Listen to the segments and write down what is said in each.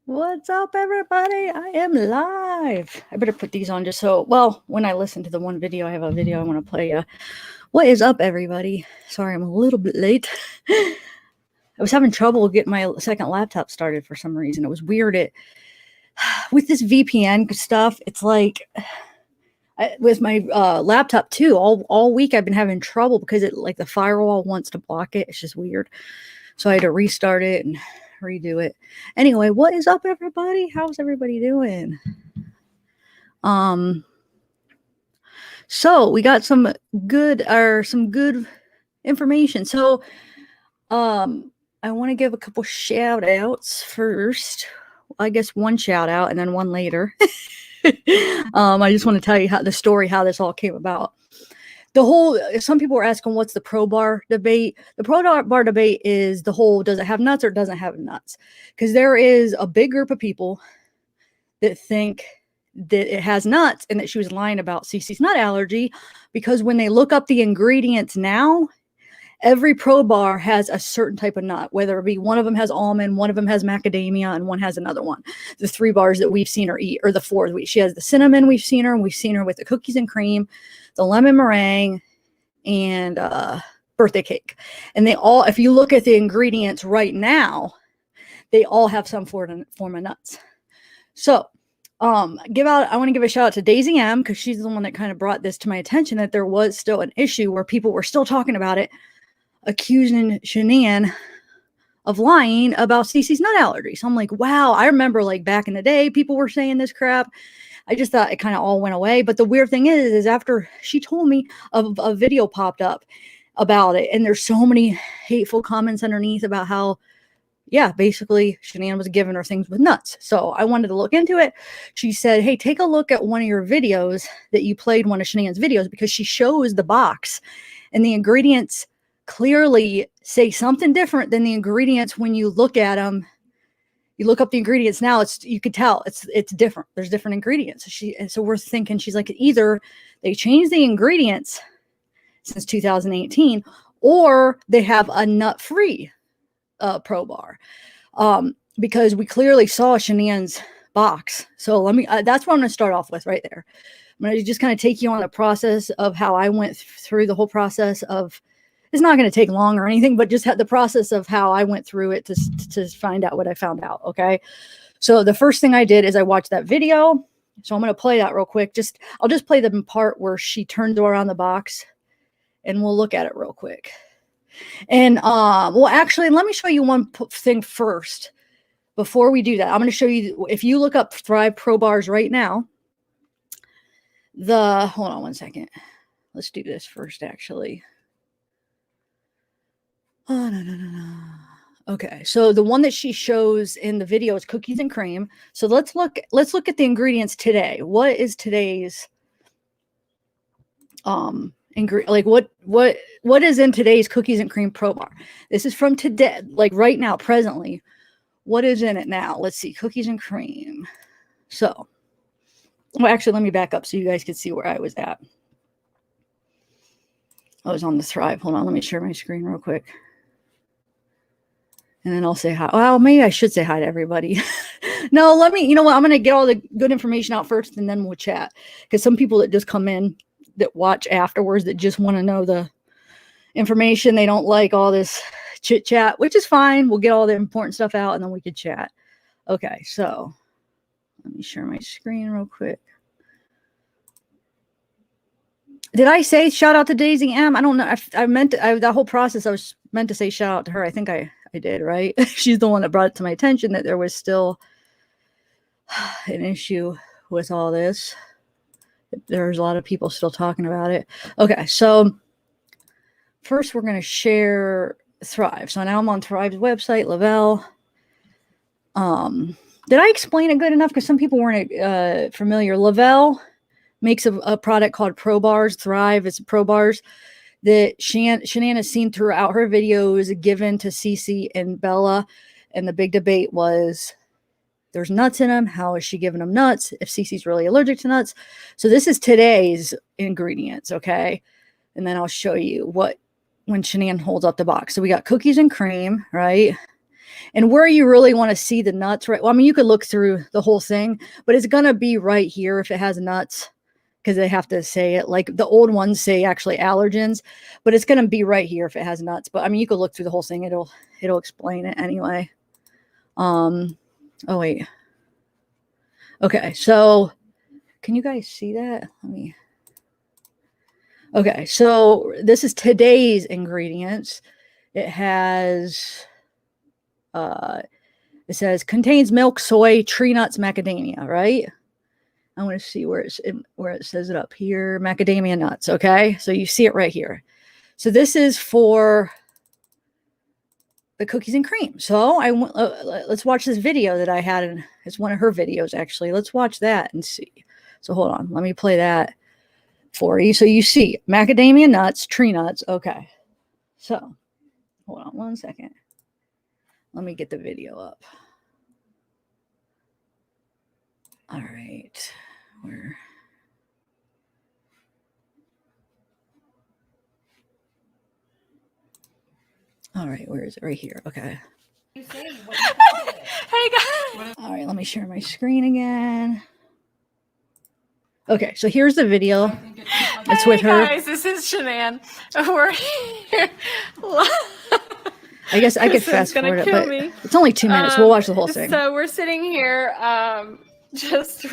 What's up, everybody? I am live. I better put these on just so, well, when I listen to the one video, I have a video I want to play. What is up, everybody? Sorry, I'm a little bit late. I was having trouble getting my second laptop started for some reason. It was weird. With this VPN stuff, it's like with my laptop too. All week I've been having trouble because the firewall wants to block it. It's just weird. So I had to restart it and redo it. Anyway, what is up, everybody? How's everybody doing? So we got some good information. So I want to give a couple shout outs first. I guess one shout out and then one later. I just want to tell you how this all came about. Some people were asking what's the pro bar debate. The pro bar debate is the whole, does it have nuts or doesn't have nuts? Because there is a big group of people that think that it has nuts and that she was lying about Cece's nut allergy, because when they look up the ingredients now, every pro bar has a certain type of nut, whether it be one of them has almond, one of them has macadamia, and one has another one. The 3 bars that we've seen her eat, or the 4 she has the cinnamon, we've seen her with the cookies and cream, the lemon meringue, and birthday cake. And they all, if you look at the ingredients right now, they all have some form of nuts. So I want to give a shout out to Daisy M, because she's the one that kind of brought this to my attention, that there was still an issue where people were still talking about it, accusing Shanann of lying about Cece's nut allergy. So I'm like, wow, I remember back in the day, people were saying this crap. I just thought it kind of all went away. But the weird thing is after she told me, a video popped up about it, and there's so many hateful comments underneath about how, yeah, basically Shanann was giving her things with nuts. So I wanted to look into it. She said, hey, take a look at one of your videos that you played, one of Shanann's videos, because she shows the box and the ingredients clearly say something different than the ingredients when you look at them. You look up the ingredients now, you could tell it's different. There's different ingredients. So we're thinking, she's like, either they changed the ingredients since 2018, or they have a nut-free pro bar, because we clearly saw Shanann's box. So that's what I'm going to start off with right there. I'm going to just kind of take you on the process of how I went through the whole process of, it's not going to take long or anything, but just the process of how I went through it to find out what I found out. Okay. So the first thing I did is I watched that video. So I'm going to play that real quick. I'll just play the part where she turns around the box, and we'll look at it real quick. And well, actually, let me show you one thing first before we do that. I'm going to show you, if you look up Thrive Pro Bars right now, hold on one second. Let's do this first, actually. Oh, no. Okay, so the one that she shows in the video is cookies and cream. So let's look at the ingredients today. What is today's what is in today's cookies and cream pro bar? This is from today, right now, presently. What is in it now? Let's see, cookies and cream. So, well, actually, let me back up so you guys can see where I was at. I was on the Thrive. Hold on, let me share my screen real quick. And then I'll say hi. Well, maybe I should say hi to everybody. No, you know what? I'm going to get all the good information out first, and then we'll chat. Because some people that just come in, that watch afterwards, that just want to know the information, they don't like all this chit chat, which is fine. We'll get all the important stuff out, and then we can chat. Okay, so let me share my screen real quick. Did I say shout out to Daisy M? I don't know. I meant that whole process. I was meant to say shout out to her. I think I did, right? She's the one that brought it to my attention that there was still an issue with all this. There's a lot of people still talking about it. Okay, so first we're going to share Thrive. So now I'm on Thrive's website, Lavell. Did I explain it good enough? Because some people weren't familiar. Lavell makes a product called Pro Bars. Thrive is Pro Bars that Shanann has seen throughout her videos given to Cece and Bella. And the big debate was, there's nuts in them. How is she giving them nuts if Cece's really allergic to nuts? So this is today's ingredients, okay? And then I'll show you when Shanann holds up the box. So we got cookies and cream, right? And where you really want to see the nuts, right? Well, I mean, you could look through the whole thing, but it's going to be right here if it has nuts, because they have to say it. Like the old ones say actually allergens, but it's going to be right here if it has nuts. But I mean, you could look through the whole thing. It'll explain it anyway. Oh wait. Okay, so can you guys see that? Let me. Okay, so this is today's ingredients. It has, it says contains milk, soy, tree nuts, macadamia, right? I want to see where it says it up here, macadamia nuts. Okay, so you see it right here. So this is for the cookies and cream. So let's watch this video that I had, and it's one of her videos actually. Let's watch that and see. So hold on, let me play that for you. So you see macadamia nuts, tree nuts. Okay, so hold on one second. Let me get the video up. All right, where? All right, where is it? Right here. Okay. Hey guys. All right, let me share my screen again. Okay, so here's the video. It's with her. Hey guys, this is Shanann. We're here. I guess I could fast forward it, but it's only 2 minutes. We'll watch the whole thing. So we're sitting here just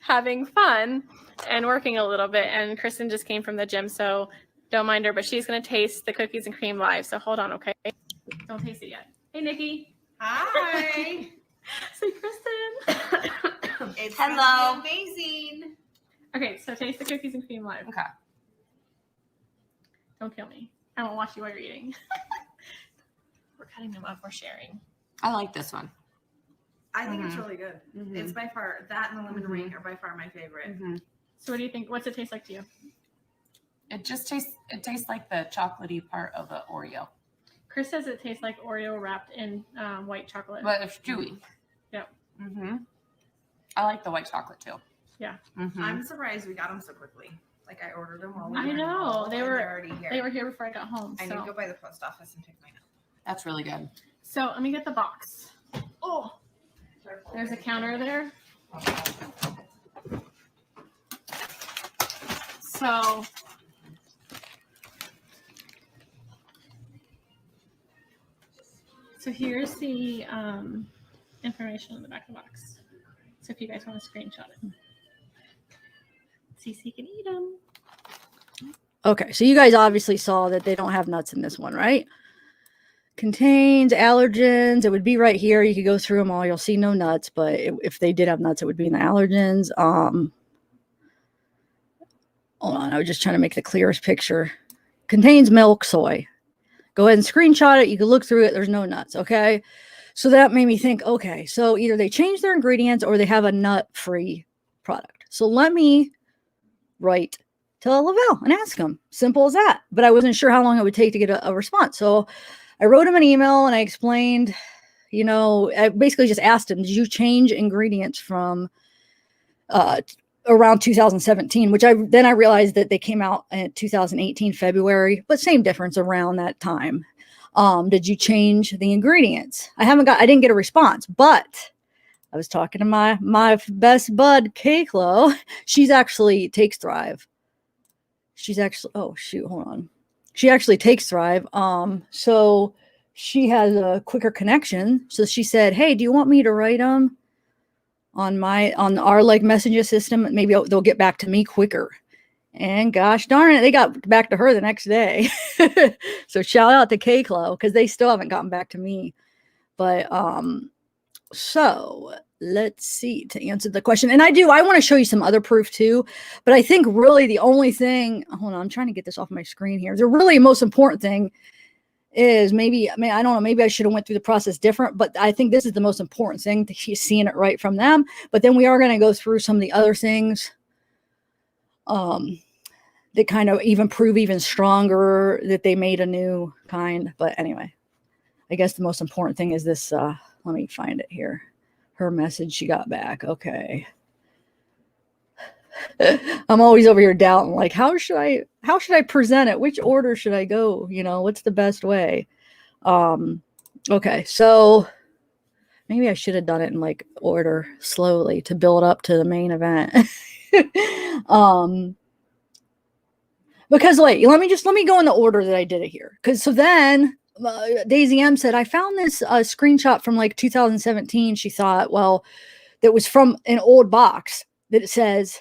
having fun and working a little bit, and Kristen just came from the gym, so don't mind her, but she's going to taste the cookies and cream live, so hold on, okay? Don't taste it yet. Hey, Nikki. Hi. Say, Kristen. It's Hello. Amazing. Okay, so taste the cookies and cream live. Okay. Don't kill me. I won't watch you while you're eating. We're cutting them up. We're sharing. I like this one. I think it's really good. It's by far, that and the lemon ring are by far my favorite. So what do you think? What's it taste like to you? It just tastes like the chocolatey part of the Oreo. Chris says it tastes like Oreo wrapped in white chocolate. But it's chewy. Yep. I like the white chocolate too. Yeah. I'm surprised we got them so quickly. Like I ordered them while we I were in know. Lavell, They and were they're already here. They were here before I got home. I So. need to go by the post office and pick mine up. That's really good. So let me get the box. Oh, there's a counter there. So here's the information on the back of the box. So if you guys want to screenshot it, CC can eat them. Okay, so you guys obviously saw that they don't have nuts in this one, right? Contains allergens. It would be right here. You could go through them all. You'll see no nuts, but if they did have nuts, it would be in the allergens. Hold on, I was just trying to make the clearest picture. Contains milk, soy. Go ahead and screenshot it. You can look through it. There's no nuts, okay? So that made me think, okay, so either they change their ingredients or they have a nut-free product. So let me write to Lavell and ask them. Simple as that. But I wasn't sure how long it would take to get a response. So I wrote him an email and I explained, you know, I basically just asked him, did you change ingredients from around 2017, which I realized that they came out in 2018, February, but same difference around that time. Did you change the ingredients? I didn't get a response, but I was talking to my best bud, Kaylo. She's actually takes Thrive. She's actually, oh shoot, hold on. She actually takes Thrive. So she has a quicker connection. So she said, hey, do you want me to write them on our like messenger system? Maybe they'll get back to me quicker. And gosh darn it, they got back to her the next day. So shout out to Kaylo, because they still haven't gotten back to me. But so let's see, to answer the question. And I want to show you some other proof too. But I think really the only thing, hold on, I'm trying to get this off my screen here. The really most important thing is maybe, I mean, I don't know, maybe I should have went through the process different, but I think this is the most important thing, to keep seeing it right from them. But then we are going to go through some of the other things that kind of even prove even stronger that they made a new kind. But anyway, I guess the most important thing is this. Let me find it here. Her message she got back. Okay. I'm always over here doubting, like, how should I present it? Which order should I go? You know, what's the best way? Okay, so maybe I should have done it in like order slowly to build up to the main event. Because wait, let me go in the order that I did it here. Because so then Daisy M said I found this screenshot from like 2017. She thought, well, that was from an old box that it says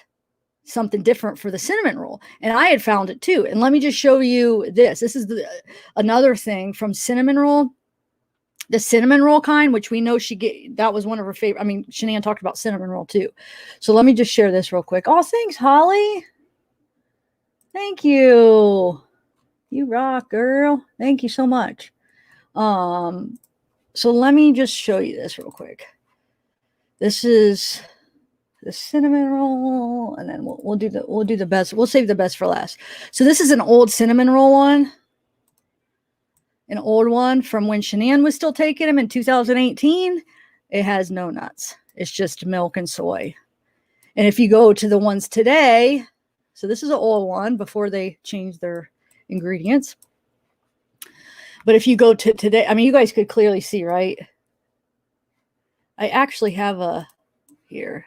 something different for the cinnamon roll, and I had found it too. And let me just show you this. This is another thing from cinnamon roll. The cinnamon roll kind, which we know that was one of her favorite. I mean, Shanann talked about cinnamon roll too. So let me just share this real quick. Oh, thanks, Holly. Thank you. You rock, girl. Thank you so much. So let me just show you this real quick. This is the cinnamon roll, and then we'll do the best. We'll save the best for last. So this is an old cinnamon roll one. An old one from when Shanann was still taking them in 2018. It has no nuts. It's just milk and soy. And if you go to the ones today, so this is an old one before they changed their ingredients. But if you go to today, I mean, you guys could clearly see, right? I actually have here.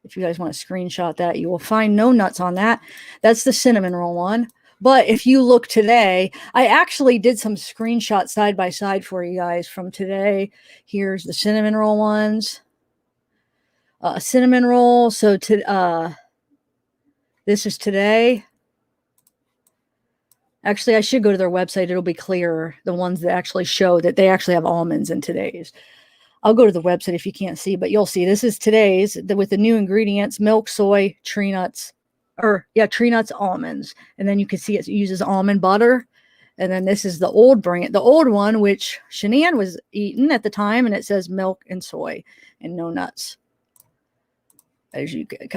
If you guys want to screenshot that, you will find no nuts on that. That's the cinnamon roll one. But if you look today, I actually did some screenshots side by side for you guys from today. Here's the cinnamon roll ones. Cinnamon roll. So this is today. Actually, I should go to their website. It'll be clearer. The ones that actually show that they actually have almonds in today's. I'll go to the website if you can't see, but you'll see. This is today's with the new ingredients: milk, soy, tree nuts. Tree nuts, almonds. And then you can see it uses almond butter. And then this is the old brand, the old one, which Shanann was eating at the time. And it says milk and soy and no nuts. I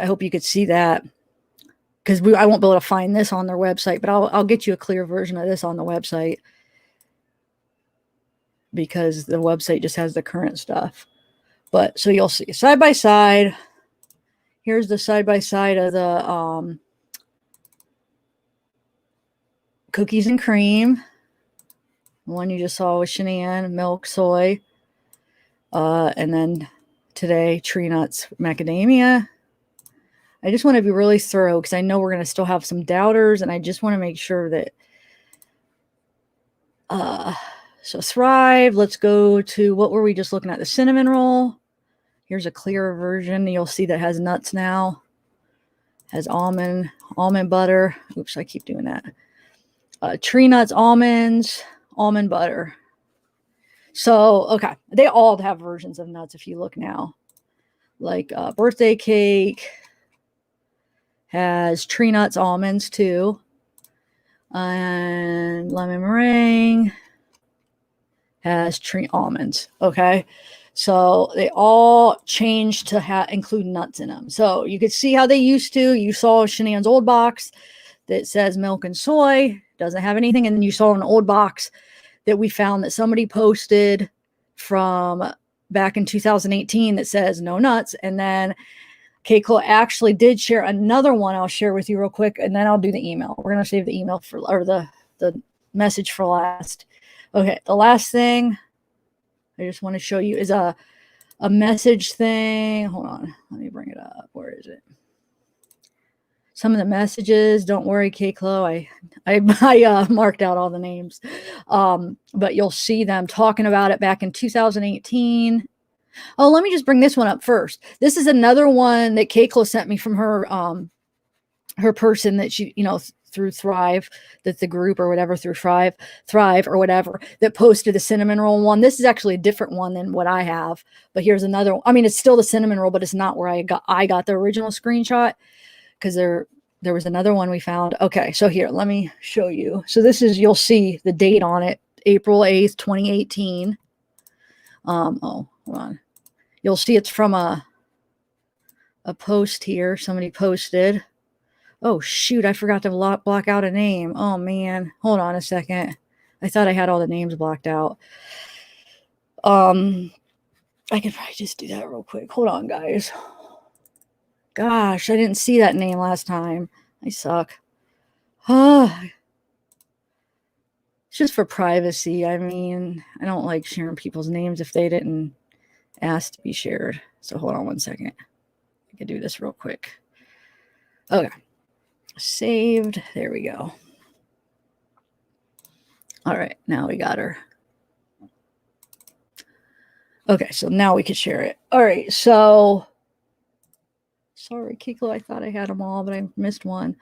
hope you could see that. Because I won't be able to find this on their website, but I'll get you a clear version of this on the website. Because the website just has the current stuff. But so you'll see side by side. Here's the side-by-side of the cookies and cream. The one you just saw with Shanann, milk, soy. And then today, tree nuts, macadamia. I just want to be really thorough because I know we're going to still have some doubters. And I just want to make sure that... so Thrive, let's go to... What were we just looking at? The cinnamon roll. Here's a clearer version. You'll see that has nuts now. Has almond butter. Oops, I keep doing that. Tree nuts, almonds, almond butter. So, okay. They all have versions of nuts if you look now. Like birthday cake has tree nuts, almonds too. And lemon meringue has tree almonds. Okay. So they all changed to include nuts in them. So you could see how they used to. You saw Shanann's old box that says milk and soy. Doesn't have anything. And then you saw an old box that we found that somebody posted from back in 2018 that says no nuts. And then Keiko actually did share another one I'll share with you real quick. And then I'll do the email. We're going to save the email or the message for last. Okay. The last thing I just want to show you is a message thing. Hold on. Let me bring it up. Where is it? Some of the messages. Don't worry, Kayclo. I marked out all the names. But you'll see them talking about it back in 2018. Oh, let me just bring this one up first. This is another one that Kayclo sent me from her person that she, through Thrive, that the group or whatever, through Thrive or whatever, that posted the cinnamon roll one. This is actually a different one than what I have, but here's another one. I mean, it's still the cinnamon roll, but it's not where I got the original screenshot, because there was another one we found. Okay, so here, let me show you. So this is, you'll see the date on it, April 8th, 2018. Hold on. You'll see it's from a post here. Somebody posted. Oh, shoot. I forgot to block out a name. Oh, man. Hold on a second. I thought I had all the names blocked out. I could probably just do that real quick. Hold on, guys. Gosh, I didn't see that name last time. I suck. It's just for privacy. I mean, I don't like sharing people's names if they didn't ask to be shared. So hold on one second. I can do this real quick. Okay. Saved. There we go. All right. Now we got her. Okay. So now we can share it. All right. So sorry, Kiko. I thought I had them all, but I missed one.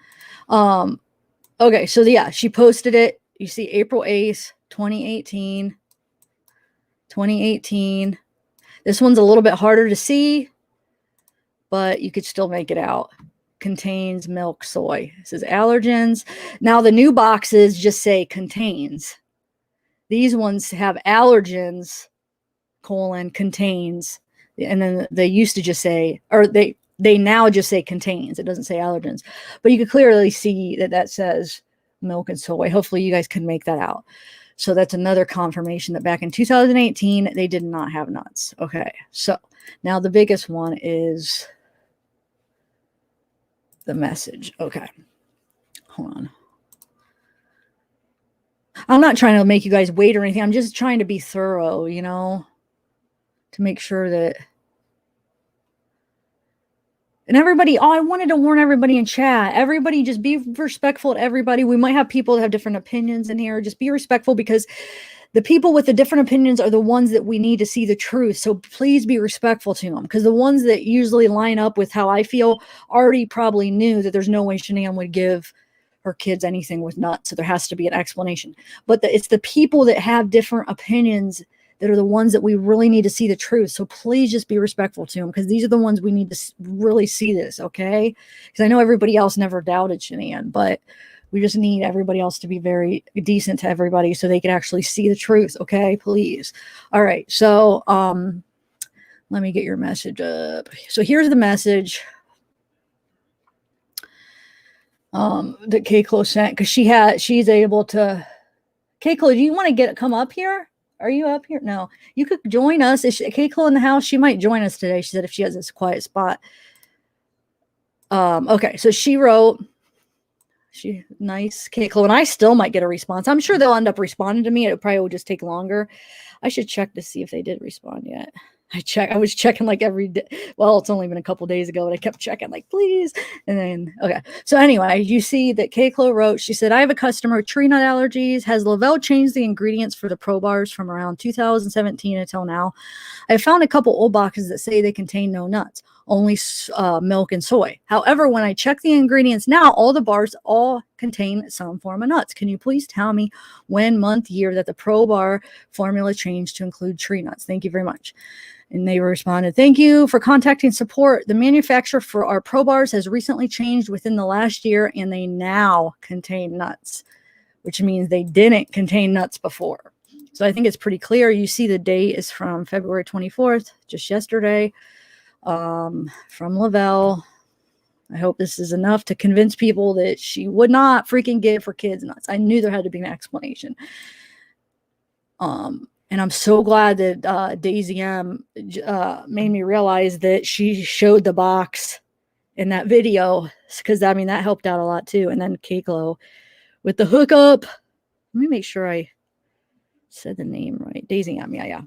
Okay. So yeah, she posted it. You see April 8th, 2018. 2018. This one's a little bit harder to see, but you could still make it out. Contains milk, soy. It says allergens. Now the new boxes just say contains. These ones have allergens, contains. And then they used to just say, or they now just say contains. It doesn't say allergens. But you can clearly see that says milk and soy. Hopefully you guys can make that out. So that's another confirmation that back in 2018, they did not have nuts. Okay, so now the biggest one is the message. Okay, hold on. I'm not trying to make you guys wait or anything. I'm just trying to be thorough, you know, to make sure that... And everybody, I wanted to warn everybody in chat. Everybody, just be respectful to everybody. We might have people that have different opinions in here. Just be respectful, because the people with the different opinions are the ones that we need to see the truth. So please be respectful to them, because the ones that usually line up with how I feel already probably knew that there's no way Shanann would give her kids anything with nuts. So there has to be an explanation. But it's the people that have different opinions that are the ones that we really need to see the truth. So please just be respectful to them, because these are the ones we need to really see this, okay? Because I know everybody else never doubted Shanann, but we just need everybody else to be very decent to everybody so they can actually see the truth, okay? Please. All right, so let me get your message up. So here's the message that Keiko sent, because she's able to... Keiko, do you want to come up here? Are you up here? No, you could join us. Is Keiko in the house? She might join us today. She said if she has this quiet spot. Okay, so she wrote, nice, Keiko, and I still might get a response. I'm sure they'll end up responding to me. It probably will just take longer. I should check to see if they did respond yet. I was checking like every day. Well, it's only been a couple days ago, but I kept checking like, please. And then, okay. So anyway, you see that Keiko wrote, she said, I have a customer with tree nut allergies. Has Lavell changed the ingredients for the Pro Bars from around 2017 until now? I found a couple old boxes that say they contain no nuts, only milk and soy. However, when I check the ingredients now, all the bars all contain some form of nuts. Can you please tell me when, month, year that the Pro Bar formula changed to include tree nuts? Thank you very much. And they responded, thank you for contacting support. The manufacturer for our Pro Bars has recently changed within the last year, and they now contain nuts, which means they didn't contain nuts before. So I think it's pretty clear. You see the date is from February 24th, just yesterday, from Lavell. I hope this is enough to convince people that she would not freaking give her kids nuts. I knew there had to be an explanation. And I'm so glad that Daisy M made me realize that she showed the box in that video, because I mean that helped out a lot too. And then Keiko with the hookup. Let me make sure I said the name right. Daisy M, yeah.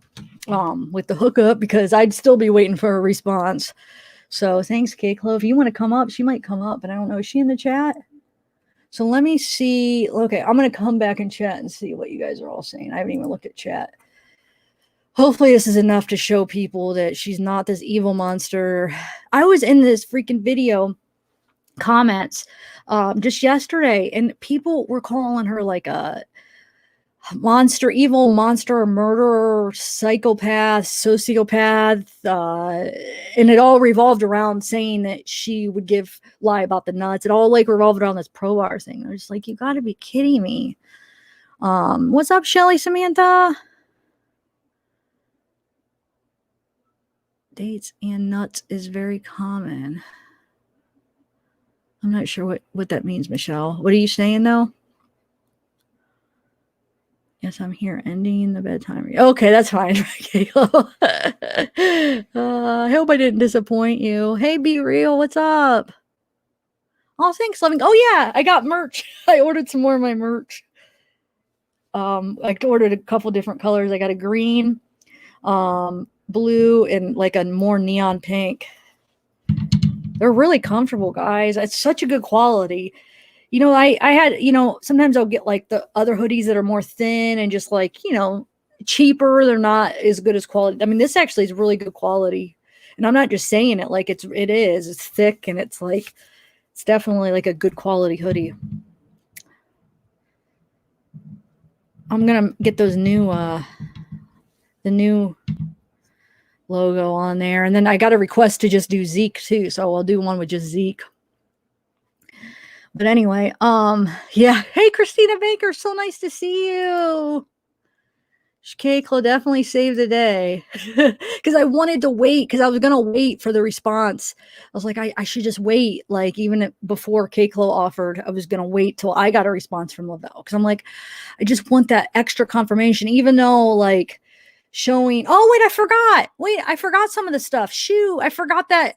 With the hookup, because I'd still be waiting for a response. So thanks, Keiko. If you want to come up, she might come up, but I don't know. Is she in the chat? So let me see. Okay, I'm going to come back in chat and see what you guys are all saying. I haven't even looked at chat. Hopefully this is enough to show people that she's not this evil monster. I was in this freaking video comments just yesterday, and people were calling her like a monster, evil monster, murderer, psychopath, sociopath, and it all revolved around saying that she would lie about the nuts. It all like revolved around this Pro Bar thing. They're just like, you got to be kidding me. What's up, Shelly Samantha? Dates and nuts is very common. I'm not sure what that means, Michelle. What are you saying, though? Yes, I'm here ending the bedtime. Okay, that's fine. I hope I didn't disappoint you. Hey, Be Real, what's up? Oh, thanks, loving. Oh, yeah, I got merch. I ordered some more of my merch. I ordered a couple different colors. I got a green, blue, and like a more neon pink. They're really comfortable, guys. It's such a good quality. You know, I had, you know, sometimes I'll get like the other hoodies that are more thin and just like, you know, cheaper. They're not as good as quality. I mean, this actually is really good quality. And I'm not just saying it, like it is. It's thick and it's like, it's definitely like a good quality hoodie. I'm gonna get those new the new logo on there. And then I got a request to just do Zeke too. So I'll do one with just Zeke. But anyway, yeah. Hey, Christina Baker, so nice to see you. Kayla definitely saved the day. Because I wanted to wait, because I was gonna wait for the response. I was like, I should just wait. Like, even before Kayla offered, I was gonna wait till I got a response from Lavell. Because I'm like, I just want that extra confirmation, even though like showing, oh wait, I forgot some of the stuff. Shoot, I forgot that.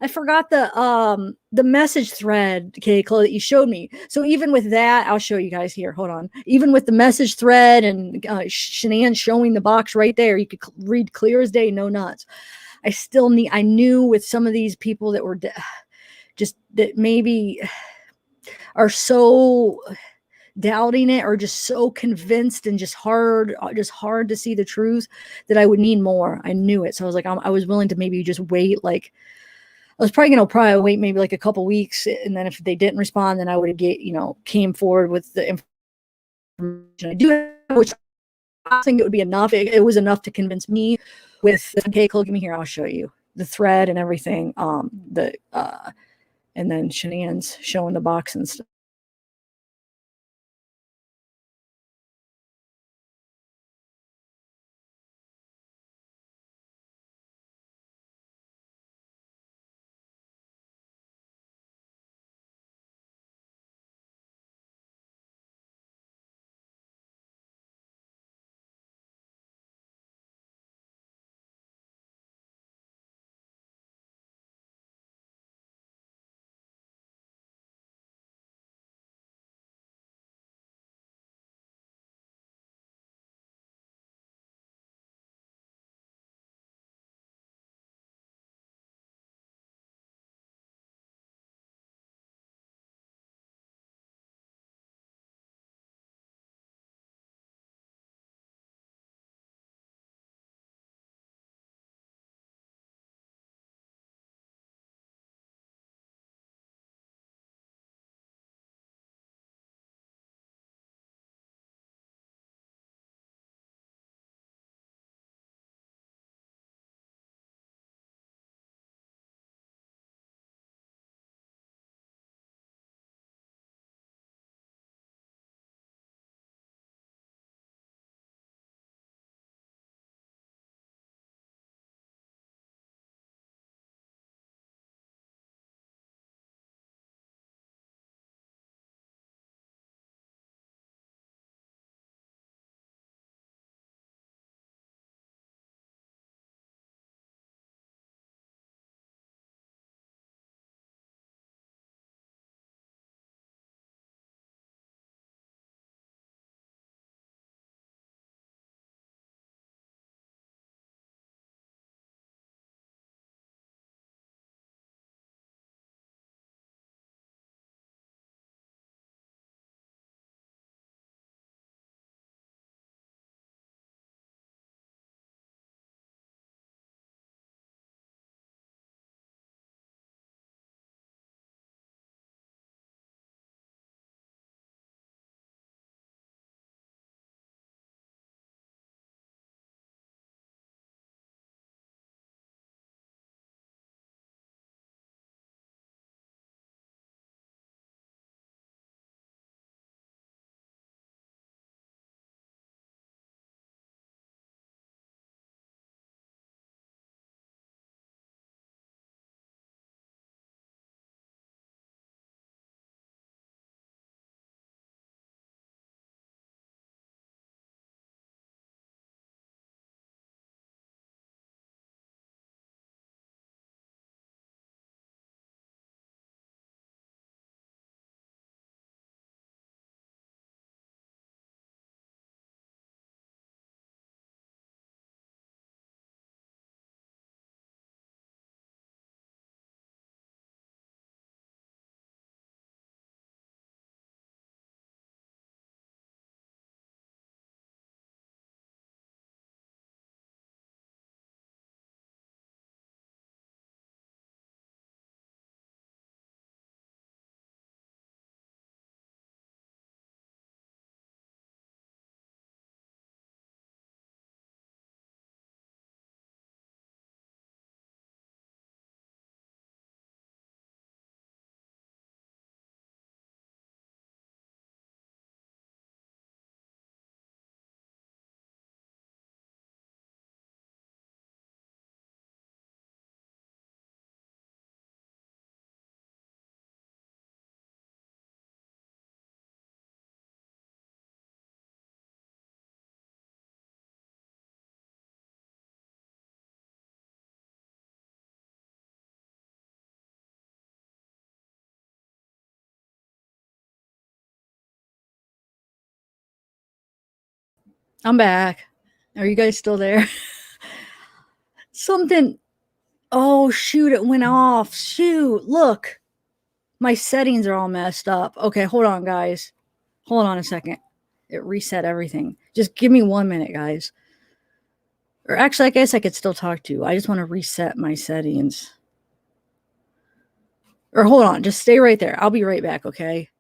I forgot the message thread, okay, Chloe, that you showed me. So even with that, I'll show you guys here. Hold on. Even with the message thread and Shanann showing the box right there, you could read clear as day, no nuts. I knew with some of these people that were just that maybe are so doubting it or just so convinced and just hard to see the truth, that I would need more. I knew it. So I was like, I was willing to maybe just wait. Like, I was probably going to wait maybe like a couple weeks. And then if they didn't respond, then I would have came forward with the information I do have, which I think it would be enough. It was enough to convince me with, okay, Chloe, give me here. I'll show you the thread and everything. And then Shanann's showing the box and stuff. I'm back. Are you guys still there? Something. Oh, shoot. It went off. Shoot. Look. My settings are all messed up. Okay, hold on, guys. Hold on a second. It reset everything. Just give me 1 minute, guys. Or actually, I guess I could still talk to you. I just want to reset my settings. Or hold on. Just stay right there. I'll be right back, okay?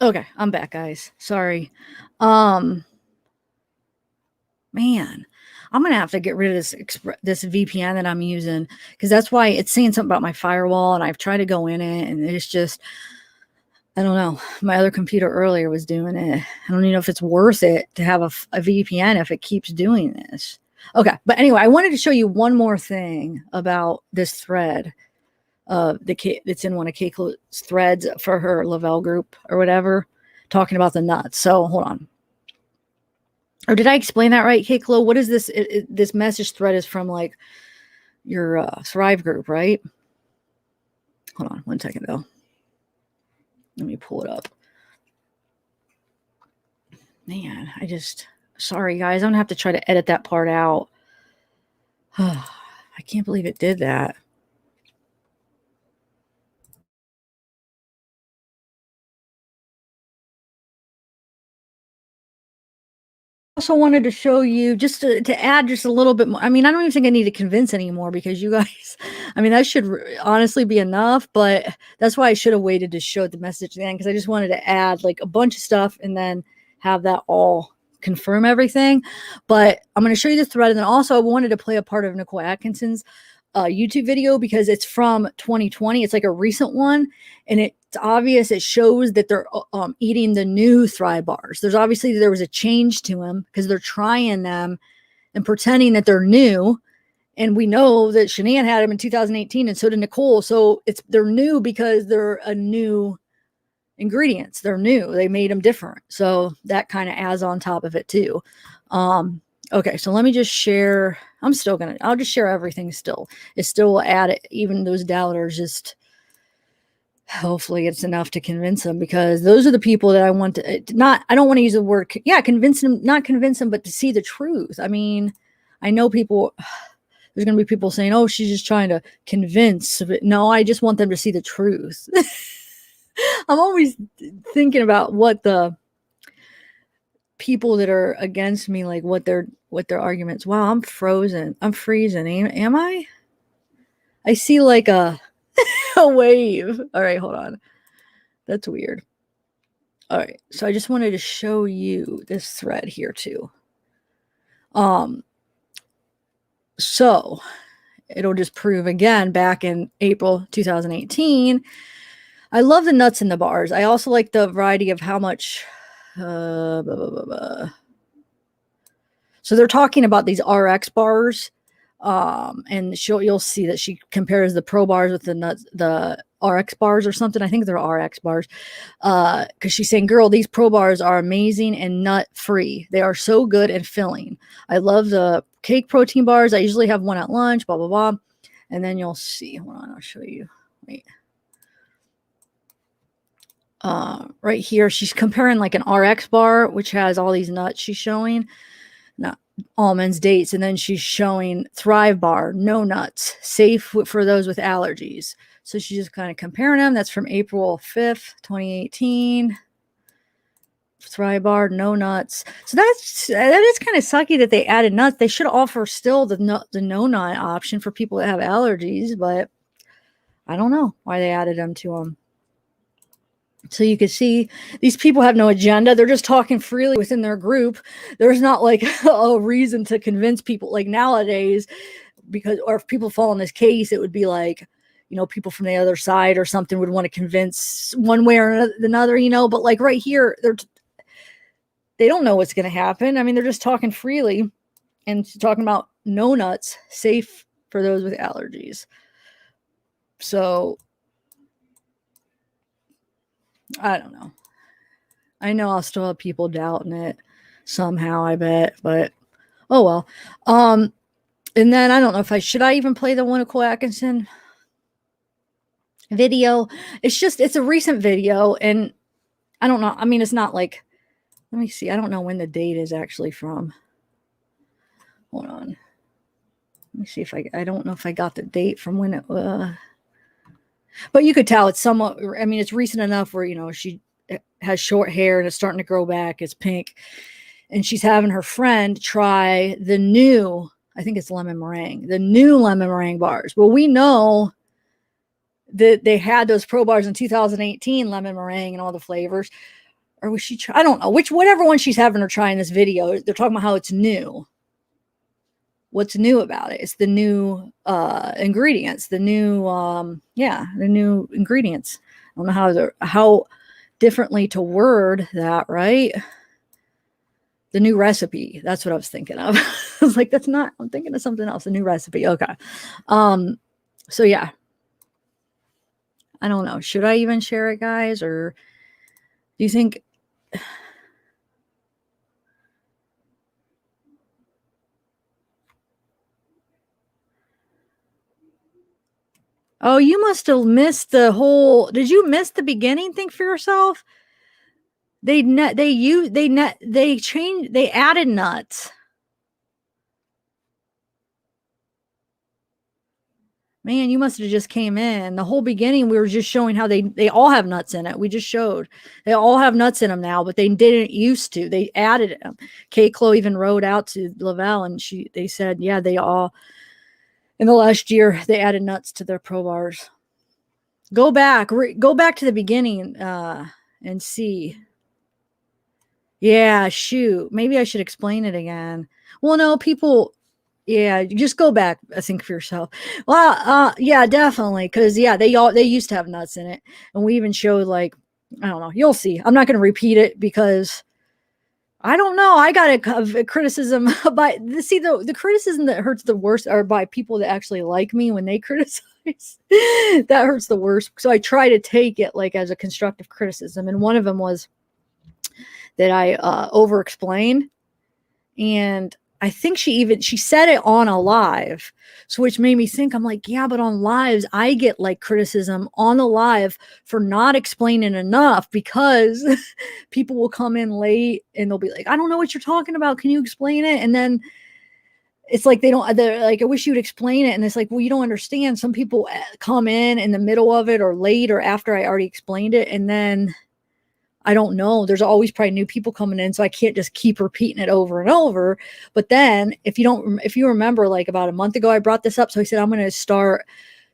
Okay, I'm back, guys. Sorry. Man, I'm gonna have to get rid of this VPN that I'm using because that's why it's saying something about my firewall, and I've tried to go in it, and it's just I don't know. My other computer earlier was doing it. I don't even know if it's worth it to have a VPN if it keeps doing this. Okay, but anyway, I wanted to show you one more thing about this thread. It's in one of Keiko's threads for her Lavell group or whatever, talking about the nuts. So hold on. Or did I explain that right, Keiko? What is this? This message thread is from like your Thrive group, right? Hold on 1 second though. Let me pull it up. Man, sorry guys, I'm gonna have to try to edit that part out. I can't believe it did that. Also wanted to show you just to add just a little bit more. I mean, I don't even think I need to convince anymore because you guys, I mean, that should honestly be enough, but that's why I should have waited to show the message then because I just wanted to add like a bunch of stuff and then have that all confirm everything. But I'm going to show you the thread. And then also I wanted to play a part of Nicole Atkinson's YouTube video because it's from 2020. It's like a recent one, and it's obvious. It shows that they're eating the new Thrive bars. There was a change to them because they're trying them and pretending that they're new. And we know that Shanann had them in 2018, and so did Nicole. So they're new because they're a new ingredients. They're new. They made them different. So that kind of adds on top of it too. Okay, so let me just share. I'll just share everything still. It still will add it, even those doubters, just hopefully it's enough to convince them because those are the people that I want to I don't want to use the word, convince them, not convince them, but to see the truth. I mean, I know people, there's going to be people saying, oh, she's just trying to convince. But no, I just want them to see the truth. I'm always thinking about what the people that are against me, like what their arguments. Wow, I'm frozen. I'm freezing. Am I? I see like a wave. All right, hold on. That's weird. All right. So I just wanted to show you this thread here too. So it'll just prove again back in April 2018. I love the nuts in the bars. I also like the variety of how much. Blah, blah, blah, blah. So they're talking about these RX bars, and you'll see that she compares the Pro bars with the RX bars or something. I think they're RX bars, because she's saying, "Girl, these Pro bars are amazing and nut free. They are so good and filling. I love the cake protein bars. I usually have one at lunch. Blah blah blah." And then you'll see. Hold on, I'll show you. Wait. Right here, she's comparing like an RX bar, which has all these nuts she's showing. Not almonds, dates, and then she's showing Thrive bar, no nuts, safe for those with allergies. So she's just kind of comparing them. That's from April 5th, 2018. Thrive bar, no nuts. So that is kind of sucky that they added nuts. They should offer still the no nut option for people that have allergies, but I don't know why they added them to them. So you can see these people have no agenda. They're just talking freely within their group. There's not like a reason to convince people like nowadays, because, or if people fall in this case, it would be like, you know, people from the other side or something would want to convince one way or another, you know, but like right here, they don't know what's going to happen. I mean, they're just talking freely and talking about no nuts, safe for those with allergies. So I don't know. I know I'll still have people doubting it somehow, I bet, but oh well. And then I don't know if should I even play the one Nicole Atkinson video. It's a recent video, and I don't know. I mean, it's not like, let me see. I don't know when the date is actually from. Hold on. Let me see if I don't know if I got the date from when it but you could tell it's somewhat, I mean, it's recent enough where, you know, she has short hair and it's starting to grow back. It's pink. And she's having her friend try the new, I think it's lemon meringue, the new lemon meringue bars. Well, we know that they had those Pro bars in 2018, lemon meringue and all the flavors. Or was she, I don't know, whatever one she's having her try in this video, they're talking about how it's new. What's new about it? It's the new ingredients, the new, the new ingredients. I don't know how differently to word that, right? The new recipe. That's what I was thinking of. I was like, that's not, I'm thinking of something else. A new recipe. Okay. So yeah. I don't know. Should I even share it, guys? Or do you think... Oh, you must have missed the whole... Did you miss the beginning? Think for yourself. They added nuts. Man, you must have just came in. The whole beginning, we were just showing how they all have nuts in it. We just showed. They all have nuts in them now, but they didn't used to. They added them. Kate Chloe even wrote out to Lavell, and they said, yeah, they all... In the last year, they added nuts to their Pro bars. Go back to the beginning and see. Yeah, shoot. Maybe I should explain it again. Well, no, people. Yeah, just go back. I think for yourself. Well, yeah, definitely, because yeah, they used to have nuts in it, and we even showed like, I don't know. You'll see. I'm not going to repeat it because I don't know. I got a criticism by the criticism that hurts the worst are by people that actually like me when they criticize. That hurts the worst. So I try to take it like as a constructive criticism. And one of them was that I over explained. And I think she said it on a live. So which made me think, I'm like, yeah, but on lives, I get like criticism on the live for not explaining enough, because people will come in late and they'll be like, I don't know what you're talking about. Can you explain it? And then it's like, they're like, I wish you'd explain it. And it's like, well, you don't understand. Some people come in the middle of it or late or after I already explained it. And then I don't know. There's always probably new people coming in, so I can't just keep repeating it over and over. But then if you remember, like about a month ago, I brought this up. So I said, I'm going to start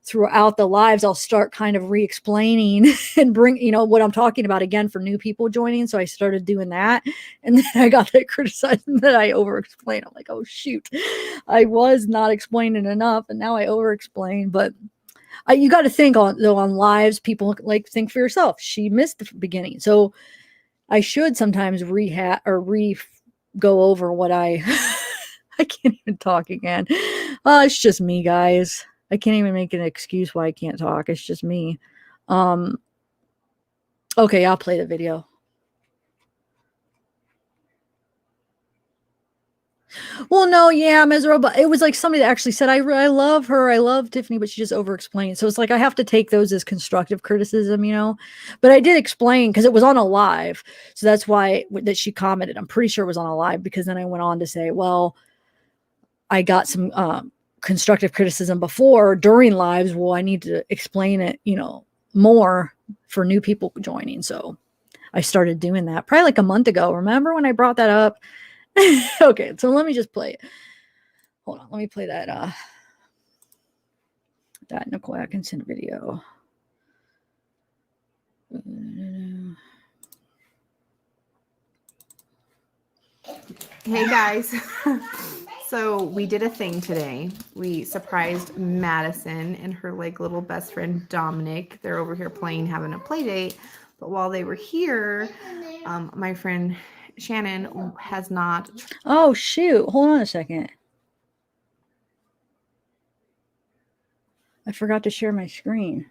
throughout the lives, I'll start kind of re-explaining and bring, you know, what I'm talking about again for new people joining. So I started doing that. And then I got that criticizing that I over-explain. I'm like, oh shoot, I was not explaining enough and now I over-explain. But you got to think on lives, people like think for yourself. She missed the beginning. So I should sometimes go over what I can't even talk again. It's just me, guys. I can't even make an excuse why I can't talk. It's just me. Okay, I'll play the video. Well, no, yeah, miserable. It was like somebody that actually said, I love her. I love Tiffany, but she just over-explained. So it's like I have to take those as constructive criticism, you know. But I did explain because it was on a live. So that's why that she commented. I'm pretty sure it was on a live because then I went on to say, well, I got some constructive criticism before during lives. Well, I need to explain it, you know, more for new people joining. So I started doing that probably like a month ago. Remember when I brought that up? Okay, so let me just play it. Hold on, let me play that that Nicole Atkinson video. Hey guys. So we did a thing today. We surprised Madison and her like little best friend Dominic. They're over here playing, having a play date. But while they were here, my friend Shannon has not. Oh shoot! Hold on a second. I forgot to share my screen.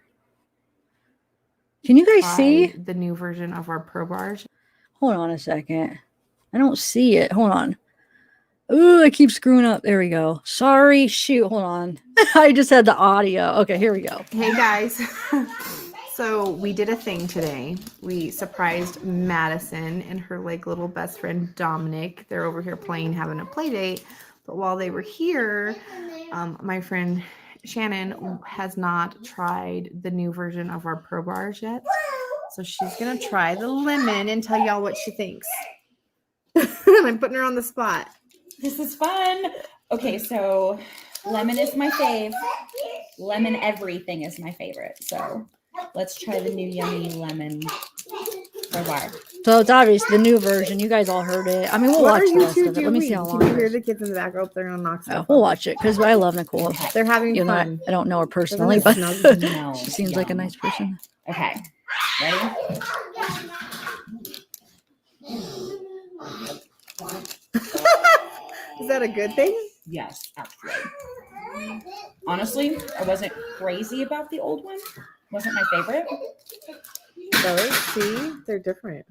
Can you guys see the new version of our Pro Bars? Hold on a second. I don't see it. Hold on. Ooh, I keep screwing up. There we go. Sorry. Shoot. Hold on. I just had the audio. Okay, here we go. Hey guys. So we did a thing today. We surprised Madison and her like little best friend Dominic. They're over here playing, having a play date. But while they were here, my friend Shannon has not tried the new version of our Pro Bars yet. So she's going to try the lemon and tell y'all what she thinks. I'm putting her on the spot. This is fun. Okay, so lemon is my fave. Lemon everything is my favorite. So let's try the new yummy lemon Pro Bar. So it's obvious the new version. You guys all heard it. I mean, we'll watch the rest of it. Let me see how long. Can you hear the kids in the back? Oh, they're on knock. We'll watch it because I love Nicole. Okay. They're having fun. I don't know her personally, but she seems like a nice person. Okay, ready? Is that a good thing? Yes, absolutely. Honestly, I wasn't crazy about the old one. Wasn't my favorite. Really? See, they're different.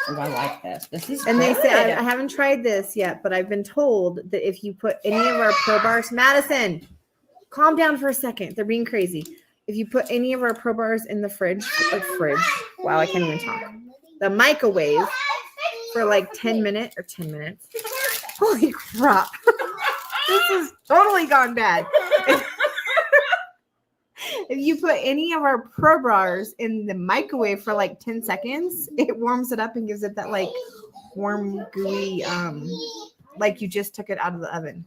Oh, I like this. This is And good. they say I haven't tried this yet, but I've been told that if you put any of our Pro Bars, Madison, calm down for a second. They're being crazy. If you put any of our Pro Bars in the fridge, wow, I can't even talk. The microwave for like 10 minutes. Holy crap. This has totally gone bad. If you put any of our Pro Bars in the microwave for like 10 seconds, it warms it up and gives it that like warm, gooey, like you just took it out of the oven.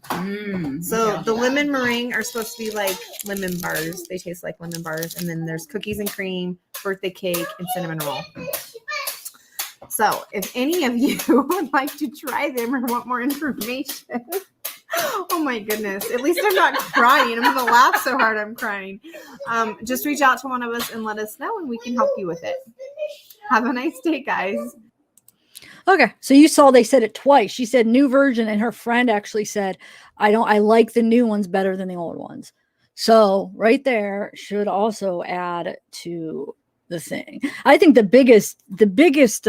So the lemon meringue are supposed to be like lemon bars. They taste like lemon bars. And then there's cookies and cream, birthday cake, and cinnamon roll. So if any of you would like to try them or want more information, oh my goodness, at least I'm not crying. I'm going to laugh so hard I'm crying. Just reach out to one of us and let us know and we can help you with it. Have a nice day, guys. Okay, so you saw they said it twice. She said new version, and her friend actually said, I like the new ones better than the old ones. So right there should also add to the thing. I think the biggest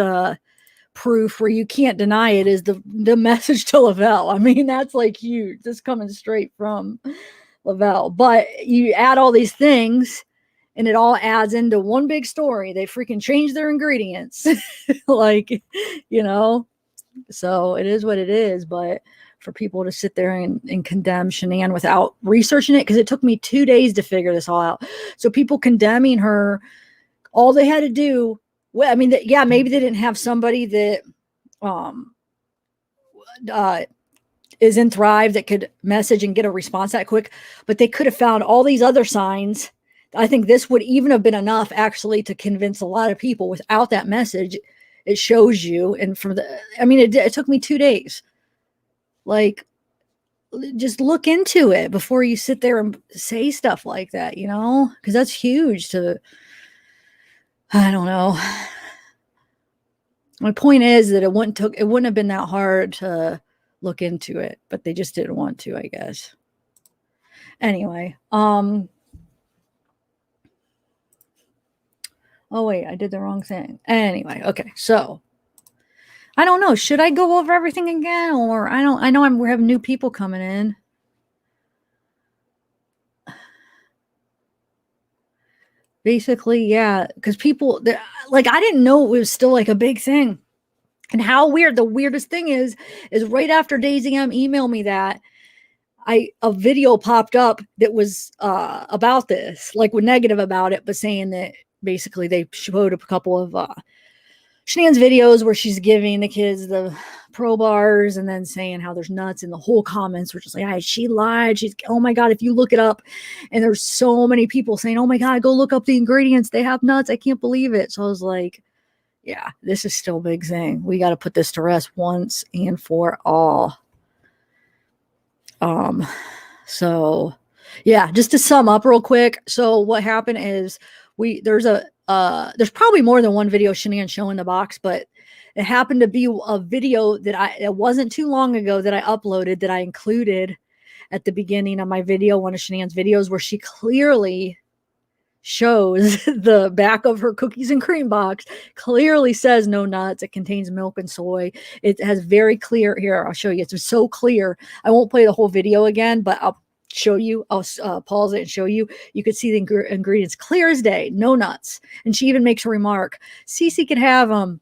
proof where you can't deny it is the message to Lavell. I mean, that's like huge. That's coming straight from Lavell. But you add all these things and it all adds into one big story. They freaking change their ingredients. Like, you know, so it is what it is. But for people to sit there and condemn Shanann without researching it, because it took me 2 days to figure this all out. So people condemning her, all they had to do, well, I mean, maybe they didn't have somebody that is in Thrive that could message and get a response that quick, but they could have found all these other signs. I think this would even have been enough actually to convince a lot of people. Without that message, it shows you. And it took me 2 days. Like, just look into it before you sit there and say stuff like that, because that's huge I don't know. My point is that it wouldn't have been that hard to look into it, but they just didn't want to, I guess. Anyway, oh wait, I did the wrong thing. Anyway, okay, so I don't know. Should I go over everything again, or I know we're having new people coming in. Basically, yeah, because people, like, I didn't know it was still like a big thing. And how weird, the weirdest thing is right after Daisy M emailed me that, a video popped up that was about this, like, negative about it, but saying that basically they showed up a couple of Shanann's videos where she's giving the kids the pro bars and then saying how there's nuts, in the whole comments were just like, she lied. Oh my God, if you look it up, and there's so many people saying, oh my God, go look up the ingredients. They have nuts. I can't believe it. So I was like, yeah, this is still a big thing. We got to put this to rest once and for all. So yeah, just to sum up real quick. So what happened is there's probably more than one video Shanann showing the box, but it happened to be a video that it wasn't too long ago that I uploaded, that I included at the beginning of my video, one of Shanann's videos, where she clearly shows the back of her cookies and cream box, clearly says no nuts. It contains milk and soy. It has very clear, here, I'll show you. It's so clear. I won't play the whole video again, but I'll show you. I'll pause it and show you. You could see the ingredients clear as day, no nuts. And she even makes a remark, Cece could have them.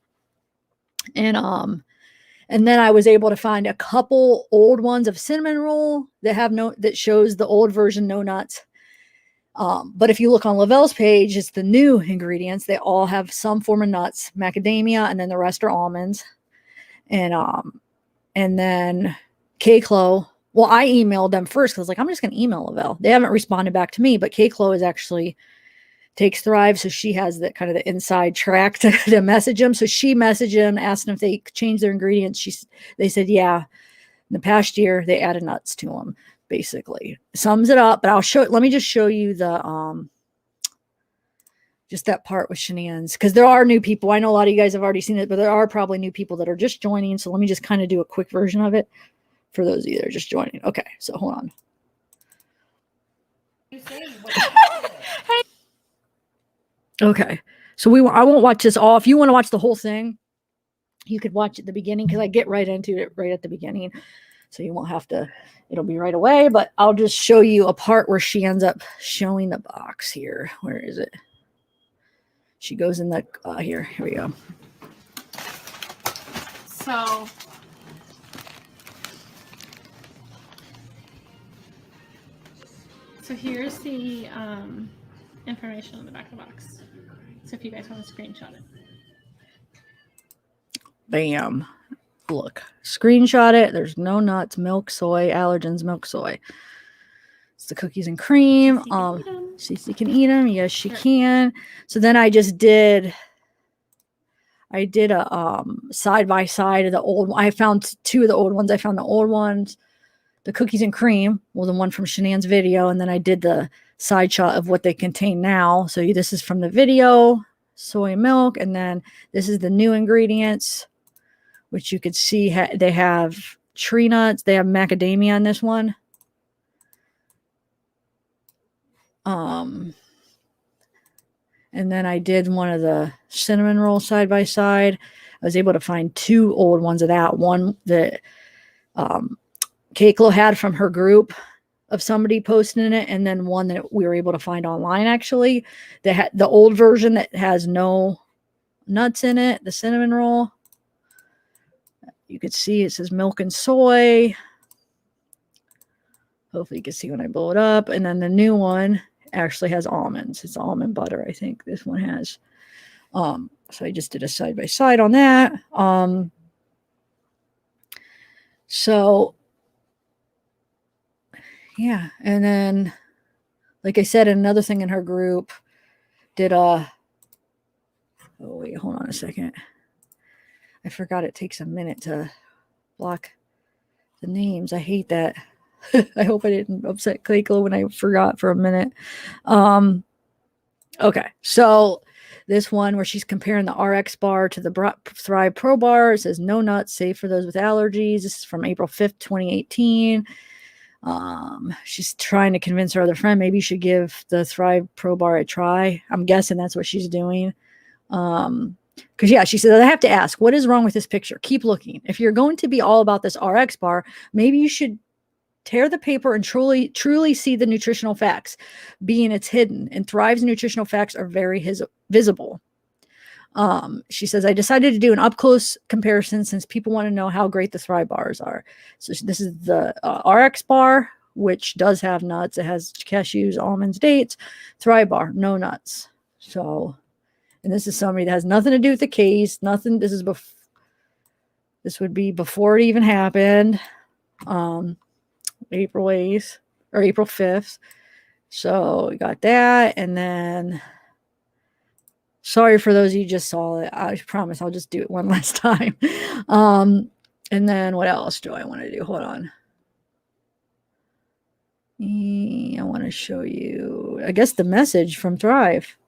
And then I was able to find a couple old ones of cinnamon roll that shows the old version, no nuts. But if you look on Lavell's page, it's the new ingredients. They all have some form of nuts, macadamia, and then the rest are almonds. And then K-Clo. Well, I emailed them first because I was like, I'm just going to email Lavell. They haven't responded back to me, but K-Clo is actually takes Thrive, so she has that kind of the inside track to message them. So she messaged them, asked them if they change their ingredients. They said, yeah, in the past year they added nuts to them. Basically sums it up, but let me just show you the just that part with Shanann's, because there are new people. I know a lot of you guys have already seen it, but there are probably new people that are just joining. So let me just kind of do a quick version of it for those of you that are just joining. Okay, so hold on. Okay, so I won't watch this all. If you want to watch the whole thing, you could watch at the beginning, because I get right into it right at the beginning. So you won't have to, it'll be right away, but I'll just show you a part where she ends up showing the box here. Where is it? She goes in the, here we go. So here's the information on the back of the box. So if you guys want to screenshot it. Bam. Look, screenshot it. There's no nuts, milk, soy, allergens, milk, soy. It's the cookies and cream. Cece can eat them. Yes, she can. So then I did a side by side of the old. I found two of the old ones. I found the old ones, the cookies and cream, well, the one from Shanann's video, and then I did the side shot of what they contain now. So this is from the video, soy milk, and then this is the new ingredients, which you could see they have tree nuts. They have macadamia in this one. And then I did one of the cinnamon rolls side by side. I was able to find two old ones of that. One that K-Clo had from her group of somebody posting it, and then one that we were able to find online, actually. They had the old version that has no nuts in it, the cinnamon roll. You could see it says milk and soy. Hopefully you can see when I blow it up. And then the new one actually has almonds. It's almond butter, I think this one has. So I just did a side by side on that. So yeah. And then, like I said, another thing in her group did oh wait, hold on a second. I forgot it takes a minute to block the names. I hate that. I hope I didn't upset Clayco when I forgot for a minute. Okay, so this one where she's comparing the RX bar to the Thrive Pro bar. It says no nuts, safe for those with allergies. This is from April 5th, 2018. She's trying to convince her other friend maybe you should give the Thrive Pro bar a try. I'm guessing that's what she's doing. Because yeah, she said, I have to ask, what is wrong with this picture? Keep looking. If you're going to be all about this RX bar, maybe you should tear the paper and truly see the nutritional facts, being it's hidden, and Thrive's nutritional facts are very visible. She says, I decided to do an up-close comparison since people want to know how great the Thrive bars are. So this is the RX bar, which does have nuts. It has cashews, almonds, dates. Thrive bar, no nuts. So, and this is somebody that has nothing to do with the case. Nothing. This would be before it even happened. April 8th or April 5th. So we got that. And then, sorry for those of you who just saw it. I promise I'll just do it one last time. And then what else do I want to do? Hold on. I want to show you, I guess, the message from Thrive.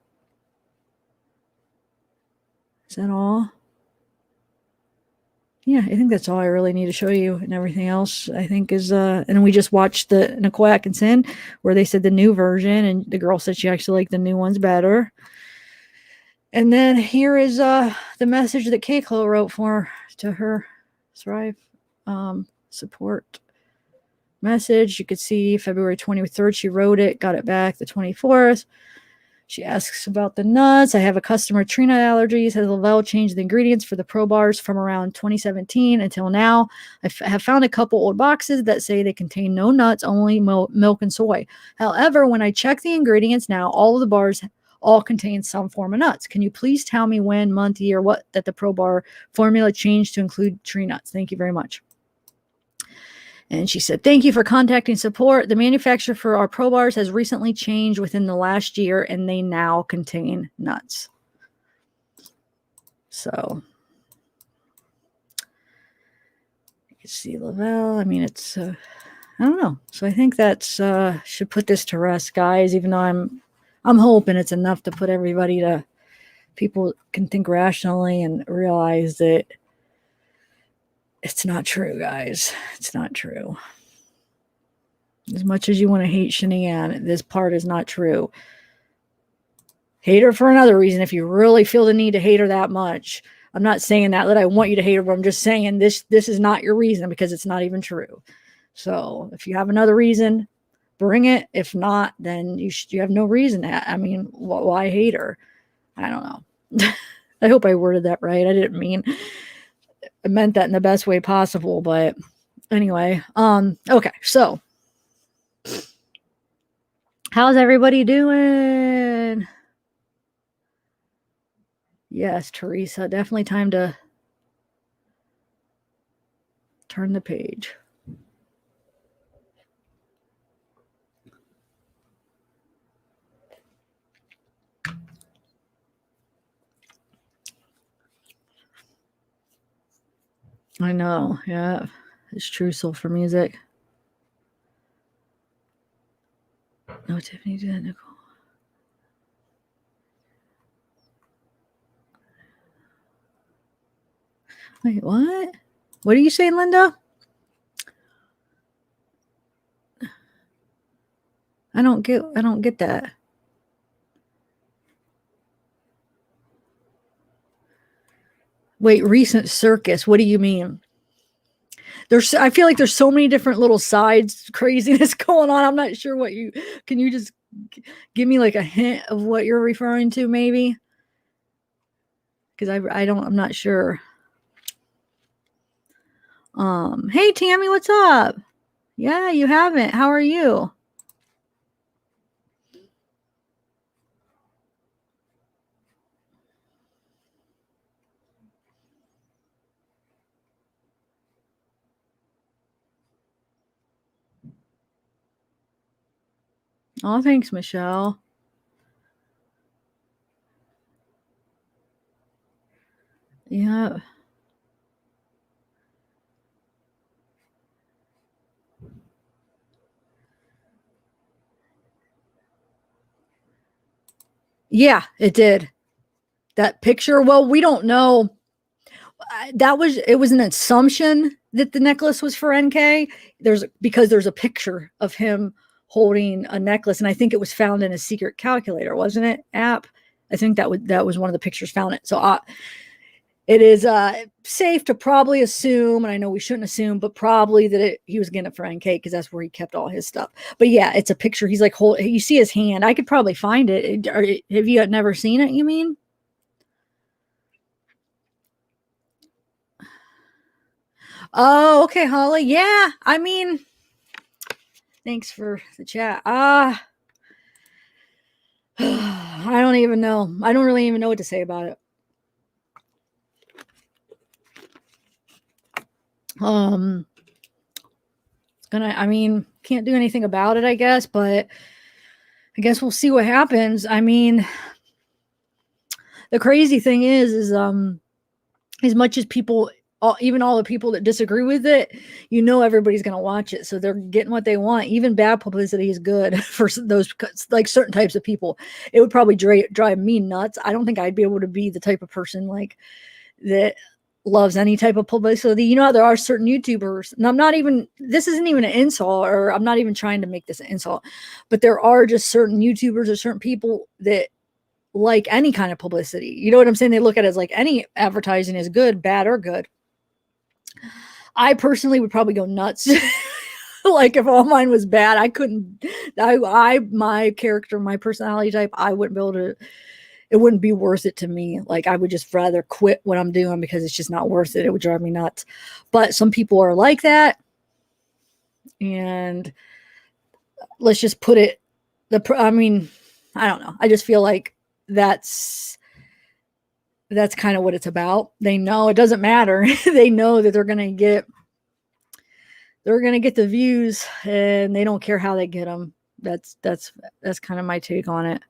Is that all? Yeah, I think that's all I really need to show you, and everything else I think is and we just watched the Nicole Atkinson where they said the new version, and the girl said she actually liked the new ones better. And then here is the message that Kayla wrote to her Thrive support message. You could see February 23rd she wrote it, got it back the 24th. She asks about the nuts. I have a customer, tree nut allergies. Has Lavell changed the ingredients for the Pro bars from around 2017 until now? I have found a couple old boxes that say they contain no nuts, only milk and soy. However, when I check the ingredients now, all of the bars all contain some form of nuts. Can you please tell me when, month, year, what that the Pro bar formula changed to include tree nuts? Thank you very much. And she said, thank you for contacting support. The manufacturer for our Pro bars has recently changed within the last year, and they now contain nuts. So you can see Lavell. I mean, it's, I don't know. So I think that's, should put this to rest, guys, even though I'm hoping it's enough to put everybody to, people can think rationally and realize that it's not true, guys. It's not true. As much as you want to hate Shanann, this part is not true. Hate her for another reason if you really feel the need to hate her that much. I'm not saying that I want you to hate her, but I'm just saying this is not your reason because it's not even true. So if you have another reason, bring it. If not, then you have no reason to. I mean, why hate her? I don't know. I hope I worded that right. I didn't mean, I meant that in the best way possible, but anyway, okay, so how's everybody doing? Yes, Teresa, definitely time to turn the page. I know, yeah, it's true. Soul for music. No, Tiffany did that, Nicole. Wait, what? What are you saying, Linda? I don't get that. Wait, recent circus. What do you mean? I feel like there's so many different little sides craziness going on. I'm not sure what can you just give me like a hint of what you're referring to, maybe? Because I'm not sure. Hey Tammy, what's up? Yeah, you haven't. How are you? Oh, thanks, Michelle. Yeah. Yeah, it did. That picture, well, we don't know. It was an assumption that the necklace was for NK. Because there's a picture of him holding a necklace, and I think it was found in a secret calculator, wasn't it? App. I think that was one of the pictures found it. So it is safe to probably assume, and I know we shouldn't assume, but probably that he was getting it for NK because that's where he kept all his stuff. But yeah, it's a picture. He's like, you see his hand. I could probably find it. Have you never seen it, you mean? Oh, okay, Holly. Yeah, I mean, thanks for the chat. I don't even know. I don't really even know what to say about it. I mean, can't do anything about it, I guess, but I guess we'll see what happens. I mean, the crazy thing is as much as people, even all the people that disagree with it, everybody's going to watch it. So they're getting what they want. Even bad publicity is good for those, like certain types of people. It would probably drive me nuts. I don't think I'd be able to be the type of person like that loves any type of publicity. There are certain YouTubers, and this isn't even an insult, or I'm not even trying to make this an insult, but there are just certain YouTubers or certain people that like any kind of publicity. You know what I'm saying? They look at it as like any advertising is good, bad, or good. I personally would probably go nuts. Like if all mine was bad, I couldn't, my character, my personality type, I wouldn't be able to, it wouldn't be worth it to me. Like I would just rather quit what I'm doing because it's just not worth it. It would drive me nuts. But some people are like that. And let's just put it, I don't know. I just feel like that's kind of what it's about. They know it doesn't matter. They know that they're going to get the views, and they don't care how they get them. That's kind of my take on it.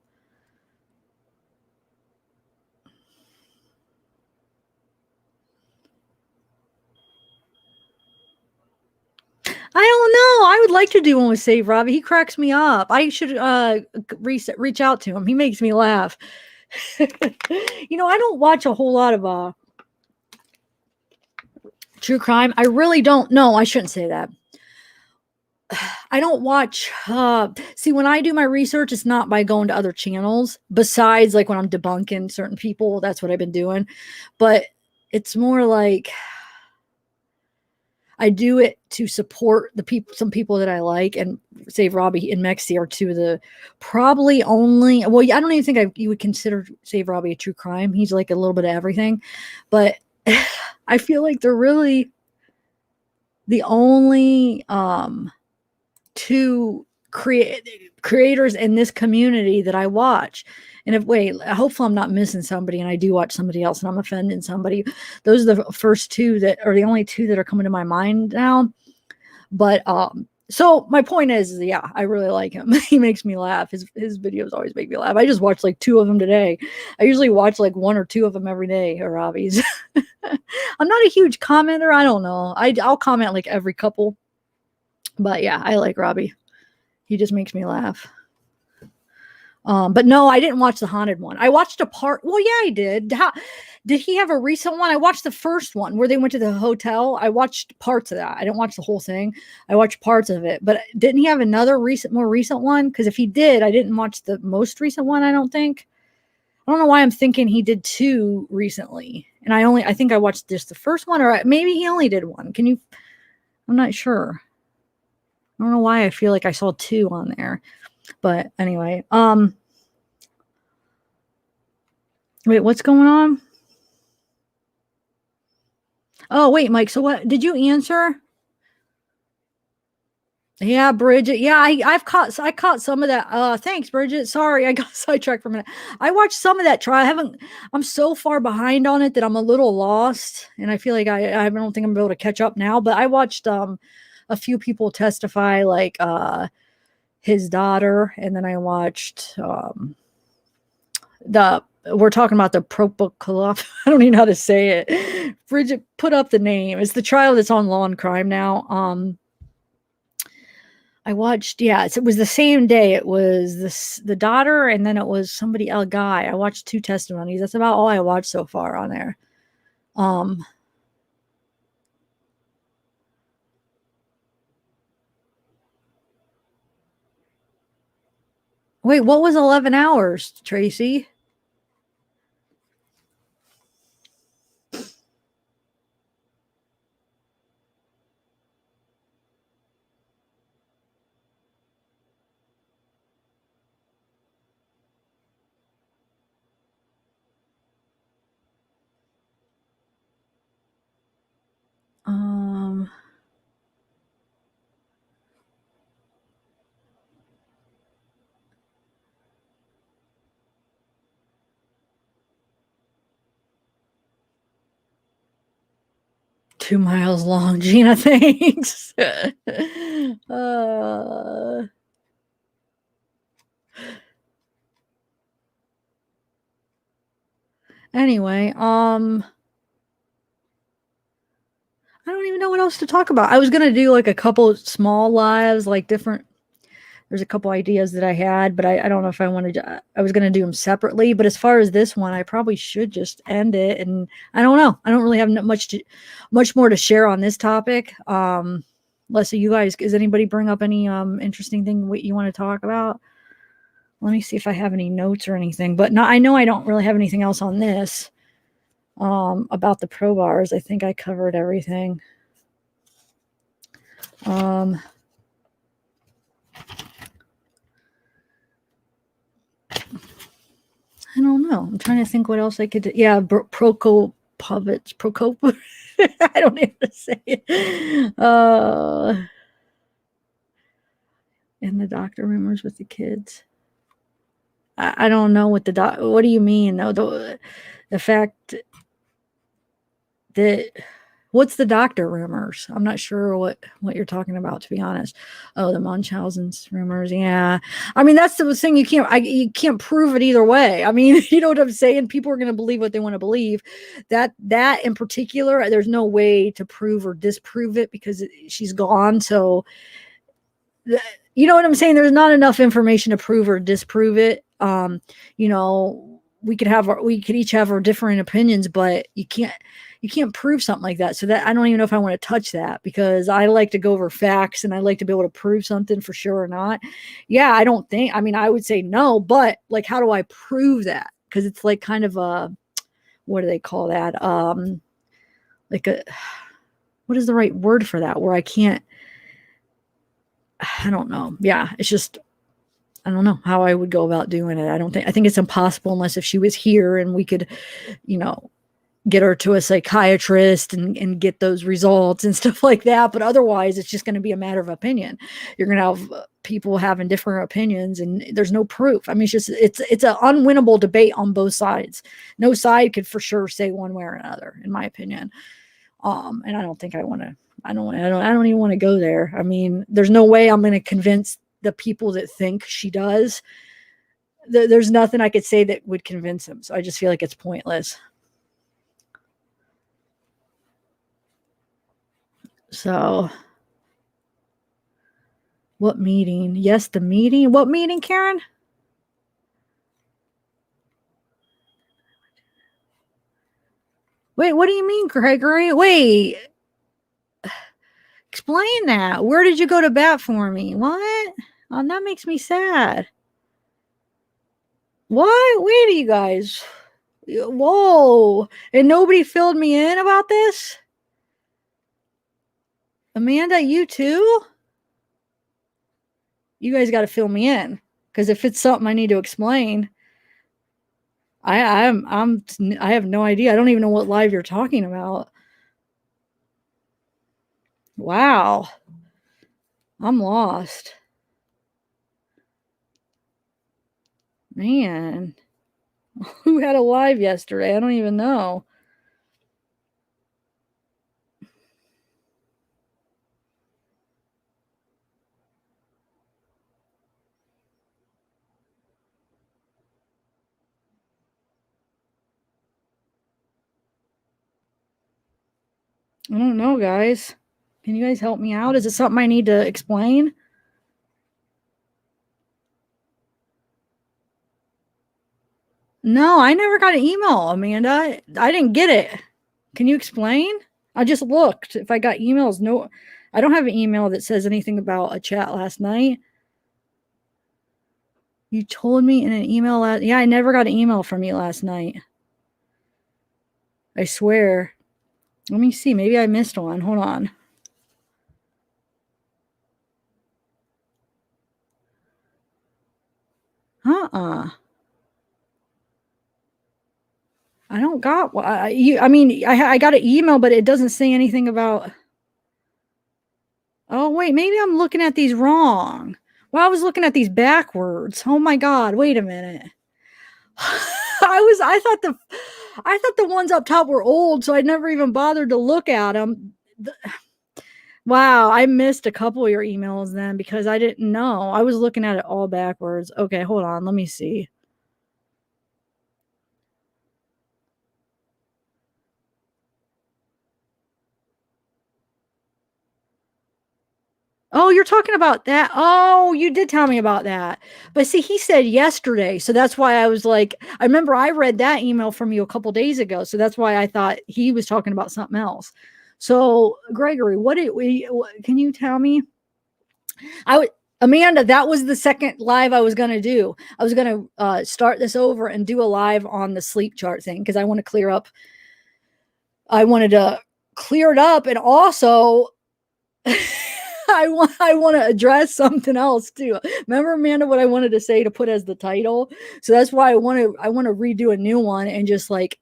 I don't know. I would like to do one with Save Robbie. He cracks me up. I should reach out to him. He makes me laugh. I don't watch a whole lot of true crime. I really don't. No, I shouldn't say that. I don't watch. See, when I do my research, it's not by going to other channels. Besides, like when I'm debunking certain people, that's what I've been doing. But it's more like I do it to support some people that I like, and Save Robbie and Mexi are two of the probably only. Well, I don't even think you would consider Save Robbie a true crime. He's like a little bit of everything, but I feel like they're really the only two creators in this community that I watch. And hopefully I'm not missing somebody, and I do watch somebody else and I'm offending somebody. Those are the first two that are the only two that are coming to my mind now. But so my point is, yeah, I really like him. He makes me laugh. His videos always make me laugh. I just watched like 2 of them today. I usually watch like 1 or 2 of them every day, or Robbie's. I'm not a huge commenter. I don't know. I'll comment like every couple. But yeah, I like Robbie. He just makes me laugh. But no, I didn't watch the haunted one. I watched a part. Well, yeah, I did. Did he have a recent one? I watched the first one where they went to the hotel. I watched parts of that. I didn't watch the whole thing. I watched parts of it. But didn't he have another more recent one? Because if he did, I didn't watch the most recent one, I don't think. I don't know why I'm thinking he did 2 recently. And I think I watched just the first one, or maybe he only did 1. I'm not sure. I don't know why I feel like I saw 2 on there. But anyway, wait, what's going on? Oh, wait, Mike. So what did you answer? Yeah, Bridget. Yeah, I caught some of that. Thanks, Bridget. Sorry, I got sidetracked for a minute. I watched some of that trial. I'm so far behind on it that I'm a little lost, and I feel like I don't think I'm able to catch up now. But I watched a few people testify, like his daughter, and then I watched we're talking about the Propocol. I don't even know how to say it. Bridget, put up the name. It's the trial that's on Law and Crime now. I watched, yeah, it was the same day. It was the daughter, and then it was somebody, a guy. I watched 2 testimonies. That's about all I watched so far on there. Wait, what was 11 hours, Tracy? Um, 2 miles long, Gina, thanks. Anyway, I don't even know what else to talk about. I was gonna do like a couple small lives, like different. There's a couple ideas that I had, but I don't know if I wanted to. I was gonna do them separately, but as far as this one, I probably should just end it. And I don't know. I don't really have much more to share on this topic. Leslie, you guys, does anybody bring up any interesting thing you want to talk about? Let me see if I have any notes or anything. But no, I know I don't really have anything else on this. About the pro bars, I think I covered everything. I don't know. I'm trying to think what else I could do. Yeah, Prokop. I don't even say it. And the doctor rumors with the kids. I don't know what what do you mean though? The fact that what's the doctor rumors? I'm not sure what you're talking about, to be honest. Oh, the Munchausen's rumors. Yeah. I mean, that's the thing. You can't prove it either way. I mean, you know what I'm saying? People are going to believe what they want to believe. That in particular, there's no way to prove or disprove it because she's gone. So, you know what I'm saying? There's not enough information to prove or disprove it. You know, we could each have our different opinions, but you can't prove something like that. So that I don't even know if I want to touch that because I like to go over facts and I like to be able to prove something for sure or not. Yeah, I would say no, but like, how do I prove that? Because it's like kind of what do they call that? Like what is the right word for that? Where I don't know. Yeah, it's just, I don't know how I would go about doing it. I think it's impossible unless if she was here and we could, get her to a psychiatrist and get those results and stuff like that. But otherwise, it's just going to be a matter of opinion. You're going to have people having different opinions and there's no proof. I mean, it's an unwinnable debate on both sides. No side could for sure say one way or another, in my opinion. And I don't think I want to, I don't even want to go there. I mean, there's no way I'm going to convince the people that think she does. There's nothing I could say that would convince them. So I just feel like it's pointless. So what meeting? Yes, the meeting. What meeting, Karen? Wait, what do you mean, Gregory? Wait. Explain that. Where did you go to bat for me? What? That makes me sad. What? Wait, you guys. Whoa. And nobody filled me in about this? Amanda, you too? You guys got to fill me in. Because if it's something I need to explain, I have no idea. I don't even know what live you're talking about. Wow. I'm lost. Man. Who had a live yesterday? I don't even know. I don't know, guys. Can you guys help me out? Is it something I need to explain? No, I never got an email, Amanda. I didn't get it. Can you explain? I just looked if I got emails. No, I don't have an email that says anything about a chat last night. You told me in an email yeah, I never got an email from you last night. I swear. Let me see. Maybe I missed one. Hold on. I don't got I mean, I got an email, but it doesn't say anything about. Oh, wait, maybe I'm looking at these wrong. Well, I was looking at these backwards. Oh my God, wait a minute. I thought the ones up top were old, so I never even bothered to look at them. Wow, I missed a couple of your emails then because I didn't know. I was looking at it all backwards. Okay, hold on. Let me see. Oh, you're talking about that. Oh, you did tell me about that. But see, he said yesterday. So that's why I was like, I remember I read that email from you a couple days ago. So that's why I thought he was talking about something else. So, Gregory, can you tell me? Amanda, that was the second live I was going to do. I was going to start this over and do a live on the sleep chart thing because I want to clear up. I wanted to clear it up and also I want to address something else too. Remember, Amanda, what I wanted to say to put as the title? So that's why I want to redo a new one and just like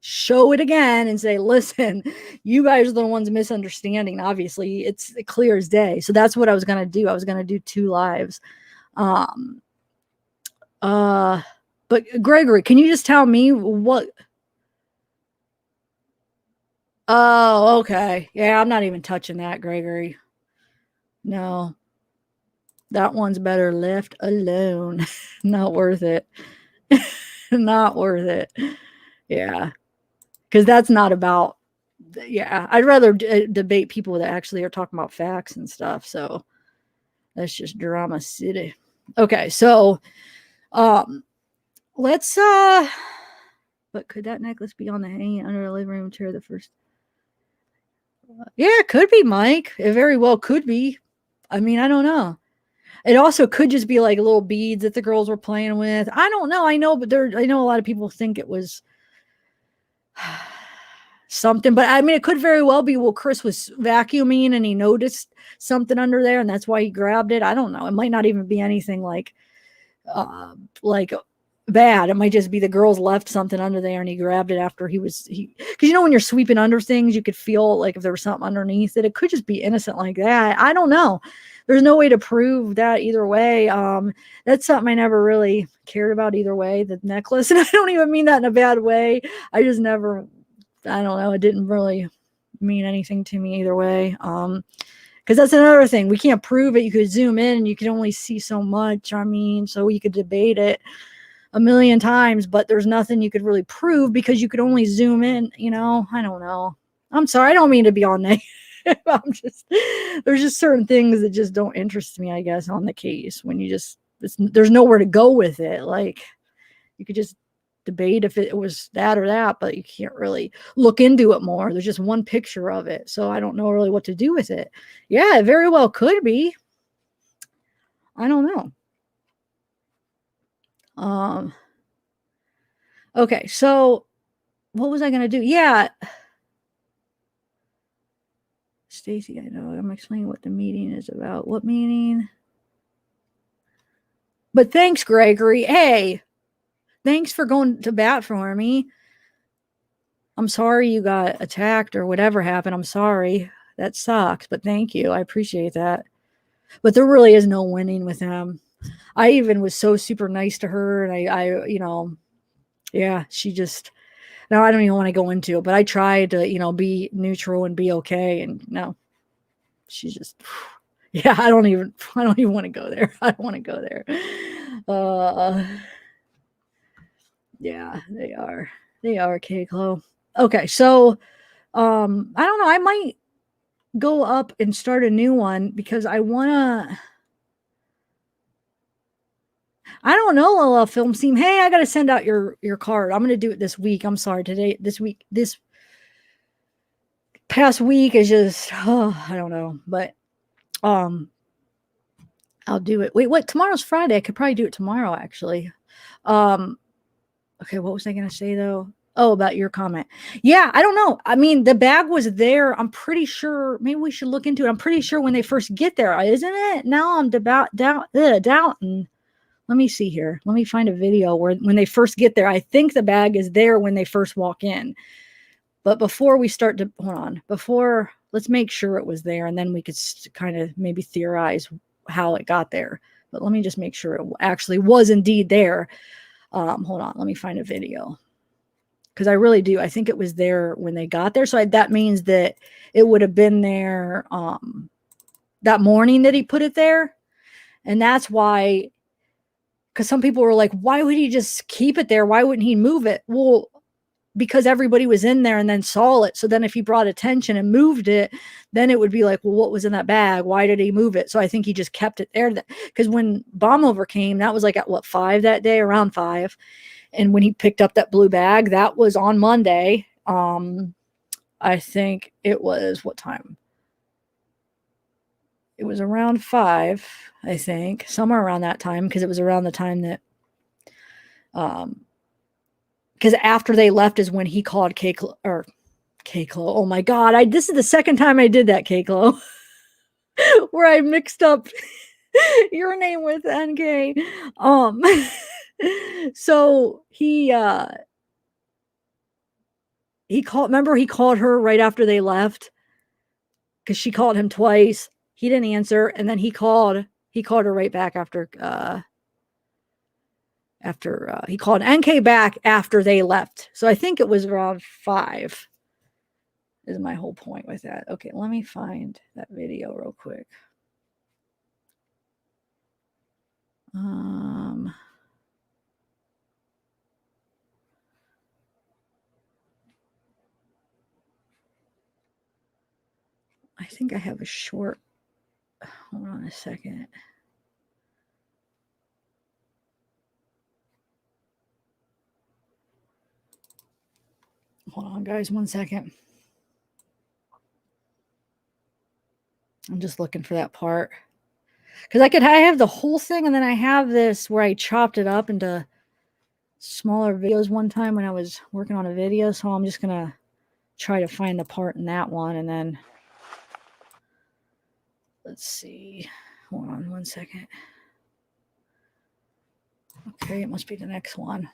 show it again and say, listen, you guys are the ones misunderstanding. Obviously, it's clear as day. So that's what I was going to do. I was going to do 2 lives. But Gregory, can you just tell me what? Oh, okay. Yeah, I'm not even touching that, Gregory. No, that one's better left alone. Not worth it. Not worth it. Yeah. Because that's not about, yeah, I'd rather debate people that actually are talking about facts and stuff. So that's just drama city. Okay. So, let's, but could that necklace be on the hanging under a living room chair the first? Yeah, it could be, Mike. It very well could be. I mean, I don't know. It also could just be like little beads that the girls were playing with. I don't know. I know, but I know a lot of people think it was something, but I mean, it could very well be, well, Chris was vacuuming and he noticed something under there and that's why he grabbed it. I don't know. It might not even be anything like bad. It might just be the girls left something under there and he grabbed it after because you know, when you're sweeping under things, you could feel like if there was something underneath it. It could just be innocent like that. I don't know. There's no way to prove that either way. That's something I never really cared about either way, the necklace. And I don't even mean that in a bad way. I just never, I don't know. It didn't really mean anything to me either way. Because that's another thing. We can't prove it. You could zoom in and you can only see so much. I mean, so you could debate it a million times, but there's nothing you could really prove because you could only zoom in, you know. I don't know. I'm sorry. I don't mean to be all negative. There's just certain things that just don't interest me, I guess, on the case when there's nowhere to go with it. Like you could just debate if it was that or that, but you can't really look into it more. There's just one picture of it. So I don't know really what to do with it. Yeah, it very well could be. I don't know. Okay, so what was I going to do? Yeah. Stacy, I know I'm explaining what the meeting is about. What meeting? But thanks, Gregory. Hey, thanks for going to bat for me. I'm sorry you got attacked or whatever happened. I'm sorry. That sucks, but thank you. I appreciate that. But there really is no winning with him. I even was so super nice to her, and I you know, yeah, she just, no, I don't even want to go into it, but I tried to, you know, be neutral and be okay, and no, she's just, yeah, I don't even want to go there. I don't want to go there. Yeah, they are K-Clo. Okay, so I don't know. I might go up and start a new one because I don't know, LL Film Team. Hey, I got to send out your card. I'm going to do it this week. I'm sorry. This past week is just, I don't know, but, I'll do it. Wait, what? Tomorrow's Friday. I could probably do it tomorrow, actually. Okay, what was I going to say, though? Oh, about your comment. Yeah, I don't know. I mean, the bag was there. I'm pretty sure. Maybe we should look into it. I'm pretty sure when they first get there, isn't it? Now I'm doubting. Let me see here. Let me find a video where when they first get there, I think the bag is there when they first walk in. But before we start to, hold on, let's make sure it was there, and then we could kind of maybe theorize how it got there. But let me just make sure it actually was indeed there. Hold on, let me find a video. Because I really do. I think it was there when they got there. So that means that it would have been there that morning that he put it there. And that's why, because some people were like, why would he just keep it there? Why wouldn't he move it? Well, because everybody was in there and then saw it. So then if he brought attention and moved it, then it would be like, well, what was in that bag? Why did he move it? So I think he just kept it there. Because when Bomb Over came, that was like at what, 5 that day, around 5. And when he picked up that blue bag, that was on Monday. I think it was, what time? It was around 5, I think, somewhere around that time, because it was around the time that, because after they left is when he called K-Clo. Oh my God. This is the second time I did that, K-Clo, where I mixed up your name with NK. So he called her right after they left, because she called him twice. He didn't answer. And then he called her right back after he called NK back after they left. So I think it was around 5 is my whole point with that. Okay, let me find that video real quick. I think I have a short, hold on a second. Hold on, guys, 1 second. I'm just looking for that part. Because I have the whole thing, and then I have this where I chopped it up into smaller videos one time when I was working on a video. So I'm just going to try to find the part in that one. And then, let's see. Hold on 1 second. Okay, it must be the next one.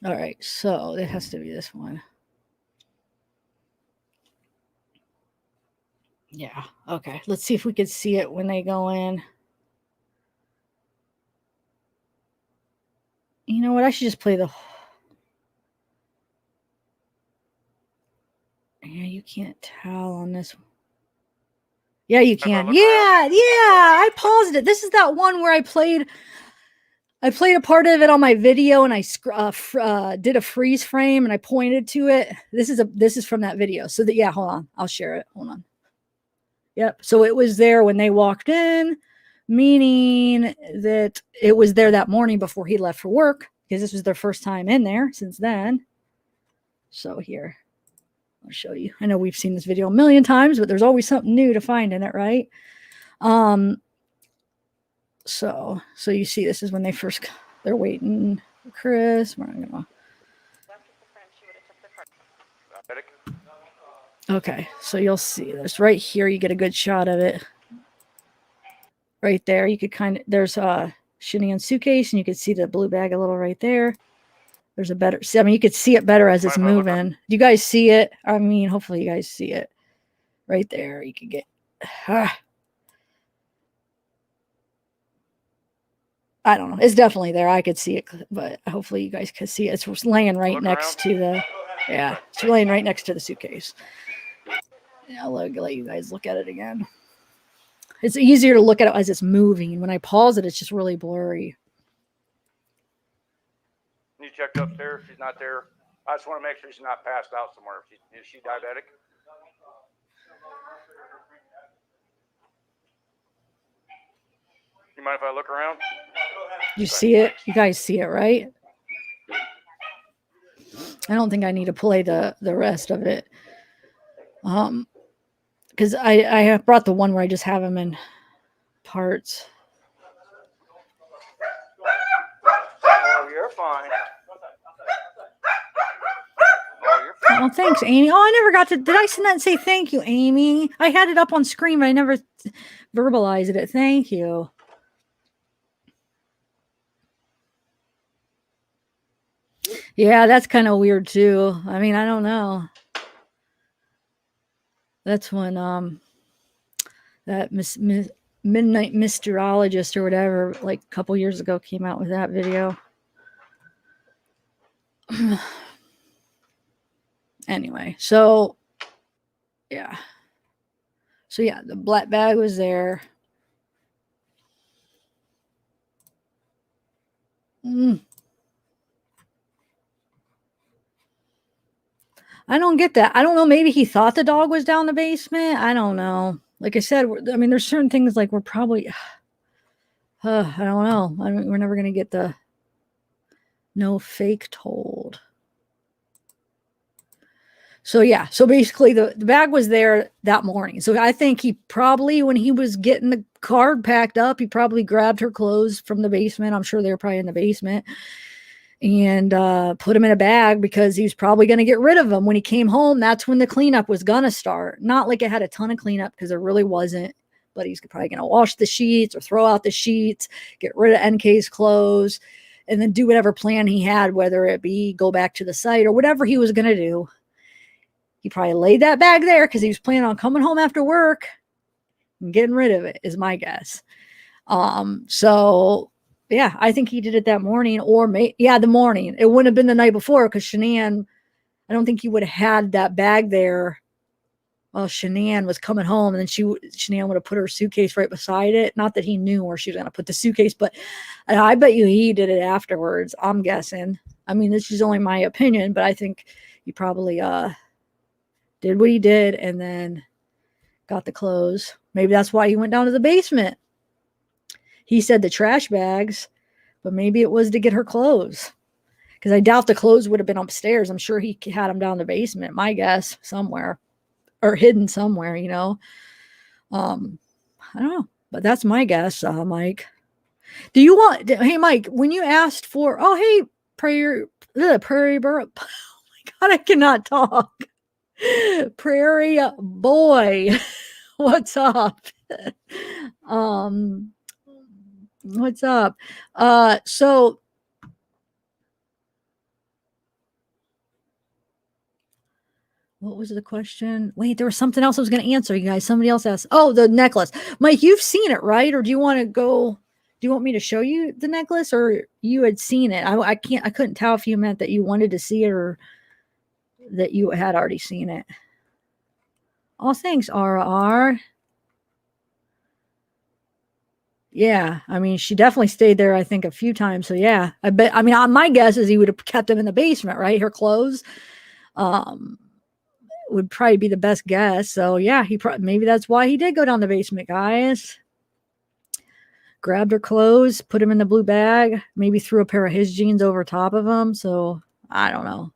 All right, so it has to be this one. Yeah, okay. Let's see if we could see it when they go in. You know what? I should just play the... Yeah, you can't tell on this one. Yeah, you can. Yeah, I paused it. This is that one where I played a part of it on my video, and I did a freeze frame, and I pointed to it. This is from that video. So that, yeah, hold on. I'll share it. Hold on. Yep. So it was there when they walked in, meaning that it was there that morning before he left for work, because this was their first time in there since then. So here, I'll show you. I know we've seen this video a million times, but there's always something new to find in it, right? So you see, this is when they're waiting for Chris. We're not gonna... Okay, so you'll see this right here. You get a good shot of it right there. You could there's Shanann's suitcase, and you could see the blue bag a little right there. There's a better, I mean, you could see it better as it's moving. Do you guys see it? I mean, hopefully you guys see it right there. You could get, I don't know. It's definitely there. I could see it, but hopefully you guys could see it. It's laying right next to the, yeah, it's laying right next to the suitcase. Yeah, I'll let you guys look at it again. It's easier to look at it as it's moving. When I pause it, it's just really blurry. You checked upstairs. She's not there. I just want to make sure she's not passed out somewhere. Is she diabetic? You mind if I look around? You see it? You guys see it, right? I don't think I need to play the rest of it. Because I brought the one where I just have them in parts. Oh, you're fine. Oh, you're fine. Oh, thanks, Amy. Oh, I never got to. Did I send that and say thank you, Amy? I had it up on screen, but I never verbalized it. Thank you. Yeah, that's kind of weird too. I mean, I don't know. That's when that Midnight Mysterologist or whatever, like a couple years ago, came out with that video. Anyway, so yeah. So yeah, the black bag was there. I don't get that. I don't know. Maybe he thought the dog was down the basement. I don't know. Like I said, I mean, there's certain things like we're probably, I don't know. We're never going to get the no fake told. So yeah. So basically the bag was there that morning. So I think he probably, when he was getting the card packed up, he probably grabbed her clothes from the basement. I'm sure they were probably in the basement. And put him in a bag because he was probably going to get rid of them when he came home. That's when the cleanup was going to start. Not like it had a ton of cleanup because there really wasn't, but he's probably going to wash the sheets or throw out the sheets, get rid of NK's clothes, and then do whatever plan he had, whether it be go back to the site or whatever he was going to do. He probably laid that bag there because he was planning on coming home after work and getting rid of it, is my guess. So yeah, I think he did it that morning, or the morning. It wouldn't have been the night before because Shanann, I don't think he would have had that bag there while Shanann was coming home, and then Shanann would have put her suitcase right beside it. Not that he knew where she was going to put the suitcase, but I bet you he did it afterwards. I'm guessing. I mean, this is only my opinion, but I think he probably did what he did and then got the clothes. Maybe that's why he went down to the basement. He said the trash bags, but maybe it was to get her clothes. Because I doubt the clothes would have been upstairs. I'm sure he had them down in the basement, my guess, somewhere. Or hidden somewhere, you know. I don't know. But that's my guess, Mike. Do you want, hey, Mike, when you asked for, oh, hey, Prairie Burp. Oh, my God, I cannot talk. Prairie Boy. What's up? What's up? So what was the question? Wait, there was something else I was going to answer, you guys. Somebody else asked. Oh, the necklace. Mike, you've seen it, right? Or do you want me to show you the necklace, or you had seen it? I couldn't tell if you meant that you wanted to see it or that you had already seen it. Oh, thanks, RR. Yeah, I mean, she definitely stayed there, I think, a few times. So yeah, I bet. I mean, my guess is he would have kept them in the basement, right? Her clothes, would probably be the best guess. So yeah, maybe that's why he did go down the basement, guys. Grabbed her clothes, put them in the blue bag, maybe threw a pair of his jeans over top of them. So I don't know.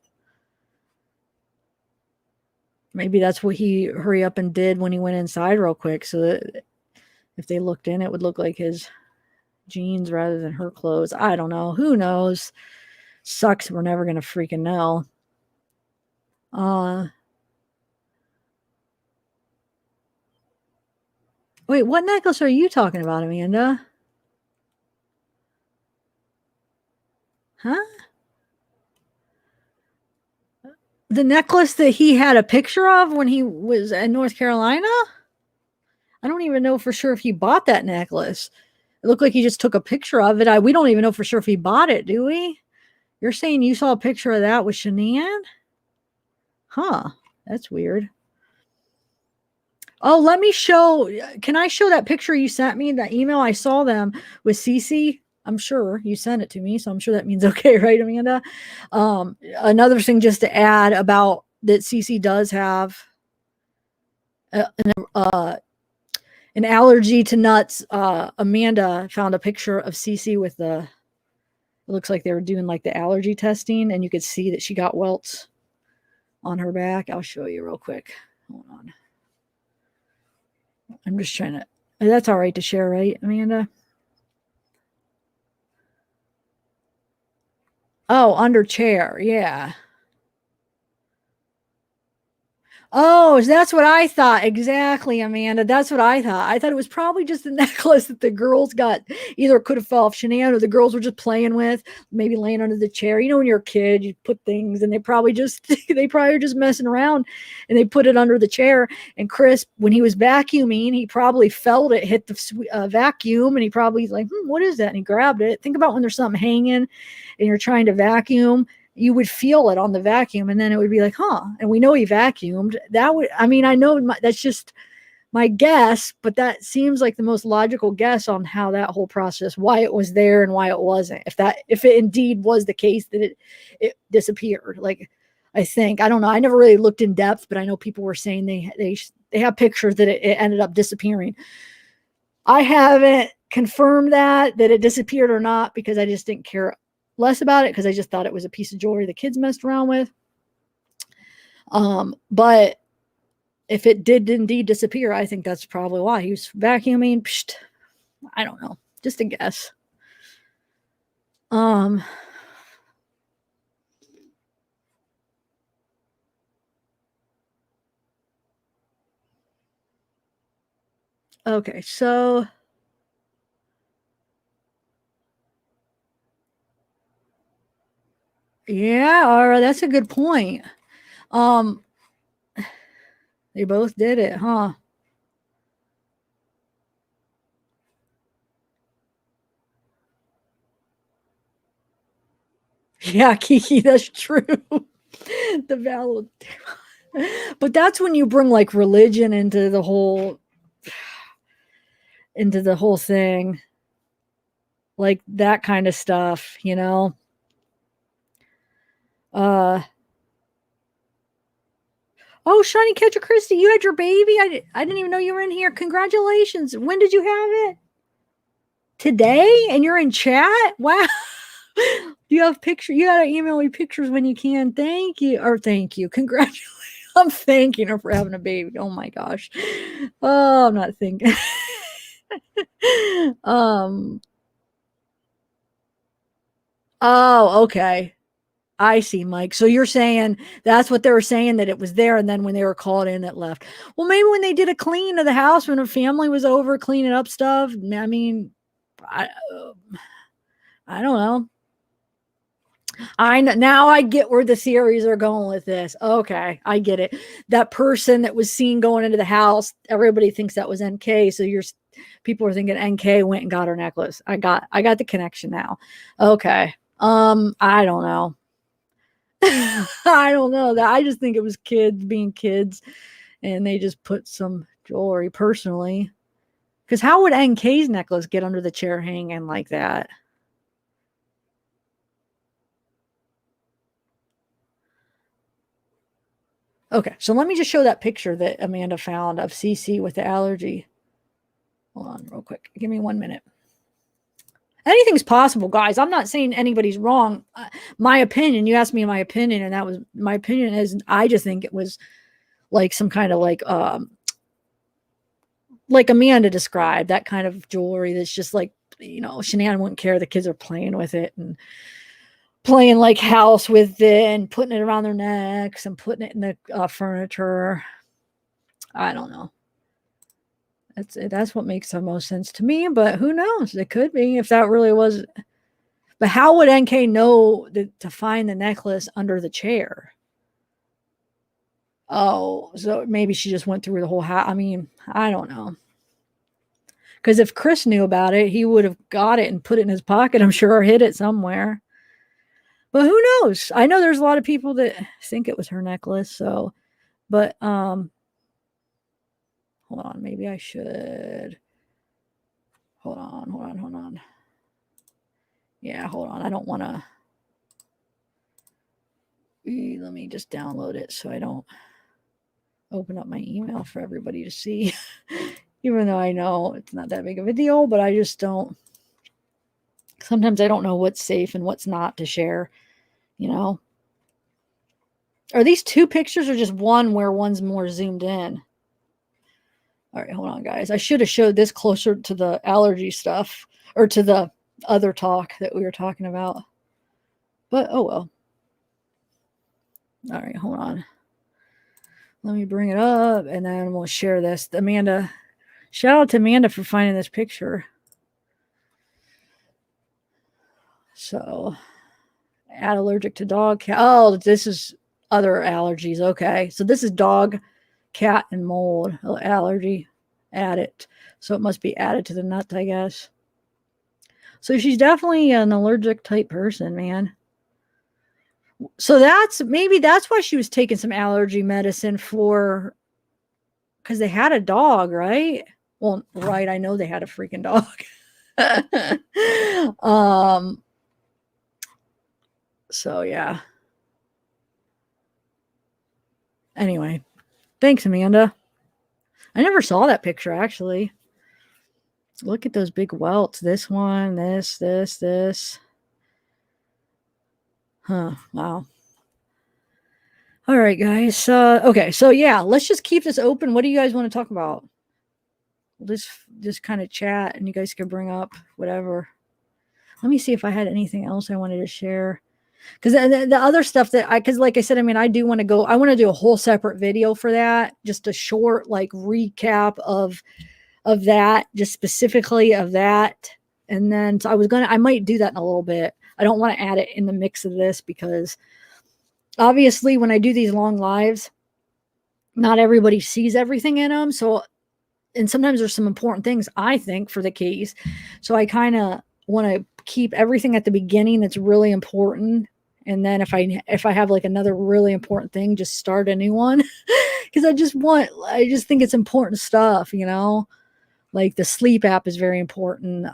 Maybe that's what he hurry up and did when he went inside real quick, so that if they looked in, it would look like his jeans rather than her clothes. I don't know. Who knows? Sucks. We're never going to freaking know. Wait, what necklace are you talking about, Amanda? Huh? The necklace that he had a picture of when he was in North Carolina? I don't even know for sure if he bought that necklace. It looked like he just took a picture of it. We don't even know for sure if he bought it, do we? You're saying you saw a picture of that with Shanann? Huh. That's weird. Oh, let me show. Can I show that picture you sent me? That email I saw them with Cece. I'm sure you sent it to me, so I'm sure that means okay, right, Amanda? Another thing just to add about that Cece does have an allergy to nuts. Amanda found a picture of Cece with it looks like they were doing like the allergy testing, and you could see that she got welts on her back. I'll show you real quick. Hold on. I'm just trying to, that's all right to share, right, Amanda? Oh, under chair. Yeah. Oh, that's what I thought. Exactly, Amanda. That's what I thought. I thought it was probably just a necklace that the girls got. Either could have fell off Shanann or the girls were just playing with, maybe laying under the chair. You know, when you're a kid, you put things and they probably are just messing around and they put it under the chair. And Chris, when he was vacuuming, he probably felt it hit the vacuum and he probably like, what is that? And he grabbed it. Think about when there's something hanging and you're trying to vacuum, you would feel it on the vacuum and then it would be like, and we know he vacuumed. I know that's just my guess, but that seems like the most logical guess on how that whole process, why it was there and why it wasn't. If it indeed was the case that it disappeared. Like, I don't know. I never really looked in depth, but I know people were saying they have pictures that it ended up disappearing. I haven't confirmed that it disappeared or not because I just didn't care less about it because I just thought it was a piece of jewelry the kids messed around with. But if it did indeed disappear, I think that's probably why he was vacuuming. I don't know, just a guess. Okay, so yeah, all right, that's a good point. They both did it, huh? Yeah, Kiki, that's true. The valid, but that's when you bring like religion into the whole thing, like that kind of stuff, you know. Oh, Shiny Catcher Christy, you had your baby. I didn't even know you were in here. Congratulations. When did you have it? Today? And you're in chat? Wow. You have pictures. You gotta email me pictures when you can. Thank you. Congratulations. I'm thanking her for having a baby. Oh my gosh. Oh, I'm not thinking. Oh, okay. I see, Mike. So you're saying that's what they were saying, that it was there, and then when they were called in, it left. Well, maybe when they did a clean of the house, when a family was over cleaning up stuff. I mean, I don't know. Now I get where the series are going with this. Okay, I get it. That person that was seen going into the house, everybody thinks that was NK. So people are thinking NK went and got her necklace. I got the connection now. Okay. I don't know. I don't know that. I just think it was kids being kids and they just put some jewelry personally. Because how would NK's necklace get under the chair hanging like that? Okay, so let me just show that picture that Amanda found of CC with the allergy. Hold on real quick. Give me 1 minute. Anything's possible, guys. I'm not saying anybody's wrong. My opinion, you asked me my opinion, and that was my opinion is I just think it was like some kind of like Amanda described, that kind of jewelry that's just like, Shanann wouldn't care. The kids are playing with it and playing like house with it and putting it around their necks and putting it in the furniture. I don't know. That's what makes the most sense to me, but who knows? It could be if that really was. But how would NK know to find the necklace under the chair? Oh, so maybe she just went through the whole house. I mean, I don't know. Because if Chris knew about it, he would have got it and put it in his pocket, I'm sure, or hid it somewhere. But who knows? I know there's a lot of people that think it was her necklace. So, but hold hold on. Maybe I should. Hold on. Yeah, hold on. I don't want to. Let me just download it so I don't open up my email for everybody to see. Even though I know it's not that big of a deal, but I just don't. Sometimes I don't know what's safe and what's not to share, you know? Are these two pictures or just one where one's more zoomed in? All right, hold on, guys. I should have showed this closer to the allergy stuff or to the other talk that we were talking about. But, oh well. All right, hold on. Let me bring it up and then we'll share this. Amanda, shout out to Amanda for finding this picture. So, allergic to dog, cat. Oh, this is other allergies. Okay. So this is dog, cat, and mold allergy. Add it. So it must be added to the nut, I guess. So she's definitely an allergic type person, man. So maybe that's why she was taking some allergy medicine for, because they had a dog, right? Well, right. I know they had a freaking dog. So yeah. Anyway, thanks, Amanda. I never saw that picture, actually. Look at those big welts. This one, this. Huh, wow. All right, guys. Okay, so yeah, let's just keep this open. What do you guys want to talk about? We'll just kind of chat, and you guys can bring up whatever. Let me see if I had anything else I wanted to share. Because the other stuff because like I said, I mean, I do want to go, I want to do a whole separate video for that, just a short like recap of that, just specifically of that. And then so I might do that in a little bit. I don't want to add it in the mix of this because obviously when I do these long lives, not everybody sees everything in them. So, and sometimes there's some important things I think for the keys. So I kind of want to keep everything at the beginning that's really important, and then if I have like another really important thing, just start a new one. Because I just think it's important stuff, you know, like the sleep app is very important.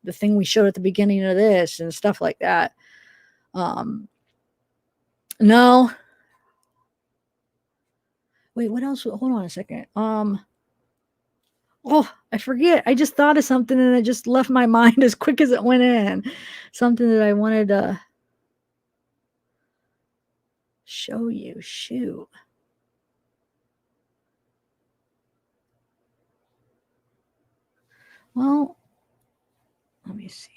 The thing we showed at the beginning of this and stuff like that. No, wait, what else? Hold on a second. Oh, I forget. I just thought of something and it just left my mind as quick as it went in. Something that I wanted to show you. Shoot. Well, let me see.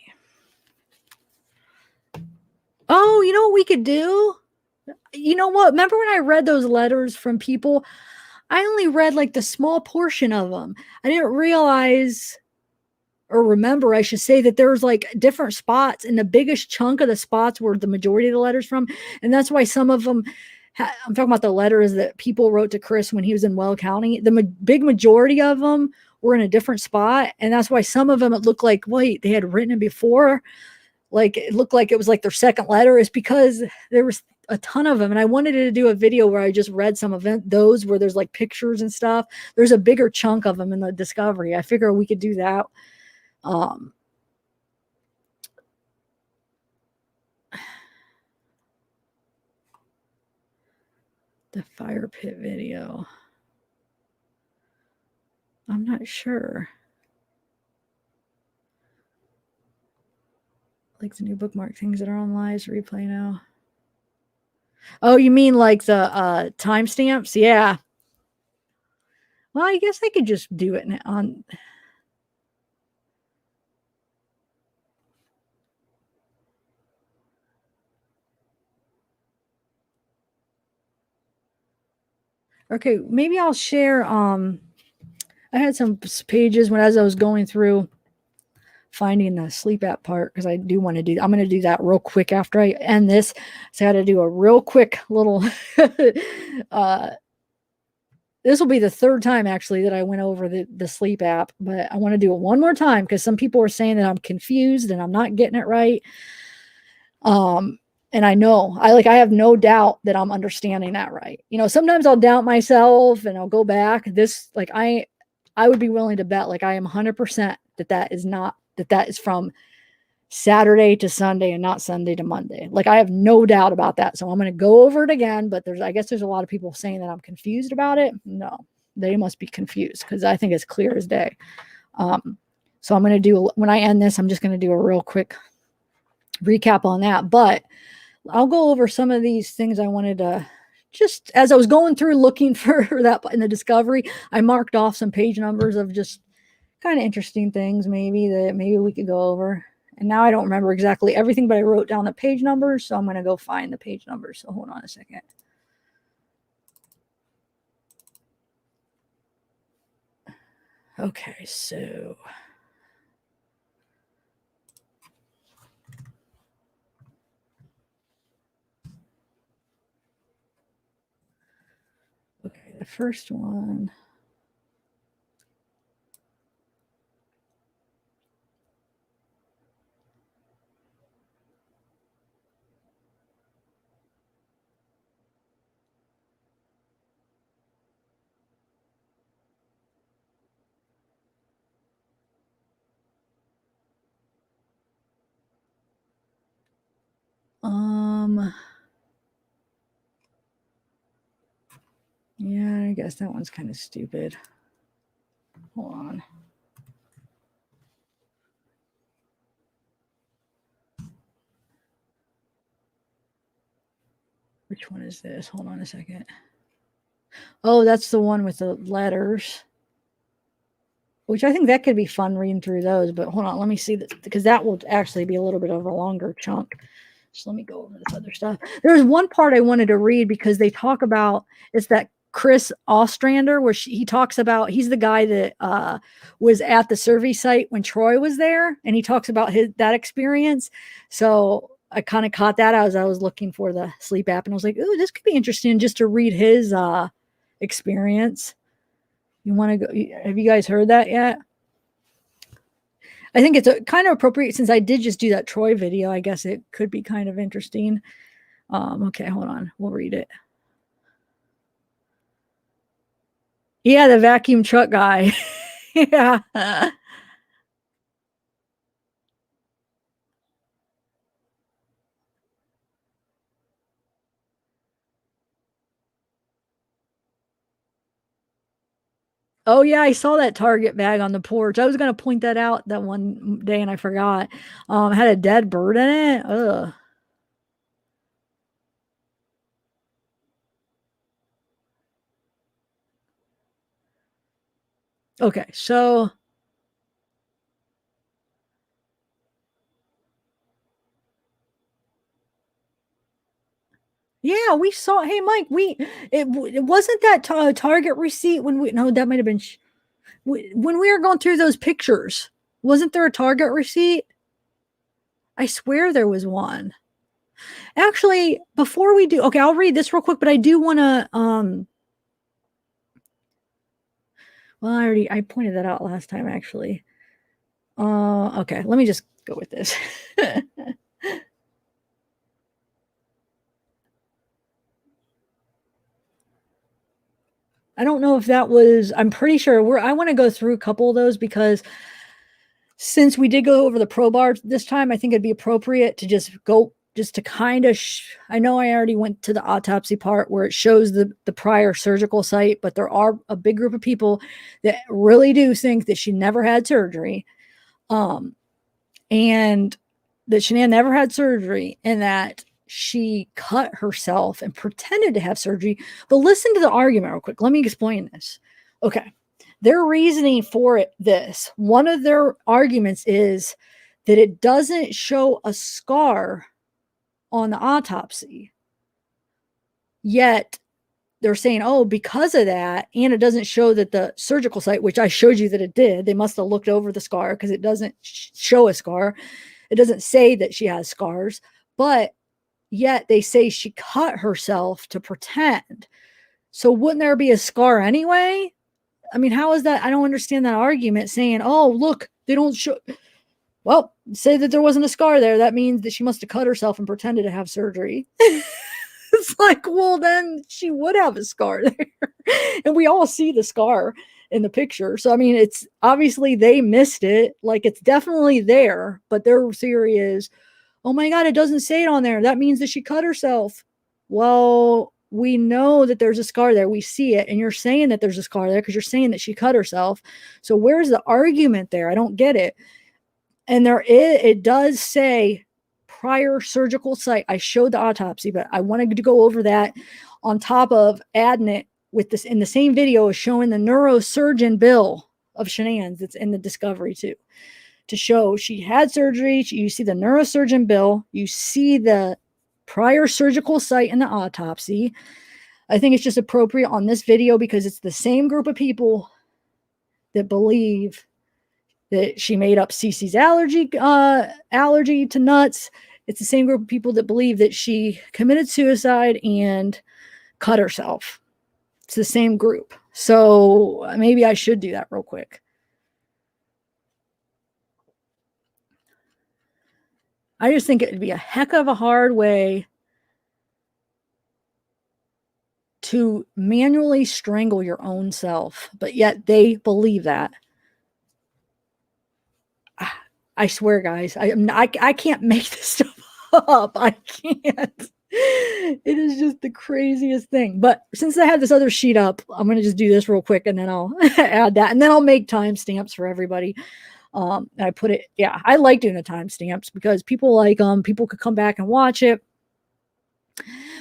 Oh, you know what we could do? You know what? Remember when I read those letters from people? I only read like the small portion of them. I didn't realize or remember, I should say, that there's like different spots, and the biggest chunk of the spots were the majority of the letters from. And that's why some of them, I'm talking about the letters that people wrote to Chris when he was in Well County. The big majority of them were in a different spot. And that's why some of them, it looked like, wait, they had written it before. Like it looked like it was like their second letter, is because there was a ton of them. And I wanted to do a video where I just read some of those where there's like pictures and stuff. There's a bigger chunk of them in the discovery. I figure we could do that. The fire pit video. I'm not sure. Like the new bookmark things that are on lives replay now. Oh, you mean like the timestamps? Yeah. Well, I guess I could just do it on. Okay, maybe I'll share. I had some pages as I was going through finding the sleep app part, because I do want to I'm going to do that real quick after I end this. So I had to do a real quick little. This will be the third time actually that I went over the sleep app, but I want to do it one more time because some people are saying that I'm confused and I'm not getting it right. And I know I have no doubt that I'm understanding that right. Sometimes I'll doubt myself and I'll go back. This, like, I would be willing to bet, like, I am 100% that is from Saturday to Sunday and not Sunday to Monday. Like, I have no doubt about that. So I'm going to go over it again, but I guess there's a lot of people saying that I'm confused about it. No, they must be confused, because I think it's clear as day. So I'm going to do, when I end this, I'm just going to do a real quick recap on that, but I'll go over some of these things I wanted to, just as I was going through looking for that in the discovery, I marked off some page numbers of just kind of interesting things that maybe we could go over. And now I don't remember exactly everything, but I wrote down the page numbers, so I'm going to go find the page numbers. So hold on a second. Okay, so the first one. Yeah, I guess that one's kind of stupid. Hold on. Which one is this? Hold on a second. Oh, that's the one with the letters, which I think that could be fun reading through those. But hold on, let me see this, because that will actually be a little bit of a longer chunk. So let me go over this other stuff. There's one part I wanted to read because they talk about, it's that Chris Ostrander, where he talks about, he's the guy that was at the survey site when Troy was there, and he talks about that experience. So I kind of caught that as I was looking for the sleep app, and I was like, "Ooh, this could be interesting just to read his experience." You want to go? Have you guys heard that yet? I think it's kind of appropriate since I did just do that Troy video. I guess it could be kind of interesting. Okay, hold on. We'll read it. Yeah, the vacuum truck guy. Yeah. Oh yeah, I saw that Target bag on the porch. I was gonna point that out that one day and I forgot. It had a dead bird in it. Ugh. Okay, so yeah, we saw. Hey, Mike, it wasn't that Target receipt when we, no, that might have been when we were going through those pictures. Wasn't there a Target receipt? I swear there was one. Actually, before we do, okay, I'll read this real quick, but I do want to well, I pointed that out last time actually. Okay, let me just go with this. I don't know if that was, I'm pretty sure I want to go through a couple of those because since we did go over the pro bar this time, I think it'd be appropriate to just to kind of, I know I already went to the autopsy part where it shows the prior surgical site, but there are a big group of people that really do think that she never had surgery. And that Shanann never had surgery and that she cut herself and pretended to have surgery. But listen to the argument real quick. Let me explain this. Okay. Their reasoning for this, one of their arguments is that it doesn't show a scar on the autopsy. Yet they're saying, oh, because of that, and it doesn't show that the surgical site, which I showed you that it did, they must have looked over the scar because it doesn't show a scar. It doesn't say that she has scars, but yet they say she cut herself to pretend. So wouldn't there be a scar anyway? I mean, how is that? I don't understand that argument saying, oh, look, they don't show. Well, say that there wasn't a scar there. That means that she must have cut herself and pretended to have surgery. It's like, well, then she would have a scar there. And we all see the scar in the picture. So, I mean, it's obviously they missed it. Like, it's definitely there. But their theory is, oh my God, it doesn't say it on there. That means that she cut herself. Well, we know that there's a scar there. We see it. And you're saying that there's a scar there because you're saying that she cut herself. So, where's the argument there? I don't get it. And it does say prior surgical site. I showed the autopsy, but I wanted to go over that on top of adding it with this in the same video is showing the neurosurgeon bill of Shanann's that's in the discovery too, to show she had surgery. You see the neurosurgeon bill, you see the prior surgical site in the autopsy. I think it's just appropriate on this video because it's the same group of people that believe that she made up Cece's allergy to nuts. It's the same group of people that believe that she committed suicide and cut herself. It's the same group. So maybe I should do that real quick. I just think it'd be a heck of a hard way to manually strangle your own self, but yet they believe that. I swear, guys, I can't make this stuff up. I can't. It is just the craziest thing. But since I have this other sheet up, I'm going to just do this real quick and then I'll add that. And then I'll make timestamps for everybody. I put it, yeah, I like doing the timestamps because people like them. People could come back and watch it.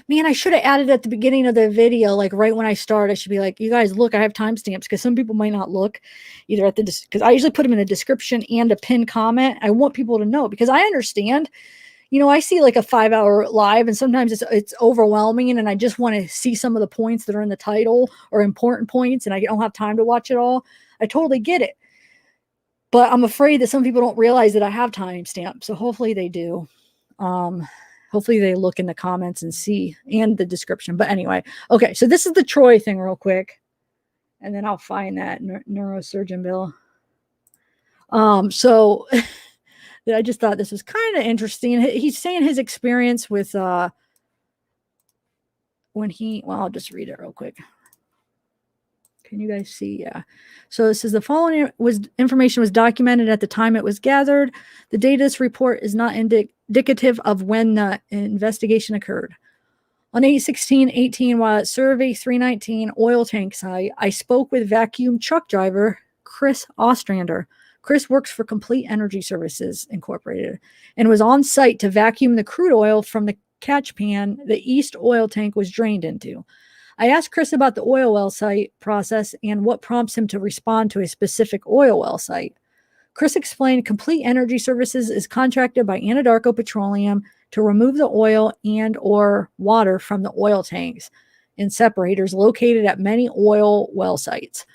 Man, I should have added at the beginning of the video, like right when I start, I should be like, you guys, look, I have timestamps because some people might not look either at the, because I usually put them in a description and a pinned comment. I want people to know because I understand, you know, I see like a 5-hour live and sometimes it's overwhelming and I just want to see some of the points that are in the title or important points and I don't have time to watch it all. I totally get it. But I'm afraid that some people don't realize that I have timestamps. So hopefully they do. Hopefully they look in the comments and see and the description. But anyway, okay. So this is the Troy thing real quick. And then I'll find that neurosurgeon bill. So I just thought this was kind of interesting. He's saying his experience with when he, well, I'll just read it real quick. Can you guys see? Yeah. So this is the following information was documented at the time it was gathered. The data this report is not indicative of when the investigation occurred. On 8/16/18, while at Survey 319 oil tank site, I spoke with vacuum truck driver Chris Ostrander. Chris works for Complete Energy Services Incorporated and was on site to vacuum the crude oil from the catch pan the east oil tank was drained into. I asked Chris about the oil well site process and what prompts him to respond to a specific oil well site. Chris explained Complete Energy Services is contracted by Anadarko Petroleum to remove the oil and or water from the oil tanks and separators located at many oil well sites.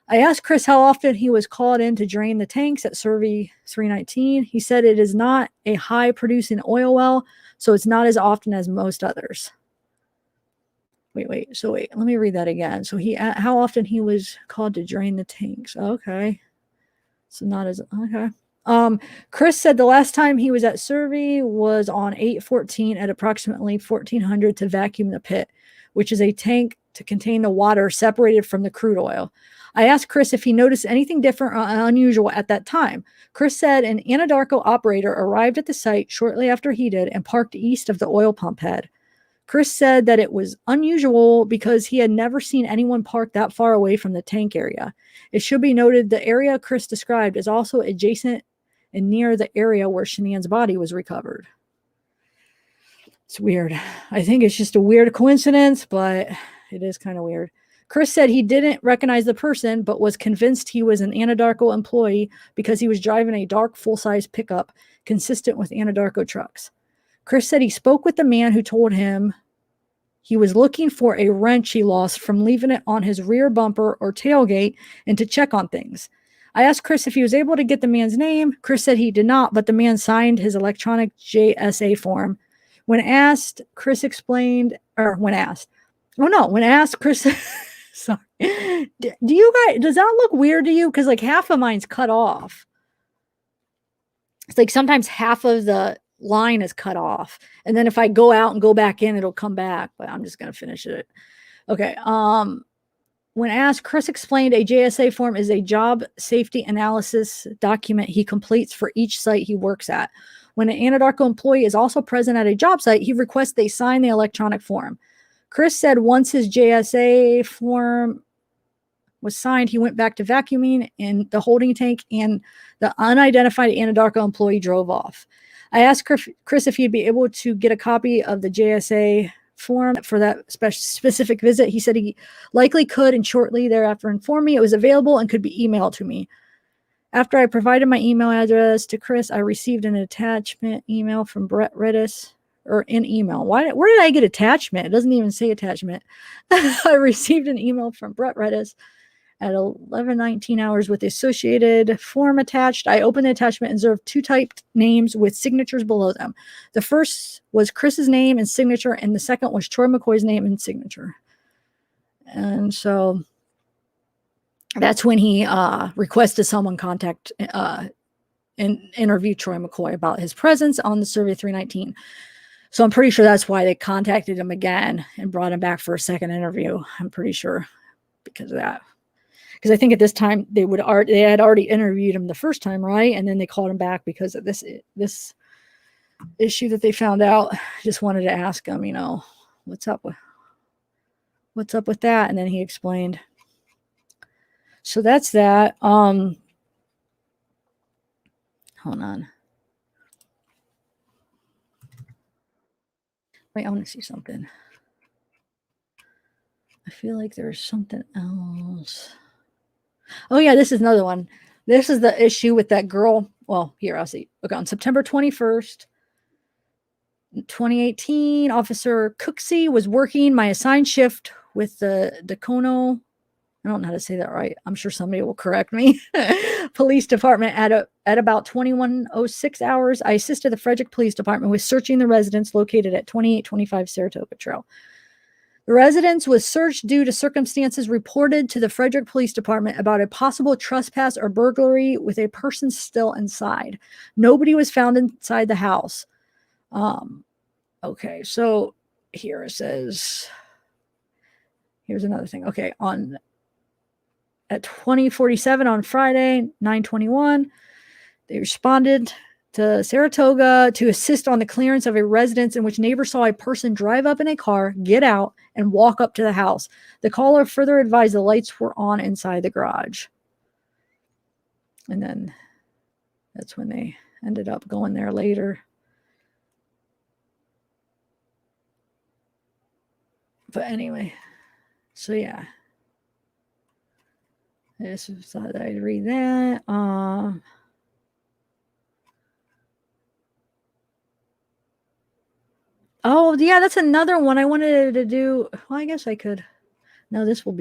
I asked Chris how often he was called in to drain the tanks at Survey 319. He said it is not a high producing oil well, so it's not as often as most others. Wait. So let me read that again. So how often he was called to drain the tanks. Okay. So not as, okay. Chris said the last time he was at Survey was on 8/14 at approximately 1400 to vacuum the pit, which is a tank to contain the water separated from the crude oil. I asked Chris if he noticed anything different or unusual at that time. Chris said an Anadarko operator arrived at the site shortly after he did and parked east of the oil pump head. Chris said that it was unusual because he had never seen anyone park that far away from the tank area. It should be noted the area Chris described is also adjacent and near the area where Shanann's body was recovered. It's weird. I think it's just a weird coincidence, but it is kind of weird. Chris said he didn't recognize the person, but was convinced he was an Anadarko employee because he was driving a dark full-size pickup consistent with Anadarko trucks. Chris said he spoke with the man who told him he was looking for a wrench he lost from leaving it on his rear bumper or tailgate and to check on things. I asked Chris if he was able to get the man's name. Chris said he did not, but the man signed his electronic JSA form. When asked, Chris explained, when asked, Chris, sorry. Do you guys, does that look weird to you? Because like half of mine's cut off. It's like sometimes half of the line is cut off. And then if I go out and go back in, it'll come back, but I'm just going to finish it. Okay. When asked, Chris explained a JSA form is a job safety analysis document he completes for each site he works at. When an Anadarko employee is also present at a job site, he requests they sign the electronic form. Chris said once his JSA form was signed, he went back to vacuuming in the holding tank, and the unidentified Anadarko employee drove off. I asked Chris if he'd be able to get a copy of the JSA form for that specific visit. He said he likely could, and shortly thereafter informed me it was available and could be emailed to me. After I provided my email address to Chris, I received an attachment email from Brett Redis, or an email. Where did I get attachment? It doesn't even say attachment. I received an email from Brett Redis at 11:19 hours with the associated form attached. I opened the attachment and observed 2 typed names with signatures below them. The first was Chris's name and signature, and the second was Troy McCoy's name and signature. And so that's when he requested someone contact and interview Troy McCoy about his presence on the Survey 319. So I'm pretty sure that's why they contacted him again and brought him back for a second interview. I'm pretty sure because of that. Because I think at this time they had already interviewed him the first time, right? And then they called him back because of this issue that they found out. Just wanted to ask him, what's up with that? And then he explained. So that's that. Hold on. Wait, I want to see something. I feel like there's something else. Oh, yeah, this is another one. This is the issue with that girl. Well, here, I'll see. Okay, on September 21st, 2018, Officer Cooksey was working my assigned shift with the Dacono, I don't know how to say that right. I'm sure somebody will correct me. Police Department at about 21:06 hours. I assisted the Frederick Police Department with searching the residence located at 2825 Saratoga Trail. The residence was searched due to circumstances reported to the Frederick Police Department about a possible trespass or burglary with a person still inside. Nobody was found inside the house. Okay, so here it says, here's another thing. Okay, at 20:47 on Friday, 9/21, they responded to Saratoga to assist on the clearance of a residence in which neighbors saw a person drive up in a car, get out, and walk up to the house. The caller further advised the lights were on inside the garage. And then that's when they ended up going there later. But anyway, so yeah. I just thought I'd read that. Oh, yeah, that's another one I wanted to do. Well, I guess I could. No, this will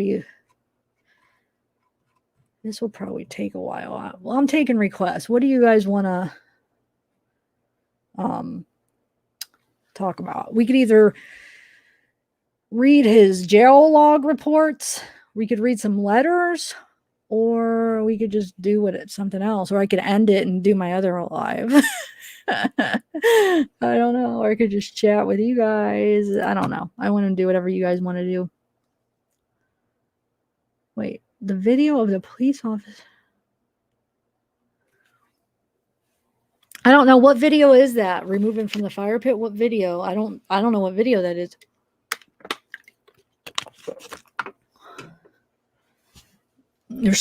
probably take a while. Well, I'm taking requests. What do you guys want to talk about? We could either read his jail log reports, we could read some letters, or we could just do something else, or I could end it and do my other live. I don't know. Or I could just chat with you guys. I don't know. I want to do whatever you guys want to do. Wait, the video of the police officer. I don't know. What video is that? Removing from the fire pit? What video? I don't know what video that is.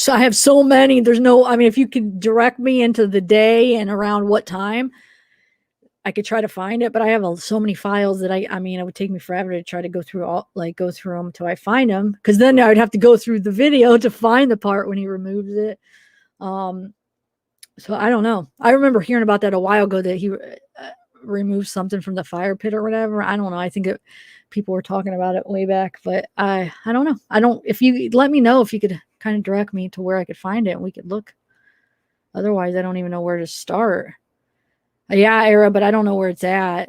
I have so many. If you could direct me into the day and around what time, I could try to find it, but I have so many files that it would take me forever to try to go through them until I find them. Because then I would have to go through the video to find the part when he removes it. So I don't know. I remember hearing about that a while ago, that he removed something from the fire pit or whatever. I don't know. I think people were talking about it way back, but I don't know. If you let me know, if you could kind of direct me to where I could find it and we could look. Otherwise, I don't even know where to start. Yeah, Era, but I don't know where it's at.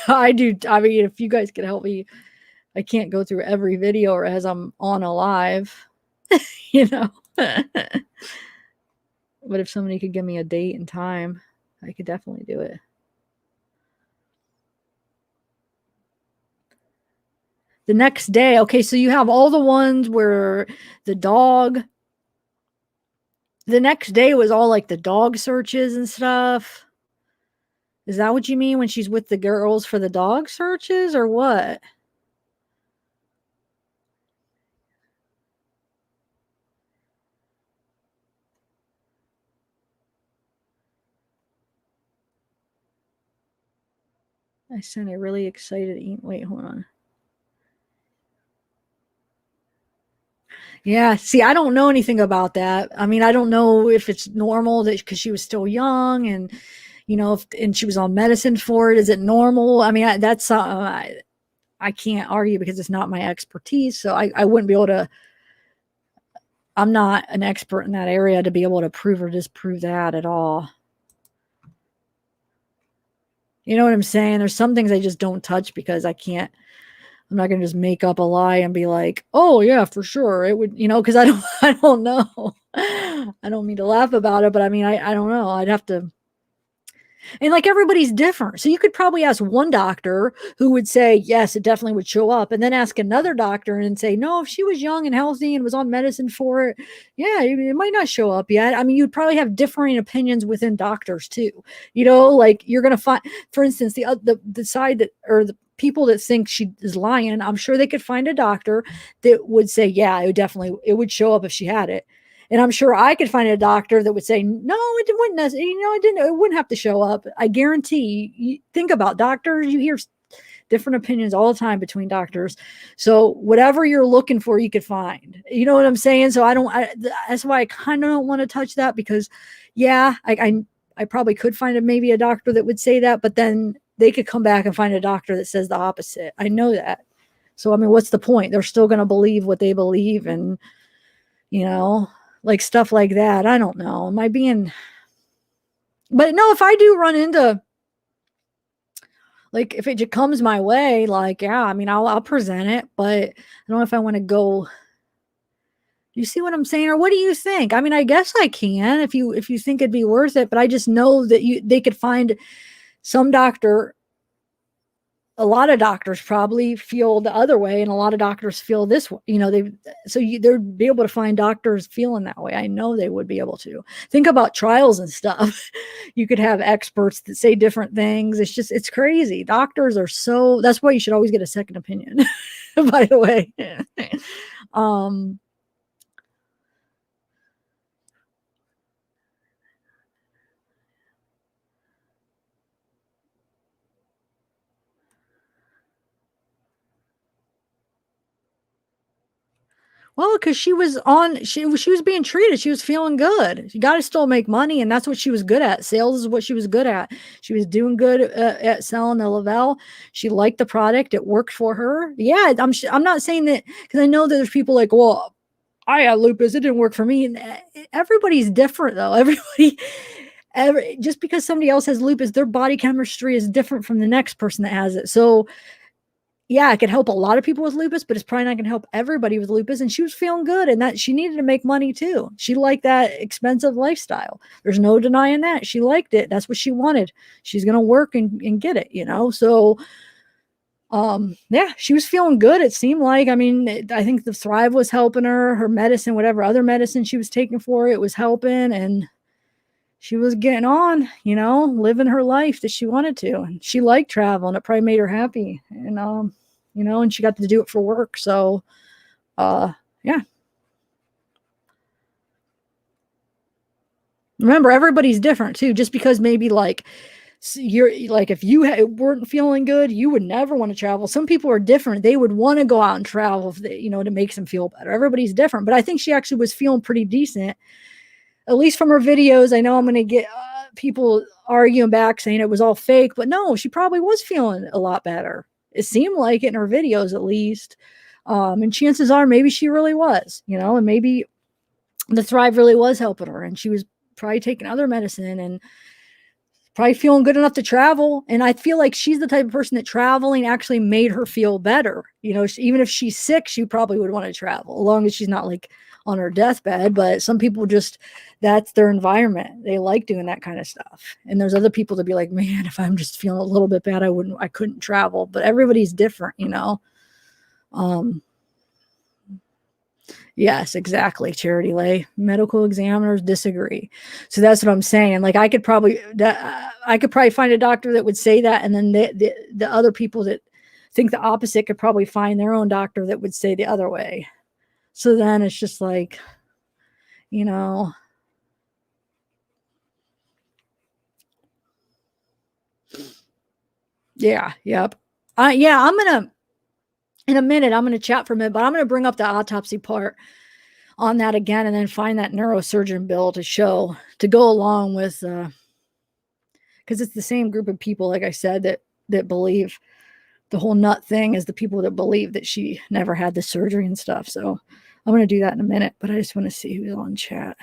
I do. If you guys could help me, I can't go through every video or as I'm on a live, But if somebody could give me a date and time, I could definitely do it. The next day, okay, so you have all the ones where the dog, the next day was all like the dog searches and stuff. Is that what you mean when she's with the girls for the dog searches or what? I sent a really excited wait, hold on. Yeah, see, I don't know anything about that. I mean, I don't know if it's normal that because she was still young and and she was on medicine for it. Is it normal? I mean, that's I can't argue because it's not my expertise. So I wouldn't be able to. I'm not an expert in that area to be able to prove or disprove that at all. You know what I'm saying? There's some things I just don't touch because I can't. I'm not going to just make up a lie and be like, "Oh yeah, for sure it would," because I don't. I don't know. I don't mean to laugh about it, but I mean I don't know. I'd have to. And like everybody's different. So you could probably ask one doctor who would say, yes, it definitely would show up. And then ask another doctor and say, no, if she was young and healthy and was on medicine for it, yeah, it might not show up yet. I mean, you'd probably have differing opinions within doctors too. Like you're going to find, for instance, the side that, or the people that think she is lying, I'm sure they could find a doctor that would say, yeah, it would show up if she had it. And I'm sure I could find a doctor that would say, no, it wouldn't, it wouldn't have to show up. I guarantee you think about doctors, you hear different opinions all the time between doctors. So whatever you're looking for, you could find, you know what I'm saying? So that's why I kind of don't want to touch that because yeah, I probably could find maybe a doctor that would say that, but then they could come back and find a doctor that says the opposite. I know that. So, I mean, what's the point? They're still going to believe what they believe and, like stuff like that. I don't know. Am I being, but no, if I do run into, like, if it comes my way, like, yeah, I mean, I'll present it, but I don't know if I want to go. You see what I'm saying? Or what do you think? I mean, I guess I can if you think it'd be worth it, but I just know that they could find some doctor. A lot of doctors probably feel the other way, and a lot of doctors feel this way. They'd be able to find doctors feeling that way. I know they would be able to. Think about trials and stuff. You could have experts that say different things. It's crazy. Doctors are that's why you should always get a second opinion, by the way. Well, because she was being treated. She was feeling good. She got to still make money, and that's what she was good at. Sales is what she was good at. She was doing good at selling the Lavell. She liked the product. It worked for her. Yeah, I'm not saying that because I know that there's people like, well, I had lupus. It didn't work for me. And everybody's different, though. Just because somebody else has lupus, their body chemistry is different from the next person that has it. So yeah, it could help a lot of people with lupus, but it's probably not going to help everybody with lupus. And she was feeling good and that she needed to make money too. She liked that expensive lifestyle. There's no denying that. She liked it. That's what she wanted. She's going to work and get it, So, yeah, she was feeling good. It seemed like, I mean, I think the Thrive was helping her medicine, whatever other medicine she was taking for it was helping. And she was getting on, living her life that she wanted to. And she liked travel and it probably made her happy. And, and she got to do it for work. So, yeah. Remember, everybody's different too. Just because maybe like you're like, if you weren't feeling good, you would never want to travel. Some people are different. They would want to go out and travel if they, to make them feel better. Everybody's different. But I think she actually was feeling pretty decent. At least from her videos. I know I'm going to get people arguing back saying it was all fake, but no, she probably was feeling a lot better. It seemed like it in her videos, at least. And chances are maybe she really was, and maybe the Thrive really was helping her and she was probably taking other medicine and probably feeling good enough to travel. And I feel like she's the type of person that traveling actually made her feel better. You know, even if she's sick, she probably would want to travel, as long as she's not like on her deathbed. But some people just, that's their environment. They like doing that kind of stuff. And there's other people that be like, man, if I'm just feeling a little bit bad, I couldn't travel. But everybody's different, you know? Yes, exactly. Charity Lay. Medical examiners disagree. So that's what I'm saying. Like I could probably find a doctor that would say that, and then the other people that think the opposite could probably find their own doctor that would say the other way. So then it's just like, you know, yeah, yep. Yeah, in a minute, I'm gonna chat for a minute, but I'm gonna bring up the autopsy part on that again, and then find that neurosurgeon bill to go along with, because it's the same group of people, like I said, that believe the whole nut thing is the people that believe that she never had the surgery and stuff. So I'm going to do that in a minute, but I just want to see who's on chat.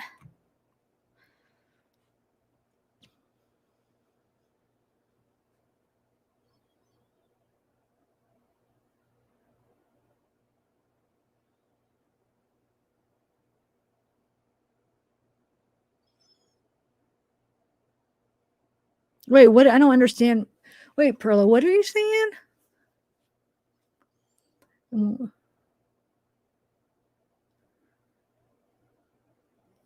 Wait, what? I don't understand. Wait, Perla, what are you saying?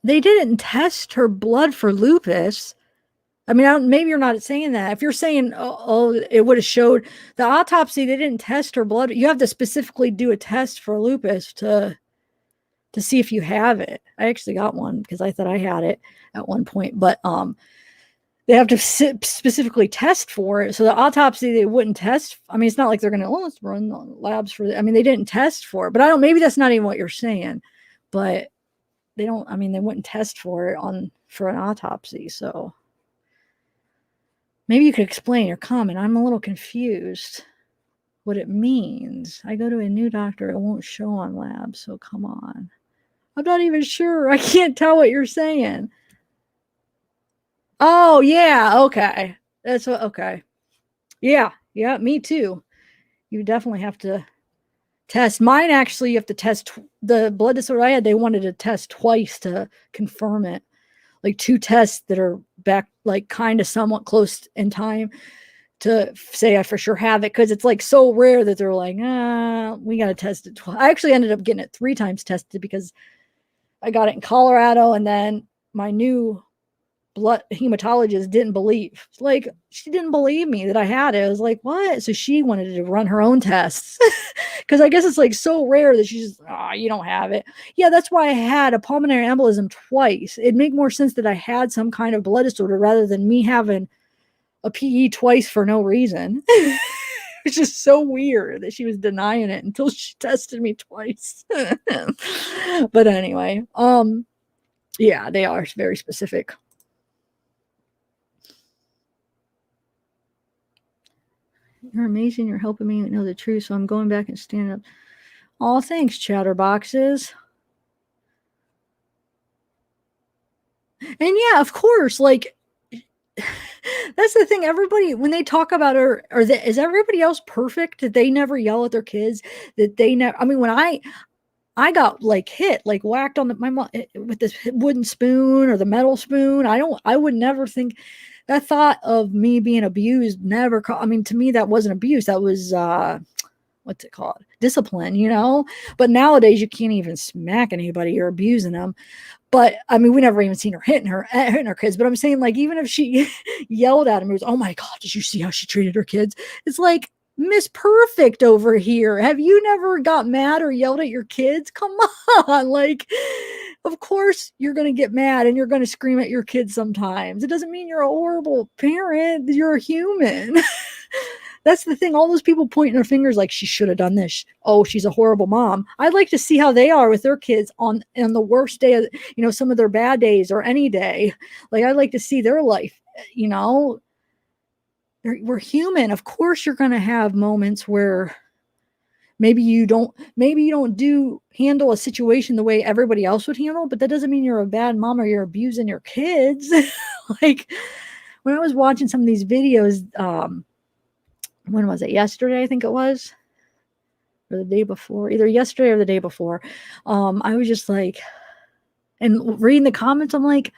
They didn't test her blood for lupus. I mean, maybe you're not saying that. If you're saying, it would have showed the autopsy, they didn't test her blood. You have to specifically do a test for lupus to see if you have it. I actually got one because I thought I had it at one point, but they have to specifically test for it. So the autopsy, they wouldn't test. I mean, it's not like they're going to, let's run labs for it. I mean, they didn't test for it, but maybe that's not even what you're saying, but they wouldn't test for it for an autopsy. So maybe you could explain or comment. I'm a little confused what it means. I go to a new doctor, it won't show on labs. So come on. I'm not even sure. I can't tell what you're saying. Oh, yeah. Okay. Okay. Yeah. Yeah. Me too. You definitely have to test. Mine, actually, you have to test the blood disorder I had. They wanted to test twice to confirm it. Like 2 tests that are back, like kind of somewhat close in time to say I for sure have it. Cause it's like so rare that they're like, we got to test it twice. I actually ended up getting it 3 times tested because I got it in Colorado, and then my new blood hematologist didn't believe. Like, she didn't believe me that I had it. I was like, what? So she wanted to run her own tests because I guess it's like so rare that she's just, you don't have it. Yeah, that's why I had a pulmonary embolism twice. It'd make more sense that I had some kind of blood disorder rather than me having a PE twice for no reason. It's just so weird that she was denying it until she tested me twice. But anyway, yeah, they are very specific. You're amazing. You're helping me know the truth. So I'm going back and standing up. Oh, thanks, chatterboxes. And yeah, of course, like, that's the thing. Everybody, when they talk about her, is everybody else perfect? Did they never yell at their kids? That they never, I mean, when I got like hit, like whacked on my mom with this wooden spoon or the metal spoon. I would never think that thought of me being abused never, I mean, to me, that wasn't abuse. That was, what's it called? Discipline, you know? But nowadays you can't even smack anybody. You're abusing them. But I mean, we never even seen her hitting her kids. But I'm saying, like, even if she yelled at him, it was, oh my God, did you see how she treated her kids? It's like, Miss Perfect over here. Have you never got mad or yelled at your kids? Come on. Like, of course you're going to get mad and you're going to scream at your kids sometimes. It doesn't mean you're a horrible parent. You're a human. That's the thing. All those people pointing their fingers like she should have done this. Oh, she's a horrible mom. I'd like to see how they are with their kids on the worst day of, you know, some of their bad days or any day. Like, I'd like to see their life, you know. We're human. Of course you're going to have moments where maybe you don't handle a situation the way everybody else would handle, but that doesn't mean you're a bad mom or you're abusing your kids. Like, when I was watching some of these videos, when was it? Yesterday, I think it was, or the day before, either yesterday or the day before. I was just like, and reading the comments, I'm like,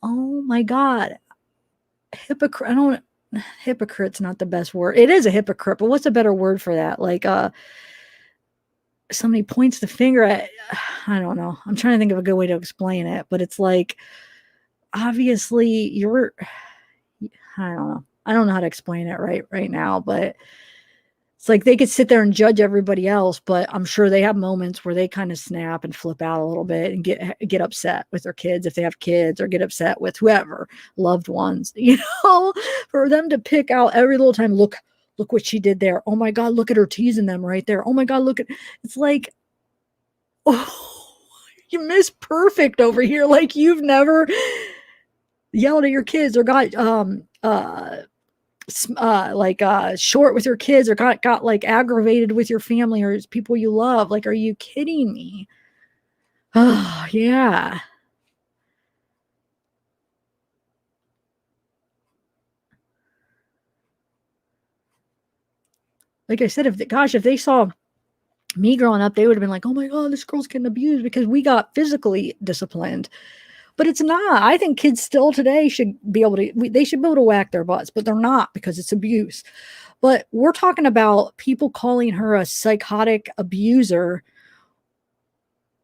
oh my God, hypocrite. Hypocrite's not the best word. It is a hypocrite, but what's a better word for that? Like, somebody points the finger at, I don't know. I'm trying to think of a good way to explain it, but it's like, obviously I don't know. I don't know how to explain it right now, but it's like they could sit there and judge everybody else, but I'm sure they have moments where they kind of snap and flip out a little bit and get upset with their kids if they have kids, or get upset with whoever, loved ones, for them to pick out every little time, look what she did there. Oh my God, look at her teasing them right there. Oh my God, it's like, oh, you miss perfect over here. Like you've never yelled at your kids or got short with your kids, or got like aggravated with your family or people you love. Like, are you kidding me? Oh yeah. Like I said, if they saw me growing up, they would have been like, oh my God, this girl's getting abused because we got physically disciplined. But it's not. I think kids still today should be able to whack their butts, but they're not, because it's abuse. But we're talking about people calling her a psychotic abuser.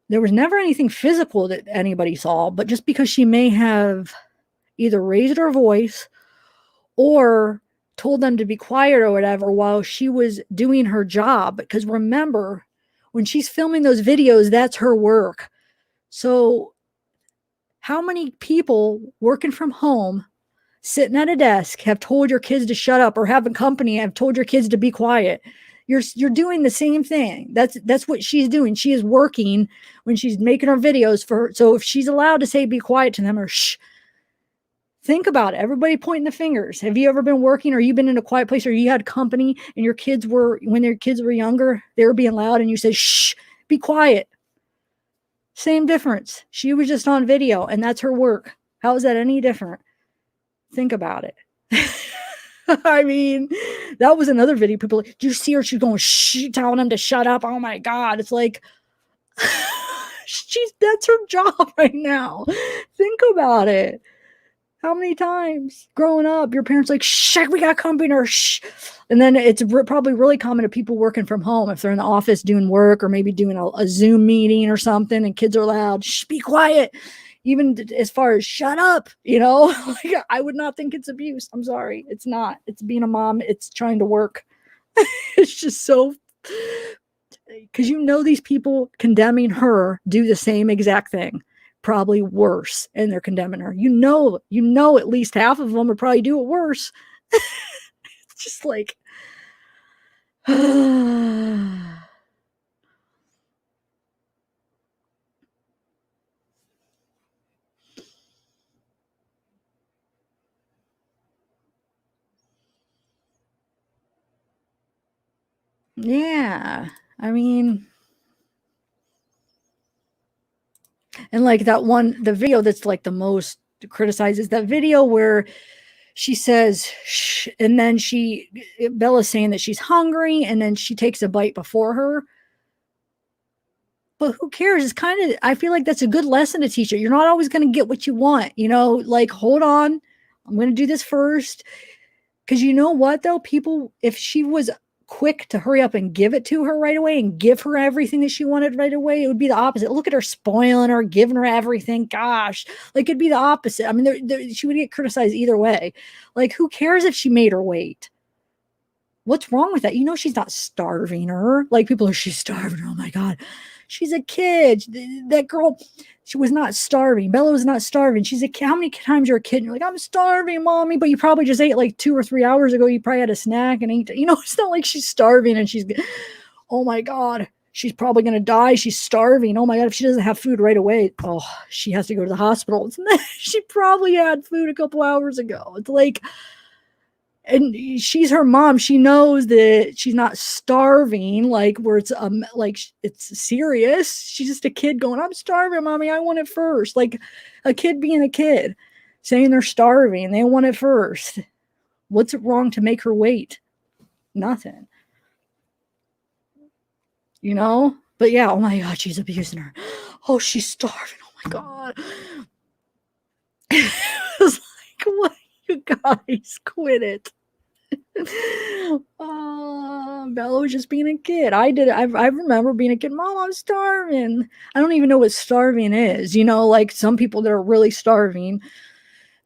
There was never anything physical that anybody saw, but just because she may have either raised her voice or told them to be quiet or whatever while she was doing her job. Because remember, when she's filming those videos, that's her work. So how many people working from home, sitting at a desk, have told your kids to shut up, or having company have told your kids to be quiet? You're doing the same thing. That's what she's doing. She is working when she's making her videos for her. So if she's allowed to say be quiet to them, or shh, think about it. Everybody pointing the fingers. Have you ever been working, or you been in a quiet place, or you had company and when their kids were younger, they were being loud and you said, shh, be quiet? Same difference. She was just on video and that's her work. How is that any different? Think about it. I mean, that was another video. People like, do you see her? She's going, shh, telling them to shut up. Oh my God. It's like, that's her job right now. Think about it. How many times growing up, your parents like, shh, we got company, or shh. And then it's probably really common to people working from home. If they're in the office doing work, or maybe doing a Zoom meeting or something, and kids are loud, shh, be quiet. Even as far as shut up, like, I would not think it's abuse. I'm sorry. It's not. It's being a mom. It's trying to work. It's just so, because these people condemning her do the same exact thing, probably worse, and they're condemning her. At least half of them would probably do it worse. It's just like, yeah, I mean, and like the video that's like the most criticized is that video where she says, shh, and then Bella's saying that she's hungry, and then she takes a bite before her. But who cares? I feel like that's a good lesson to teach her. You're not always going to get what you want, like, hold on, I'm going to do this first. Because you know what, though? If she was quick to hurry up and give it to her right away and give her everything that she wanted right away, it would be the opposite. Look at her spoiling her, giving her everything. Gosh, like, it'd be the opposite. I mean, she would get criticized either way. Like, who cares if she made her wait? What's wrong with that? She's not starving her. Like, people are, she's starving her. Oh my God. She's a kid. That girl, she was not starving. Bella was not starving. She's a kid. How many times you're a kid and you're like, I'm starving, mommy, but you probably just ate like 2 or 3 hours ago. You probably had a snack and ate. It's not like she's starving and oh my God, she's probably going to die. She's starving. Oh my God, if she doesn't have food right away, oh, she has to go to the hospital. She probably had food a couple hours ago. It's like, and she's her mom. She knows that she's not starving, like, where it's like it's serious. She's just a kid going, I'm starving, mommy, I want it first. Like a kid being a kid. saying they're starving. They want it first. What's it wrong to make her wait? Nothing. You know? But yeah, oh my God, she's abusing her. Oh, she's starving. Oh my God. It was like, what? You guys, quit it. Bella was just being a kid. I remember being a kid. Mom, I'm starving. I don't even know what starving is. You know, like some people that are really starving,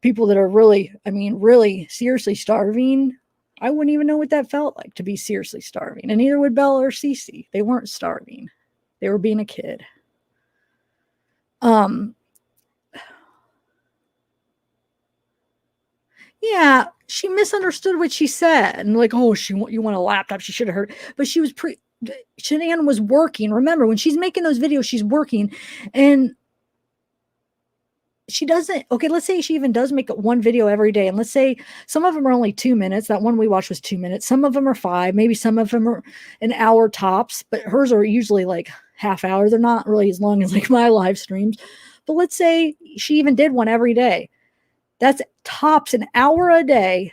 people that are really, I mean, really seriously starving. I wouldn't even know what that felt like to be seriously starving. And neither would Bella or Cece. They weren't starving. They were being a kid. Yeah, she misunderstood what she said. And like, oh, you want a laptop. She should have heard. But she was Shanann was working. Remember, when she's making those videos, she's working. And she doesn't, okay, let's say she even does make one video every day. And let's say some of them are only 2 minutes. That one we watched was 2 minutes. Some of them are 5. Maybe some of them are an hour tops. But hers are usually like half hour. They're not really as long as like my live streams. But let's say she even did one every day. That's tops an hour a day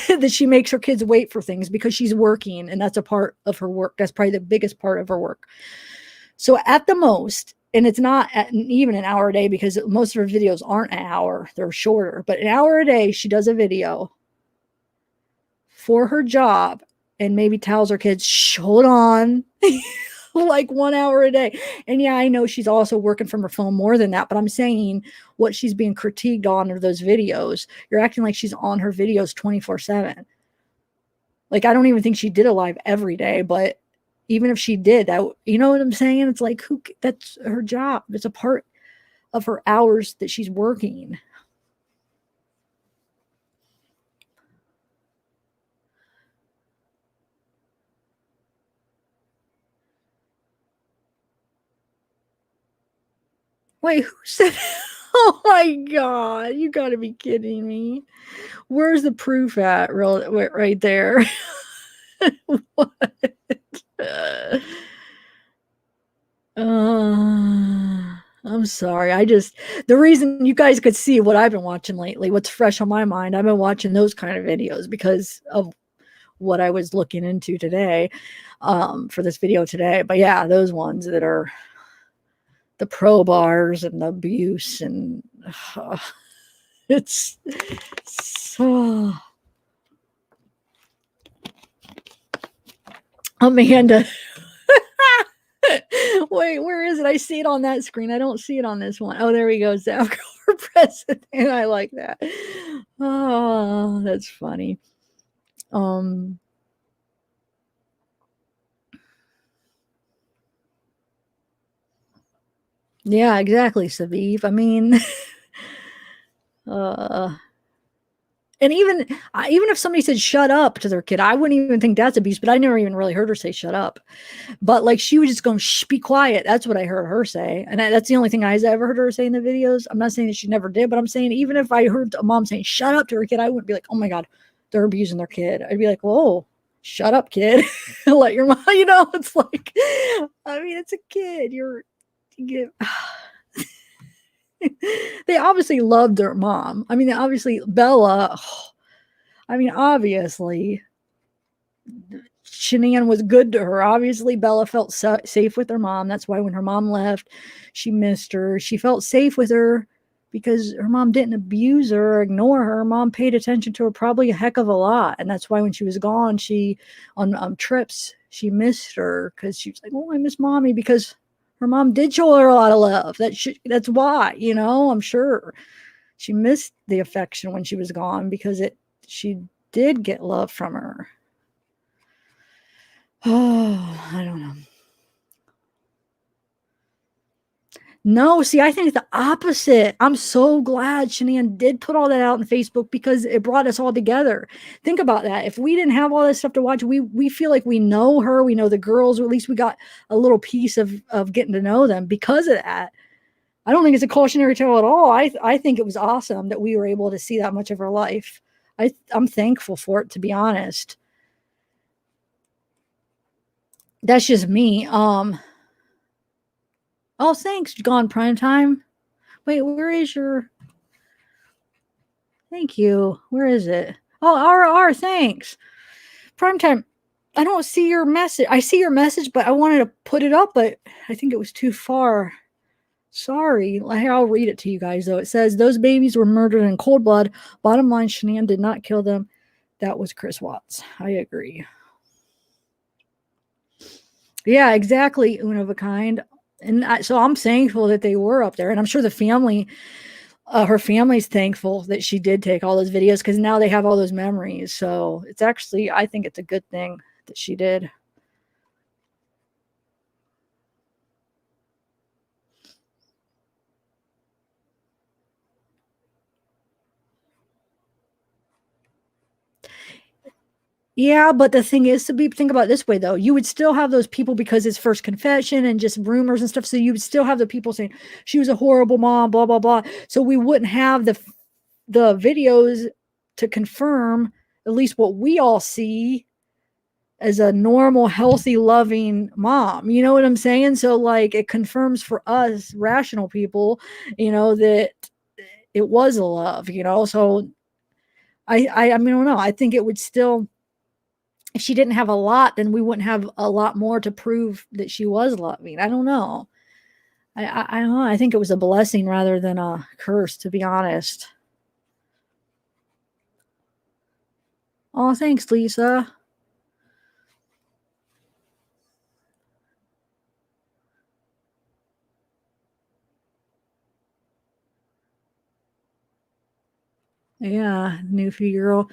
that she makes her kids wait for things because she's working, and that's a part of her work. That's probably the biggest part of her work. So at the most, and it's not even an hour a day because most of her videos aren't an hour, they're shorter, but an hour a day she does a video for her job and maybe tells her kids, shh, hold on. Like 1 hour a day. And yeah, I know she's also working from her phone more than that, but I'm saying what she's being critiqued on are those videos. You're acting like she's on her videos 24/7. Like, I don't even think she did a live every day, but even if she did, that, you know what I'm saying? It's like, that's her job. It's a part of her hours that she's working. Wait, who said? Oh my God, you gotta be kidding me. Where's the proof at? Right there. What? I'm sorry. The reason you guys could see what I've been watching lately, what's fresh on my mind, I've been watching those kind of videos because of what I was looking into today, for this video today. But yeah, those ones that are the pro bars and the abuse and it's so. Amanda. Wait, where is it? I see it on that screen. I don't see it on this one. Oh, there we go. Zavgirl for president. I like that. Oh, that's funny. Yeah, exactly, Saviv. I mean, and even if somebody said shut up to their kid, I wouldn't even think that's abuse, but I never even really heard her say shut up. But like she was just going, shh, be quiet. That's what I heard her say. And that's the only thing I ever heard her say in the videos. I'm not saying that she never did, but I'm saying even if I heard a mom saying shut up to her kid, I wouldn't be like, oh my God, they're abusing their kid. I'd be like, whoa, shut up, kid. Let your mom, it's like, I mean, it's a kid. They obviously loved their mom. I mean, obviously Bella, obviously Shanann was good to her. Obviously Bella felt safe with her mom. That's why when her mom left, she missed her. She felt safe with her because her mom didn't abuse her or ignore her. Her mom paid attention to her probably a heck of a lot. And that's why when she was gone, on trips, she missed her because she was like, oh, I miss mommy, because her mom did show her a lot of love. That's why, I'm sure she missed the affection when she was gone because she did get love from her. Oh, I don't know. No, see, I think it's the opposite. I'm so glad Shanann did put all that out on Facebook because it brought us all together. Think about that. If we didn't have all this stuff to watch, we feel like we know her, we know the girls, or at least we got a little piece of getting to know them because of that. I don't think it's a cautionary tale at all. I think it was awesome that we were able to see that much of her life. I'm thankful for it, to be honest. That's just me. Oh, thanks, Gone Prime Time. Wait, where is your... Thank you. Where is it? Oh, RR, thanks. Primetime. I don't see your message. I see your message, but I wanted to put it up, but I think it was too far. Sorry. I'll read it to you guys, though. It says, those babies were murdered in cold blood. Bottom line, Shanann did not kill them. That was Chris Watts. I agree. Yeah, exactly. Una of a kind. And so I'm thankful that they were up there. And I'm sure the family, her family's thankful that she did take all those videos because now they have all those memories. So it's actually, I think it's a good thing that she did. Yeah, but the thing is, think about it this way, though. You would still have those people because it's first confession and just rumors and stuff. So you would still have the people saying she was a horrible mom, blah, blah, blah. So we wouldn't have the videos to confirm at least what we all see as a normal, healthy, loving mom. You know what I'm saying? So like it confirms for us rational people, that it was a love, So I mean, I don't know. I think it would still, if she didn't have a lot, then we wouldn't have a lot more to prove that she was loving. I don't know. I don't know. I think it was a blessing rather than a curse, to be honest. Oh, thanks, Lisa. Yeah, Newfie girl.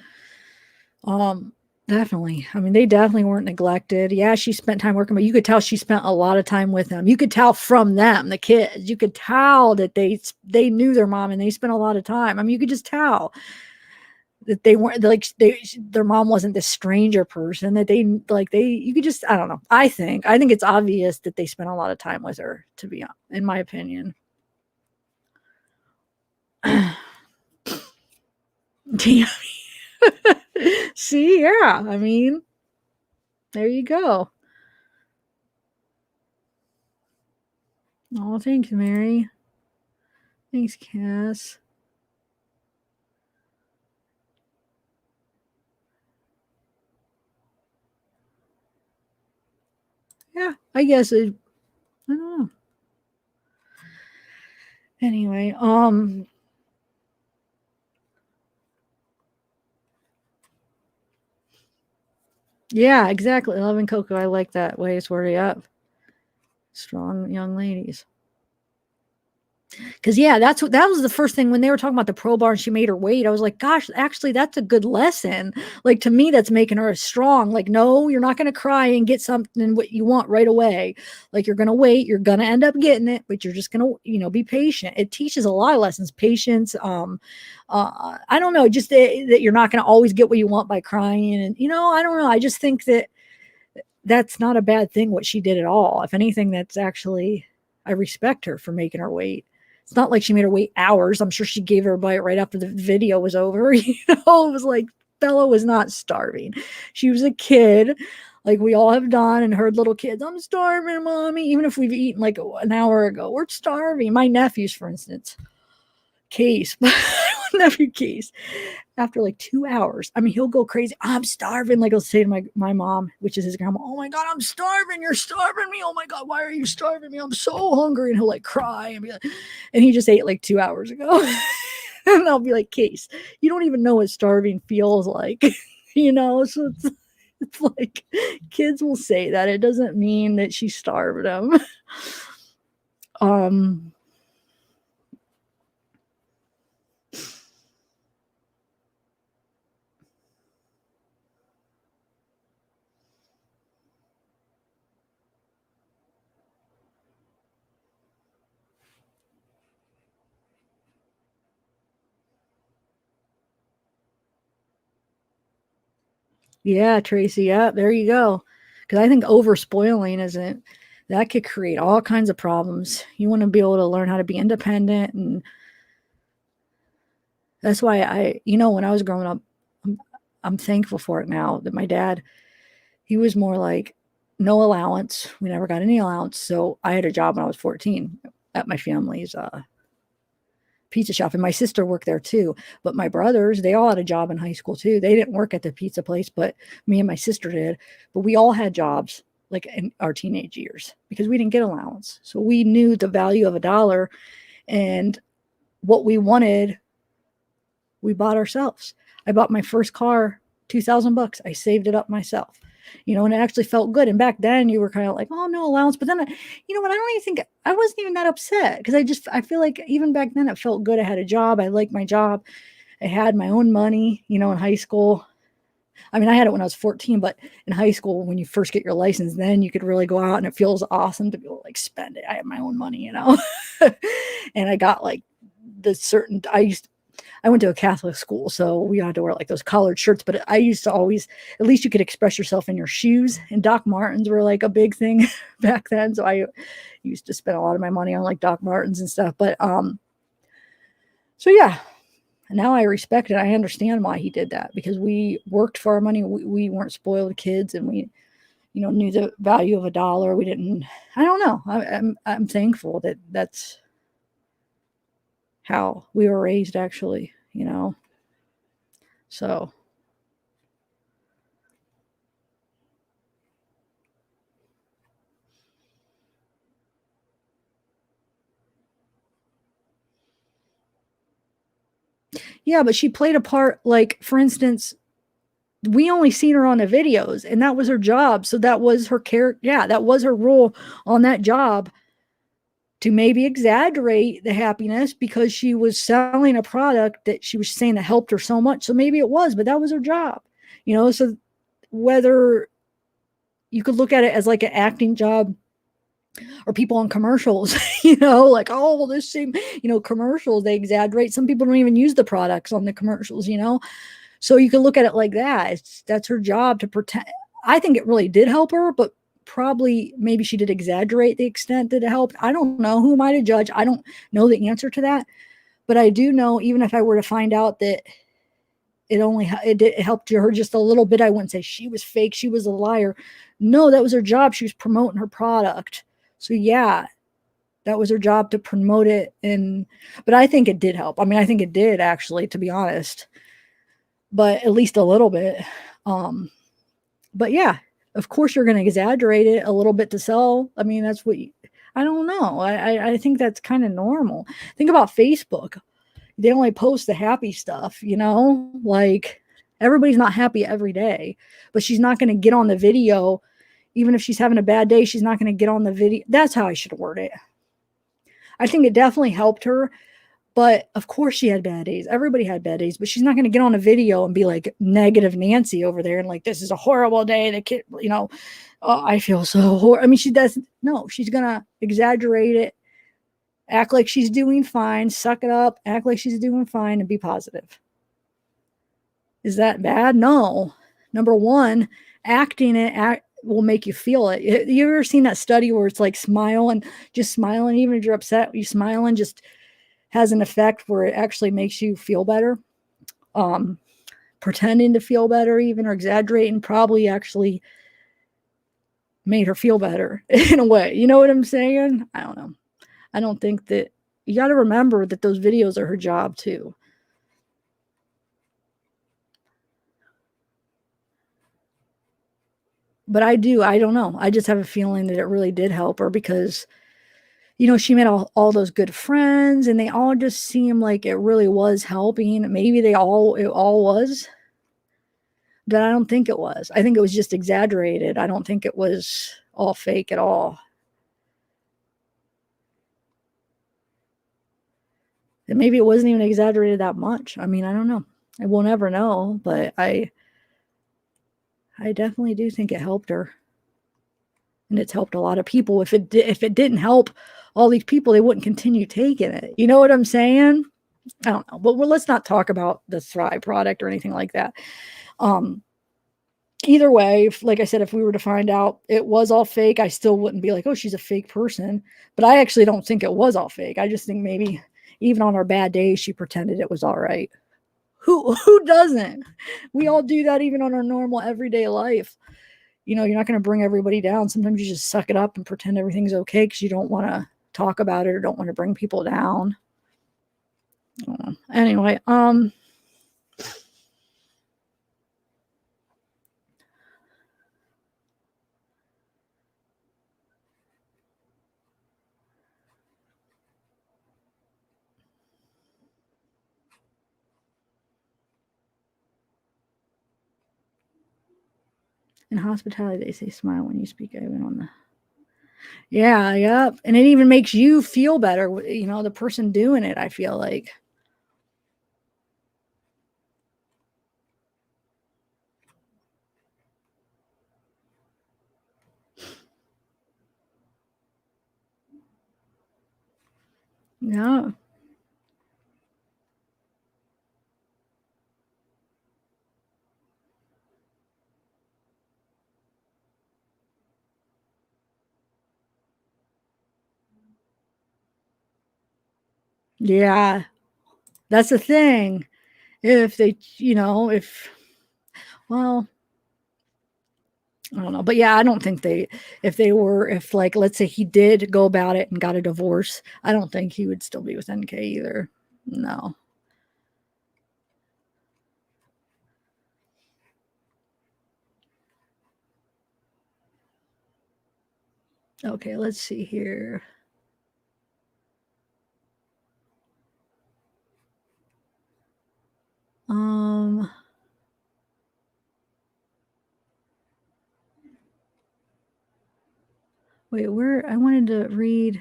Definitely. I mean, they definitely weren't neglected. Yeah, she spent time working, but you could tell she spent a lot of time with them. You could tell from them, the kids. You could tell that they knew their mom and they spent a lot of time. I mean, you could just tell that they weren't like their mom wasn't this stranger person that you could just, I don't know. I think it's obvious that they spent a lot of time with her, to be honest, in my opinion. See, yeah. I mean, there you go. Oh, thanks, Mary. Thanks, Cass. Yeah, I guess I don't know. Anyway, yeah, exactly. Love and Coco. I like that way it's worded up. Strong young ladies. Because yeah, that was the first thing when they were talking about the pro bar and she made her weight. I was like, gosh, actually, that's a good lesson. Like to me, that's making her strong. Like, no, you're not going to cry and get something what you want right away. Like you're going to wait. You're going to end up getting it, but you're just going to, be patient. It teaches a lot of lessons. Patience. I don't know, just that you're not going to always get what you want by crying. And I don't know. I just think that that's not a bad thing what she did at all. If anything, that's actually, I respect her for making her wait. It's not like she made her wait hours. I'm sure she gave her a bite right after the video was over. It was like Bella was not starving. She was a kid, like we all have done and heard little kids, I'm starving, mommy. Even if we've eaten like an hour ago, we're starving. My nephews, for instance, Case, nephew Case, after like 2 hours, I mean, he'll go crazy. I'm starving. Like he'll say to my mom, which is his grandma, oh my God, I'm starving. You're starving me. Oh my God, why are you starving me? I'm so hungry. And he'll like cry and be like, and he just ate like 2 hours ago. And I'll be like, Case, you don't even know what starving feels like, So it's like kids will say that. It doesn't mean that she starved them. Yeah, Tracy. Yeah, there you go. Because I think over spoiling that could create all kinds of problems. You want to be able to learn how to be independent, and that's why when I was growing up, I'm thankful for it now that my dad, he was more like no allowance. We never got any allowance, so I had a job when I was 14 at my family's pizza shop, and my sister worked there too. But my brothers, they all had a job in high school too. They didn't work at the pizza place, but me and my sister did. But we all had jobs like in our teenage years because we didn't get allowance. So we knew the value of $1, and what we wanted, we bought ourselves. I bought my first car, $2,000. I saved it up myself, and it actually felt good. And back then you were kind of like, oh, no allowance. But then, you know what? I don't even think I wasn't even that upset because I feel like even back then it felt good. I had a job. I liked my job. I had my own money, in high school. I mean, I had it when I was 14, but in high school, when you first get your license, then you could really go out and it feels awesome to be able to like spend it. I had my own money, and I got like I went to a Catholic school, so we had to wear like those collared shirts, but I used to always, at least you could express yourself in your shoes, and Doc Martens were like a big thing back then. So I used to spend a lot of my money on like Doc Martens and stuff. But, so yeah, now I respect it. I understand why he did that because we worked for our money. We weren't spoiled kids, and we, knew the value of $1. We didn't, I don't know. I'm thankful that that's how we were raised actually, so. Yeah, but she played a part, like, for instance, we only seen her on the videos, and that was her job. So that was her character. Yeah, that was her role on that job, to maybe exaggerate the happiness because she was selling a product that she was saying that helped her so much. So maybe it was, but that was her job, so whether you could look at it as like an acting job or people on commercials, like, oh, well, this same, commercials, they exaggerate. Some people don't even use the products on the commercials, so you could look at it like that. That's her job to pretend. I think it really did help her, but probably maybe she did exaggerate the extent that it helped. I don't know. Who am I to judge? I don't know the answer to that. But I do know, even if I were to find out that it helped her just a little bit, I wouldn't say she was fake, she was a liar. No, that was her job. She was promoting her product. So yeah, that was her job to promote it. But I think it did help. I mean, I think it did actually, to be honest, but at least a little bit. But yeah, of course you're going to exaggerate it a little bit to sell. I mean, that's what I don't know. I think that's kind of normal. Think about Facebook. They only post the happy stuff, like everybody's not happy every day, but she's not going to get on the video. Even if she's having a bad day, she's not going to get on the video. That's how I should word it. I think it definitely helped her, but of course she had bad days. Everybody had bad days, but she's not going to get on a video and be like negative Nancy over there and like, this is a horrible day. The kid, oh, I feel so horrible. I mean, she doesn't. No, she's going to exaggerate it, act like she's doing fine, suck it up, act like she's doing fine, and be positive. Is that bad? No. Number one, acting it will make you feel it. You ever seen that study where it's like smiling, even if you're upset, you smiling just has an effect where it actually makes you feel better. Pretending to feel better even, or exaggerating, probably actually made her feel better in a way. You know what I'm saying? I don't know. I don't think that, you got to remember that those videos are her job too. But I don't know. I just have a feeling that it really did help her because, she met all those good friends and they all just seem like it really was helping. Maybe it all was, but I don't think it was. I think it was just exaggerated. I don't think it was all fake at all. And maybe it wasn't even exaggerated that much. I mean, I don't know. I will never know, but I definitely do think it helped her. And it's helped a lot of people. If it didn't help all these people, they wouldn't continue taking it. You know what I'm saying? I don't know. But let's not talk about the Thrive product or anything like that. Either way, like I said, if we were to find out it was all fake, I still wouldn't be like, oh, she's a fake person. But I actually don't think it was all fake. I just think maybe even on our bad days, she pretended it was all right. Who doesn't? We all do that even on our normal everyday life. You're not going to bring everybody down. Sometimes you just suck it up and pretend everything's okay because you don't want to talk about it or don't want to bring people down. Anyway, in hospitality, they say smile when you speak. Even on the yeah, yep, and it even makes you feel better. You know, the person doing it. I feel like. Yeah. Yeah. That's the thing. If they, you know, well, I don't know. But yeah, I don't think if like, let's say he did go about it and got a divorce, I don't think he would still be with NK either. No. Okay, let's see here. Wait, where I wanted to read.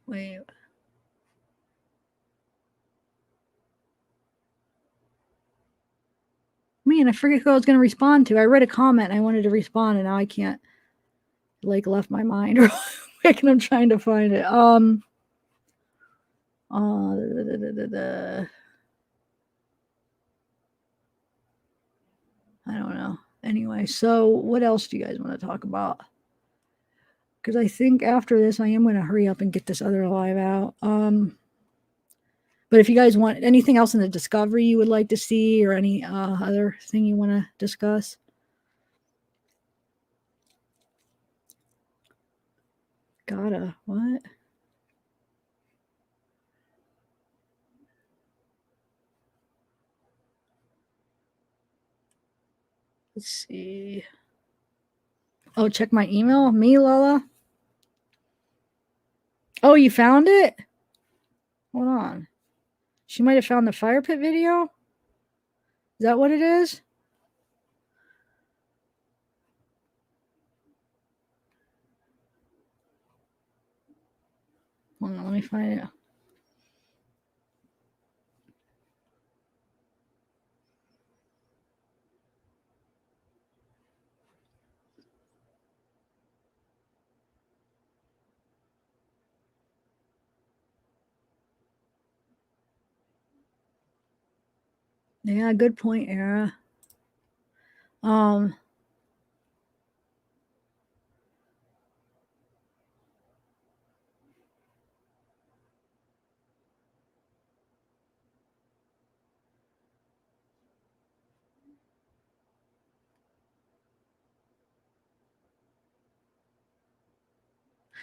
Wait. Man, I forget who I was going to respond to. I read a comment and I wanted to respond, and now I can't. Like, left my mind real quick, and I'm trying to find it. I don't know. Anyway, so what else do you guys want to talk about? Because I think after this, I am going to hurry up and get this other live out. But if you guys want anything else in the discovery you would like to see, or any other thing you want to discuss. What? Let's see. Oh, check my email. Me, Lala. Oh, you found it? Hold on. She might have found the fire pit video. Is that what it is? Hold on, let me find it. Yeah, good point, Era.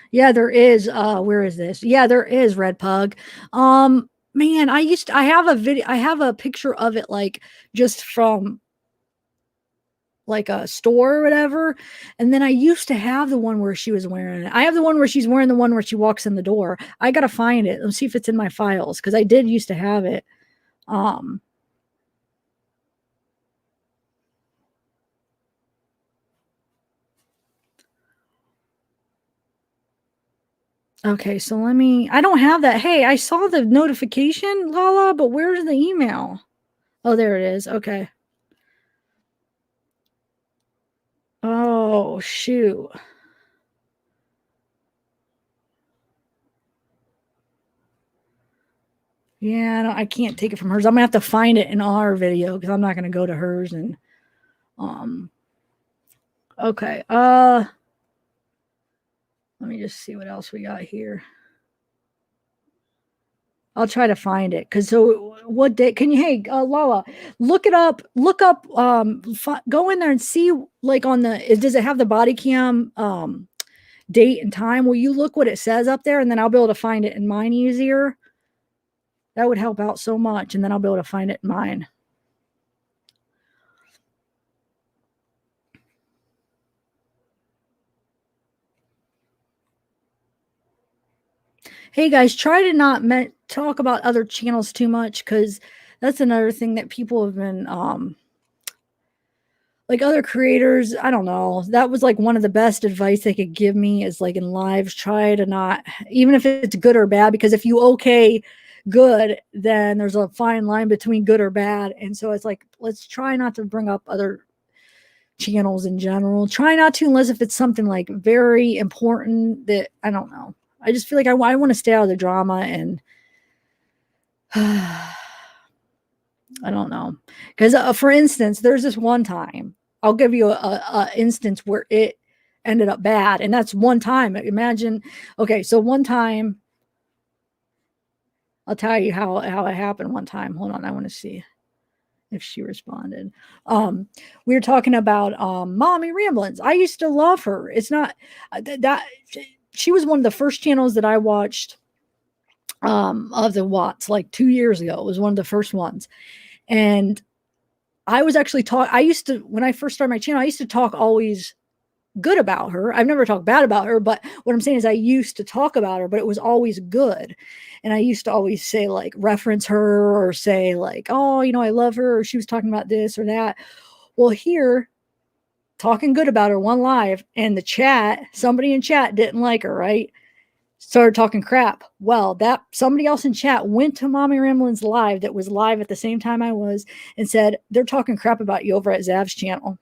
Yeah, there is. Where is this? Yeah, there is Red Pug. Man, I have a video, I have a picture of it, like, just from like a store or whatever. And then I used to have the one where she was wearing it. I have the one where she's wearing the one where she walks in the door. I gotta find it. Let's see if it's in my files, because I did used to have it. Okay, so I don't have that. Hey, I saw the notification, Lala, but where's the email? Oh, there it is. Okay. Oh, shoot. Yeah, I can't take it from hers. I'm gonna have to find it in our video, because I'm not gonna go to hers. And okay. Let me just see what else we got here. I'll try to find it. Cause so what day can you, hey, Lala, look it up, go in there and see like on does it have the body cam, date and time? Will you look what it says up there? And then I'll be able to find it in mine easier. That would help out so much. And then I'll be able to find it in mine. Hey guys, try to not talk about other channels too much, because that's another thing that people have been like other creators. I don't know. That was like one of the best advice they could give me is like in lives, try to not, even if it's good or bad, because if you okay good, then there's a fine line between good or bad. And so it's like, let's try not to bring up other channels in general. Try not to, unless if it's something like very important that I don't know. I just feel like I want to stay out of the drama, and I don't know. Because for instance, there's this one time, I'll give you a instance where it ended up bad. And that's one time. Imagine, okay, so one time, I'll tell you how it happened one time. Hold on, I want to see if she responded. We were talking about Mommy Ramblings. I used to love her. It's not that she was one of the first channels that I watched of the Watts like 2 years ago. It was one of the first ones. And I was actually when I first started my channel, I used to talk always good about her. I've never talked bad about her, but what I'm saying is I used to talk about her, but it was always good. And I used to always say like reference her or say like, oh, I love her, or she was talking about this or that. Well, here, talking good about her one live, and the chat, somebody in chat didn't like her, right? Started talking crap. Well, that somebody else in chat went to Mommy Ramblings live that was live at the same time I was and said, they're talking crap about you over at Zav's channel.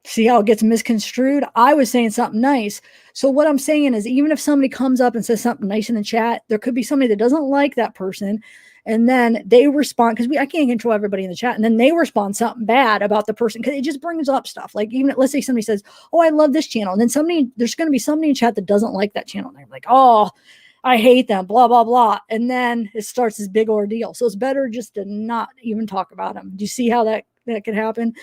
See how it gets misconstrued? I was saying something nice. So what I'm saying is, even if somebody comes up and says something nice in the chat, there could be somebody that doesn't like that person. And then they respond, because I can't control everybody in the chat. And then they respond something bad about the person, because it just brings up stuff. Like, even let's say somebody says, oh, I love this channel. And then there's going to be somebody in chat that doesn't like that channel. And they're like, oh, I hate them, blah, blah, blah. And then it starts this big ordeal. So it's better just to not even talk about them. Do you see how that could happen?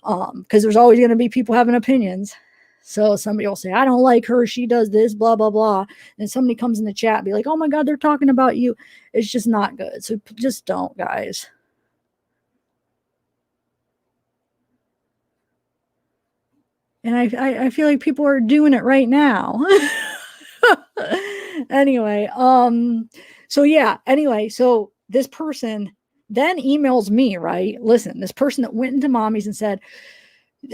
Because there's always going to be people having opinions. So somebody will say, I don't like her, she does this, blah, blah, blah. And somebody comes in the chat and be like, oh my God, they're talking about you. It's just not good. So just don't, guys. And I feel like people are doing it right now. Anyway, so this person then emails me, right? Listen, this person that went into Mommy's and said,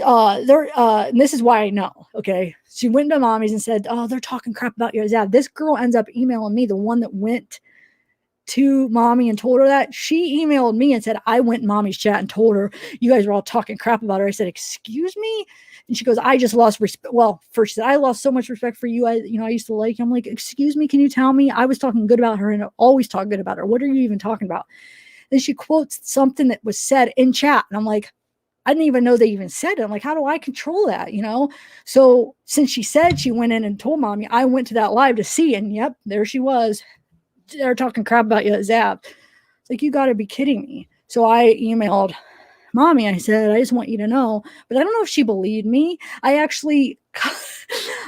and this is why I know, okay? She went to Mommy's and said, oh, they're talking crap about your Zav. This girl ends up emailing me, the one that went to Mommy and told her that. She emailed me and said, I went in Mommy's chat and told her you guys were all talking crap about her. I said, excuse me? And she goes, I just lost respect. Well, first she said, I lost so much respect for you. I used to like you. I'm like, excuse me, can you tell me? I was talking good about her and I always talk good about her. What are you even talking about? Then she quotes something that was said in chat. And I'm like, I didn't even know they even said it. I'm like, how do I control that? So since she said she went in and told Mommy, I went to that live to see, and yep, there she was. They're talking crap about you at Zap. It's like, you got to be kidding me. So I emailed Mommy. I said, I just want you to know, but I don't know if she believed me. I actually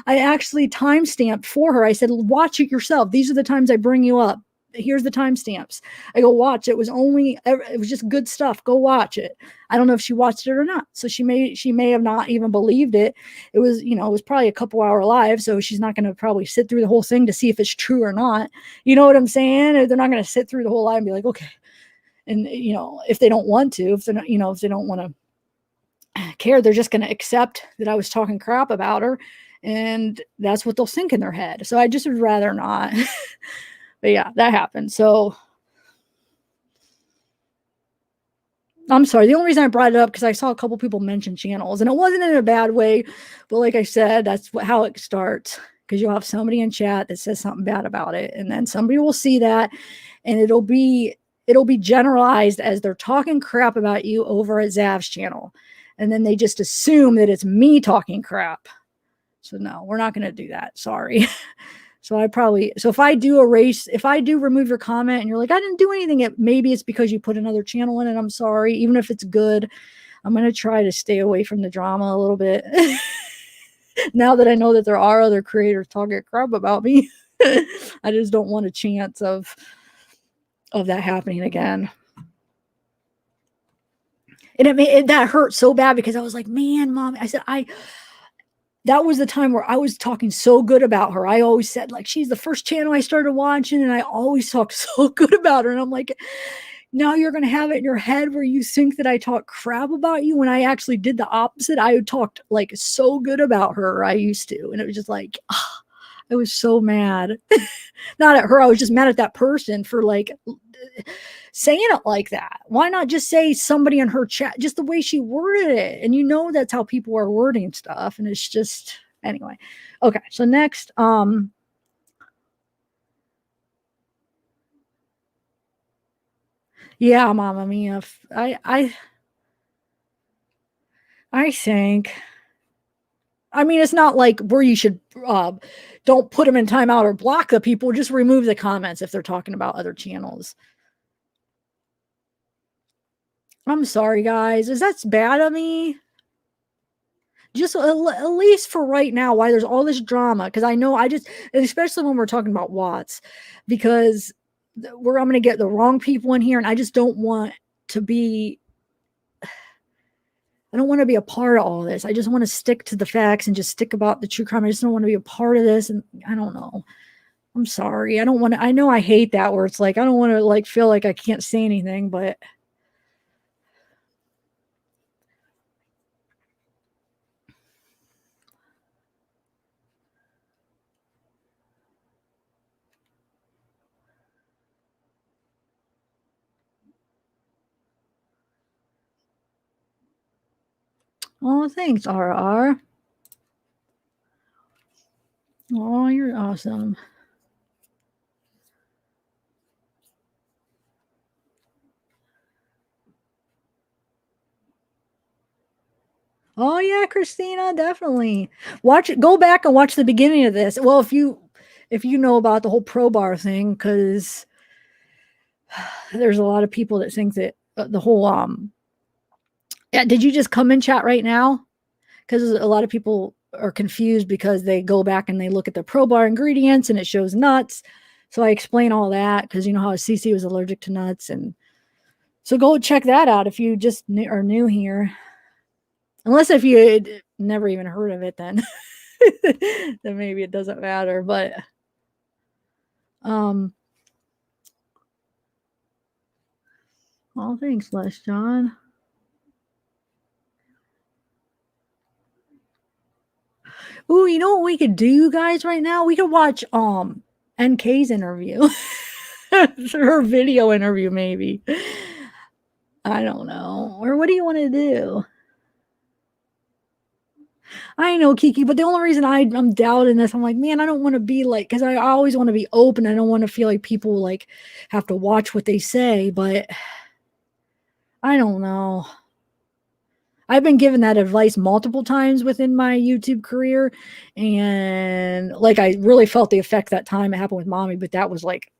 timestamped for her. I said, watch it yourself. These are the times I bring you up. Here's the timestamps. I go, watch. It was just good stuff. Go watch it. I don't know if she watched it or not. So she may have not even believed it. It was, it was probably a couple hour live. So she's not going to probably sit through the whole thing to see if it's true or not. You know what I'm saying? They're not going to sit through the whole live and be like, okay. And, if they don't want to, if they're not, if they don't want to care, they're just going to accept that I was talking crap about her. And that's what they'll think in their head. So I just would rather not. But yeah, that happened. So I'm sorry. The only reason I brought it up because I saw a couple people mention channels, and it wasn't in a bad way. But like I said, that's how it starts, because you'll have somebody in chat that says something bad about it, and then somebody will see that, and it'll be generalized as they're talking crap about you over at Zav's channel, and then they just assume that it's me talking crap. So no, we're not going to do that. Sorry. So if I do remove your comment and you're like, I didn't do anything, maybe it's because you put another channel in it. I'm sorry. Even if it's good, I'm going to try to stay away from the drama a little bit. Now that I know that there are other creators talking crap about me, I just don't want a chance of that happening again. And that hurt so bad because I was like, man, Mom, I said, that was the time where I was talking so good about her. I always said, like, she's the first channel I started watching, and I always talked so good about her. And I'm like, now you're going to have it in your head where you think that I talk crap about you when I actually did the opposite. I talked like so good about her. I used to. And it was just like, I was so mad. Not at her. I was just mad at that person for like saying it like that. Why not just say somebody in her chat, just the way she worded it? And you know, that's how people are wording stuff. And it's just, anyway. Okay. So next, yeah, Mama Mia. I think, I mean, it's not like where you should, don't put them in timeout or block the people, just remove the comments if they're talking about other channels. I'm sorry, guys. Is that bad of me? Just at least for right now, why there's all this drama. Because I know and especially when we're talking about Watts, because I'm going to get the wrong people in here. And I just don't want to be, I don't want to be a part of all this. I just want to stick to the facts and just stick about the true crime. I just don't want to be a part of this. And I don't know. I'm sorry. I don't want to, I know I hate that where it's like, I don't want to like feel like I can't say anything, but oh, thanks, RR. Oh, you're awesome. Oh yeah, Christina, definitely. Watch it. Go back and watch the beginning of this. Well, if you know about the whole pro bar thing, because there's a lot of people that think that the whole yeah, did you just come in chat right now? Because a lot of people are confused because they go back and they look at the pro bar ingredients and it shows nuts. So I explain all that because you know how Cece was allergic to nuts, and so go check that out if you just are new here. Unless if you had never even heard of it, then then maybe it doesn't matter. But oh, thanks, Les John. Ooh, you know what we could do, guys, right now? We could watch NK's interview. Her video interview, maybe. I don't know. Or what do you want to do? I know, Kiki, but the only reason I'm doubting this, I'm like, man, I don't want to be like, because I always want to be open. I don't want to feel like people like have to watch what they say, but I don't know. I've been given that advice multiple times within my YouTube career, and like I really felt the effect that time it happened with Mommy, but that was like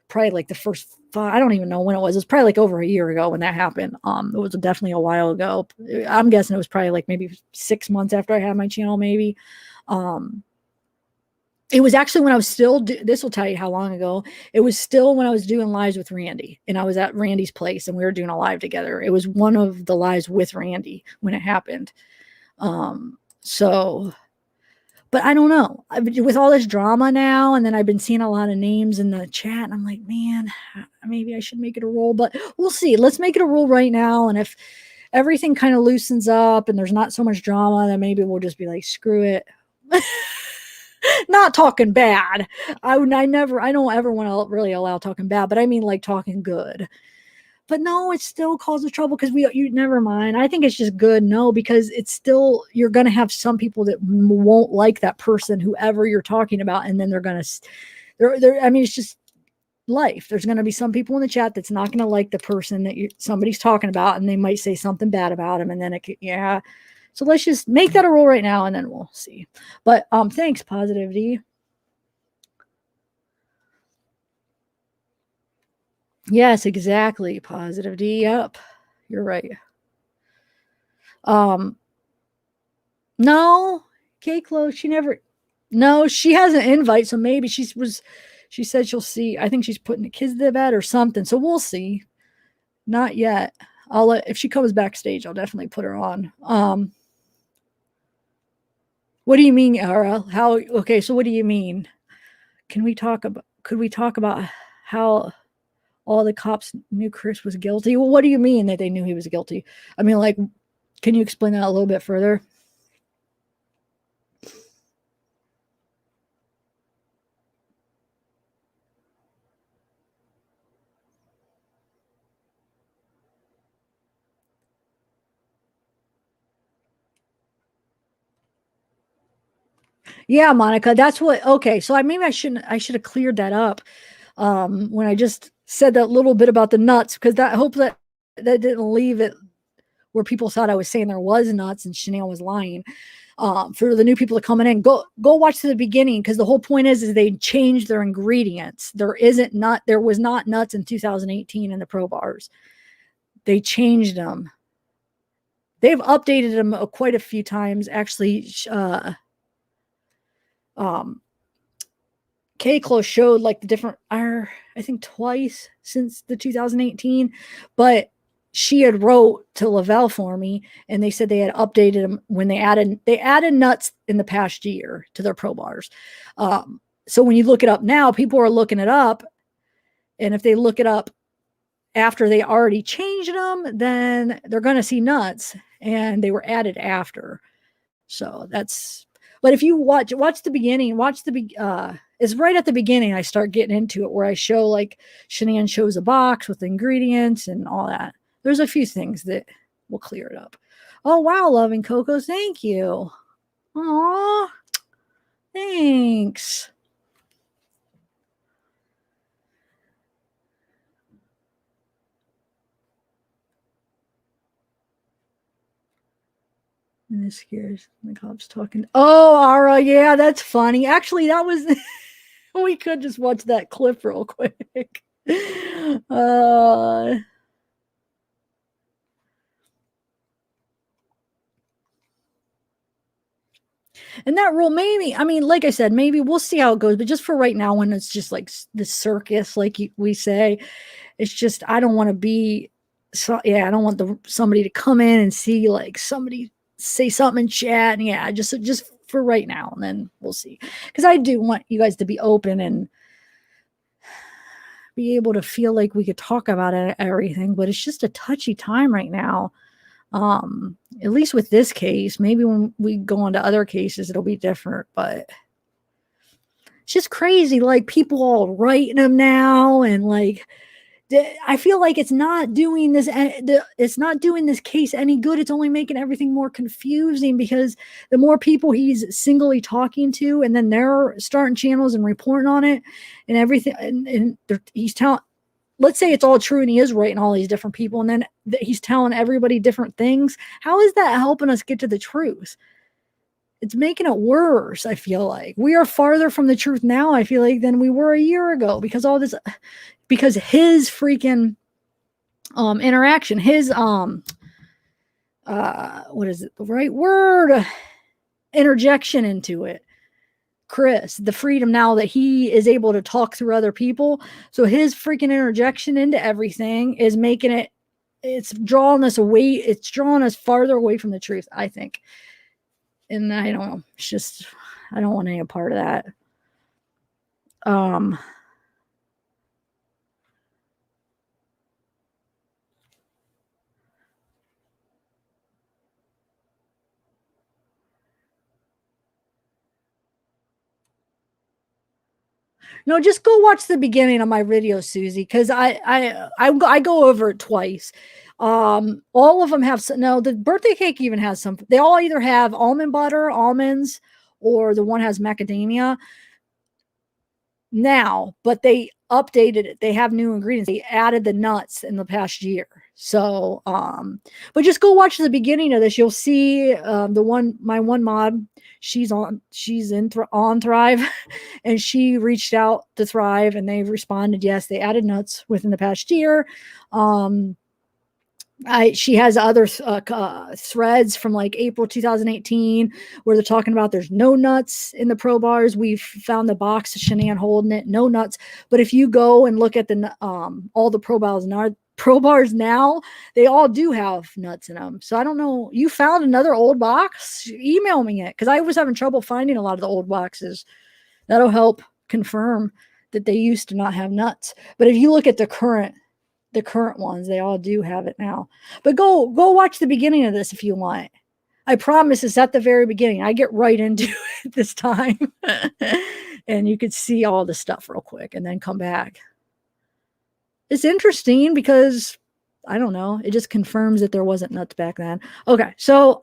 probably like the first I don't even know when it was. It was probably like over a year ago when that happened. It was definitely a while ago. I'm guessing it was probably like maybe 6 months after I had my channel, maybe. It was actually when I was still, this will tell you how long ago. It was still when I was doing lives with Randy, and I was at Randy's place and we were doing a live together. It was one of the lives with Randy when it happened. So, but I don't know. With all this drama now, and then I've been seeing a lot of names in the chat, and I'm like, man, maybe I should make it a rule, but we'll see. Let's make it a rule right now. And if everything kind of loosens up and there's not so much drama, then maybe we'll just be like, screw it. Not talking bad. I don't ever want to really allow talking bad, but I mean like talking good. But no, it still causes trouble because you never mind. I think it's just good. No, because it's still, you're going to have some people that won't like that person, whoever you're talking about. And then they're going to, I mean, it's just life. There's going to be some people in the chat that's not going to like the person that somebody's talking about, and they might say something bad about him. And then yeah. So let's just make that a rule right now, and then we'll see. But thanks, Positivity. Yes, exactly, Positivity. Yep, you're right. No, K-Clo, she never. No, she has an invite, so maybe she said she'll see. I think she's putting the kids to bed or something. So we'll see. Not yet. If she comes backstage, I'll definitely put her on. What do you mean, Ara? Okay, so what do you mean? Could we talk about how all the cops knew Chris was guilty? Well, what do you mean that they knew he was guilty? I mean, like, can you explain that a little bit further? Yeah, Monica, that's what. Okay, so I should have cleared that up when I just said that little bit about the nuts, because I hope that didn't leave it where people thought I was saying there was nuts and Shanann was lying. For the new people coming in, go watch to the beginning, because the whole point is they changed their ingredients. There was not nuts in 2018 in the Pro Bars. They changed them. They've updated them quite a few times, actually. K-Clo showed like the different, I think twice since the 2018, but she had wrote to Lavell for me, and they said they had updated them when they added nuts in the past year to their Pro Bars. So when you look it up now, people are looking it up, and if they look it up after they already changed them, then they're going to see nuts, and they were added after. So that's. But if you watch the beginning, it's right at the beginning I start getting into it, where I show, like, Shanann shows a box with ingredients and all that. There's a few things that will clear it up. Oh, wow, Loving Coco, thank you. Aw, thanks. And this scares the cops talking. Oh, Ara, yeah, that's funny. Actually, that was we could just watch that clip real quick. And that rule, maybe, I mean, like I said, maybe we'll see how it goes, but just for right now, when it's just like the circus, like we say, it's just, I don't want to be, so yeah, I don't want somebody to come in and see like somebody say something in chat, and yeah, just for right now, and then we'll see, because I do want you guys to be open and be able to feel like we could talk about everything, but it's just a touchy time right now. At least with this case. Maybe when we go on to other cases, it'll be different, but it's just crazy. Like, people all writing them now, and like, I feel like it's not doing this case any good. It's only making everything more confusing, because the more people he's singly talking to, and then they're starting channels and reporting on it and everything, and he's telling, let's say it's all true and he is writing all these different people, and then he's telling everybody different things. How is that helping us get to the truth? It's making it worse. I feel like we are farther from the truth now, I feel like, than we were a year ago, because his freaking interaction, his what is it, the right word, interjection into it, Chris, the freedom now that he is able to talk through other people. So his freaking interjection into everything is making it's drawing us away. It's drawing us farther away from the truth, I think. And I don't know. It's just, I don't want any part of that. No, just go watch the beginning of my video, Susie, because I go over it twice. All of them have the birthday cake even has some. They all either have almond butter, almonds, or the one has macadamia now, but they updated it. They have new ingredients. They added the nuts in the past year. So, but just go watch the beginning of this. You'll see my one mod, she's on Thrive, and she reached out to Thrive, and they've responded, yes, they added nuts within the past year. She has other threads from like April 2018 where they're talking about there's no nuts in the Pro bars. We've found the box of Shanann holding it, no nuts. But if you go and look at the all the Pro bars now, they all do have nuts in them. So I don't know. You found another old box? Email me it, because I was having trouble finding a lot of the old boxes. That'll help confirm that they used to not have nuts. But if you look at the current ones, they all do have it now. But go watch the beginning of this if you want. I promise it's at the very beginning. I get right into it this time. And you could see all the stuff real quick and then come back. It's interesting because I don't know, it just confirms that there wasn't nuts back then. Okay, so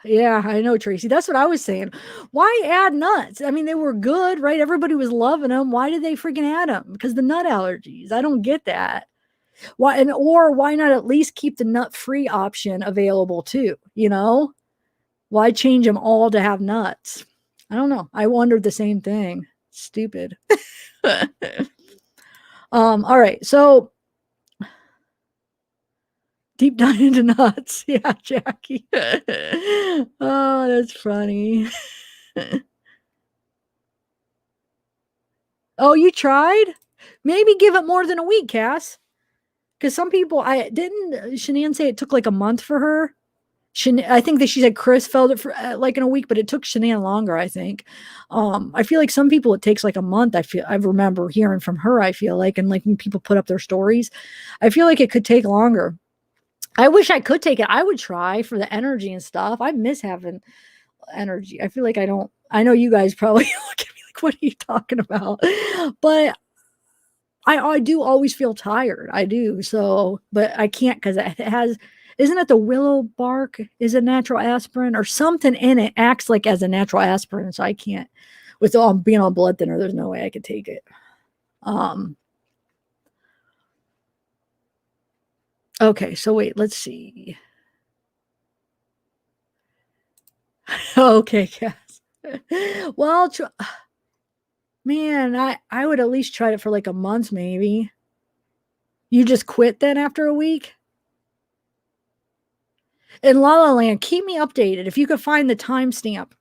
yeah, I know, Tracy. That's what I was saying. Why add nuts? I mean, they were good, right? Everybody was loving them. Why did they freaking add them? Because the nut allergies. I don't get that. Or why not at least keep the nut-free option available too? You know, why change them all to have nuts? I don't know. I wondered the same thing. Stupid. All right. So deep dive into nuts. Yeah, Jackie. Oh, that's funny. Oh, you tried? Maybe give it more than a week, Cass. Because some people, Shanann say it took like a month for her. I think that she said Chris felt it for like in a week, but it took Shanann longer, I think. I feel like some people it takes like a month. I remember hearing from her, I feel like, and like when people put up their stories, I feel like it could take longer. I wish I could take it. I would try for the energy and stuff. I miss having energy. I feel like I don't. I know you guys probably look at me like, what are you talking about? But I do always feel tired. I do. So, but I can't because it has, isn't it the willow bark is a natural aspirin or something in it acts like as a natural aspirin. So I can't, with all being on blood thinner, there's no way I could take it. Okay. So wait, let's see. Okay. Cass. Well, man, I would at least try it for like a month, maybe. You just quit then after a week? In La La Land, keep me updated. If you could find the timestamp,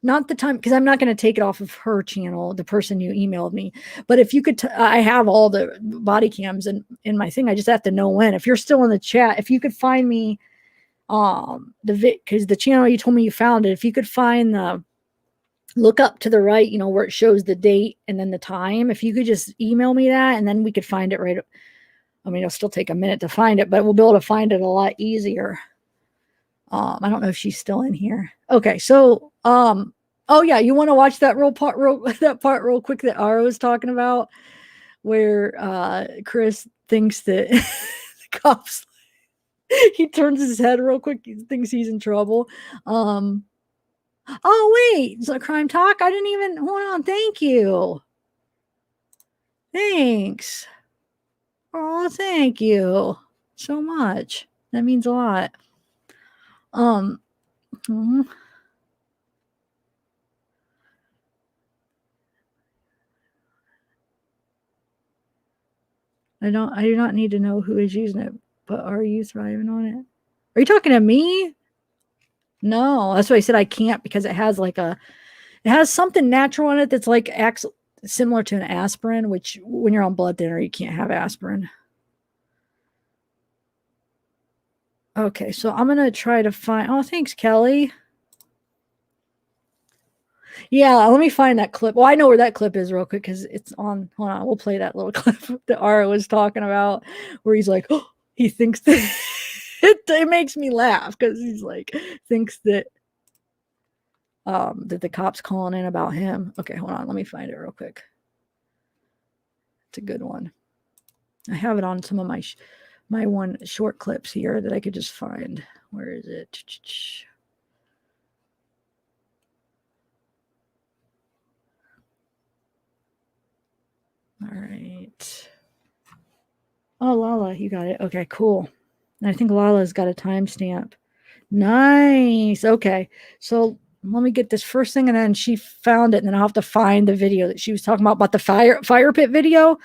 not the time, because I'm not going to take it off of her channel, the person you emailed me. But if you could, I have all the body cams in my thing. I just have to know when. If you're still in the chat, if you could find me, because the channel you told me you found it, if you could find the, look up to the right, you know, where it shows the date and then the time. If you could just email me that, and then we could find it right. I mean, it'll still take a minute to find it, but we'll be able to find it a lot easier. I don't know if she's still in here. Okay, so oh yeah, you want to watch that part real quick that Ara was talking about, where Chris thinks that the cops, he turns his head real quick, he thinks he's in trouble. Oh wait, so crime talk? I didn't even, hold on, thank you. Thanks. Oh, thank you so much. That means a lot. I do not need to know who is using it, but are you thriving on it? Are you talking to me? No, that's why I said I can't, because it has like it has something natural in it that's like acts similar to an aspirin, which when you're on blood thinner, you can't have aspirin. Okay, so I'm going to try to find, oh, thanks, Kelly. Yeah, let me find that clip. Well, I know where that clip is real quick because it's on. Hold on, we'll play that little clip that Ara was talking about, where he's like, oh, he thinks that it makes me laugh because he's like, thinks that that the cops calling in about him. Okay, hold on, let me find it real quick. It's a good one. I have it on some of my one short clips here that I could just find. Where is it? All right. Oh, Lala, you got it. Okay, cool. And I think Lala's got a timestamp. Nice. Okay. So let me get this first thing, and then she found it, and then I'll have to find the video that she was talking about the fire pit video.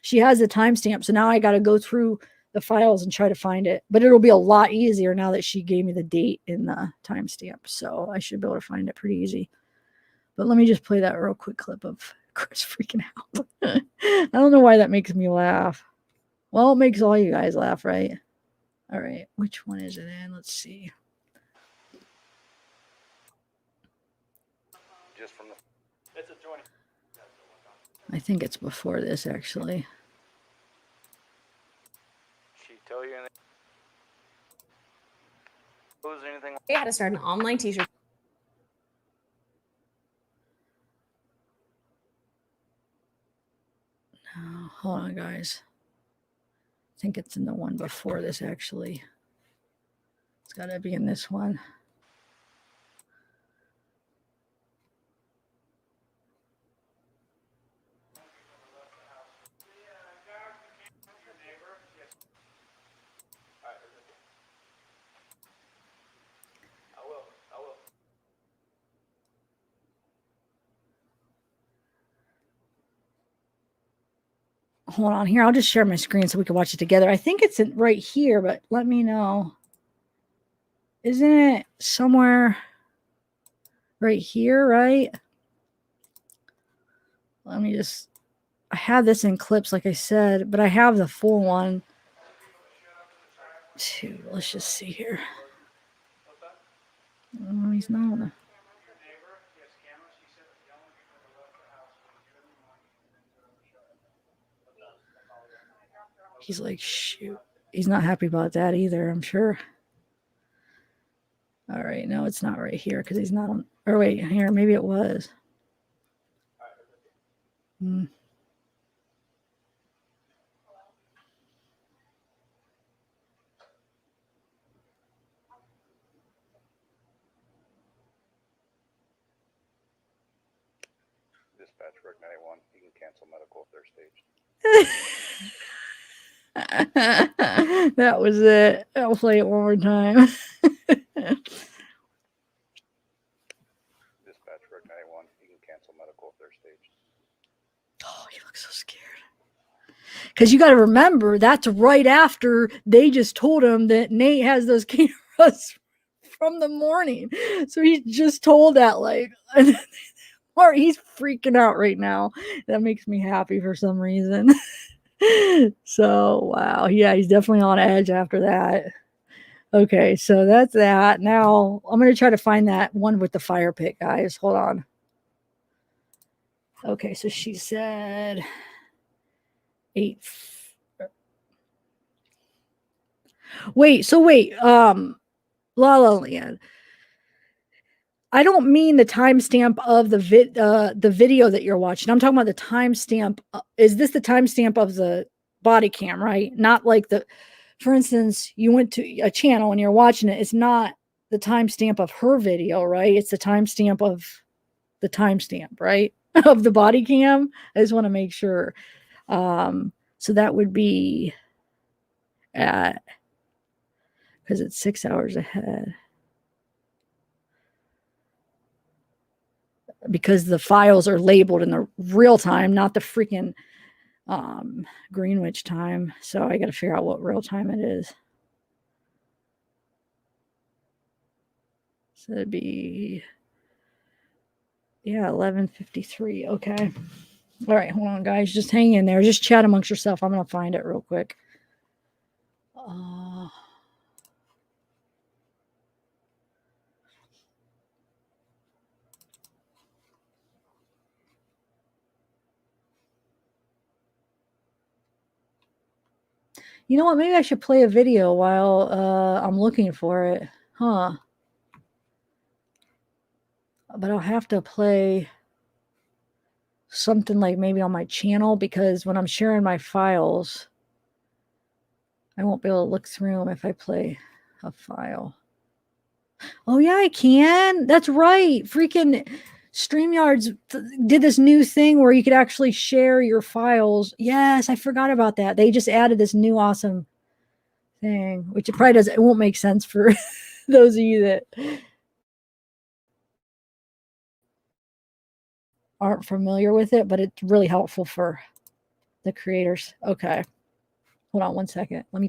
She has a timestamp, so now I got to go through the files and try to find it. But it'll be a lot easier now that she gave me the date in the timestamp, so I should be able to find it pretty easy. But let me just play that real quick clip of Chris freaking out. I don't know why that makes me laugh. Well, it makes all you guys laugh, right? All right, which one is it in? Let's see. Just from the. It's a 20. I think it's before this, actually. She tell you anything? Was anything? I had to start an online t-shirt. No, hold on, guys. I think it's in the one before this, actually. It's got to be in this one. Hold on here. I'll just share my screen so we can watch it together. I think it's right here, but let me know. Isn't it somewhere right here, right? Let me just... I have this in clips, like I said, but I have the full one. Let's just see here. Oh, he's not. He's like, shoot. He's not happy about that either, I'm sure. All right, no, it's not right here because he's not on. Or wait, here, maybe it was. Dispatch Rick 91. You can cancel medical if they're staged. That was it. I'll play it one more time. Dispatch Rick 91. You can cancel medical if they're staged. Oh, he looks so scared. Because you got to remember, that's right after they just told him that Nate has those cameras from the morning. So he just told that, like, or he's freaking out right now. That makes me happy for some reason. So, wow. Yeah, he's definitely on edge after that. Okay, so that's that. Now, I'm going to try to find that one with the fire pit, guys. Hold on. Okay, so she said 8. Wait, La La Land. I don't mean the timestamp of the video that you're watching. I'm talking about the timestamp. Is this the timestamp of the body cam, right? Not like for instance, you went to a channel and you're watching it. It's not the timestamp of her video, right? It's the timestamp of the timestamp, right? Of the body cam. I just want to make sure. So that would be because it's 6 hours ahead. Because the files are labeled in the real time, not the freaking Greenwich time. So I got to figure out what real time it is. So it'd be, yeah, 11:53. Okay. All right, hold on, guys. Just hang in there. Just chat amongst yourself. I'm going to find it real quick. You know what? Maybe I should play a video while I'm looking for it. Huh. But I'll have to play something like maybe on my channel, because when I'm sharing my files, I won't be able to look through them if I play a file. Oh, yeah, I can. That's right. Freaking StreamYards did this new thing where you could actually share your files. Yes, I forgot about that. They just added this new awesome thing, which it probably doesn't, it won't make sense for those of you that aren't familiar with it, but it's really helpful for the creators. Okay. Hold on one second. Let me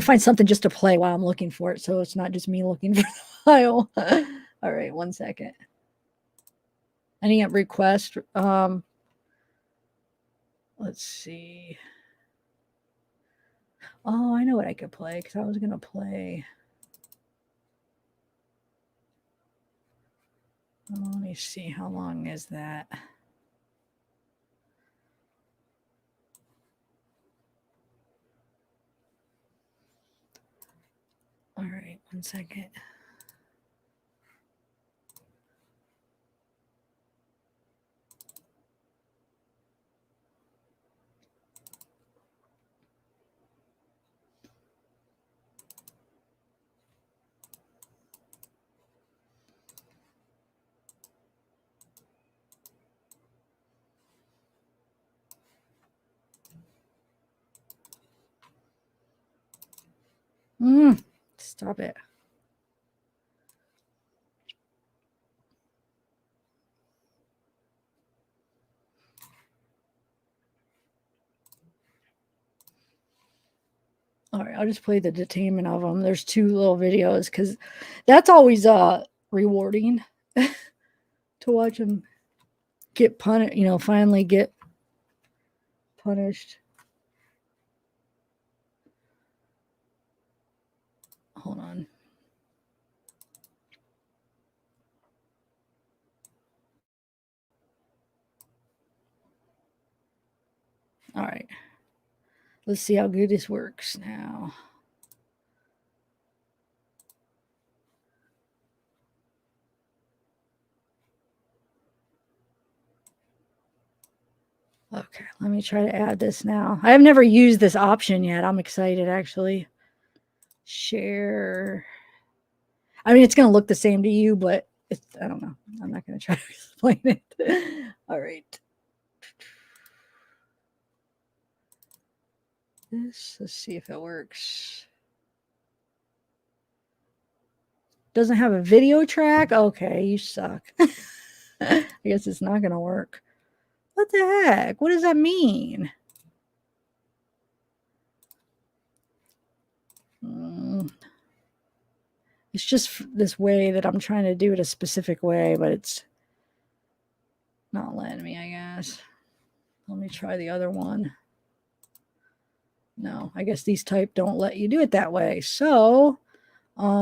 find something just to play while I'm looking for it, so it's not just me looking for the file. All right, 1 second. Any request? Let's see. Oh, I know what I could play because I was gonna play. Oh, let me see. How long is that? All right, 1 second. Stop it. All right, I'll just play the detainment of them. There's 2 little videos because that's always rewarding to watch them get punished, finally get punished. Hold on. All right. Let's see how good this works now. Okay, let me try to add this now. I've never used this option yet. I'm excited, actually. Share. I mean, it's going to look the same to you, but I don't know. I'm not going to try to explain it. All right. Let's see if it works. Doesn't have a video track? Okay, you suck. I guess it's not going to work. What the heck? What does that mean? It's just this way that I'm trying to do it a specific way, but it's not letting me, I guess. Let me try the other one. No, I guess these type don't let you do it that way. So, I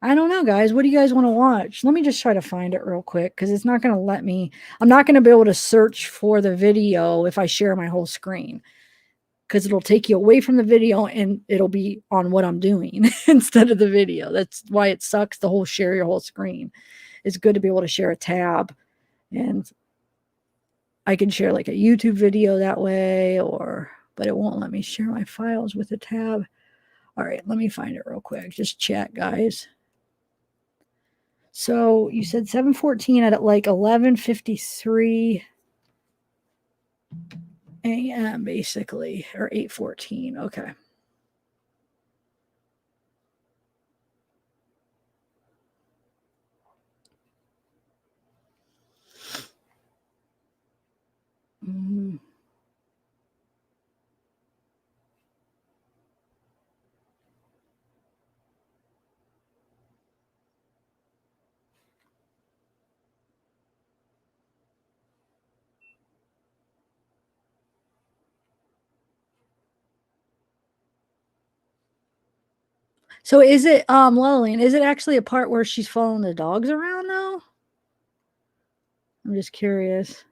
don't know, guys. What do you guys want to watch? Let me just try to find it real quick because it's not going to let me. I'm not going to be able to search for the video if I share my whole screen because it'll take you away from the video and it'll be on what I'm doing instead of the video. That's why it sucks, the whole share your whole screen. It's good to be able to share a tab, and I can share like a YouTube video that way, but it won't let me share my files with a tab. All right, let me find it real quick. Just chat, guys. So you said 7:14 at like 11:53 a.m. basically, or 8:14. Okay. So is it Lillian, is it actually a part where she's following the dogs around now? I'm just curious.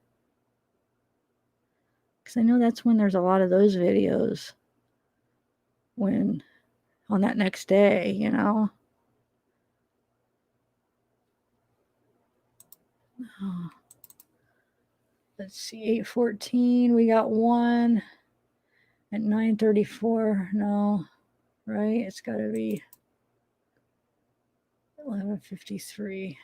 Because I know that's when there's a lot of those videos. When on that next day, Oh. Let's see, 8:14. We got one at 9:34. No, right? It's got to be 11:53.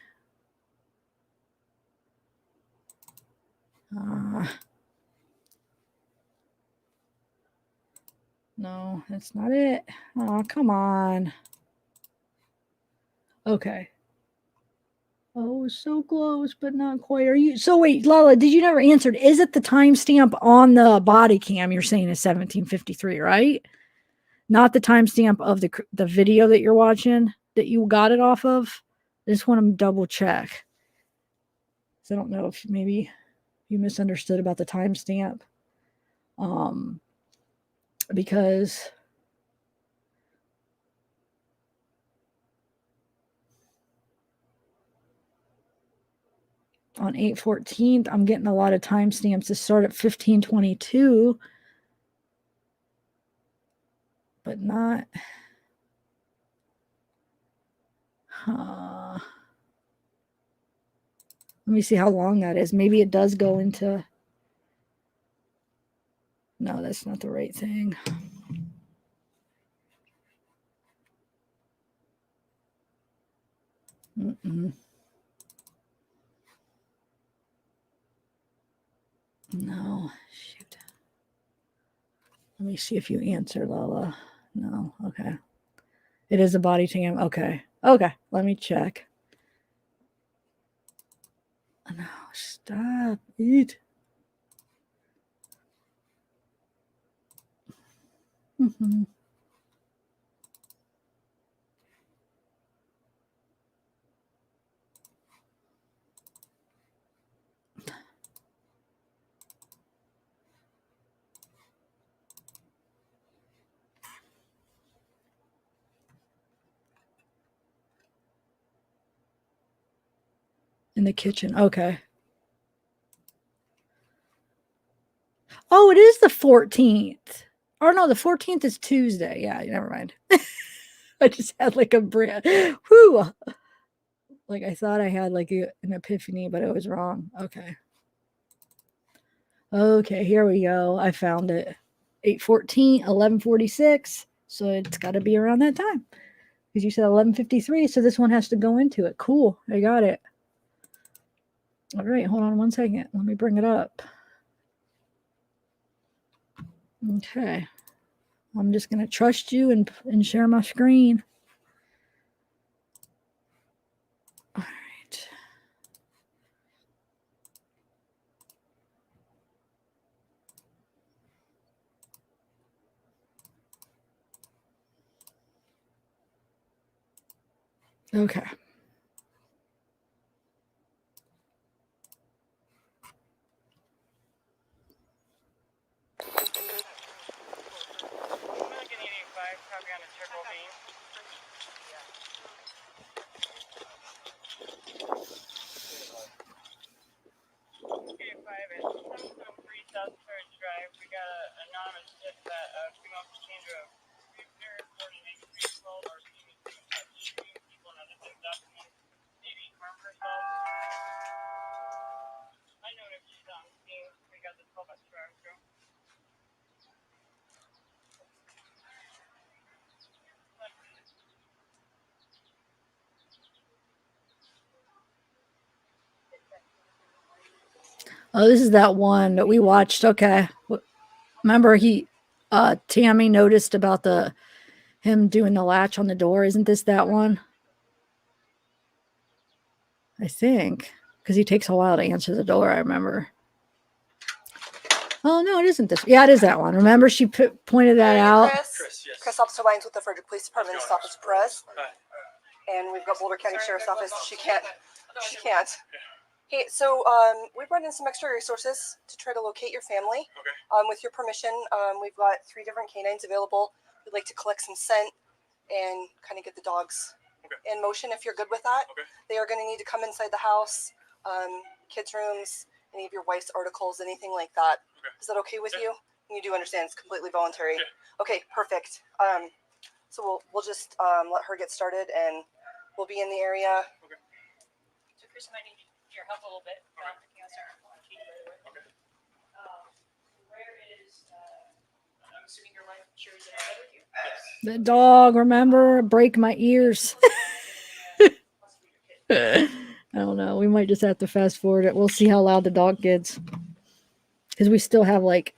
No, that's not it. Oh, come on. Okay. Oh, so close, but not quite. Are you? So wait, Lala, did you never answered? Is it the timestamp on the body cam? You're saying is 17:53, right? Not the timestamp of the video that you're watching that you got it off of. I just want to double check. So I don't know if maybe you misunderstood about the timestamp. Because on 8/14, I'm getting a lot of timestamps to start at 15:22, but not. Let me see how long that is. Maybe it does go into. No, that's not the right thing. Mm-mm. No, shoot. Let me see if you answer, Lala. No, okay. It is a body cam. Okay. Okay, let me check. No, stop it. Mm-hmm. In the kitchen. Okay. Oh, it is the 14th. Or no, the 14th is Tuesday. Yeah, never mind. I just had like a brand. Whew. Like I thought I had like an epiphany, but it was wrong. Okay. Okay, here we go. I found it. 8/14, 11:46. So it's got to be around that time. Because you said 11:53, so this one has to go into it. Cool. I got it. All right, hold on one second. Let me bring it up. Okay. I'm just going to trust you and share my screen. All right. Okay. Oh, this is that one that we watched. Okay. Remember Tammy noticed about him doing the latch on the door. Isn't this that one? I think. Because he takes a while to answer the door, I remember. Oh, no, it isn't this. Yeah, it is that one. Remember she pointed that out? Chris, yes. Chris Officer Lyons with the Frederick Police Department. This office press. And we've got Boulder County Sheriff's Office. She can't. Hey, so we brought in some extra resources to try to locate your family. Okay. With your permission, we've got 3 different canines available. We'd like to collect some scent and kind of get the dogs in motion if you're good with that. Okay. They are going to need to come inside the house, kids' rooms, any of your wife's articles, anything like that. Okay. Is that okay with you? You do understand it's completely voluntary. Yeah. Okay, perfect. So we'll just let her get started and we'll be in the area. Okay. So Chris might need your help a little bit. Okay. Where is I'm assuming your life insurance is with you? The dog, remember? Break my ears. I don't know. We might just have to fast forward it. We'll see how loud the dog gets. Because we still have like,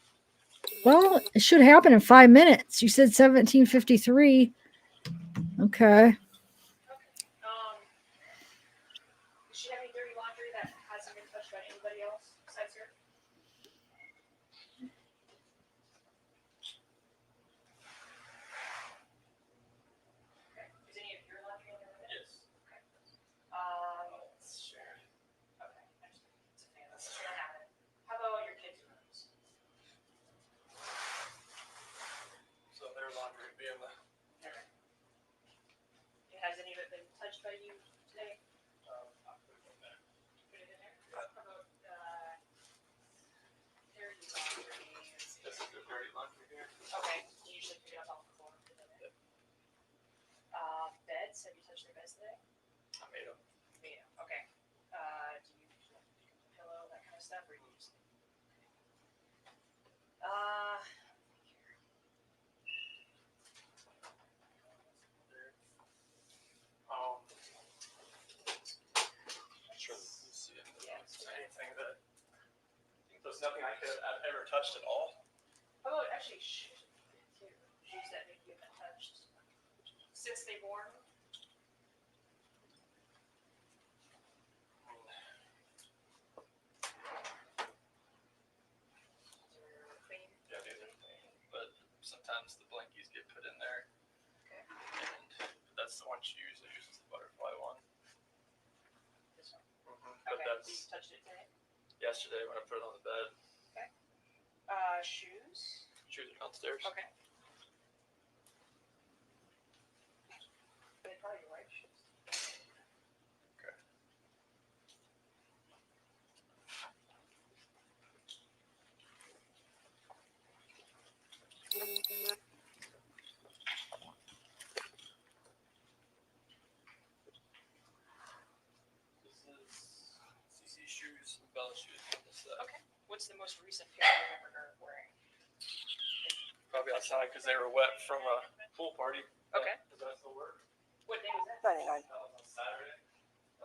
well, it should happen in 5 minutes. You said 17:53. Okay. Does she have any dirty laundry that hasn't been touched by anybody else besides her? Okay. Is any of your laundry in there? Yes. Okay. Sure. Okay. It's a fan. This is gonna happen. How about your kids' rooms? So their laundry would be in the. Okay. Has any of it been touched by you today? I'll put it in there. Put it in there. How about dirty laundry? This is the dirty laundry here. Okay. You usually pick it up off the floor. Put it in there. Beds. Have you touched their beds today? I made them. Yeah. Okay. Do you pick up the pillow, that kind of stuff, or do you just? Sure. You see it. Anything that. There's nothing I've ever touched at all. How about actually shoes? Shoes that maybe you haven't touched since they born. Clean. Yeah, these are clean. But sometimes the blankies get put in there. Okay. And that's the one she usually uses, the butterfly one. This one. But Okay. that's You touched it today. yesterday when I put it on the bed. Shoes. Shoes are downstairs. Okay. They probably your wife's shoes. Okay. This is CC shoes and Bella shoes on this side. Okay. What's the most recent pair you remember her wearing? Probably outside because they were wet from a pool party. Okay. Does that still work? What day was that? 99. That was on Saturday.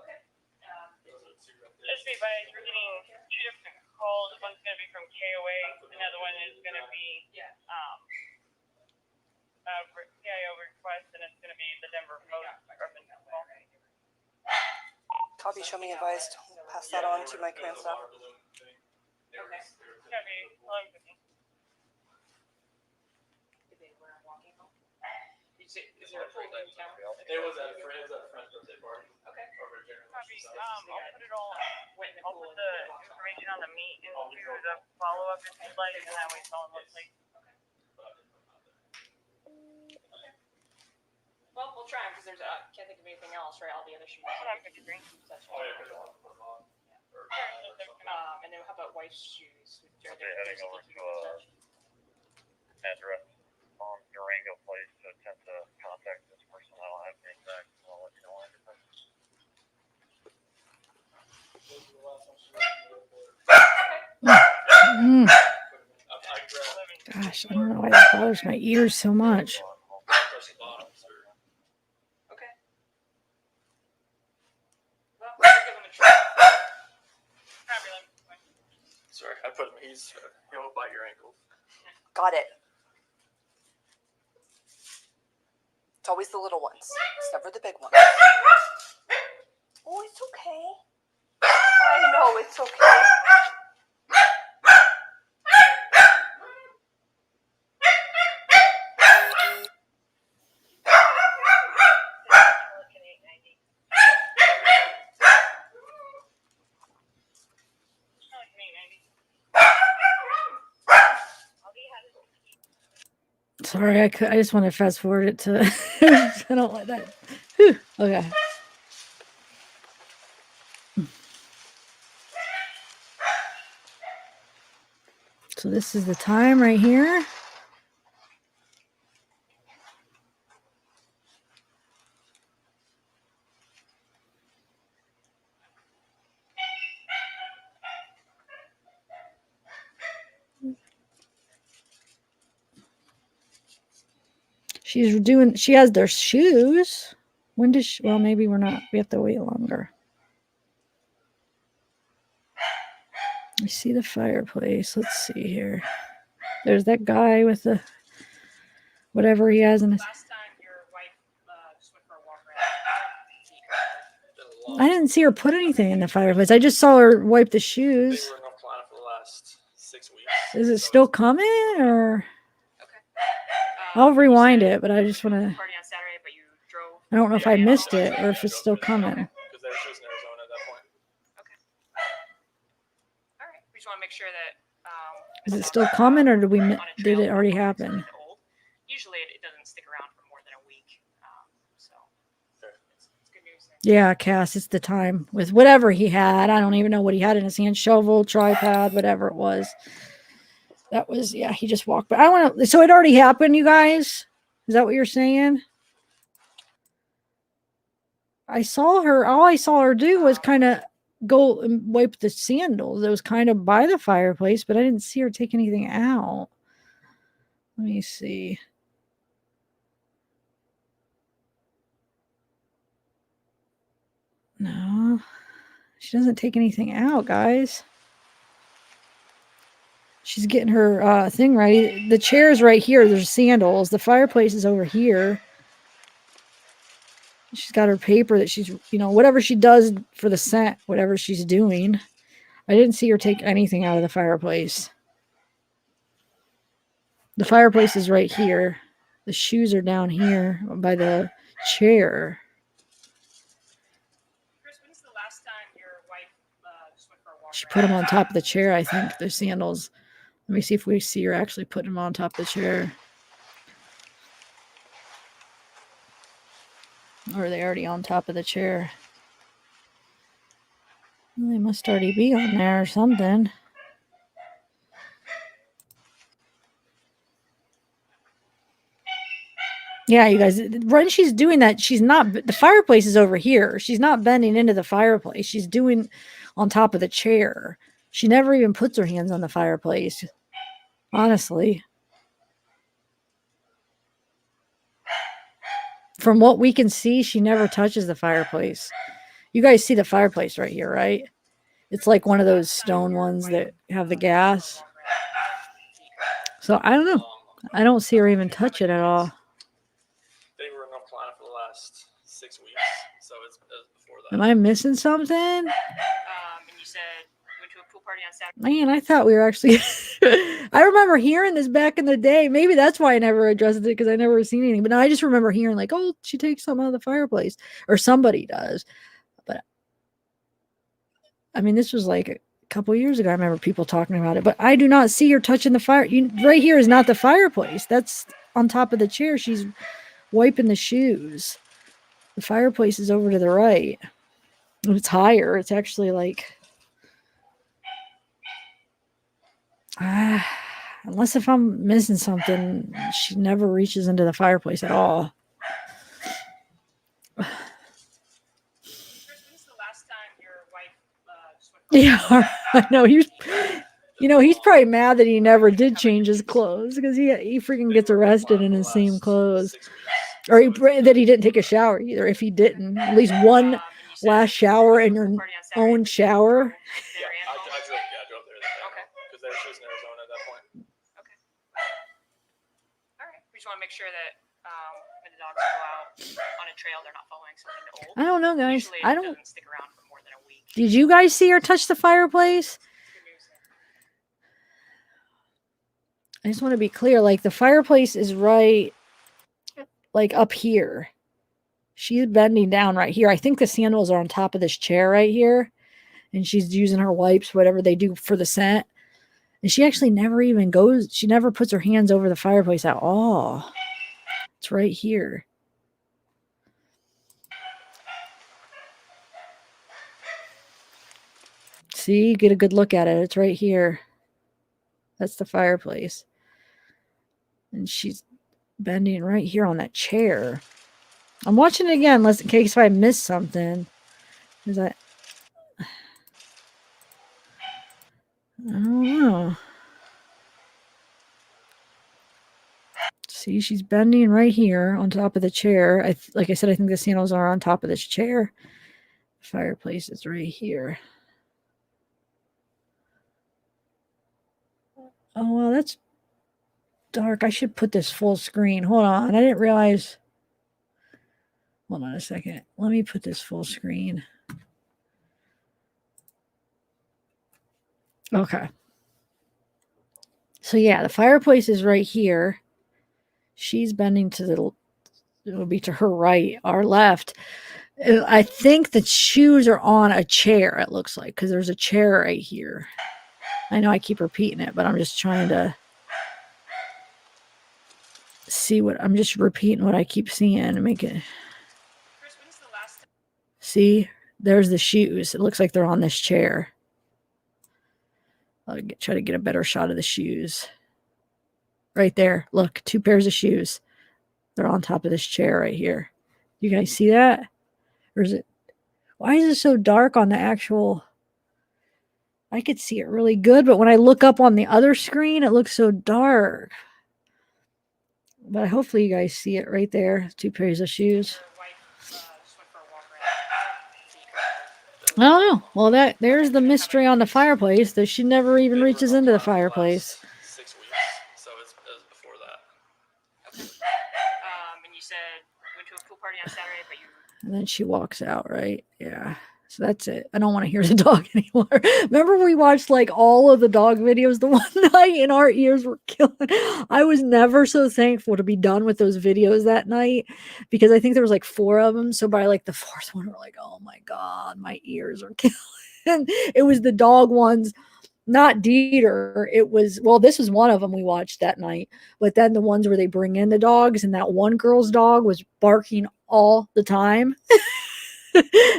Okay. Those are the two right there. Just be advised, we're getting two different calls. One's going to be from KOA. Another one is going to be PIO request, and it's going to be the Denver Post. Copy, show me advised. Pass that on to my command staff. Okay. Copy. Hello, Cookie. Did they wear them walking home? Is there a pool in town? It was at a friend's birthday party. Okay. Over at General Copy. Motors. I'll put it all. Went in the I'll pool put and the walked home. information on the meet into the follow-up if you'd like, and that way it's all in one place. Well, we'll try them because there's can't think of anything else, right? All the other shoes. I'm 53. That's Oh, yeah, fine. 'cause I want to put them on. Or- And then how about wife's shoes? I'll be heading over to address on Durango Place to attempt to contact this person. I don't have any back, so I'll let you know everything. Mm. I grabbed Gosh, I don't know why that bothers my ears so much. press the bottoms or Okay. Well, we'll give him a try. sorry, I put him. He'll bite your ankles. Got it. It's always the little ones. It's never the big ones. Oh, it's okay. I know, it's okay. Sorry, I just want to fast forward it to. I don't like that. Whew. Okay. So this is the time right here. She has their shoes. When does she, well, maybe we're not, we have to wait longer. I see the fireplace. Let's see here. There's that guy with the whatever he has in his. Last time your wife just went for a walk around. I didn't see her put anything in the fireplace. I just saw her wipe the shoes. They were in our plan for the last 6 weeks. Is it still coming or? Okay. I'll rewind it, but I just want to. Party on Saturday, but you drove. I don't know if I missed it or if it's still coming. Because they were shows in Arizona at that point. Okay. All right. We just want to make sure that. Is it still coming or did we? on a Did trail it already before it's happen? really old. Usually it doesn't stick around for more than a week. So it's good news there. Yeah, Cass, it's the time with whatever he had. I don't even know what he had in his hand. Shovel, tripod, whatever it was. That was, yeah, he just walked. But I want to, so it already happened, you guys? Is that what you're saying? I saw her, all I saw her do was kind of go and wipe the sandals. It was kind of by the fireplace, but I didn't see her take anything out. Let me see. No, she doesn't take anything out, guys. She's getting her thing ready. The chair's right here. There's sandals. The fireplace is over here. She's got her paper that she's, you know, whatever she does for the scent, whatever she's doing. I didn't see her take anything out of the fireplace. The fireplace is right here. The shoes are down here by the chair. Chris, when's the last time your wife just went for a walk She around? put them on top of the chair, I think, the sandals. Let me see if we see her actually putting them on top of the chair. Or are they already on top of the chair? Well, they must already be on there or something. Yeah, you guys, when she's doing that, she's not, the fireplace is over here. She's not bending into the fireplace. She's doing on top of the chair. She never even puts her hands on the fireplace. Honestly. From what we can see, she never touches the fireplace. You guys see the fireplace right here, right? It's like one of those stone ones that have the gas. So I don't know. I don't see her even touch it at all. They were in our plan for the last 6 weeks. So it's before that. Am I missing something? And you said you went to a pool party on Saturday. Man, I thought we were actually... I remember hearing this back in the day. Maybe that's why I never addressed it, because I never seen anything. But now I just remember hearing like, oh, she takes something out of the fireplace. Or somebody does. But, I mean, this was like a couple years ago. I remember people talking about it. But I do not see her touching the fire. Right here is not the fireplace. That's on top of the chair. She's wiping the shoes. The fireplace is over to the right. It's higher. It's actually like... unless if I'm missing something, she never reaches into the fireplace at all. Chris, when's the last time your wife just went for a walk Yeah, I know. He's probably mad that he never did change his clothes, because he freaking gets arrested in his same clothes. Or that he didn't take a shower either. If he didn't, at least one last shower in your own shower. I drove there that day. Okay. Because they were shows in Arizona at that point. Okay. All right. We just want to make sure that when the dogs go out on a trail, they're not following something old. I don't know, guys. Usually I it don't. doesn't stick around for more than a week. Did you guys see her touch the fireplace? Good news there. I just want to be clear. Like, the fireplace is right, like, up here. She's bending down right here. I think the sandals are on top of this chair right here. And she's using her wipes, whatever they do for the scent. And she actually never even goes, she never puts her hands over the fireplace at all. It's right here. See, get a good look at it. It's right here. That's the fireplace. And she's bending right here on that chair. I'm watching it again, in case I miss something. I don't know. See, she's bending right here on top of the chair. Like I said, I think the sandals are on top of this chair. The fireplace is right here. Oh, well, that's dark. I should put this full screen. Hold on. I didn't realize. Hold on a second. Let me put this full screen. Okay. So yeah, the fireplace is right here. She's bending to the, it'll be to her right, our left. I think the shoes are on a chair, it looks like, because there's a chair right here. I know I keep repeating it, but I'm just trying to see what, I'm just repeating what I keep seeing and make it. See, there's the shoes. It looks like they're on this chair. I'll try to get a better shot of the shoes. Right there. Look, 2 pairs of shoes. They're on top of this chair right here. You guys see that? Or is it? Why is it so dark on the actual? I could see it really good, but when I look up on the other screen, it looks so dark. But hopefully you guys see it right there. 2 pairs of shoes. I don't know. Well, there's the mystery on the fireplace that she never even reaches into the fireplace. 6 weeks, so it was before that. Okay. And you said you went to a pool party on Saturday, but you. And then she walks out, right? Yeah. So that's it. I don't want to hear the dog anymore. Remember we watched like all of the dog videos the one night and our ears were killing. I was never so thankful to be done with those videos that night because I think there was like 4 of them. So by like the 4th one, we're like, oh my God, my ears are killing. It was the dog ones, not Dieter. It was, well, this was one of them we watched that night. But then the ones where they bring in the dogs and that one girl's dog was barking all the time.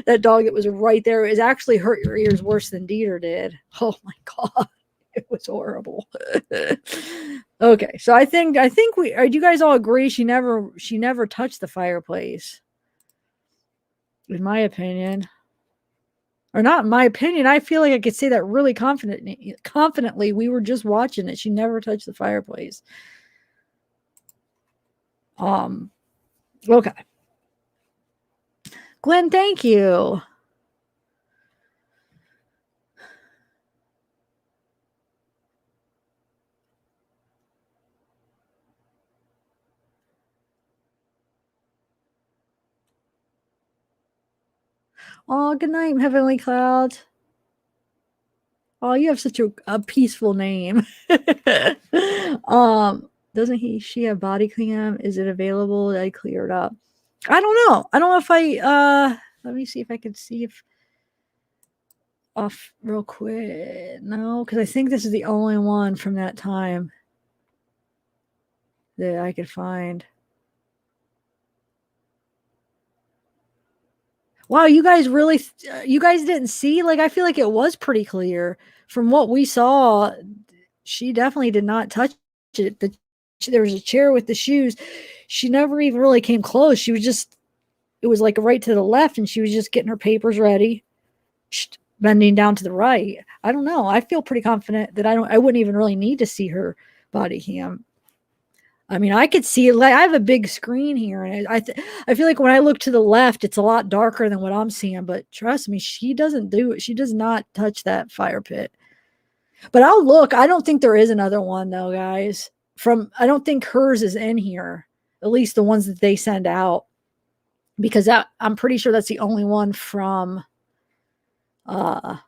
That dog that was right there is actually hurt your ears worse than Dieter did. Oh my God. It was horrible. Okay. So I think do you guys all agree she never touched the fireplace? In my opinion. Or not in my opinion. I feel like I could say that really confidently. We were just watching it. She never touched the fireplace. Okay. Glenn, thank you. Oh, good night, Heavenly Cloud. Oh, you have such a peaceful name. Doesn't she have body cam? Is it available? Did I clear it up? I don't know. I don't know if let me see if I can see if off real quick. No, because I think this is the only one from that time that I could find. Wow, you guys really, you guys didn't see? Like, I feel like it was pretty clear. From what we saw, she definitely did not touch it. There was a chair with the shoes. She never even really came close. She was just, it was like right to the left, and she was just getting her papers ready, bending down to the right. I don't know. I feel pretty confident that I wouldn't even really need to see her body cam. I mean, I could see it. Like, I have a big screen here, and I feel like when I look to the left, it's a lot darker than what I'm seeing. But trust me, she doesn't do it. She does not touch that fire pit. But I'll look. I don't think there is another one though, guys. I don't think hers is in here. At least the ones that they send out, because I'm pretty sure that's the only one from that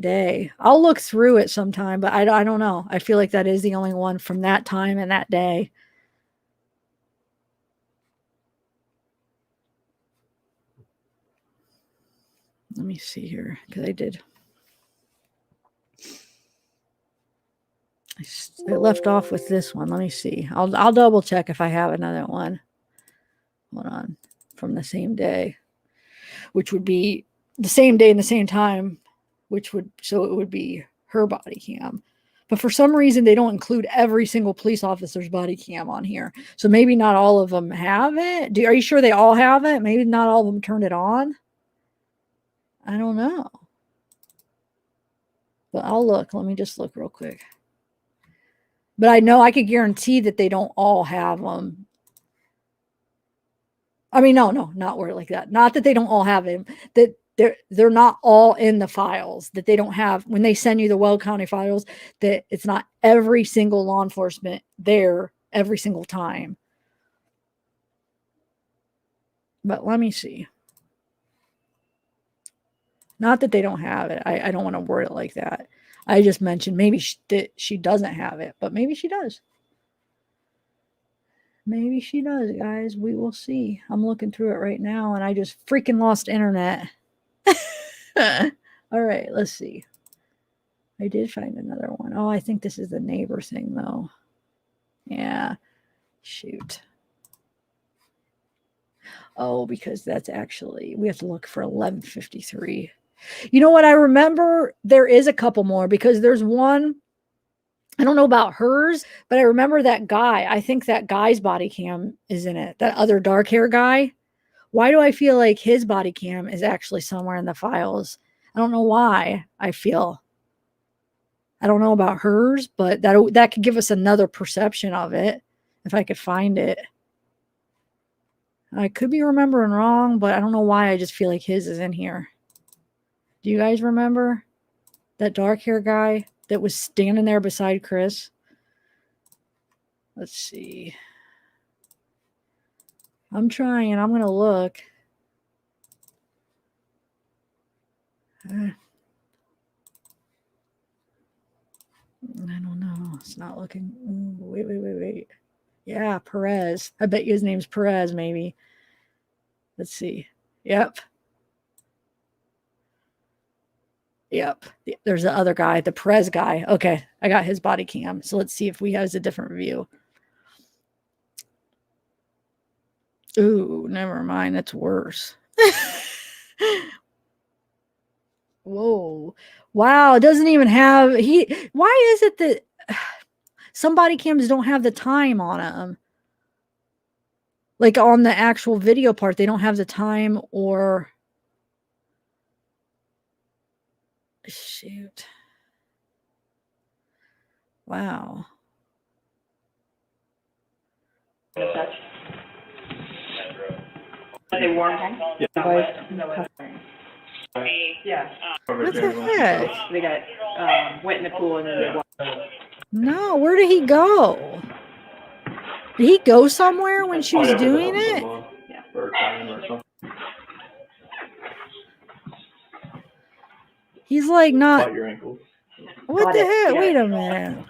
day. I'll look through it sometime, but I don't know. I feel like that is the only one from that time and that day. Let me see here, because I left off with this one. Let me see. I'll double check if I have another one. Hold on. From the same day, which would be the same day and the same time, so it would be her body cam. But for some reason, they don't include every single police officer's body cam on here. So maybe not all of them have it. Are you sure they all have it? Maybe not all of them turned it on. I don't know. But I'll look. Let me just look real quick. But I know I could guarantee that they don't all have them. I mean, no, not word like that. Not that they don't all have him. That they're not all in the files, that they don't have when they send you the Weld County files, that it's not every single law enforcement there every single time. But let me see. Not that they don't have it. I don't want to word it like that. I just mentioned maybe she doesn't have it, but maybe she does. Maybe she does, guys. We will see. I'm looking through it right now, and I just freaking lost internet. All right, let's see. I did find another one. Oh, I think this is the neighbor thing, though. Yeah. Shoot. Oh, because that's actually, we have to look for 1153. You know what? I remember there is a couple more because there's one. I don't know about hers, but I remember that guy. I think that guy's body cam is in it. That other dark hair guy. Why do I feel like his body cam is actually somewhere in the files? I don't know why I feel. I don't know about hers, but that could give us another perception of it if I could find it. I could be remembering wrong, but I don't know why I just feel like his is in here. Do you guys remember that dark hair guy that was standing there beside Chris? Let's see. I'm trying. I'm going to look. I don't know. It's not looking. Ooh, wait. Yeah, Perez. I bet you his name's Perez, maybe. Let's see. Yep. There's the other guy, the Perez guy. Okay, I got his body cam. So let's see if we have a different view. Ooh, never mind. That's worse. Whoa. Wow, it doesn't even have why is it that some body cams don't have the time on them? Like on the actual video part, they don't have the time or shoot. Wow. Are they warm? Yeah. Yeah. What the heck? They got wet in the pool and then they walked. No, where did he go? Did he go somewhere when she was doing it? He's like not. Your ankles. What the heck? Wait a minute.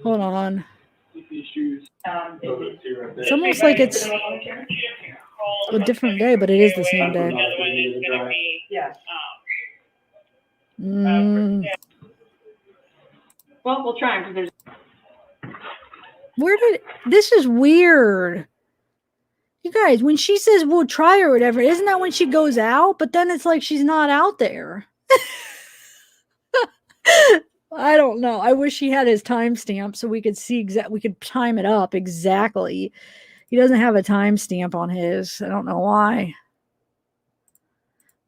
Hold on. It's almost like it's a different day, but it is the same day. Well, we'll try because there's. This is weird. You guys, when she says we'll try or whatever, isn't that when she goes out? But then it's like she's not out there. I don't know. I wish he had his timestamp so we could see we could time it up exactly. He doesn't have a timestamp on his. I don't know why.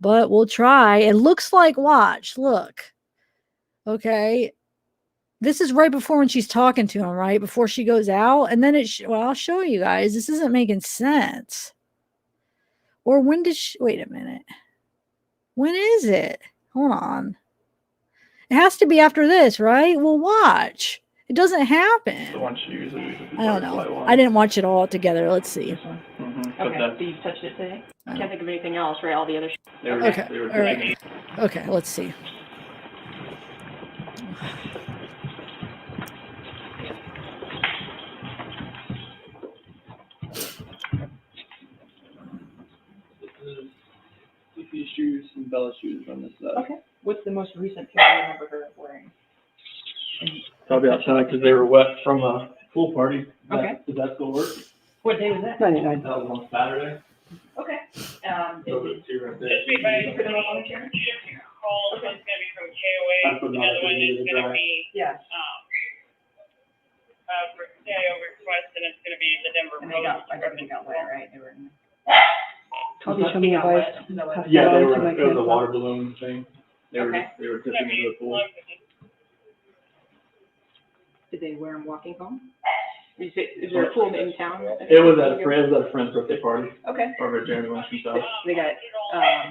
But we'll try. It looks like, watch, look. Okay. This is right before when she's talking to him, right? Before she goes out. And then well, I'll show you guys. This isn't making sense. Or when did she, wait a minute. When is it? Hold on. It has to be after this, right? Well, watch. It doesn't happen. The one she usually uses. I don't know. I didn't watch it all together. Let's see. Okay, so you touched it today? I can't think of anything else, right? All the other. Okay. All right. Okay, let's see. Shoes and Bella's shoes on this side. Okay. What's the most recent pair you remember her wearing? Probably outside because they were wet from a pool party. Okay. Does that still work? What day was that? 99. That was on Saturday. Okay. Those are two right there. You put them up on the chair? One's going to be from KOA, I put them the up other so one they is need to going to dry. be Yeah. for CIO request, and it's going to be the Denver And they got, Post. I think they got wet, right? They were in I'll be showing you guys. Yeah, they were. It was a water balloon thing. They were. Okay. They were tipping into the pool. Did they wear them walking home? Is there a pool in town? It was at a friend's birthday party. Okay. Over at Jeremy Winston's house. They got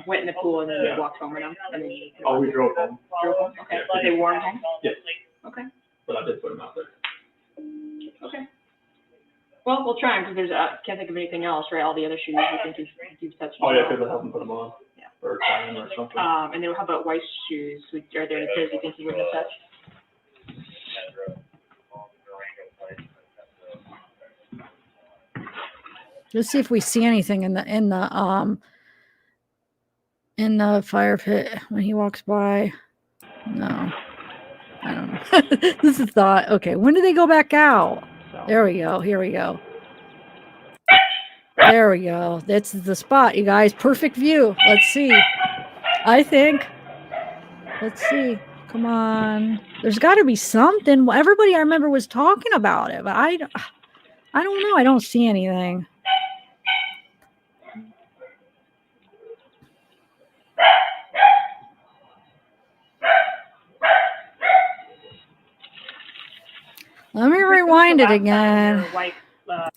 went in the pool and then they walked home with them, and then you Oh, we drove home. drove home. Okay. Did they warm home? Yes, Okay. but I did put him out there. Okay. Well, we'll try them because can't think of anything else, right? All the other shoes I think you've touched. Oh yeah, because I haven't put them on. Yeah. Or try them or something. And then how about white shoes? Are there any pairs you think you wouldn't have touched? Let's see if we see anything in the fire pit when he walks by. No, I don't know. This is thought. Okay, when do they go back out? There we go. Here we go. There we go. That's the spot, you guys. Perfect view. Let's see. I think. Let's see. Come on. There's got to be something. Everybody I remember was talking about it, but I don't know. I don't see anything. Let me rewind it again. Wife, I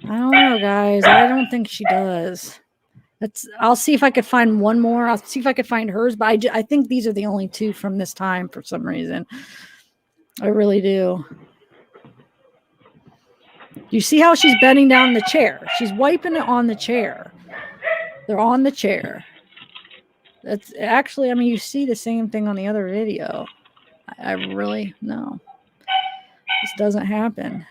don't know, guys. I don't think she does. I'll see if I could find one more. I'll see if I could find hers, but I think these are the only two from this time for some reason. I really do. You see how she's bending down the chair? She's wiping it on the chair. They're on the chair. That's actually, I mean, you see the same thing on the other video. I really, no. This doesn't happen.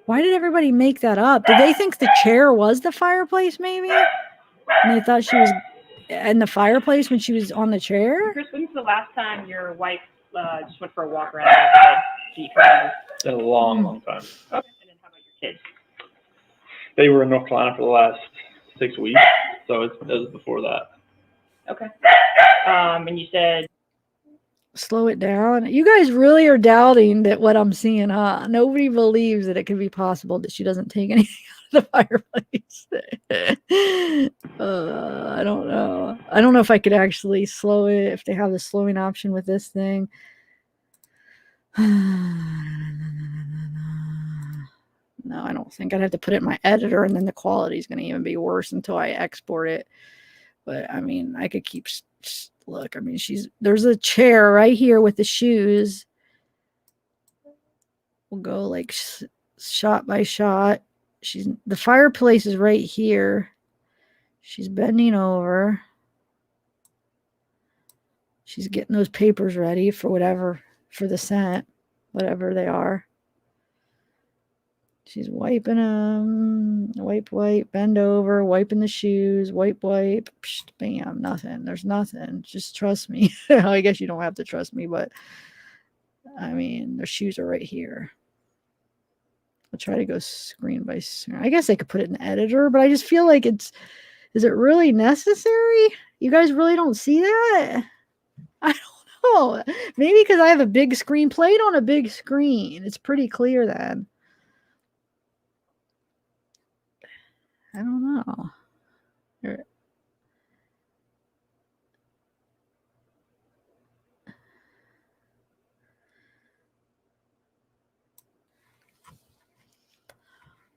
Why did everybody make that up? Did they think the chair was the fireplace, maybe? And they thought she was in the fireplace when she was on the chair? Chris, when's the last time your wife just went for a walk around outside? It's been a long, long time. Okay. And then how about your kids? They were in North Carolina for the last 6 weeks, so it was before that. Okay. And you said Slow it down. You guys really are doubting that what I'm seeing, huh? Nobody believes that it could be possible that she doesn't take anything out of the fireplace. I don't know. I don't know if I could actually slow it, if they have the slowing option with this thing. No, I don't think. I'd have to put it in my editor, and then the quality is going to even be worse until I export it. But I mean, I could keep... Look, I mean, there's a chair right here with the shoes. We'll go like shot by shot. The fireplace is right here. She's bending over. She's getting those papers ready for the scent, whatever they are. She's wiping them, wipe, bend over, wiping the shoes, wipe, psh, bam, nothing. There's nothing. Just trust me. I guess you don't have to trust me, but I mean, their shoes are right here. I'll try to go screen by screen. I guess I could put it in the editor, but I just feel like is it really necessary? You guys really don't see that? I don't know. Maybe because I have a big screen. Play it on a big screen. It's pretty clear then. I don't know.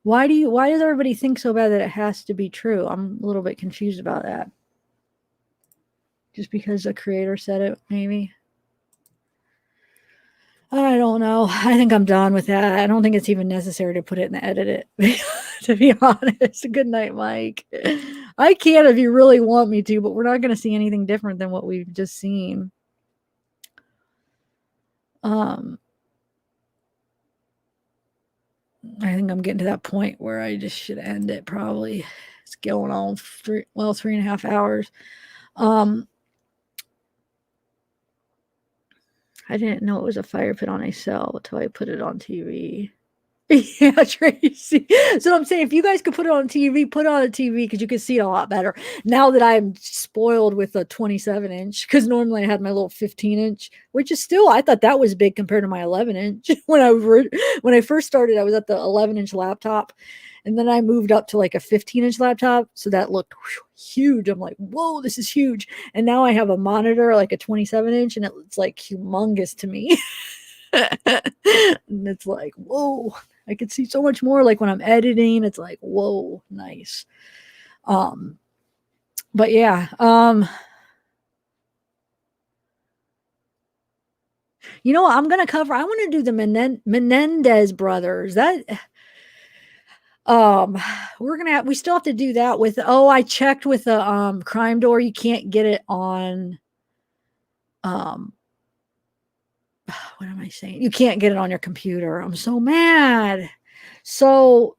Why does everybody think so bad that it has to be true? I'm a little bit confused about that. Just because the creator said it, maybe. I don't know. I think I'm done with that. I don't think it's even necessary to put it in the edit it, to be honest. Good night, Mike. I can if you really want me to, but we're not going to see anything different than what we've just seen. I think I'm getting to that point where I just should end it probably. It's going on 3.5 hours. I didn't know it was a fire pit on a cell until I put it on TV. Yeah, Tracy. So I'm saying if you guys could put it on TV, put it on a TV because you can see it a lot better. Now that I'm spoiled with a 27-inch, because normally I had my little 15-inch, which is still, I thought that was big compared to my 11-inch. When I first started, I was at the 11-inch laptop, and then I moved up to like a 15-inch laptop, so that looked huge. I'm like, whoa, this is huge. And now I have a monitor, like a 27-inch, and it's like humongous to me. And it's like, whoa, I could see so much more. Like when I'm editing, it's like, whoa, nice. But yeah, you know what I'm gonna cover? I want to do the Menendez brothers. That we still have to do that with. Oh, I checked with the Crime Door. You can't get it on. What am I saying? You can't get it on your computer. I'm so mad. So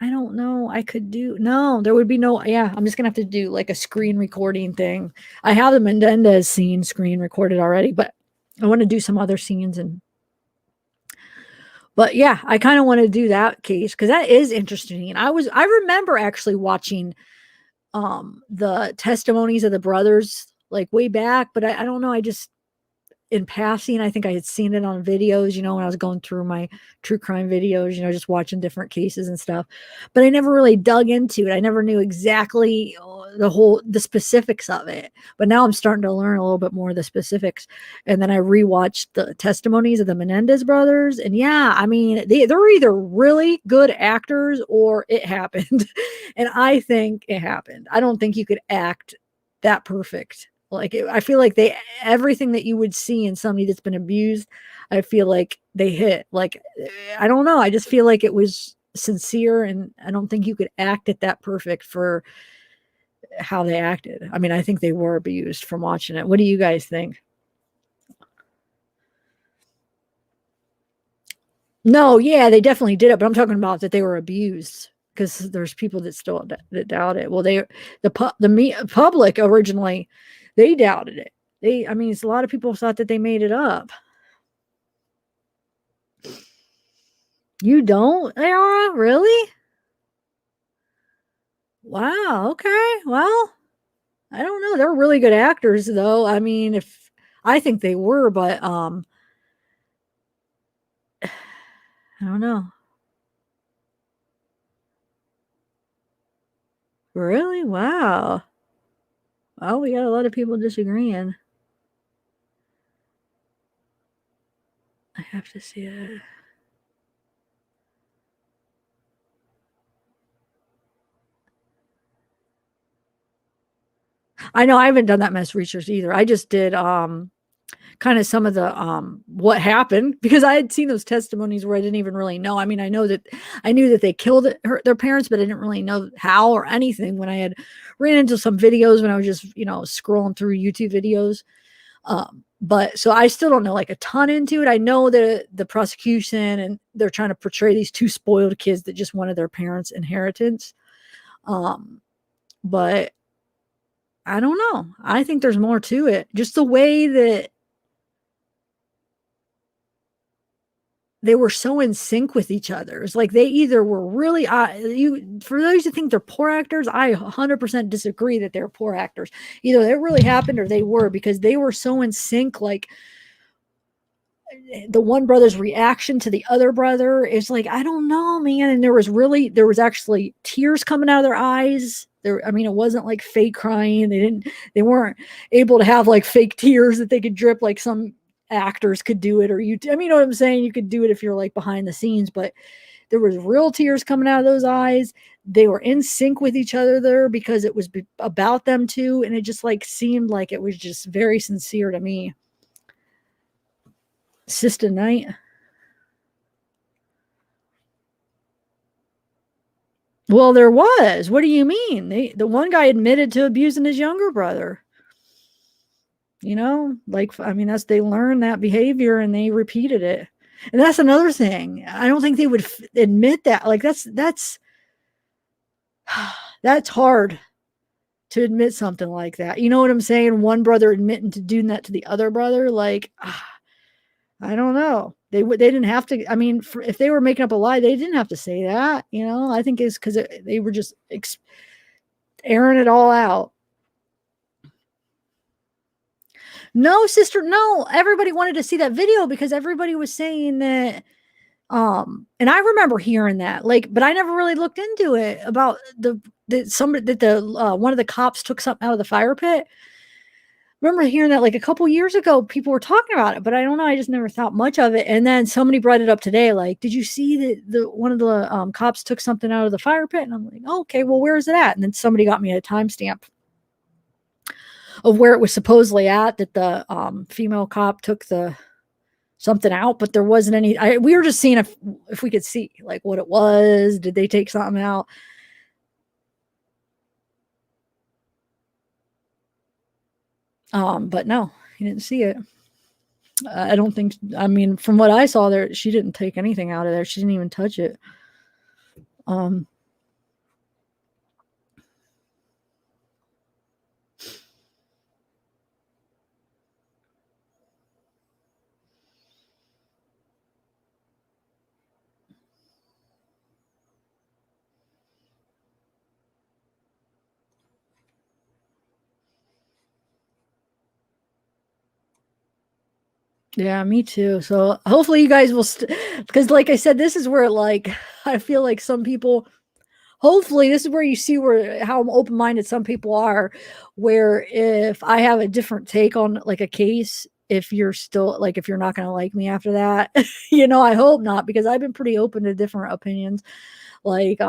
I don't know. I could do no, there would be no, yeah, I'm just gonna have to do like a screen recording thing. I have the Menendez scene screen recorded already, but I want to do some other scenes but yeah, I kind of want to do that case because that is interesting. And I remember actually watching the testimonies of the brothers like way back, but I don't know, I just in passing, I think I had seen it on videos, when I was going through my true crime videos, just watching different cases and stuff. But I never really dug into it. I never knew exactly the specifics of it. But now I'm starting to learn a little bit more of the specifics. And then I rewatched the testimonies of the Menendez brothers. And yeah, I mean, they're either really good actors or it happened. And I think it happened. I don't think you could act that perfect. Like I feel like everything that you would see in somebody that's been abused, I feel like they hit. Like I don't know, I just feel like it was sincere, and I don't think you could act it that perfect for how they acted. I mean, I think they were abused from watching it. What do you guys think? No, yeah, they definitely did it, but I'm talking about that they were abused because there's people that still that doubt it. Well, the public originally. They doubted it. I mean, a lot of people thought that they made it up. You don't, Ayara? Really? Wow. Okay. Well, I don't know. They're really good actors, though. I mean, I think they were, but I don't know. Really? Wow. Well, we got a lot of people disagreeing. I have to see it. I know I haven't done that much research either. I just did kind of some of the what happened because I had seen those testimonies where I didn't even really know. I mean, I knew that they killed their parents, but I didn't really know how or anything when I had ran into some videos when I was just, scrolling through YouTube videos. But so I still don't know like a ton into it. I know that the prosecution and they're trying to portray these two spoiled kids that just wanted their parents' inheritance. But I don't know. I think there's more to it. Just the way that they were so in sync with each other. It's like they either were really, for those who think they're poor actors, I 100% disagree that they're poor actors. Either it really happened or they were, because they were so in sync. Like the one brother's reaction to the other brother is like, I don't know, man. And there was actually tears coming out of their eyes. I mean, it wasn't like fake crying. They weren't able to have like fake tears that they could drip like some actors could do it, or you know what I'm saying? You could do it if you're like behind the scenes, but there was real tears coming out of those eyes. They were in sync with each other there because it was about them too. And it just like seemed like it was just very sincere to me. Sister Knight. Well, there was. What do you mean? The one guy admitted to abusing his younger brother. Like, I mean, they learned that behavior and they repeated it. And that's another thing. I don't think they would admit that. Like that's hard to admit something like that. You know what I'm saying? One brother admitting to doing that to the other brother. Like, I don't know. They didn't have to. I mean, if they were making up a lie, they didn't have to say that. I think it's because they were just airing it all out. No, sister, no. Everybody wanted to see that video because everybody was saying that. And I remember hearing that, like, but I never really looked into it about one of the cops took something out of the fire pit. remember hearing that like a couple years ago, people were talking about it, but I don't know. I just never thought much of it. And then somebody brought it up today. Like, did you see that the one of the cops took something out of the fire pit? And I'm like, oh, okay, well, where is it at? And then somebody got me a timestamp of where it was supposedly at, that the female cop took the something out, but there wasn't any. We were just seeing if we could see like what it was. Did they take something out? But no, he didn't see it. I don't think. I mean, from what I saw there, she didn't take anything out of there. She didn't even touch it. Yeah, me too. So hopefully you guys will, because like I said, this is where like I feel like some people. Hopefully, this is where you see where how open-minded some people are. Where if I have a different take on like a case, if you're still like if you're not going to like me after that, I hope not, because I've been pretty open to different opinions, like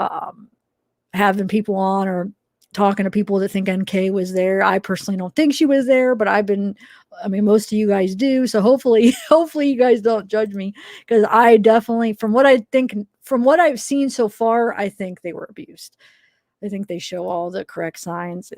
having people on or talking to people that think NK was there. I personally don't think she was there, but I mean, most of you guys do. So hopefully you guys don't judge me, because I definitely, from what I've seen so far, I think they were abused. I think they show all the correct signs.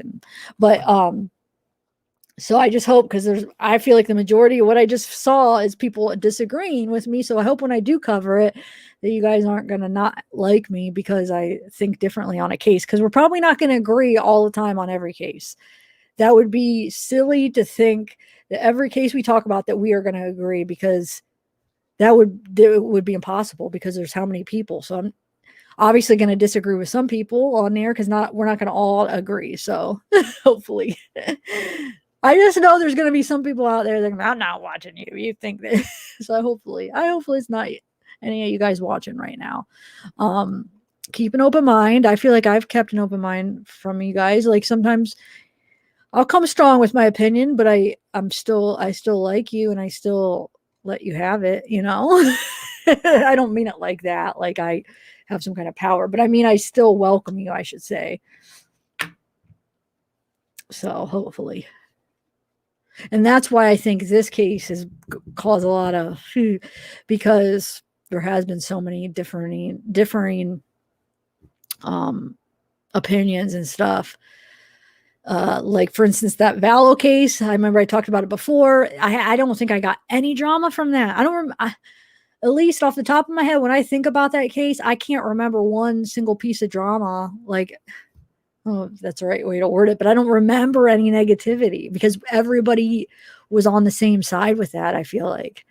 So I just hope, because I feel like the majority of what I just saw is people disagreeing with me. So I hope when I do cover it, that you guys aren't going to not like me because I think differently on a case, because we're probably not going to agree all the time on every case. That would be silly to think that every case we talk about that we are going to agree, because it would be impossible, because there's how many people. So I'm obviously going to disagree with some people on there, because we're not going to all agree. So hopefully. I just know there's going to be some people out there that are, I'm not watching you. You think that. So hopefully it's not any of you guys watching right now. Keep an open mind. I feel like I've kept an open mind from you guys. Like sometimes I'll come strong with my opinion, but I still like you, and I still let you have it, I don't mean it like that, like I have some kind of power, but I mean, I still welcome you, I should say. So hopefully. And that's why I think this case has caused a lot of, because there has been so many differing opinions and stuff. Like for instance, that Lavell case, I remember I talked about it before. I don't think I got any drama from that. I don't remember, at least off the top of my head, when I think about that case, I can't remember one single piece of drama. Like, oh, that's the right way to word it, but I don't remember any negativity, because everybody was on the same side with that, I feel like.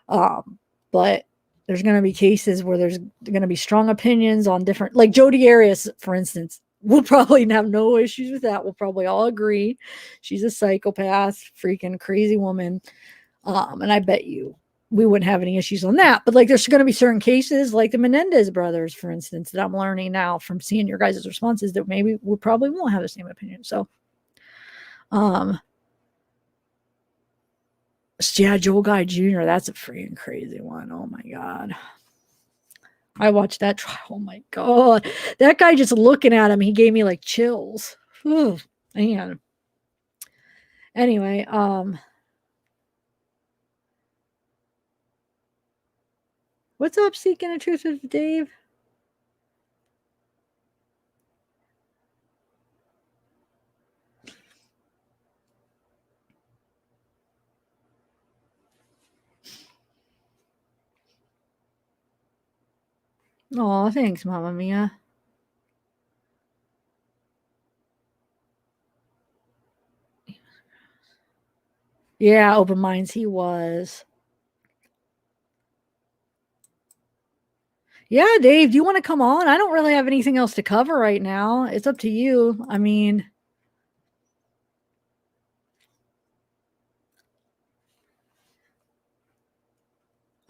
But there's going to be cases where there's going to be strong opinions on different, like Jodi Arias, for instance. We'll probably have no issues with that. We'll probably all agree she's a psychopath, freaking crazy woman. And I bet you we wouldn't have any issues on that. But like, there's going to be certain cases like the Menendez brothers, for instance, that I'm learning now from seeing your guys' responses, that maybe we probably won't have the same opinion. So, yeah, Joel Guy Jr., that's a freaking crazy one. Oh my God. I watched that trial. Oh my God. That guy, just looking at him, he gave me like chills. Whew, man. Anyway, what's up, Seeking the Truth with Dave? Oh, thanks, Mama Mia. Yeah, open minds, he was. Yeah, Dave, do you want to come on? I don't really have anything else to cover right now. It's up to you. I mean,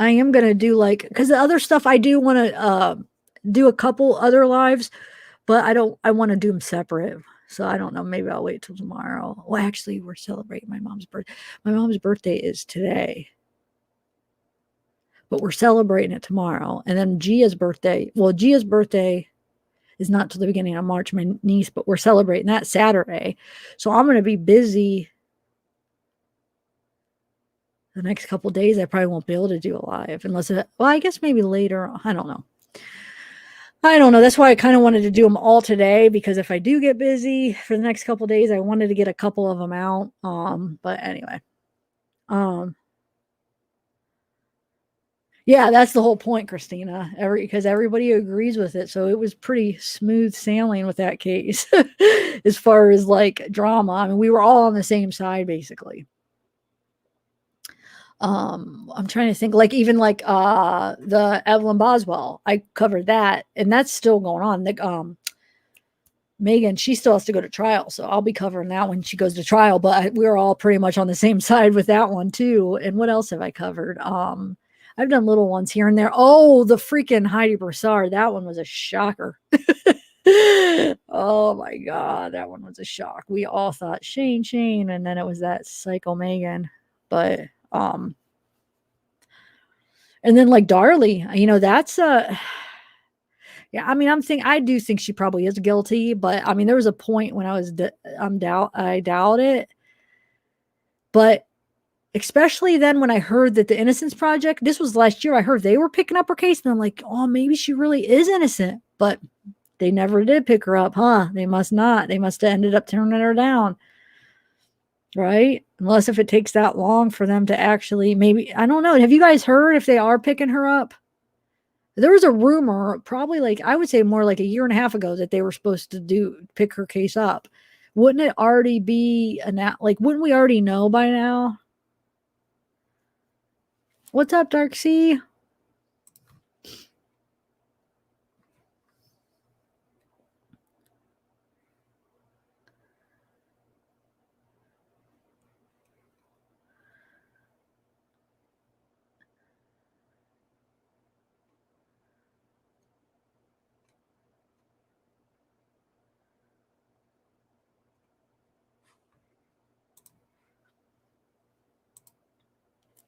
I am going to do because the other stuff I do want to do a couple other lives, but I want to do them separate. So I don't know. Maybe I'll wait till tomorrow. Well, actually, we're celebrating my mom's birthday. My mom's birthday is today, but we're celebrating it tomorrow. And then Gia's birthday. Well, Gia's birthday is not till the beginning of March, my niece, but we're celebrating that Saturday. So I'm going to be busy the next couple of days. I probably won't be able to do a live unless I guess maybe later. I don't know. That's why I kind of wanted to do them all today, because if I do get busy for the next couple of days, I wanted to get a couple of them out. But anyway, yeah, that's the whole point, Christina. Because everybody agrees with it, so it was pretty smooth sailing with that case as far as like drama. I mean, we were all on the same side basically. I'm trying to think, like even like the Evelyn Boswell, I covered that, and that's still going on. The Megan, she still has to go to trial, so I'll be covering that when she goes to trial. But we're all pretty much on the same side with that one too. And what else have I covered? I've done little ones here and there. Oh, the freaking Heidi Broussard, that one was a shocker. Oh my god, that one was a shock. We all thought Shane, and then it was that psycho Megan. But and then like Darlie, that's yeah, I mean, I do think she probably is guilty, but I mean, there was a point when I doubt it. But especially then when I heard that the Innocence Project, this was last year, I heard they were picking up her case, and I'm like, oh, maybe she really is innocent. But they never did pick her up, huh? They must not. They must have ended up turning her down. Right? Unless if it takes that long for them to actually, maybe, I don't know. Have you guys heard if they are picking her up? There was a rumor, probably like, I would say more like a year and a half ago, that they were supposed to pick her case up. Wouldn't it already be like, wouldn't we already know by now? What's up, Dark Sea?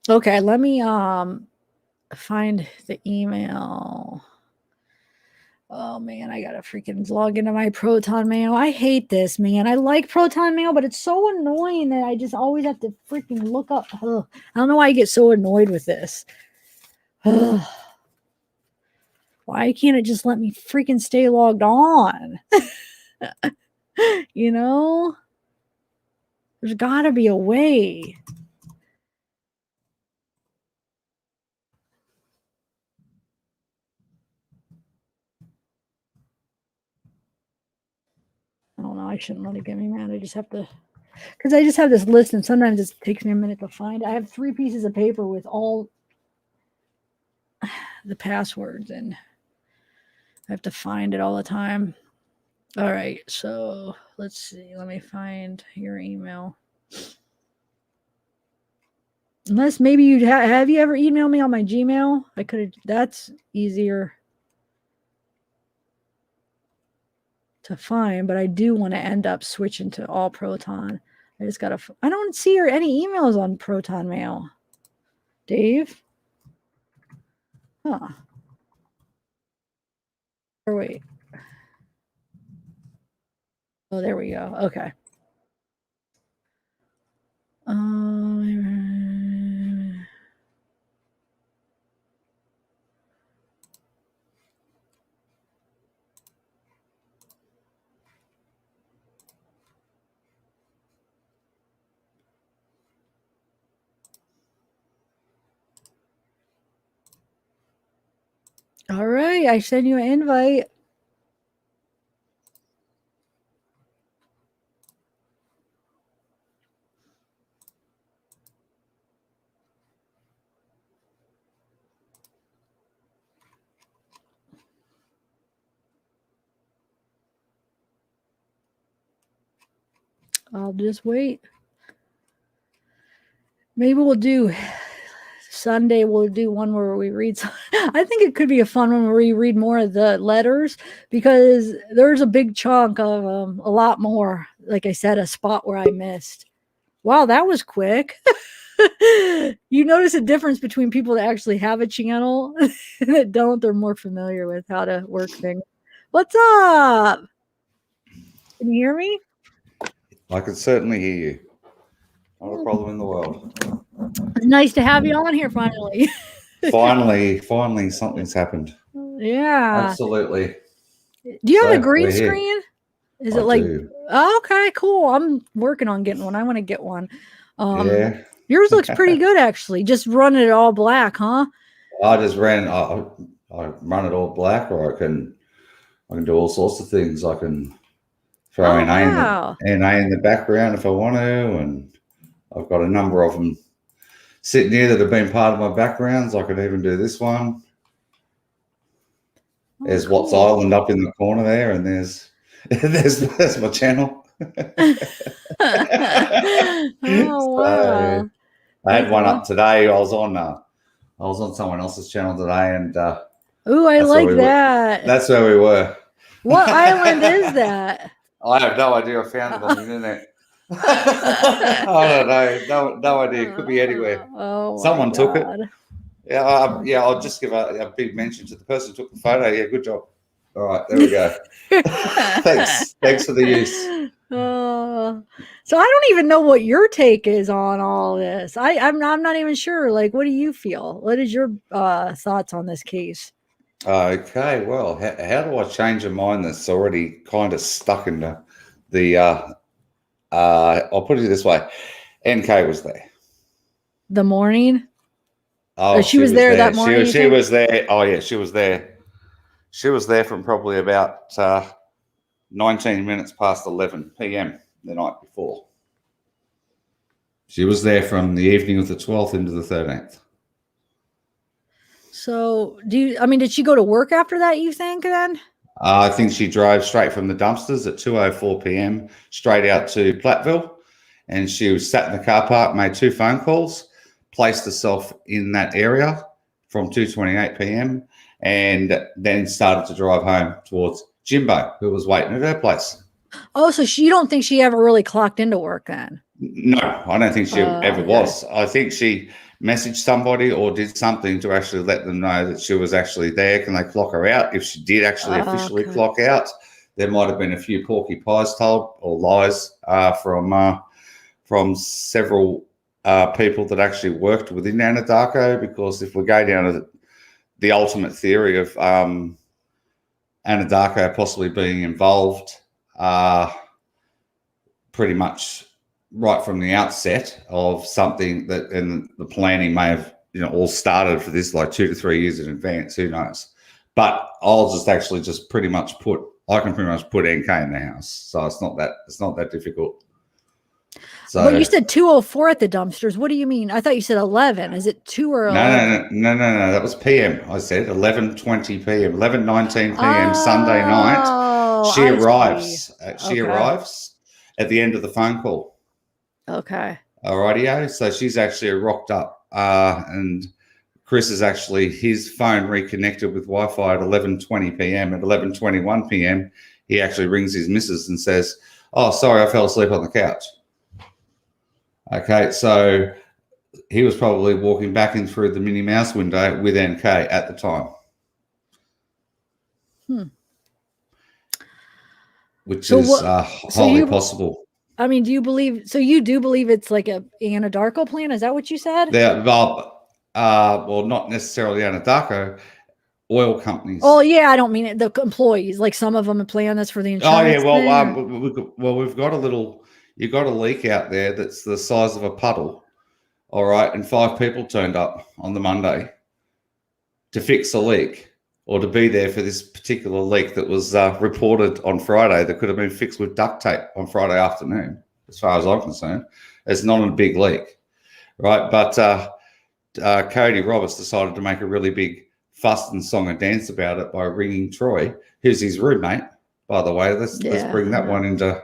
Okay, let me find the email. Oh man, I gotta freaking log into my Proton Mail. I hate this, man. I like Proton Mail, but it's so annoying that I just always have to freaking look up. Ugh. I don't know why I get so annoyed with this. Ugh. Why can't it just let me freaking stay logged on? There's gotta be a way. I don't know. I shouldn't let it get me mad. I just have to, because I just have this list, and sometimes it takes me a minute to find. I have 3 pieces of paper with all the passwords, and I have to find it all the time. All right, so let's see. Let me find your email. Unless maybe you have you ever emailed me on my Gmail? I could have. That's easier to find, but I do want to end up switching to all Proton. I just gotta. I don't see any emails on Proton Mail. Dave? Huh. Or wait. Oh, there we go. Okay. All right, I sent you an invite. I'll just wait. Maybe we'll do Sunday we'll do one where we read. I think it could be a fun one where we read more of the letters because there's a big chunk of a lot more. Like I said, a spot where I missed. Wow, that was quick. You notice a difference between people that actually have a channel and that don't. They're more familiar with how to work things. What's up? Can you hear me? I can certainly hear you. Not a problem in the world. It's nice to have you on here finally. Finally, something's happened. Yeah. Absolutely. Do you have So, a green we're here. screen? Is I it like, do. oh, okay, cool. I'm working on getting one. I want to get one. Yeah. Yours looks pretty good actually. Just running it all black, huh? I just ran. I run it all black, or I can do all sorts of things. I can throw Oh, NA wow. in the background if I want to, and I've got a number of them sitting here that have been part of my backgrounds. I could even do this one. There's Watts Island up in the corner there, and there's my channel. Oh, wow. I had one up today. I was on someone else's channel today, and Ooh, I like that. That's where we were. What island is that? I have no idea. I found it on the internet. I don't know. No idea. It could be anywhere. Oh, Someone took it. Yeah, I'll just give a big mention to the person who took the photo. Yeah, good job. All right, there we go. Thanks for the use. So I don't even know what your take is on all this. I'm not even sure. Like, what do you feel? What is your thoughts on this case? Okay, well, how do I change a mind that's already kind of stuck into the? I'll put it this way: NK was there. The morning. Oh, she was there that morning. She was there. Oh yeah, she was there. She was there from probably about 19 minutes past 11 p.m. the night before. She was there from the evening of the 12th into the 13th. So did she go to work after that, you think, then? I think she drove straight from the dumpsters at 2:04 p.m. straight out to Platteville, and she was sat in the car park, made 2 phone calls, placed herself in that area from 2:28 p.m. and then started to drive home towards Jimbo, who was waiting at her place. Oh, so you don't think she ever really clocked into work then? No, I don't think she ever was. I think she messaged somebody or did something to actually let them know that she was actually there. Can they clock her out? If she did actually officially clock out, there might have been a few porky pies told or lies from several people that actually worked within Anadarko, because if we go down to the ultimate theory of Anadarko possibly being involved pretty much right from the outset of something that, and the planning may have all started for this like 2 to 3 years in advance, who knows. But I'll just pretty much put NK in the house, so it's not that difficult. So, well, you said 2:04 at the dumpsters. What do you mean? I thought you said 11. Is it 2 or 11? No. That was PM. I said 11:20 PM, 11:19 PM Sunday night. She arrives. She arrives at the end of the phone call. Okay. Alrighty. So she's actually rocked up, and Chris is actually, his phone reconnected with Wi-Fi at 11:20 PM. At 11:21 PM, he actually rings his missus and says, "Oh, sorry, I fell asleep on the couch." Okay, so he was probably walking back in through the Minnie Mouse window with NK at the time. Which is highly possible. I mean, do you believe it's like a Anadarko plan? Is that what you said? Well, not necessarily Anadarko, oil companies. Oh, yeah, I don't mean it. The employees, like some of them plan this for the insurance. Oh, yeah, we've got a little... You've got a leak out there that's the size of a puddle, all right, and 5 people turned up on the Monday to fix a leak or to be there for this particular leak that was reported on Friday that could have been fixed with duct tape on Friday afternoon, as far as I'm concerned. It's not a big leak, right? But Cody Roberts decided to make a really big fuss and song and dance about it by ringing Troy, who's his roommate, by the way. Let's bring that one into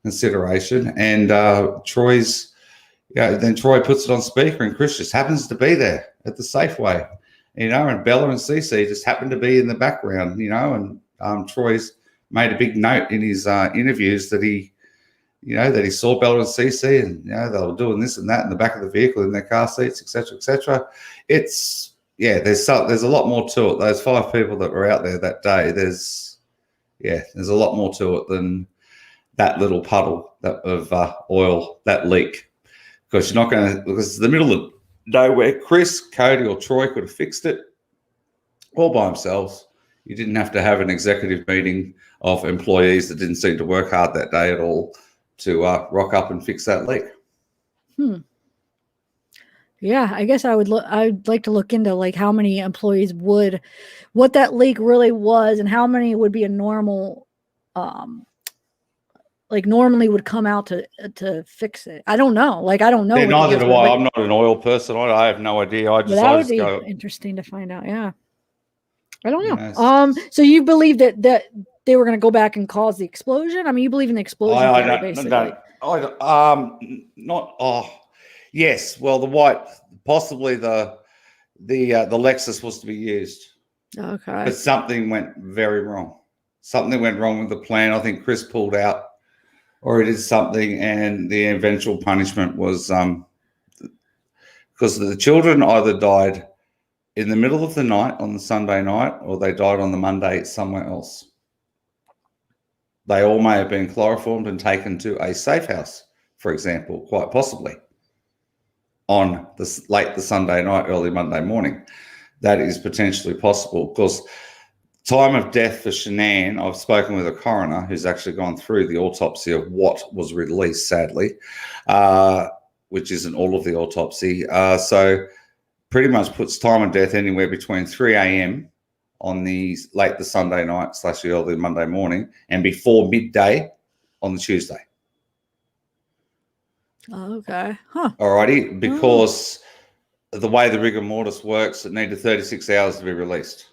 consideration. And then Troy puts it on speaker, and Chris just happens to be there at the Safeway, you know, and Bella and Cece just happened to be in the background, you know, and Troy's made a big note in his interviews that he saw Bella and Cece, and you know they were doing this and that in the back of the vehicle in their car seats, etc., etc. It's there's a lot more to it. Those 5 people that were out there that day, there's a lot more to it than that little puddle of oil, that leak, because because it's the middle of nowhere. Chris, Cody, or Troy could have fixed it all by themselves. You didn't have to have an executive meeting of employees that didn't seem to work hard that day at all to rock up and fix that leak. Yeah, I guess I'd like to look into like how many employees what that leak really was, and how many would be a normal, like normally would come out to fix it. I don't know. Like, I don't know. Yeah, neither do I. I'm not an oil person. I have no idea. That would be interesting to find out. Yeah. I don't know. So you believe that they were going to go back and cause the explosion? I mean, you believe in the explosion theory, basically. Yes. Well, the white, possibly the Lexus was to be used. Okay. But something went very wrong. Something went wrong with the plan. I think Chris pulled out, or he did something, and the eventual punishment was because the children either died in the middle of the night on the Sunday night, or they died on the Monday somewhere else. They all may have been chloroformed and taken to a safe house, for example, quite possibly, on late the Sunday night, early Monday morning. That is potentially possible, because time of death for Shanann, I've spoken with a coroner who's actually gone through the autopsy of what was released, sadly, which isn't all of the autopsy. So pretty much puts time of death anywhere between 3 a.m. on the late the Sunday night / the early Monday morning, and before midday on the Tuesday. Okay. Huh. Alrighty, because the way the rigor mortis works, it needed 36 hours to be released.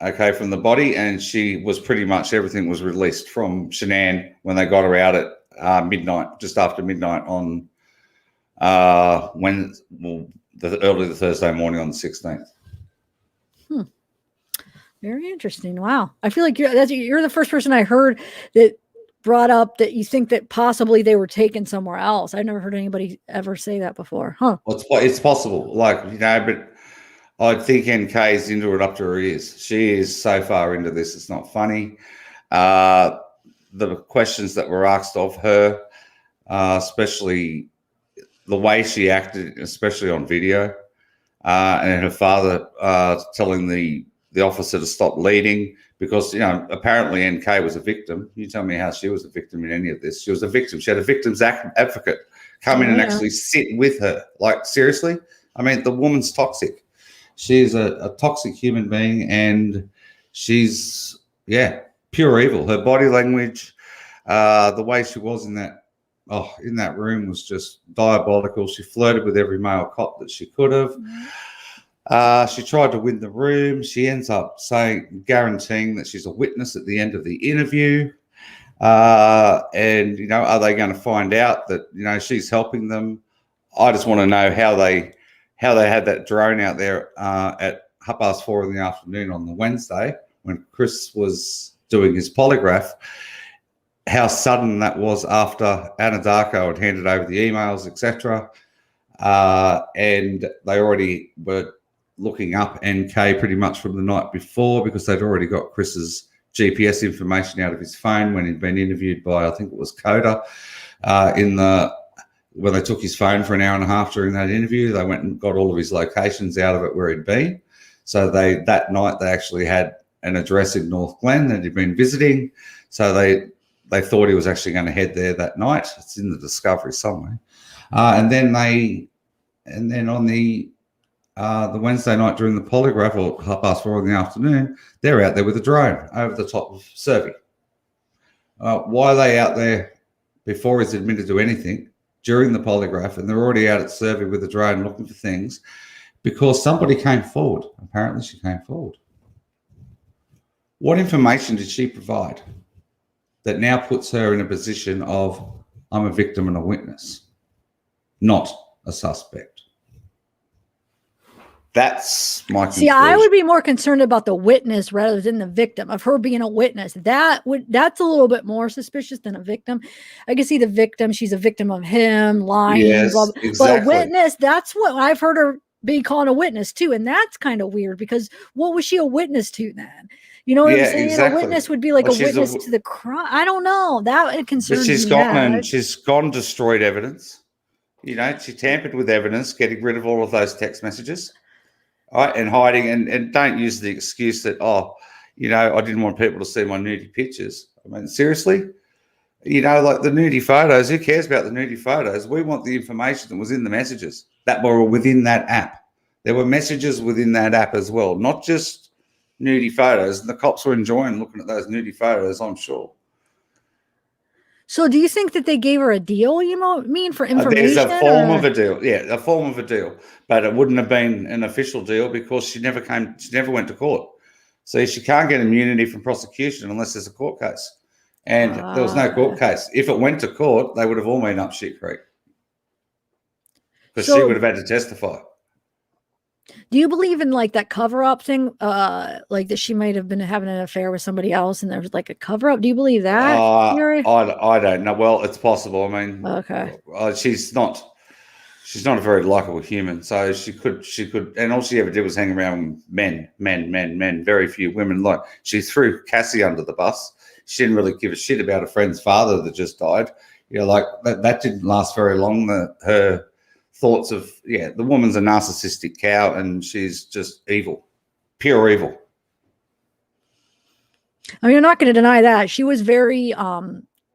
Okay, from the body, and she was pretty much, everything was released from Shanann when they got her out at midnight, just after midnight on early the Thursday morning on the 16th. Very interesting. Wow. I feel like you're the first person I heard that brought up that you think that possibly they were taken somewhere else. I've never heard anybody ever say that before. Huh. Well, it's possible, like, you know, but I think NK is into it up to her ears. She is so far into this, it's not funny. The questions that were asked of her, especially the way she acted, especially on video, and her father telling the officer to stop leading, because, you know, apparently NK was a victim. You tell me how she was a victim in any of this. She was a victim. She had a victim's advocate come in and actually sit with her. Like, seriously? I mean, the woman's toxic. She's a toxic human being, and she's, pure evil. Her body language, the way she was in that room was just diabolical. She flirted with every male cop that she could have. She tried to win the room. She ends up guaranteeing that she's a witness at the end of the interview. And, you know, are they going to find out that, you know, she's helping them? I just want to know how they had that drone out there at 4:30 in the afternoon on the Wednesday when Chris was doing his polygraph, how sudden that was after Anadarko had handed over the emails, etc. And they already were looking up NK pretty much from the night before, because they'd already got Chris's GPS information out of his phone when he'd been interviewed by, I think it was Coda, when they took his phone for an hour and a half during that interview. They went and got all of his locations out of it where he'd been. So that night they actually had an address in North Glen that he'd been visiting. So they thought he was actually going to head there that night. It's in the discovery somewhere. And then on the Wednesday night during the polygraph, or 4:30 in the afternoon, they're out there with a drone over the top of Survey. Why are they out there before he's admitted to anything during the polygraph, and they're already out at Survey with a drone looking for things? Because somebody came forward. Apparently she came forward. What information did she provide that now puts her in a position of, I'm a victim and a witness, not a suspect? That's my conclusion. See, I would be more concerned about the witness rather than the victim, of her being a witness. That's a little bit more suspicious than a victim. I can see the victim, she's a victim of him lying, Yes, blah, blah. exactly. But a witness, that's what I've heard her be calling a witness too. And that's kind of weird, because what was she a witness to then? You know what I'm saying? Exactly. A witness would be like Well, a she's witness to the crime. I don't know. That But concerns she's me. gone Yeah. and she's gone and destroyed evidence. You know, she tampered with evidence, getting rid of all of those text messages, right, and hiding. And don't use the excuse that, oh, you know, I didn't want people to see my nudie pictures. I mean, seriously, you know, like the nudie photos. Who cares about the nudie photos? We want the information that was in the messages that were within that app. There were messages within that app as well, not just nudie photos. And the cops were enjoying looking at those nudie photos, I'm sure. So do you think that they gave her a deal, for information? There's a form of a deal. Yeah, a form of a deal. But it wouldn't have been an official deal because she never went to court. So she can't get immunity from prosecution unless there's a court case. And there was no court case. If it went to court, they would have all been up shit creek. Because she would have had to testify. Do you believe in like that cover-up thing? Like that she might have been having an affair with somebody else and there was like a cover-up? Do you believe that theory? I don't know. Well, it's possible. I mean, okay. She's not a very likable human. So she could, and all she ever did was hang around with men, very few women. Like she threw Cassie under the bus. She didn't really give a shit about a friend's father that just died. You know, like that didn't last very long. Her thoughts of, the woman's a narcissistic cow and she's just evil, pure evil. I mean, you're not going to deny that. She was very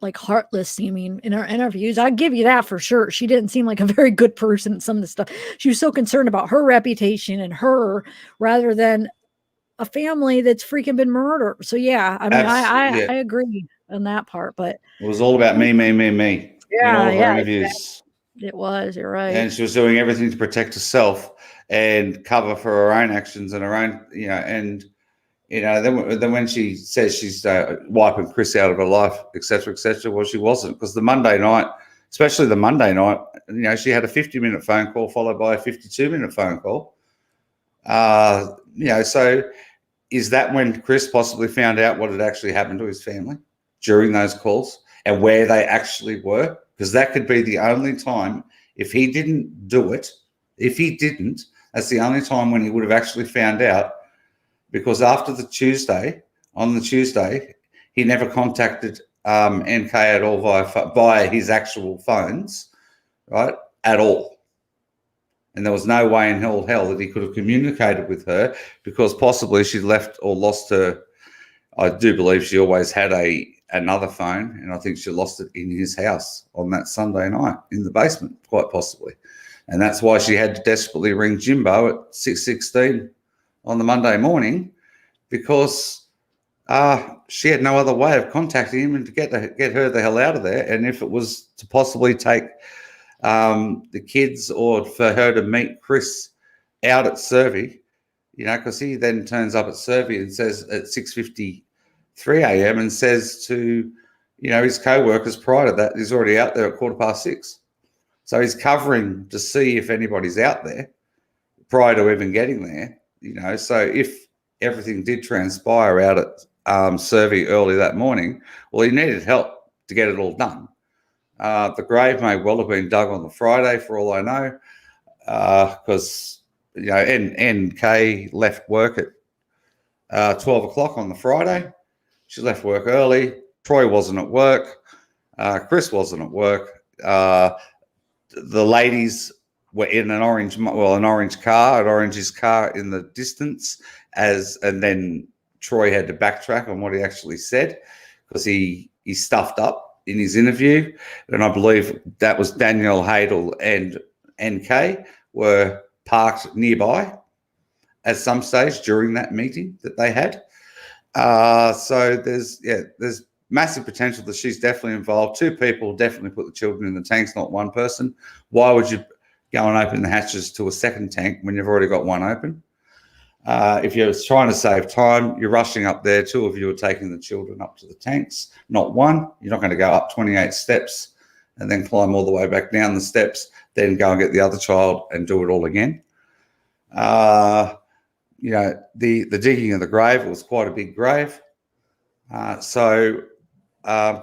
like heartless seeming in her interviews. I'd give you that for sure. She didn't seem like a very good person. Some of the stuff, she was so concerned about her reputation and her rather than a family that's freaking been murdered. So yeah, I mean, I agree on that part, but it was all about me. Yeah, in all of her interviews. Exactly. It was, you're right. And she was doing everything to protect herself and cover for her own actions and her own, then when she says she's wiping Chris out of her life, etc., well, she wasn't, because the Monday night, especially the Monday night, she had a 50-minute phone call followed by a 52-minute phone call. So is that when Chris possibly found out what had actually happened to his family during those calls and where they actually were? Because that could be the only time, if he didn't do it, that's the only time when he would have actually found out, because after on the Tuesday, he never contacted NK at all via his actual phones, right, at all. And there was no way in hell that he could have communicated with her, because possibly she left or lost her. I do believe she always had another phone, and I think she lost it in his house on that Sunday night in the basement, quite possibly. And that's why she had to desperately ring Jimbo at 6:16 on the Monday morning, because she had no other way of contacting him and to get her the hell out of there. And if it was to possibly take the kids or for her to meet Chris out at Survey, because he then turns up at Survey and says at 6:53 a.m. and says to, his co-workers prior to that, he's already out there at 6:15. So he's covering to see if anybody's out there prior to even getting there, So if everything did transpire out at Survey early that morning, well, he needed help to get it all done. The grave may well have been dug on the Friday, for all I know, because, NK left work at 12 o'clock on the Friday. She left work early. Troy wasn't at work. Chris wasn't at work. The ladies were in an orange car, Orange's car in the distance, and then Troy had to backtrack on what he actually said, because he stuffed up in his interview. And I believe that was Danielle Hadel and NK were parked nearby at some stage during that meeting that they had. So there's massive potential that she's definitely involved. Two people definitely put the children in the tanks, not one person. Why would you go and open the hatches to a second tank when you've already got one open? If you're trying to save time, you're rushing up there. Two of you are taking the children up to the tanks, not one. You're not going to go up 28 steps and then climb all the way back down the steps, then go and get the other child and do it all again. You know, the digging of the grave was quite a big grave. So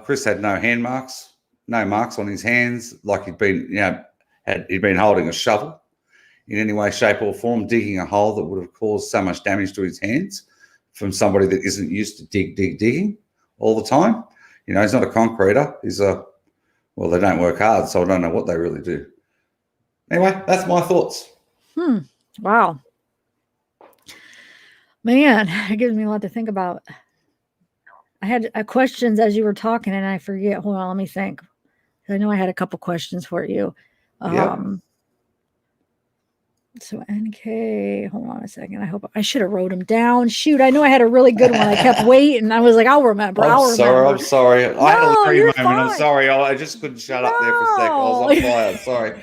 Chris had no hand marks, no marks on his hands, like he'd been, you know, he'd been holding a shovel in any way, shape, or form, digging a hole that would have caused so much damage to his hands from somebody that isn't used to digging all the time. You know, he's not a concreter. Well, they don't work hard, so I don't know what they really do. Anyway, that's my thoughts. Wow. Man, it gives me a lot to think about. I had questions as you were talking, and I forget. Hold on, let me think. I know I had a couple questions for you. So NK, hold on a second. I should have wrote them down. Shoot, I know I had a really good one. I kept waiting. I was like, I'll remember. I'm sorry. I had a literary moment. Fine. I'm sorry. I just couldn't shut up there for a sec. I was on fire. Sorry.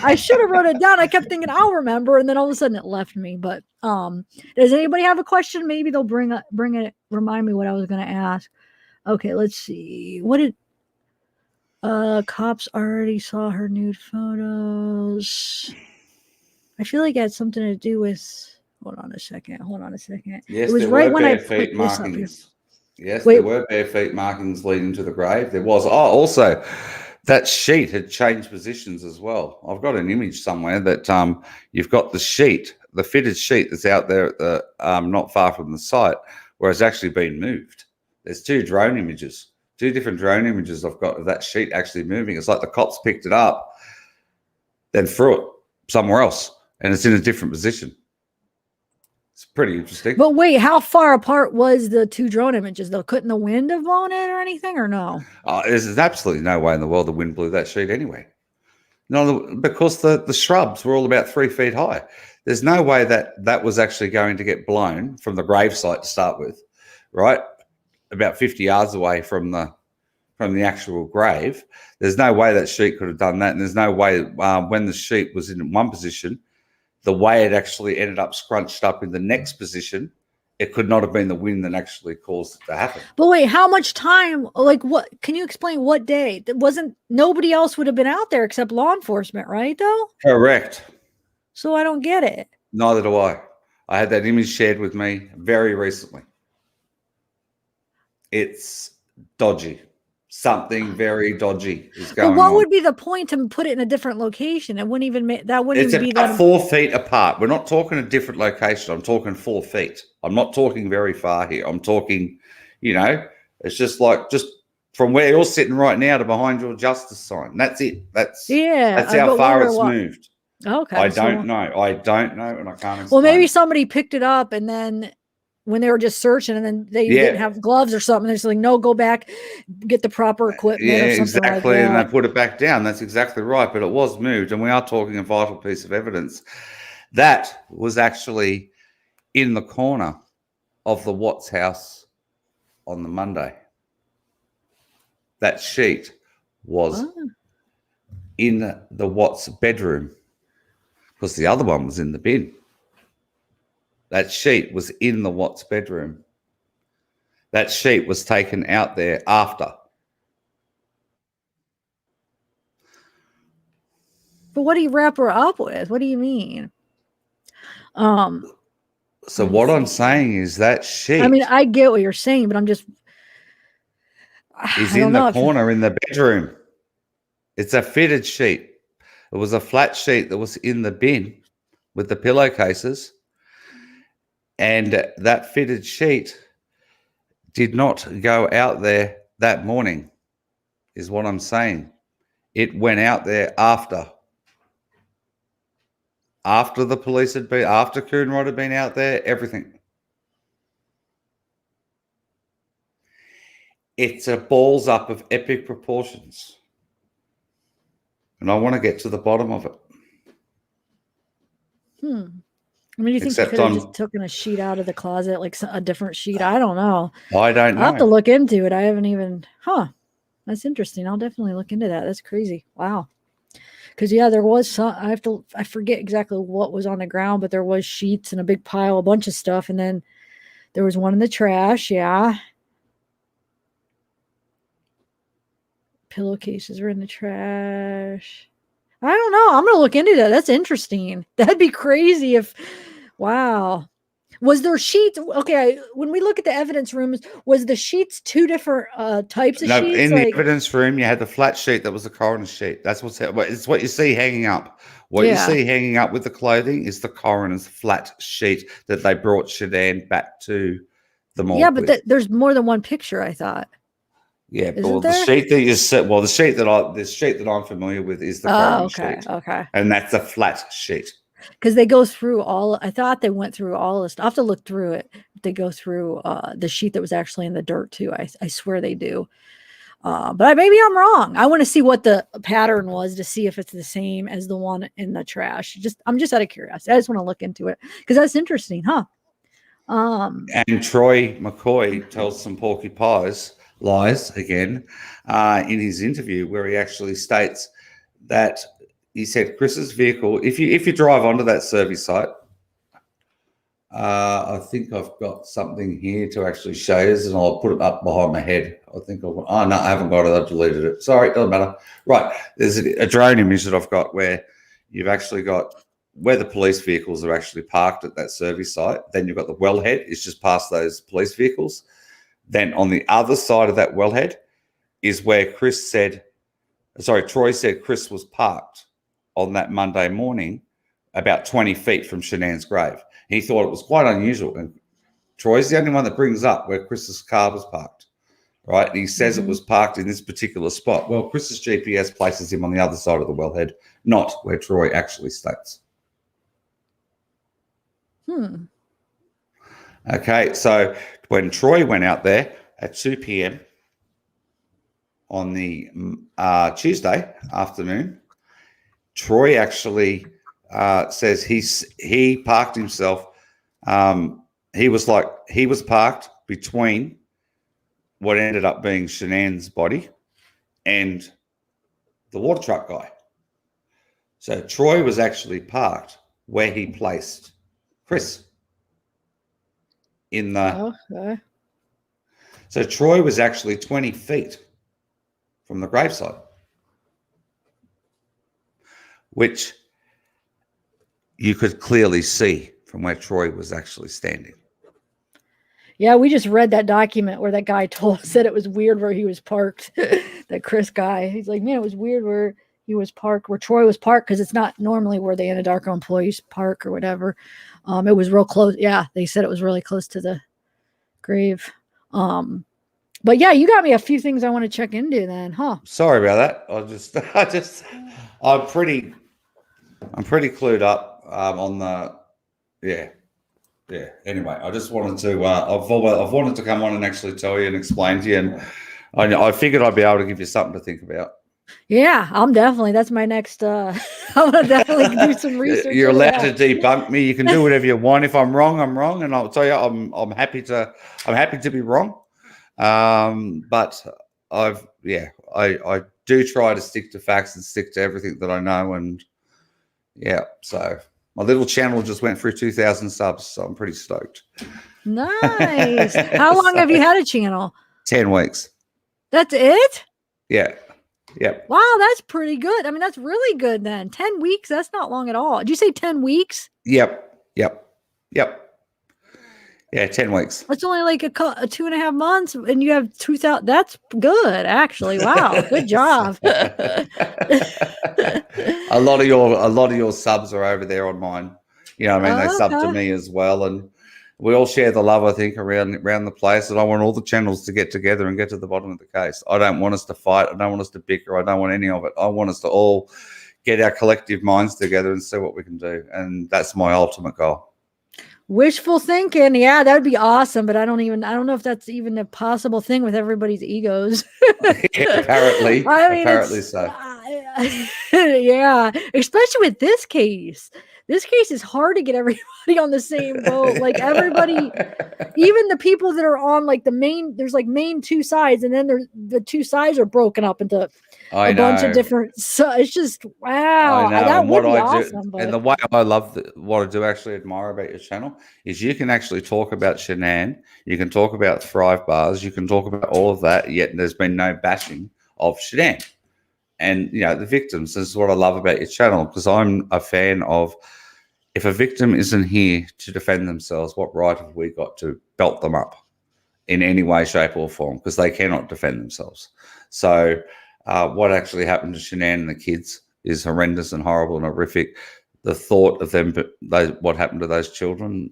I should have wrote it down. I kept thinking I'll remember, and then all of a sudden it left me. But does anybody have a question? Maybe they'll bring it. Remind me what I was going to ask. Okay, let's see. What did cops already saw her nude photos? I feel like it had something to do with. Hold on a second. Yes, it was there right were when bare I feet put this up here. markings. Yes, there were bare feet markings leading to the grave. There was. Oh, also, that sheet had changed positions as well. I've got an image somewhere that you've got the sheet, the fitted sheet that's out there at the not far from the site, where it's actually been moved. There's two different drone images I've got of that sheet actually moving. It's like the cops picked it up, then threw it somewhere else, and it's in a different position. It's pretty interesting. But wait, how far apart was the two drone images though? Couldn't the wind have blown it or anything, or no? There's absolutely no way in the world the wind blew that sheet anyway. No, because the shrubs were all about 3 feet high. There's no way that was actually going to get blown from the gravesite to start with, right? About 50 yards away from the actual grave. There's no way that sheet could have done that, and there's no way when the sheet was in one position, the way it actually ended up scrunched up in the next position, it could not have been the wind that actually caused it to happen. But wait, how much time? Like, what? Can you explain what day? That wasn't. Nobody else would have been out there except law enforcement, right? Though. Correct. So I don't get it. Neither do I. I had that image shared with me very recently. It's dodgy. Something very dodgy is going on. But what would be the point to put it in a different location? It wouldn't even make that. Wouldn't It's even be about that 4 feet apart. We're not talking a different location. I'm talking 4 feet. I'm not talking very far here. I'm talking, you know, it's just from where you're sitting right now to behind your justice sign. That's it. That's how far it's moved. Okay. I don't know, and I can't explain. Well, maybe somebody picked it up, and then when they were just searching, and then they didn't have gloves or something, they're just like, no, go back, get the proper equipment. Yeah, or something exactly. Like and that. they put it back down. That's exactly right. But it was moved, and we are talking a vital piece of evidence. That was actually in the corner of the Watts house on the Monday. That sheet was in the Watts bedroom because the other one was in the bin. That sheet was in the Watts bedroom. That sheet was taken out there after. But what do you wrap her up with? What do you mean? So what I'm saying is that sheet. I mean, I get what you're saying, but I'm just. Is in the corner in the bedroom. It's a fitted sheet. It was a flat sheet that was in the bin with the pillowcases. And that fitted sheet did not go out there that morning, is what I'm saying. It went out there after. After the police had been, after Coonrod had been out there, everything. It's a balls up of epic proportions. And I want to get to the bottom of it. I mean, do you think you could have just taken a sheet out of the closet, like a different sheet? I don't know. I don't know. I'll have to look into it. I haven't even, that's interesting. I'll definitely look into that. That's crazy. Wow. Because, yeah, there was some, I forget exactly what was on the ground, but there was sheets and a big pile, a bunch of stuff. And then there was one in the trash. Yeah. Pillowcases were in the trash. I don't know. I'm gonna look into that. That's interesting. That'd be crazy if. Wow. Was there sheets? Okay, when we look at the evidence rooms, was the sheets two different types of No, sheets? in the Like, evidence room, you had the flat sheet that was the coroner's sheet. That's it's what you see hanging up. What you Yeah. see hanging up with the clothing is the coroner's flat sheet that they brought Shanann back to the morgue yeah, but with. there's more than one picture. I thought. Yeah, Isn't well, the there? sheet that you said, well, the sheet that I'm familiar with is the Oh, coroner's okay, sheet, okay. and that's a flat sheet. Because they go through all. I thought they went through all this. I have to look through it. They go through the sheet that was actually in the dirt too. I swear they do. But maybe I'm wrong. I want to see what the pattern was to see if it's the same as the one in the trash. I'm just out of curiosity. I just want to look into it because that's interesting, huh? And Troy McCoy tells some porky pies lies again in his interview, where he actually states that he said Chris's vehicle. If you drive onto that service site, I think I've got something here to actually show you, and I'll put it up behind my head. I think oh no, I haven't got it. I've deleted it. Sorry, it doesn't matter. Right, there's a drone image that I've got where you've actually got where the police vehicles are actually parked at that service site. Then you've got the wellhead. It's just past those police vehicles. Then on the other side of that wellhead is where Troy said Chris was parked on that Monday morning about 20 feet from Shanann's grave. He thought it was quite unusual. And Troy's the only one that brings up where Chris's car was parked, right? And he says it was parked in this particular spot. Well, Chris's GPS places him on the other side of the wellhead, not where Troy actually states. Okay, so when Troy went out there at 2 p.m. on the Tuesday afternoon, Troy actually says he parked himself. He was parked between what ended up being Shanann's body and the water truck guy. So Troy was actually parked where he placed Chris in the. Okay. So Troy was actually 20 feet from the graveside, which you could clearly see from where Troy was actually standing. Yeah, we just read that document where that guy said it was weird where he was parked. That Chris guy, he's like, man, it was weird where he was parked, where Troy was parked, because it's not normally where the Anadarko employees park or whatever. It was real close. Yeah, they said it was really close to the grave. But yeah, you got me a few things I want to check into then, huh? Sorry about that. I'm pretty clued up on the, yeah. Anyway, I just wanted to, I've wanted to come on and actually tell you and explain to you, and I figured I'd be able to give you something to think about. Yeah, that's my next, I'm going to definitely do some research. You're allowed to debunk me. You can do whatever you want. If I'm wrong, I'm wrong. And I'll tell you, I'm happy to be wrong. But I do try to stick to facts and stick to everything that I know. And yeah, so my little channel just went through 2,000 subs. So I'm pretty stoked. Nice. How long have you had a channel? 10 weeks. That's it? Yeah. Yep. Wow, that's pretty good. I mean, that's really good then. 10 weeks, that's not long at all. Did you say 10 weeks? Yep. Yeah, 10 weeks. That's only like a 2.5 months, and you have 2,000. That's good, actually. Wow, good job. A lot of your subs are over there on mine. You know what I mean? They sub to me as well, and we all share the love, I think, around the place. And I want all the channels to get together and get to the bottom of the case. I don't want us to fight. I don't want us to bicker. I don't want any of it. I want us to all get our collective minds together and see what we can do. And that's my ultimate goal. Wishful thinking. Yeah, that would be awesome. But I don't know if that's even a possible thing with everybody's egos. Yeah, apparently. I mean, apparently so. Yeah, especially with this case. This case is hard to get everybody on the same boat. Like everybody, even the people that are on like the main, there's like main two sides, and then the two sides are broken up into a bunch of different. So it's just wow. That would be awesome. And the way I love what I do actually admire about your channel is you can actually talk about Shanann, you can talk about Thrive Bars, you can talk about all of that, yet there's been no bashing of Shanann. And, you know, the victims, this is what I love about your channel, because I'm a fan of, if a victim isn't here to defend themselves, what right have we got to belt them up in any way, shape or form? Because they cannot defend themselves. So what actually happened to Shanann and the kids is horrendous and horrible and horrific. The thought of them, what happened to those children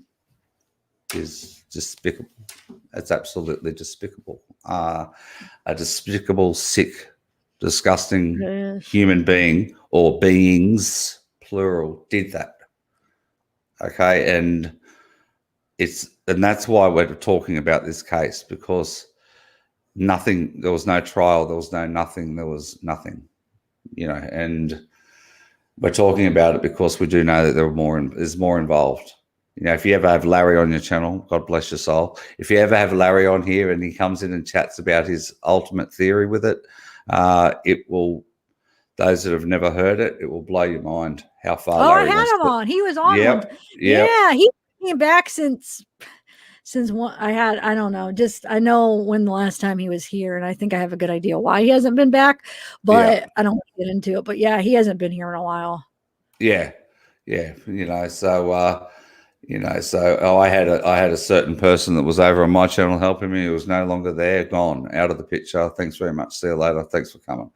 is despicable. It's absolutely despicable. A despicable, sick, disgusting human being, or beings, plural, did that. Okay, and that's why we're talking about this case, because there was no trial, there was no nothing, there was nothing, you know, and we're talking about it because we do know that there's more involved. You know, if you ever have Larry on your channel, God bless your soul. If you ever have Larry on here and he comes in and chats about his ultimate theory with it, it will, those that have never heard it, it will blow your mind how far Larry I had him on. He was on. Yep. Yeah, he came back since one I don't know, just I know when the last time he was here, and I think I have a good idea why he hasn't been back, but I don't want to get into it. But yeah, he hasn't been here in a while. Yeah. You know, so I had a certain person that was over on my channel helping me, who was no longer there, gone, out of the picture. Thanks very much. See you later. Thanks for coming.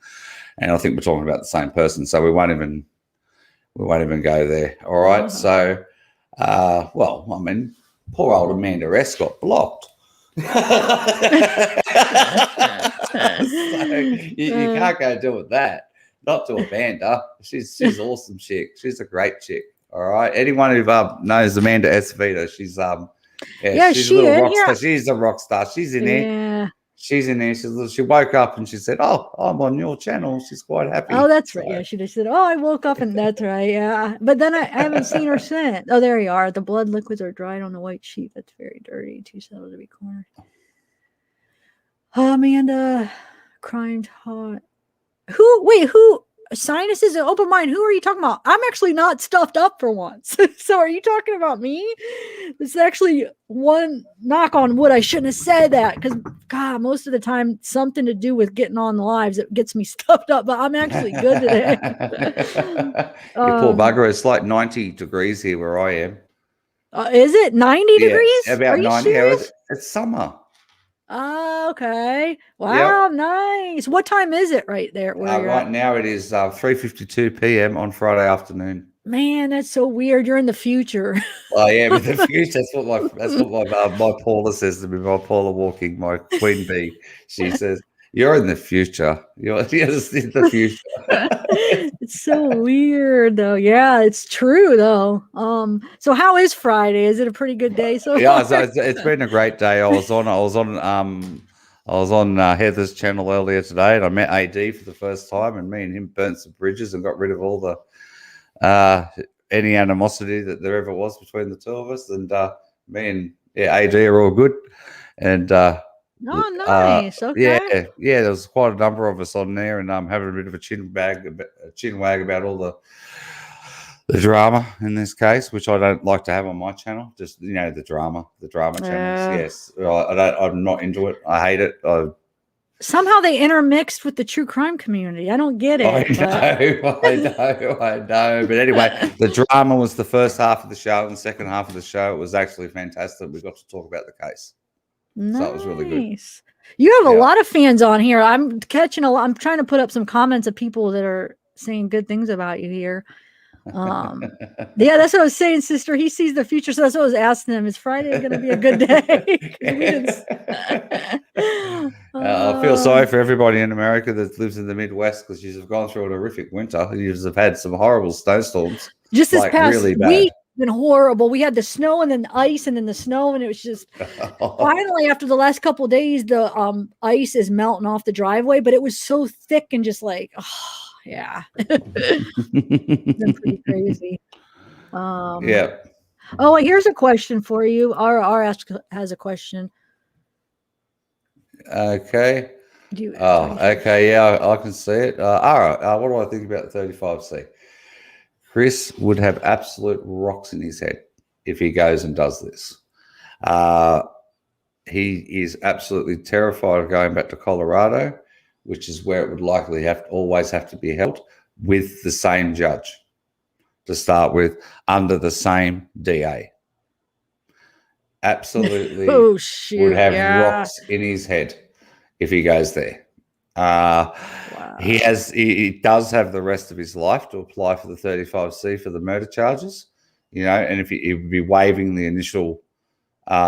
And I think we're talking about the same person, so we won't even go there. All right. So well, I mean, poor old Amanda S got blocked. So you can't go do with that. Not to Amanda. She's awesome chick. She's a great chick. All right. Anyone who knows Amanda S Vita, she's she's a little rock star. She's a rock star. She's in there. Yeah. She's in there. She woke up and she said, "Oh, I'm on your channel." She's quite happy. Oh, that's right. Yeah, she just said, "Oh, I woke up," and that's right. Yeah, but then I haven't seen her since. Oh, there you are. The blood liquids are dried on the white sheet. That's very dirty. Too subtle to be cornered. Oh, Amanda, crimed hot. Who? Sinuses and open mind. Who are you talking about? I'm actually not stuffed up for once. So are you talking about me? This is actually one knock on wood. I shouldn't have said that, because God, most of the time something to do with getting on the lives that gets me stuffed up, but I'm actually good today. You poor bugger. It's like 90 degrees here where I am. Is it 90 degrees? About 90. It's summer. Okay. Wow, nice. What time is it right there? Right now it is 3:52 p.m. on Friday afternoon. Man, that's so weird. You're in the future. Oh yeah, but the future. That's what my Paula says to me. My Paula Walking, my queen bee. She says, "You're in the future. You're just in the future." It's so weird, though. Yeah, it's true, though. So how is Friday? Is it a pretty good day so far? So it's been a great day. I was on Heather's channel earlier today, and I met AD for the first time, and me and him burnt some bridges and got rid of all the any animosity that there ever was between the two of us. And me and AD are all good. And oh, nice. Okay. Yeah, there was quite a number of us on there, and having a bit of a chin wag about all the drama in this case, which I don't like to have on my channel. Just, you know, the drama channels. Yes, I'm not into it. I hate it. Somehow they intermixed with the true crime community. I don't get it. I know. But anyway, the drama was the first half of the show, and the second half of the show, it was actually fantastic. We got to talk about the case. Nice. So it was really good. You have a lot of fans on here. I'm catching a lot. I'm trying to put up some comments of people that are saying good things about you here. Yeah, that's what I was saying, sister. He sees the future, so that's what I was asking him. Is Friday going to be a good day? I feel sorry for everybody in America that lives in the Midwest, because you've gone through a horrific winter. You've had some horrible snowstorms. Just this past really week, been horrible. We had the snow and then the ice and then the snow, and it was just finally after the last couple of days, the ice is melting off the driveway, but it was so thick and just like, yeah. It's been pretty crazy. Yeah. Oh, here's a question for you. R has a question. Okay. Okay. Yeah, I can see it. All right. What do I think about the 35C? Chris would have absolute rocks in his head if he goes and does this. He is absolutely terrified of going back to Colorado. which is where it would likely always have to be held with the same judge to start with, under the same DA. Absolutely Oh shoot! would have Yeah. rocks in his head if he goes there. He does have the rest of his life to apply for the 35C for the murder charges, and if he would be waiving the initial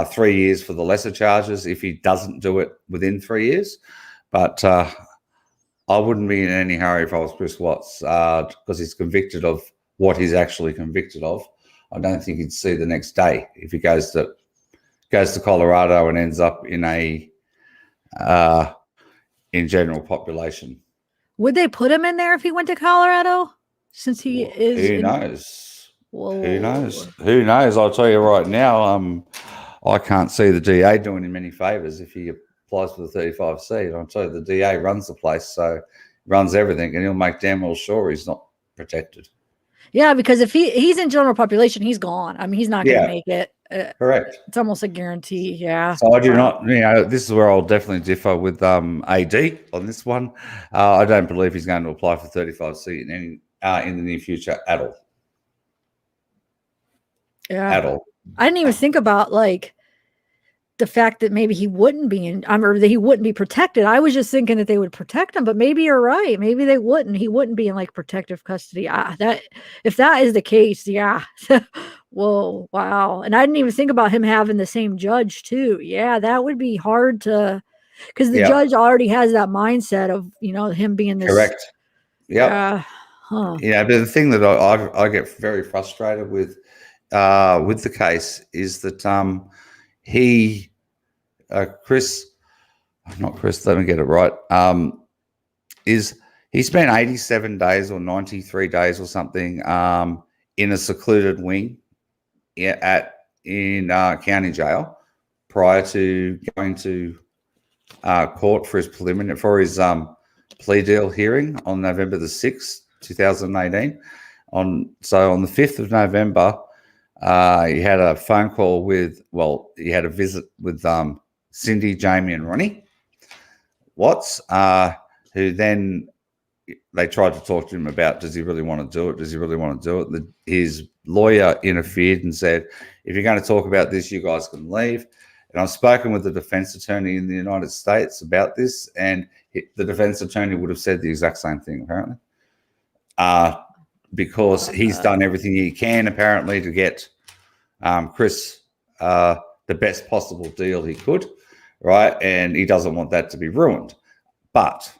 3 years for the lesser charges if he doesn't do it within 3 years. But I wouldn't be in any hurry if I was Chris Watts, because he's convicted of what he's actually convicted of. I don't think he'd see the next day if he goes to Colorado and ends up in in general population. Would they put him in there if he went to Colorado? Since he is. Who knows? Whoa. Who knows? Who knows? I'll tell you right now. I can't see the DA doing him any favors if he applies for the 35C. And I'll tell you, the DA runs the place, so runs everything, and he'll make damn well sure he's not protected. Yeah, because if he's in general population, he's gone. I mean, he's not going to make it. Correct. It's almost a guarantee. Yeah. So I do not, this is where I'll definitely differ with AD on this one. I don't believe he's going to apply for 35C in the near future at all. Yeah. At all. I didn't even think about the fact that maybe he wouldn't be or that he wouldn't be protected. I was just thinking that they would protect him, but maybe you're right. Maybe they wouldn't. He wouldn't be in protective custody. If that is the case, yeah. Whoa, wow. And I didn't even think about him having the same judge too. Yeah, that would be hard to, because the judge already has that mindset of him being this. Correct. Yeah. But the thing that I get very frustrated with the case is that let me get it right, is he spent 87 days or 93 days or something in a secluded wing in county jail prior to going to court for his plea deal hearing on November the 6th, 2018. On the 5th of November, he had a phone call he had a visit with Cindy, Jamie, and Ronnie Watts, who then they tried to talk to him about, does he really want to do it? Does he really want to do it? His lawyer interfered and said, if you're going to talk about this, you guys can leave. And I've spoken with the defense attorney in the United States about this, and the defense attorney would have said the exact same thing, apparently, because he's done everything he can, apparently, to get Chris the best possible deal he could, right? And he doesn't want that to be ruined. But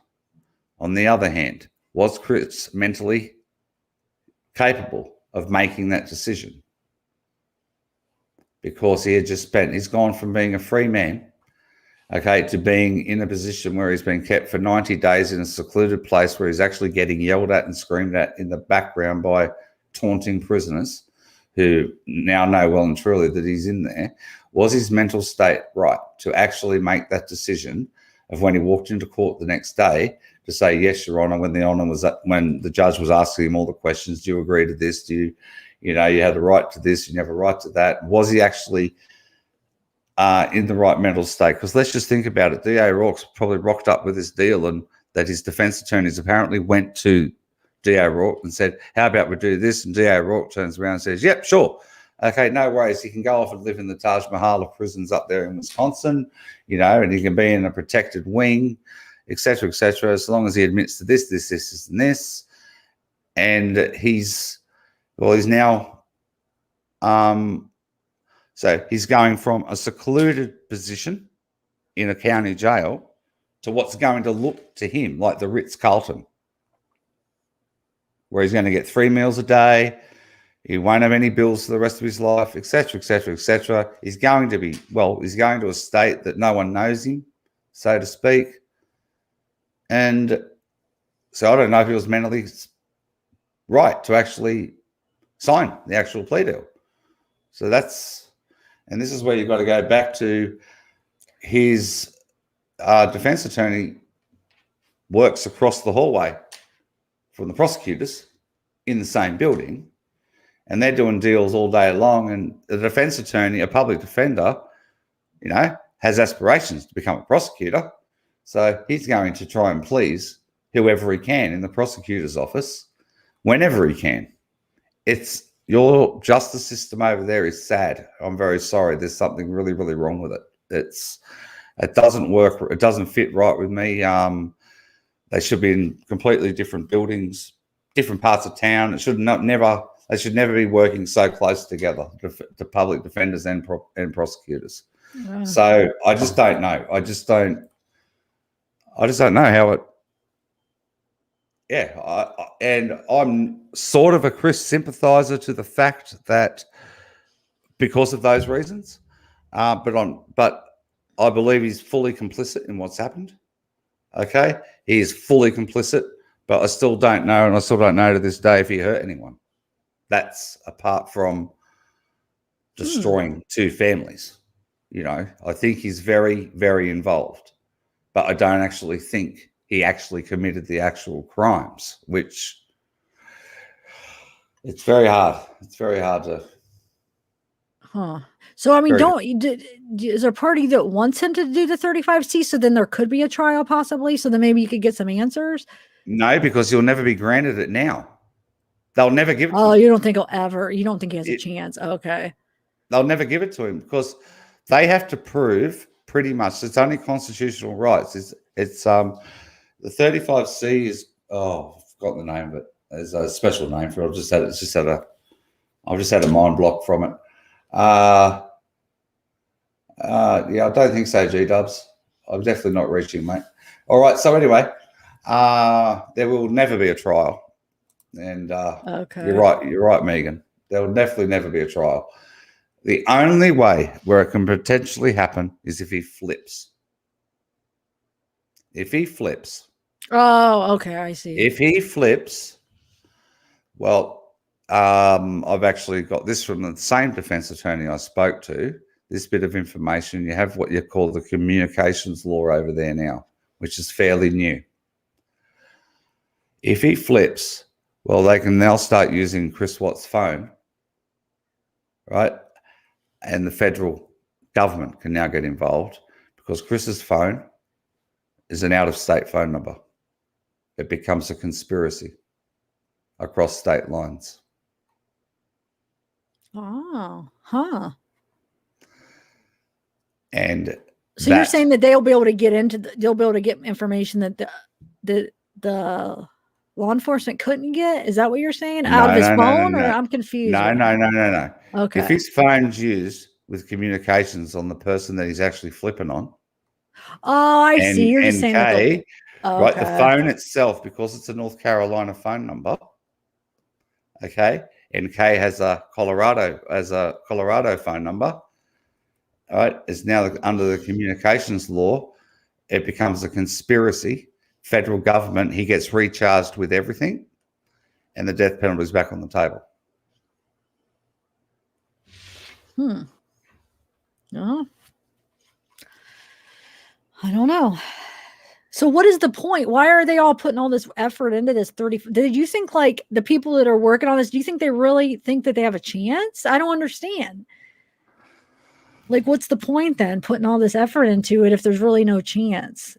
on the other hand, was Chris mentally capable of making that decision? Because he had he's gone from being a free man, to being in a position where he's been kept for 90 days in a secluded place where he's actually getting yelled at and screamed at in the background by taunting prisoners who now know well and truly that he's in there. Was his mental state right to actually make that decision of when he walked into court the next day to say, yes, Your Honor, when the judge was asking him all the questions, do you agree to this? Do you have the right to this, you have a right to that? Was he actually in the right mental state? Because let's just think about it. D.A. Rourke's probably rocked up with this deal, and that his defense attorneys apparently went to D.A. Rourke and said, how about we do this? And D.A. Rourke turns around and says, yep, sure. Okay, no worries. He can go off and live in the Taj Mahal of prisons up there in Wisconsin, and he can be in a protected wing, etc., as long as he admits to this, and this. And he's now, so he's going from a secluded position in a county jail to what's going to look to him like the Ritz-Carlton, where he's going to get 3 meals a day. He won't have any bills for the rest of his life, etc., etc. He's going to a state that no one knows him, so to speak. And so I don't know if he was mentally right to actually sign the actual plea deal. So and this is where you've got to go back to his defense attorney works across the hallway from the prosecutors in the same building, and they're doing deals all day long. And the defense attorney, a public defender, has aspirations to become a prosecutor. So he's going to try and please whoever he can in the prosecutor's office whenever he can. It's your justice system over there is sad. I'm very sorry. There's something really, really wrong with it. It doesn't work. It doesn't fit right with me. They should be in completely different buildings, different parts of town. It should never. They should never be working so close together, the public defenders and prosecutors. Yeah. So I just don't know. I just don't know how it. Yeah, and I'm sort of a Chris sympathizer to the fact that because of those reasons, but I believe he's fully complicit in what's happened. Okay, he is fully complicit, but I still don't know, and I still don't know to this day if he hurt anyone. That's apart from destroying two families. You know, I think he's very, very involved, but I don't actually think he actually committed the actual crimes, which it's very hard. It's very hard to. Huh. So, I mean, is there a party that wants him to do the 35C? So then there could be a trial possibly. So then maybe you could get some answers. No, because he'll never be granted it now. They'll never give it to him. Oh, you don't think you don't think he has a chance. Okay. They'll never give it to him because they have to prove pretty much it's only constitutional rights. It's the 35C is, I've forgotten the name of it. There's a special name for it. I've just had a mind block from it. Yeah, I don't think so, G-dubs. I'm definitely not reaching, mate. All right, so anyway, there will never be a trial. And okay. You're right, Megan. There will definitely never be a trial. The only way where it can potentially happen is if he flips. If he flips. Oh, okay, I see. If he flips, well, I've actually got this from the same defense attorney I spoke to, this bit of information. You have what you call the communications law over there now, which is fairly new. If he flips, well, they can now start using Chris Watt's phone, right? And the federal government can now get involved because Chris's phone is an out-of-state phone number. It becomes a conspiracy across state lines. Oh, huh. And so you're saying that they'll be able to get they'll be able to get information that the law enforcement couldn't get? Is that what you're saying? Out of his phone? Or I'm confused. No. Okay. If his phone's used with communications on the person that he's actually flipping on. Oh, I see. You're just saying that right, the phone itself, because it's a North Carolina phone number, okay, and K has a Colorado phone number, all right, is now under the communications law. It becomes a conspiracy. Federal government, he gets recharged with everything, and the death penalty is back on the table. No, I don't know. So what is the point? Why are they all putting all this effort into this 30? Did you think like the people that are working on this, do you think they really think that they have a chance? I don't understand. Like, what's the point then putting all this effort into it if there's really no chance?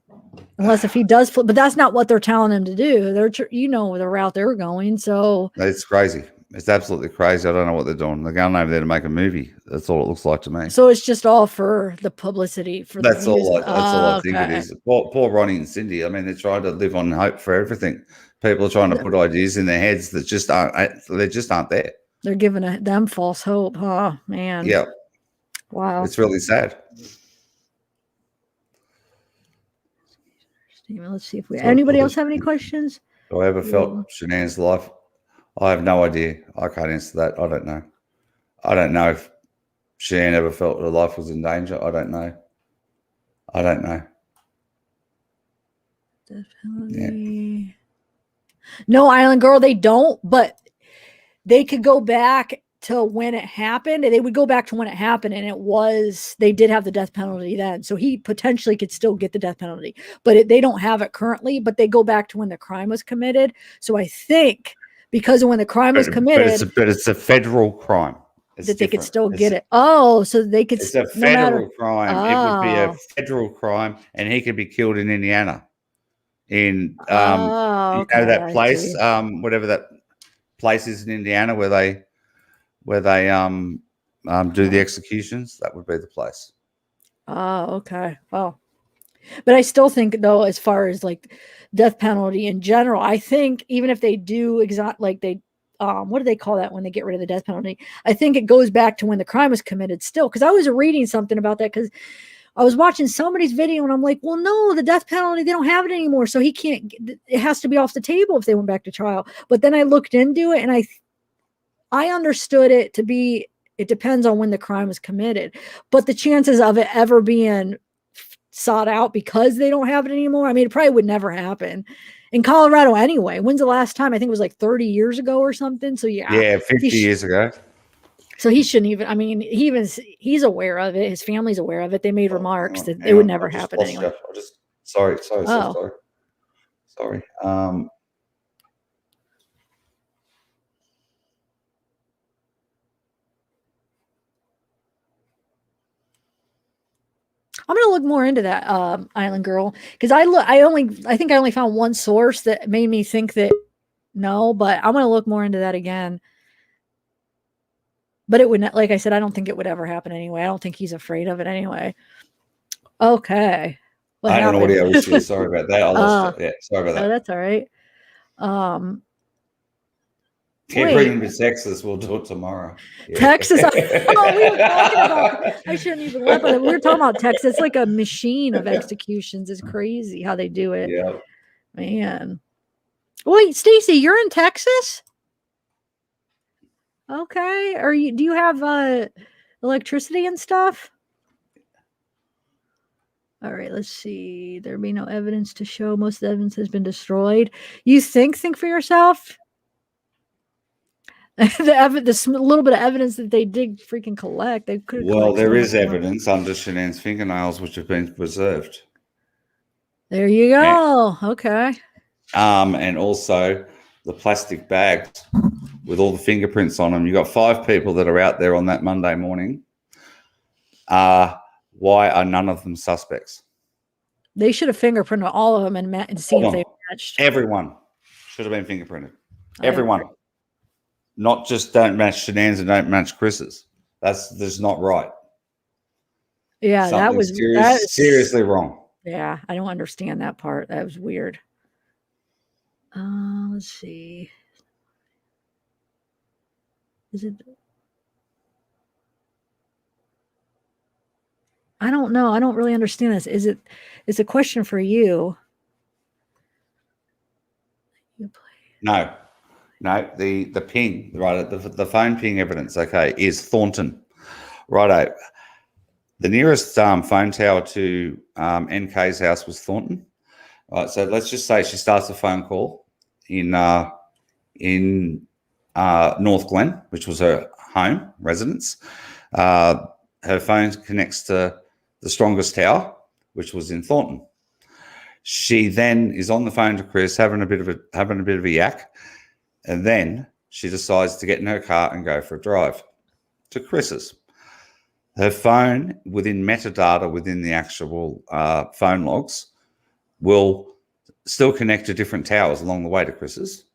Unless if he does flip, but that's not what they're telling him to do. They're, the route they're going. So it's crazy. It's absolutely crazy. I don't know what they're doing. They're going over there to make a movie. That's all it looks like to me. So it's just all for the publicity. That's all I think it is. Poor Ronnie and Cindy. I mean, they're trying to live on hope for everything. People are trying to put ideas in their heads that just aren't there. They're giving them false hope. Oh, man. Yeah. Wow. It's really sad. Let's see if anybody else have any questions? Have I ever felt Shanann's life? I have no idea. I can't answer that. I don't know. I don't know if Shanann ever felt her life was in danger. I don't know. Definitely. Yeah. No, Island Girl, they don't, but they could go back to when it happened, and they would go back to when it happened, and they did have the death penalty then, so he potentially could still get the death penalty, but they don't have it currently, but they go back to when the crime was committed. So I think because of when the crime was committed, but it's a federal crime. It's that they could different. still It's get it. Oh, so they could. It's a No matter. federal crime. It would be a Oh. federal crime, and he could be killed in Indiana. In Oh, you okay. know that I place, see. whatever that place is in Indiana where they do the executions. That would be the place. Oh, okay. Well, but I still think though, as far as like death penalty in general, I think even if they do what do they call that when they get rid of the death penalty? I think it goes back to when the crime was committed still. Cause I was reading something about that because I was watching somebody's video and I'm like, well, no, the death penalty, they don't have it anymore. So he can't, it has to be off the table if they went back to trial. But then I looked into it and I understood it to be, it depends on when the crime was committed, but the chances of it ever being sought out because they don't have it anymore, I mean, it probably would never happen in Colorado anyway. When's the last time? I think it was like 30 years ago or something. So Yeah, 50 years ago. So he shouldn't even, I mean, he's aware of it. His family's aware of it. They made remarks that it would never happen anyway. Sorry. Oh. Sorry. I'm gonna look more into that Island Girl because I think I only found one source that made me think that no, but I'm gonna look more into that again. But it would not, like I said, I don't think it would ever happen anyway. I don't think he's afraid of it anyway. Okay. I had an audio issue. Sorry about that. I lost it. Yeah, sorry about that. Oh, that's all right. Bring him to Texas. We'll do it tomorrow. Yeah. Texas. We were talking about. I shouldn't even laugh at it. We were talking about Texas. It's like a machine of executions. It's crazy how they do it. Yeah. Man. Wait, Stacy, you're in Texas? Okay. Do you have electricity and stuff? All right, let's see. There be no evidence to show. Most of the evidence has been destroyed. You think for yourself? This little bit of evidence that they did freaking collect. They could. Well, there is evidence under Shanann's fingernails which have been preserved. There you go. Okay. And also the plastic bags with all the fingerprints on them. You got 5 people that are out there on that Monday morning. Why are none of them suspects? They should have fingerprinted all of them and seen if they matched. Everyone should have been fingerprinted. Everyone. Not just don't match Shanann's and don't match Chris's. That's not right. Yeah, that was seriously wrong. Yeah, I don't understand that part. That was weird. Let's see. Is it? I don't know. I don't really understand this. It's a question for you. No, the ping, right? The phone ping evidence, okay, is Thornton. Righto. The nearest phone tower to NK's house was Thornton. Right, so let's just say she starts a phone call in North Glen, which was her home residence. Her phone connects to the strongest tower, which was in Thornton. She then is on the phone to Chris, having a bit of a yak, and then she decides to get in her car and go for a drive to Chris's. Her phone, within metadata within the actual phone logs, will still connect to different towers along the way to Chris's.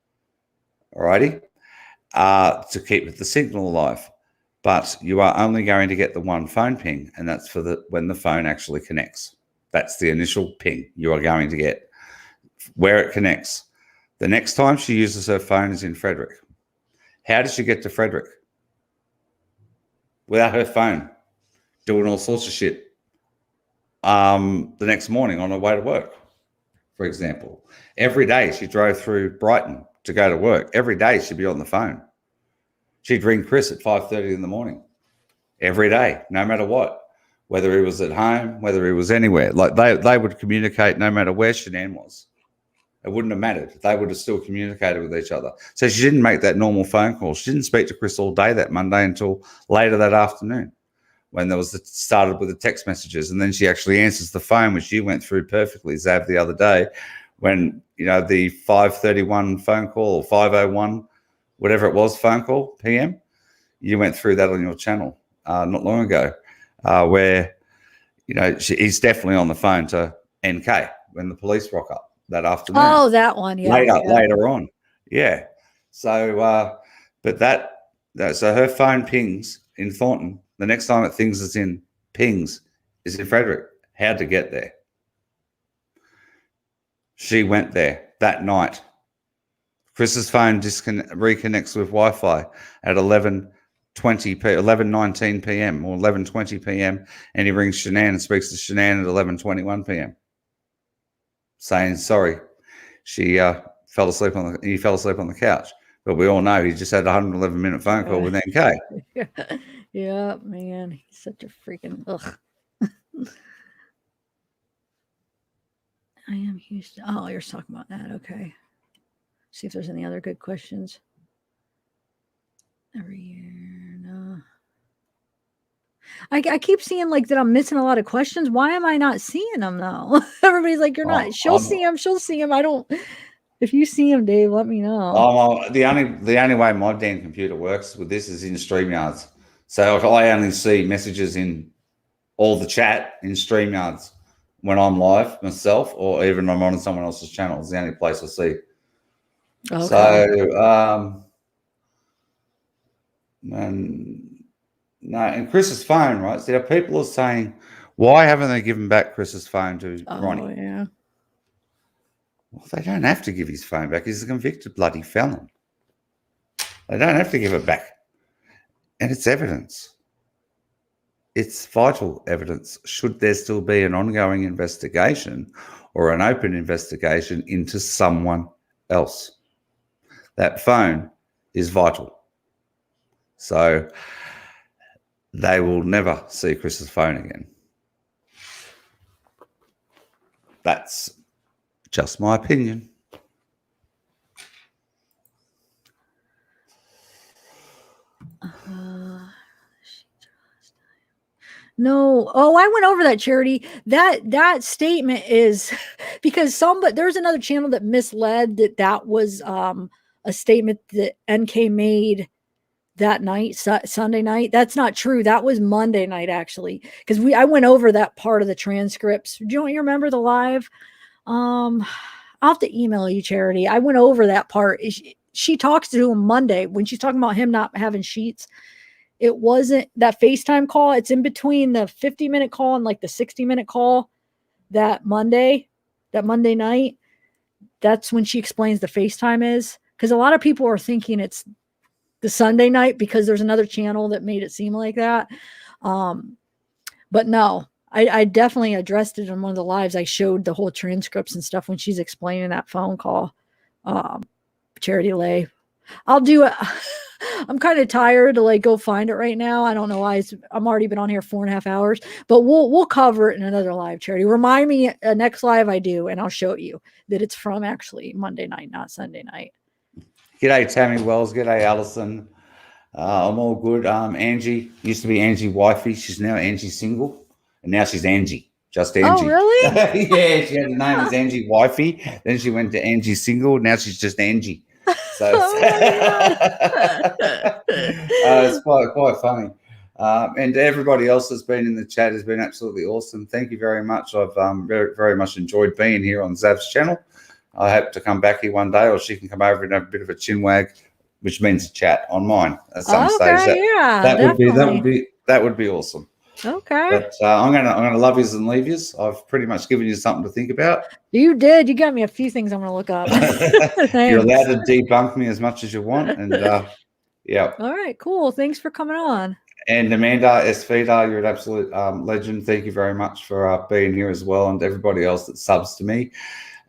Alrighty, to keep the signal alive. But you are only going to get the one phone ping, and that's for when the phone actually connects. That's the initial ping you are going to get, where it connects. The next time she uses her phone is in Frederick. How does she get to Frederick? Without her phone, doing all sorts of shit. The next morning on her way to work, for example. Every day she drove through Brighton to go to work. Every day she'd be on the phone. She'd ring Chris at 5:30 in the morning. Every day, no matter what. Whether he was at home, whether he was anywhere. Like they would communicate no matter where Shanann was. It wouldn't have mattered. They would have still communicated with each other. So she didn't make that normal phone call. She didn't speak to Chris all day that Monday until later that afternoon, when there was started with the text messages. And then she actually answers the phone, which you went through perfectly, Zav, the other day, when, the 5:31 phone call or 5:01, whatever it was, phone call, PM, You went through that on your channel not long ago, where he's definitely on the phone to NK when the police rock up that afternoon. Oh, that one, yeah. Later on, yeah. So, so her phone pings in Thornton. The next time it pings is in Frederick. How'd to get there? She went there that night. Chris's phone reconnects with Wi-Fi at 11:19 p.m. or 11:20 p.m. and he rings Shanann and speaks to Shanann at 11:21 p.m. saying sorry, he fell asleep on the couch. But we all know he just had a 111-minute phone call with NK. Yeah, man, he's such a freaking ugh. I am Houston. Oh, you're talking about that. Okay. See if there's any other good questions. Every year, no. I keep seeing like that I'm missing a lot of questions. Why am I not seeing them though? Everybody's like, you're not. She'll see them. She'll see them. I don't. If you see them, Dave, let me know. The only way my damn computer works with this is in StreamYards. So if I only see messages in all the chat in StreamYards when I'm live myself, or even I'm on someone else's channel, it's the only place I see. Okay. So, and Chris's phone, right? So people are saying, why haven't they given back Chris's phone to Ronnie? Oh, yeah. Well, they don't have to give his phone back. He's a convicted bloody felon. They don't have to give it back. And it's evidence. It's vital evidence. Should there still be an ongoing investigation or an open investigation into someone else? That phone is vital. So they will never see Chris's phone again. That's just my opinion. No. Oh, I went over that, Charity. That statement is because there's another channel that misled that was a statement that NK made that night, Sunday night. That's not true. That was Monday night, actually, because I went over that part of the transcripts. Do you remember the live? I'll have to email you, Charity. I went over that part. She talks to him Monday when she's talking about him not having sheets. It wasn't that FaceTime call. It's in between the 50-minute call and like the 60-minute call that Monday night. That's when she explains the FaceTime is, because a lot of people are thinking it's the Sunday night because there's another channel that made it seem like that. But no, I definitely addressed it in one of the lives. I showed the whole transcripts and stuff when she's explaining that phone call. Charity Lay. I'll do it. I'm kind of tired to like go find it right now. I don't know why. I'm already been on here 4.5 hours, but we'll cover it in another live, Charity. Remind me next live I do, and I'll show you that it's from actually Monday night, not Sunday night. G'day, Tammy Wells. G'day, Alison. I'm all good. Angie used to be Angie Wifey. She's now Angie Single, and now she's Angie. Just Angie. Oh, really? Yeah, she had the name as Angie Wifey. Then she went to Angie Single. Now she's just Angie. So it's quite funny. And everybody else that's been in the chat has been absolutely awesome. Thank you very much. I've very, very much enjoyed being here on Zav's channel. I hope to come back here one day, or she can come over and have a bit of a chin wag, which means chat on mine at some stage. That would be awesome. Okay. But I'm gonna love yous and leave yous. I've pretty much given you something to think about. You did. You got me a few things I'm gonna look up. You're allowed to debunk me as much as you want, and yeah. All right, cool. Thanks for coming on. And Amanda Esfida, you're an absolute legend. Thank you very much for being here as well, and everybody else that subs to me.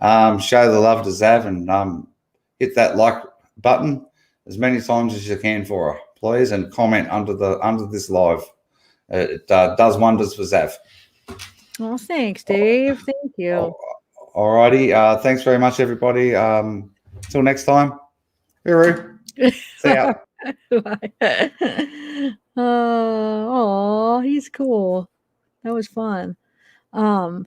Show the love to Zav and hit that like button as many times as you can for her, please, and comment under this live. It does wonders for Zav. Well, thanks, Dave. Thank you. All righty. Thanks very much, everybody. Till next time. Hooroo. See ya. Bye. Oh, he's cool. That was fun. All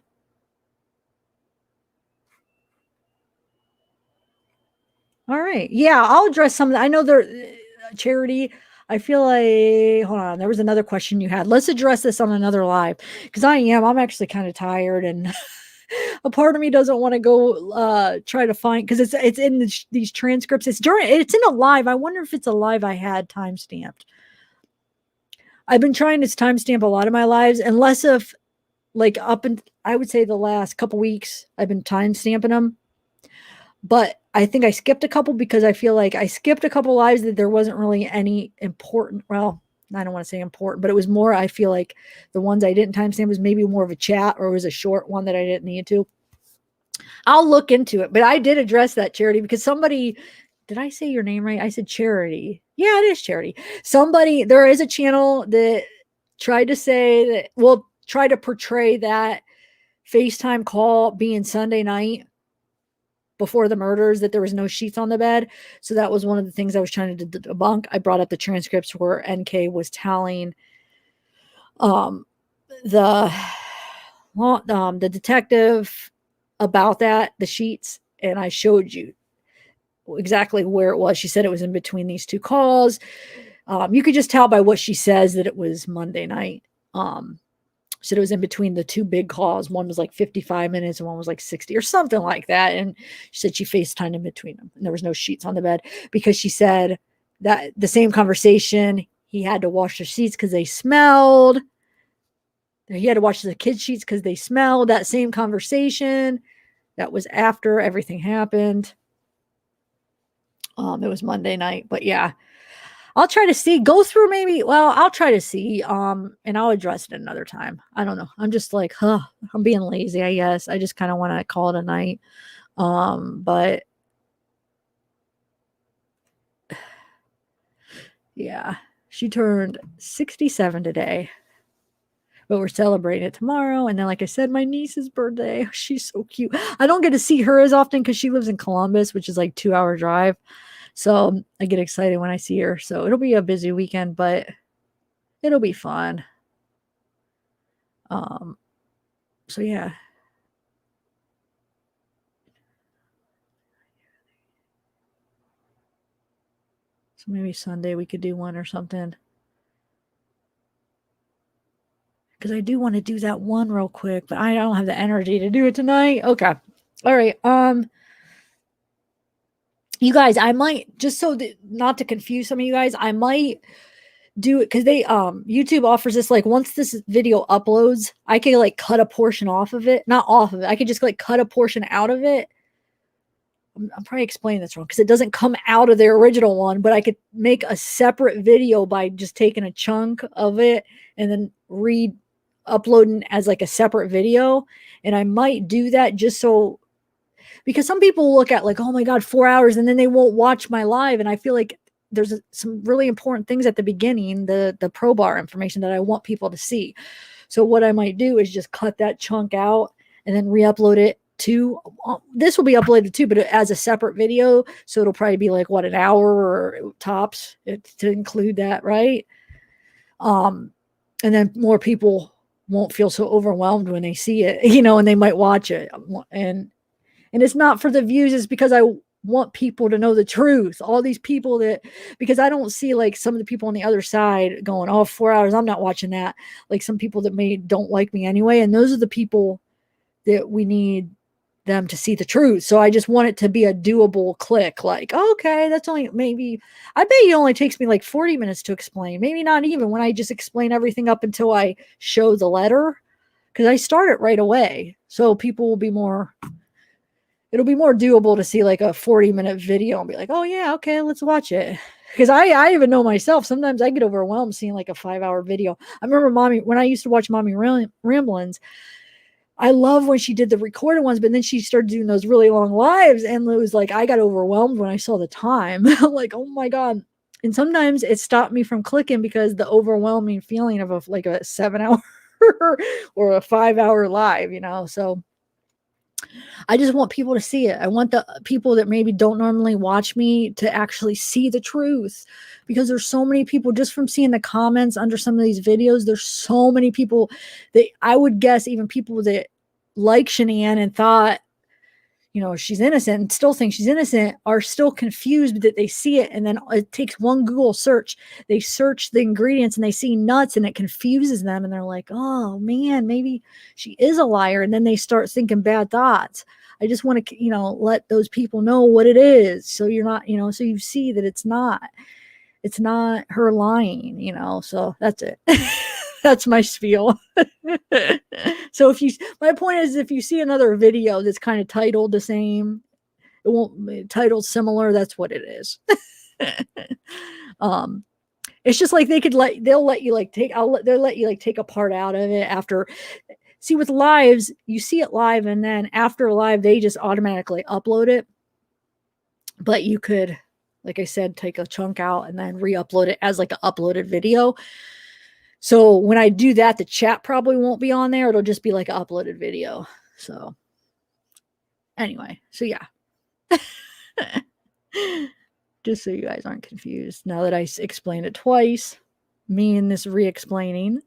right. Yeah, I'll address some of that. I know there, Charity, I feel like, hold on, there was another question you had. Let's address this on another live because I'm actually kind of tired and a part of me doesn't want to go try to find because it's in these transcripts. It's in a live. I wonder if it's a live I had time stamped. I've been trying to timestamp a lot of my lives, unless if like I would say the last couple weeks I've been time stamping them. But I think I skipped a couple because I feel like I skipped a couple lives that there wasn't really any important. Well, I don't want to say important, but it was more, I feel like the ones I didn't timestamp was maybe more of a chat or it was a short one that I didn't need to. I'll look into it, but I did address that, Charity, because somebody, did I say your name right? I said Charity. Yeah, it is Charity. There is a channel that tried to say that, well, try to portray that FaceTime call being Sunday night before the murders, that there was no sheets on the bed. So that was one of the things I was trying to debunk. I brought up the transcripts where NK was telling the detective about that, the sheets, and I showed you exactly where it was. She said it was in between these two calls. You could just tell by what she says that it was Monday night. She said it was in between the two big calls. One was like 55 minutes and one was like 60 or something like that. And she said she FaceTimed in between them and there was no sheets on the bed because she said that the same conversation, he had to wash the sheets because they smelled. He had to wash the kids' sheets because they smelled. That same conversation, that was after everything happened. It was Monday night, but yeah, I'll try to go through maybe. Well, I'll try to see, and I'll address it another time. I don't know. I'm just like, I'm being lazy, I guess. I just kind of want to call it a night. But yeah, she turned 67 today, but we're celebrating it tomorrow. And then, like I said, my niece's birthday. She's so cute. I don't get to see her as often because she lives in Columbus, which is like 2-hour drive. So I get excited when I see her. So it'll be a busy weekend, but it'll be fun. So yeah. So maybe Sunday we could do one or something. Because I do want to do that one real quick, but I don't have the energy to do it tonight. Okay. All right. You guys, I might, just so that not to confuse some of you guys, I might do it because they YouTube offers this, like, once this video uploads, I can like cut a portion off of it. Not off of it. I could just like cut a portion out of it. I'm probably explaining this wrong because it doesn't come out of the original one, but I could make a separate video by just taking a chunk of it and then uploading as like a separate video. And I might do that just so, because some people look at like, oh my God, 4 hours, and then they won't watch my live. And I feel like there's some really important things at the beginning, the pro bar information that I want people to see. So what I might do is just cut that chunk out and then re-upload it to, this will be uploaded too, but as a separate video. So it'll probably be like an hour or tops to include that. Right. And then more people won't feel so overwhelmed when they see it, and they might watch it. And it's not for the views, it's because I want people to know the truth. All these people because I don't see like some of the people on the other side going, oh, 4 hours, I'm not watching that. Like some people that don't like me anyway. And those are the people that we need them to see the truth. So I just want it to be a doable click. Like, okay, that's only maybe, I bet it only takes me like 40 minutes to explain. Maybe not even, when I just explain everything up until I show the letter. Because I start it right away. So people will be it'll be more doable to see like a 40-minute video and be like, oh yeah, okay, let's watch it. Because I even know myself, sometimes I get overwhelmed seeing like a 5-hour video. I remember when I used to watch Mommy Ramblings, I love when she did the recorded ones, but then she started doing those really long lives, and it was like, I got overwhelmed when I saw the time. Like, oh my God. And sometimes it stopped me from clicking because the overwhelming feeling of a 7-hour or a 5-hour live, so I just want people to see it. I want the people that maybe don't normally watch me to actually see the truth, because there's so many people, just from seeing the comments under some of these videos, there's so many people that I would guess, even people that like Shanann and thought she's innocent and still think she's innocent are still confused that they see it. And then it takes one Google search. They search the ingredients and they see nuts and it confuses them. And they're like, oh man, maybe she is a liar. And then they start thinking bad thoughts. I just want to, let those people know what it is. So you're not, so you see that it's not her lying, so that's it. That's my spiel. So my point is, if you see another video that's kind of titled the same, it won't be titled similar. That's what it is. It's just like they'll let you take a part out of it after. See, with lives, you see it live, and then after live, they just automatically upload it. But you could, like I said, take a chunk out and then re-upload it as like an uploaded video. So when I do that, the chat probably won't be on there. It'll just be like an uploaded video. So anyway, so yeah. Just so you guys aren't confused. Now that I explained it twice, me and this re-explaining.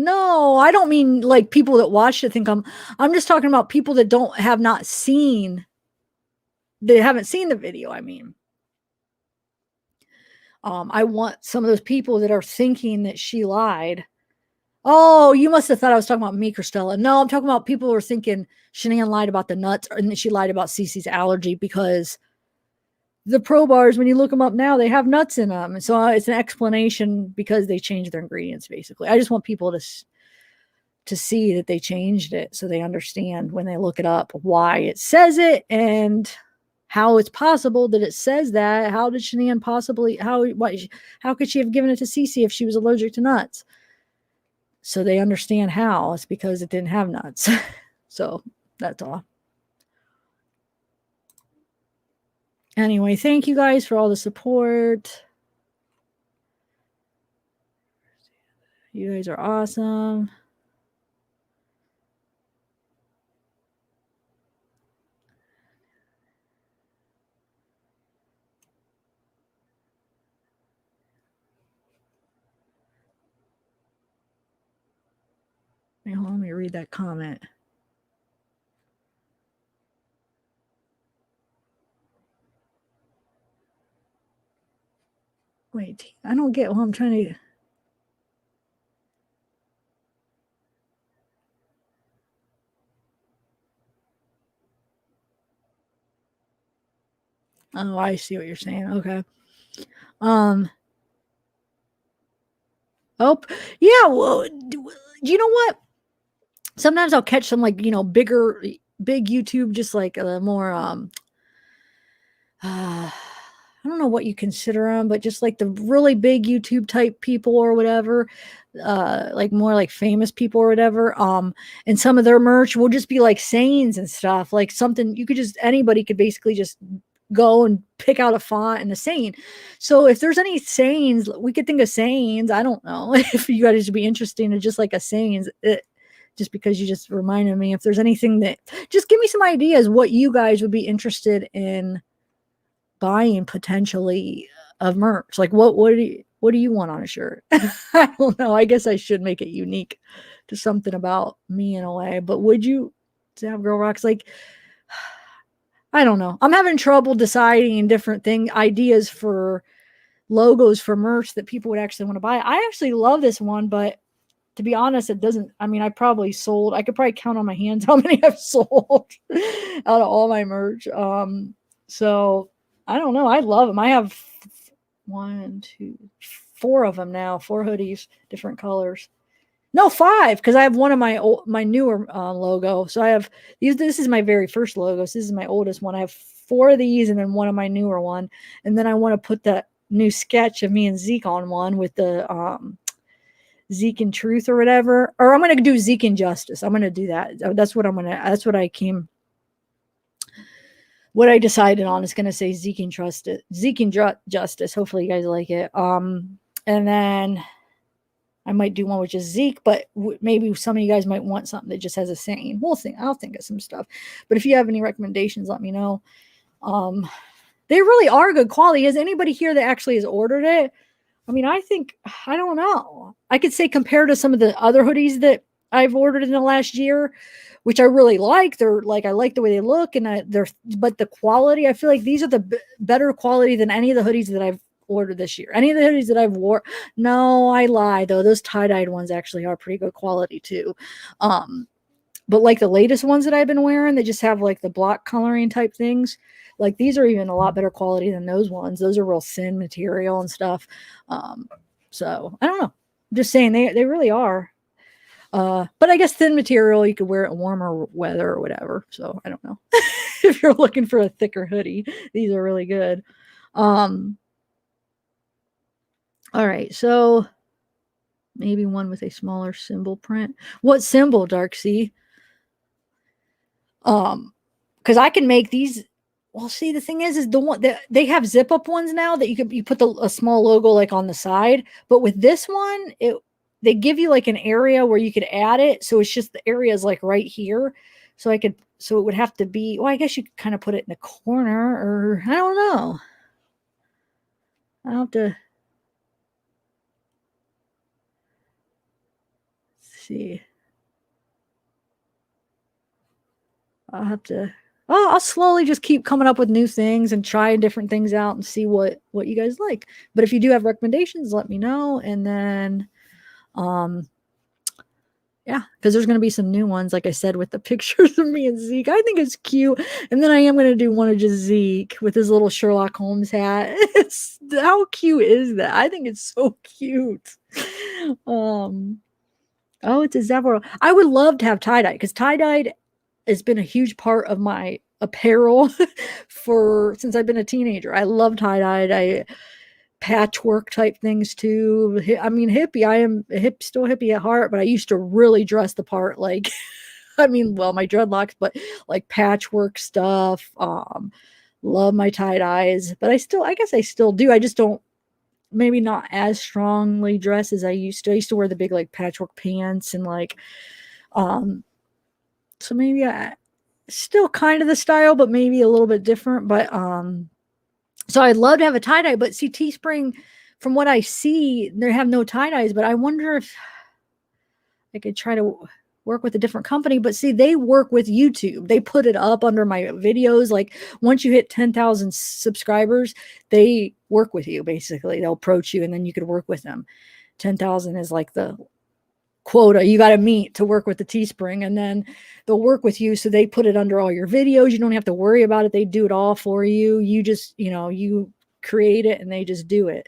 No, I don't mean like people that watched it think I'm just talking about people that haven't seen the video. I mean, I want some of those people that are thinking that she lied. Oh, you must have thought I was talking about me, Christella. No, I'm talking about people who are thinking Shanann lied about the nuts and that she lied about Cece's allergy, because the Pro bars, when you look them up now, they have nuts in them. And so it's an explanation because they changed their ingredients, basically. I just want people to see that they changed it so they understand when they look it up why it says it and how it's possible that it says that. How did Shanann possibly, how could she have given it to Cece if she was allergic to nuts? So they understand how. It's because it didn't have nuts. So that's all. Anyway, thank you guys for all the support. You guys are awesome. Let me read that comment. Wait, I don't get what I'm trying to. Oh, I see what you're saying. Okay. Oh, yeah. Well, you know what? Sometimes I'll catch some big YouTube, just like more I don't know what you consider them, but just like the really big YouTube type people or whatever, like more like famous people or whatever. And some of their merch will just be like sayings and stuff, like something anybody could basically just go and pick out a font and a saying. So if there's any sayings, we could think of sayings. I don't know if you guys would be interested in just like a sayings. Just because you just reminded me, if there's anything that, just give me some ideas what you guys would be interested in buying potentially of merch. Like what do you want on a shirt? I don't know. I guess I should make it unique to something about me in a way. But would you, Zavgirl Rocks? Like, I don't know. I'm having trouble deciding different ideas for logos for merch that people would actually want to buy. I actually love this one, but to be honest, it doesn't. I mean, I could probably count on my hands how many I've sold out of all my merch. So I don't know. I love them. I have 4 of them now, 4 hoodies, different colors. No, 5, because I have one of my newer logo. So I have these. This is my very first logo. So this is my oldest one. I have 4 of these, and then one of my newer one. And then I want to put that new sketch of me and Zeke on one with the Zeke and Truth or whatever. Or I'm going to do Zeke and Justice. I'm going to do that. That's what what I decided on is going to say Zeke and Justice. Hopefully you guys like it. And then I might do one with just Zeke, but maybe some of you guys might want something that just has a saying. We'll think. I'll think of some stuff. But if you have any recommendations, let me know. They really are good quality. Is anybody here that actually has ordered it? I mean, I don't know. I could say compared to some of the other hoodies that I've ordered in the last year, which I really like. They're like, I like the way they look, and but the quality, I feel like these are the better quality than any of the hoodies that I've ordered this year. Any of the hoodies that I've wore, no, I lie though. Those tie-dyed ones actually are pretty good quality too. But like the latest ones that I've been wearing, they just have like the block coloring type things. Like these are even a lot better quality than those ones. Those are real thin material and stuff. So I don't know. I'm just saying they really are. But I guess thin material, you could wear it in warmer weather or whatever. So I don't know. If you're looking for a thicker hoodie, these are really good. All right, so maybe one with a smaller symbol print. What symbol, Darksea? Because I can make these. Well, see, the thing is the one that they have zip up ones now that you put a small logo like on the side. But with this one, they give you like an area where you could add it, so it's just the area is like right here. So it would have to be. Well, I guess you could kind of put it in the corner, or I don't know. I'll have to see. I'll have to. Oh, I'll slowly just keep coming up with new things and trying different things out and see what you guys like. But if you do have recommendations, let me know. And then, yeah, because there's going to be some new ones, like I said, with the pictures of me and Zeke. I think it's cute. And then I am going to do one of just Zeke with his little Sherlock Holmes hat. How cute is that? I think it's so cute. Oh, it's a zavgirl. I would love to have tie-dye because tie-dyed has been a huge part of my apparel since I've been a teenager. I love tie-dyed. Patchwork type things too. I mean, hippie. I am still hippie at heart, but I used to really dress the part. Like, I mean, well, my dreadlocks, but like patchwork stuff. Love my tie-dyes, but I guess I still do. I just don't. Maybe not as strongly dress as I used to. I used to wear the big like patchwork pants and like, so maybe I still kind of the style, but maybe a little bit different. But so I'd love to have a tie-dye, but see, Teespring, from what I see, they have no tie-dyes, but I wonder if I could try to work with a different company. But see, they work with YouTube. They put it up under my videos. Like once you hit 10,000 subscribers, they work with you. Basically, they'll approach you and then you could work with them. 10,000 is like the quota you got to meet to work with the Teespring, and then they'll work with you. So they put it under all your videos. You don't have to worry about it. They do it all for you. You just, you create it and they just do it.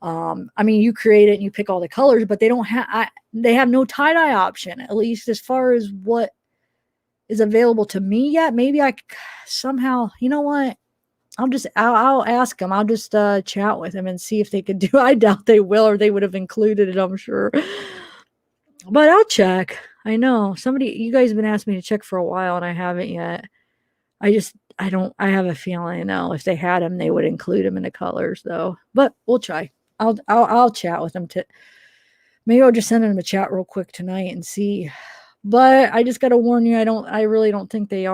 I mean, you create it and you pick all the colors, but they have no tie-dye option, at least as far as what is available to me yet. Maybe I somehow, you know what? I'll ask them. I'll just chat with them and see if they could do. I doubt they will, or they would have included it, I'm sure. But I'll check. I know you guys have been asking me to check for a while and I haven't yet. I have a feeling, if they had them, they would include them in the colors though, but we'll try. I'll chat with them maybe I'll just send them a chat real quick tonight and see, but I just got to warn you, I really don't think they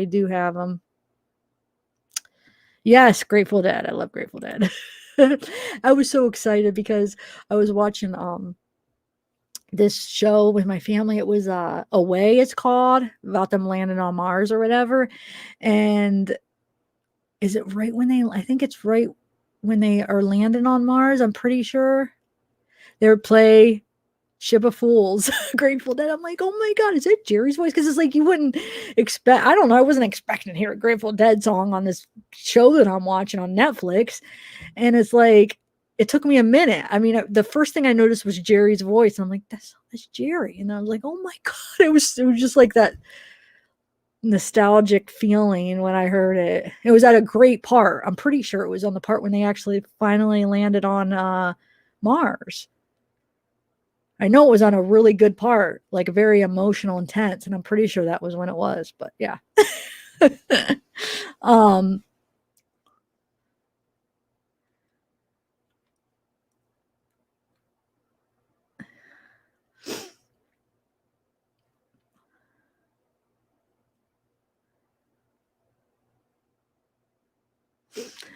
do have them. Yes. Grateful Dead. I love Grateful Dead. I was so excited because I was watching, this show with my family. It was Away, it's called, about them landing on Mars or whatever. And is it right when I think it's right when they are landing on Mars, I'm pretty sure. They would play Ship of Fools, Grateful Dead. I'm like, oh my God, is that Jerry's voice? Because it's like you wouldn't expect, I don't know, I wasn't expecting to hear a Grateful Dead song on this show that I'm watching on Netflix. And it's like, it took me a minute. I mean, the first thing I noticed was Jerry's voice. And I'm like, that's Jerry. And I was like, oh my God. It was just like that nostalgic feeling when I heard it. It was at a great part. I'm pretty sure it was on the part when they actually finally landed on Mars. I know it was on a really good part, like very emotional, intense. And I'm pretty sure that was when it was, but yeah.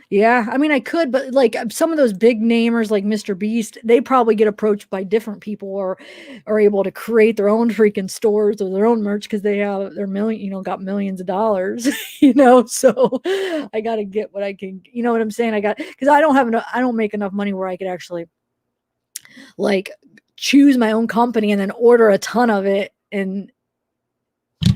Yeah, I mean, I could, but like some of those big namers like Mr. Beast, they probably get approached by different people or are able to create their own freaking stores or their own merch because they have their got millions of dollars, So I got to get what I can, you know what I'm saying? Because I don't make enough money where I could actually like choose my own company and then order a ton of it and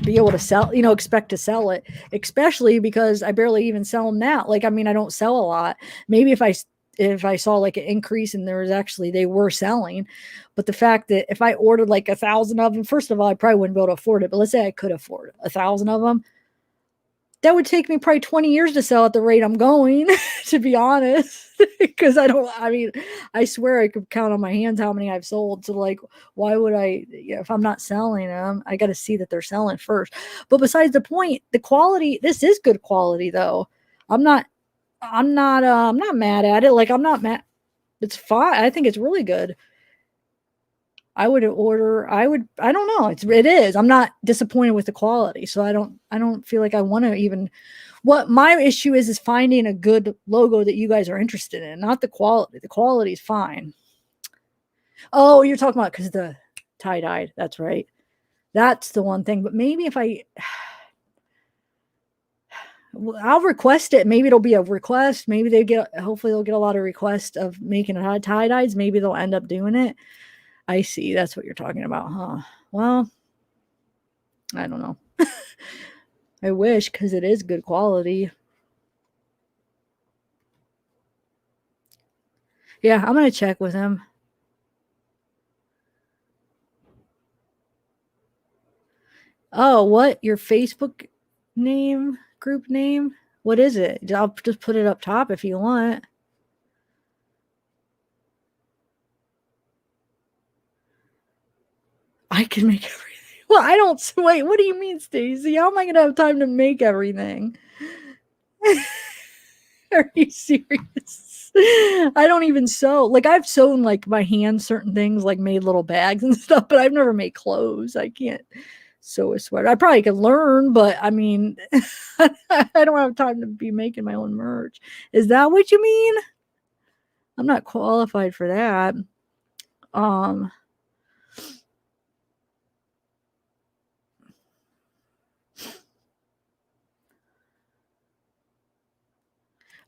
be able to sell, expect to sell it, especially because I barely even sell them now. Like, I mean, I don't sell a lot. Maybe if I saw like an increase and they were selling, but the fact that if I ordered like 1,000 of them, first of all, I probably wouldn't be able to afford it, but let's say I could afford 1,000 of them. That would take me probably 20 years to sell at the rate I'm going, to be honest, because I swear I could count on my hands how many I've sold. So like, why would if I'm not selling them, I got to see that they're selling first. But besides the point, the quality, this is good quality though. I'm not mad at it. Like I'm not mad. It's fine. I think it's really good. I don't know. It is. I'm not disappointed with the quality. So I don't feel like I want to even, what my issue is finding a good logo that you guys are interested in, not the quality. The quality is fine. Oh, you're talking about because the tie-dyed. That's right. That's the one thing. But maybe if I'll request it. Maybe it'll be a request. Maybe hopefully they'll get a lot of requests of making tie-dyes. Maybe they'll end up doing it. I see. That's what you're talking about, huh? Well, I don't know. I wish, because it is good quality. Yeah, I'm going to check with him. Oh, what? Your Facebook name? Group name? What is it? I'll just put it up top if you want. I can make everything. Well, I don't. Wait, what do you mean, Stacy? How am I going to have time to make everything? Are you serious? I don't even sew. Like I've sewn like my hands certain things, like made little bags and stuff, but I've never made clothes. I can't sew a sweater. I probably could learn, but I mean, I don't have time to be making my own merch. Is that what you mean? I'm not qualified for that.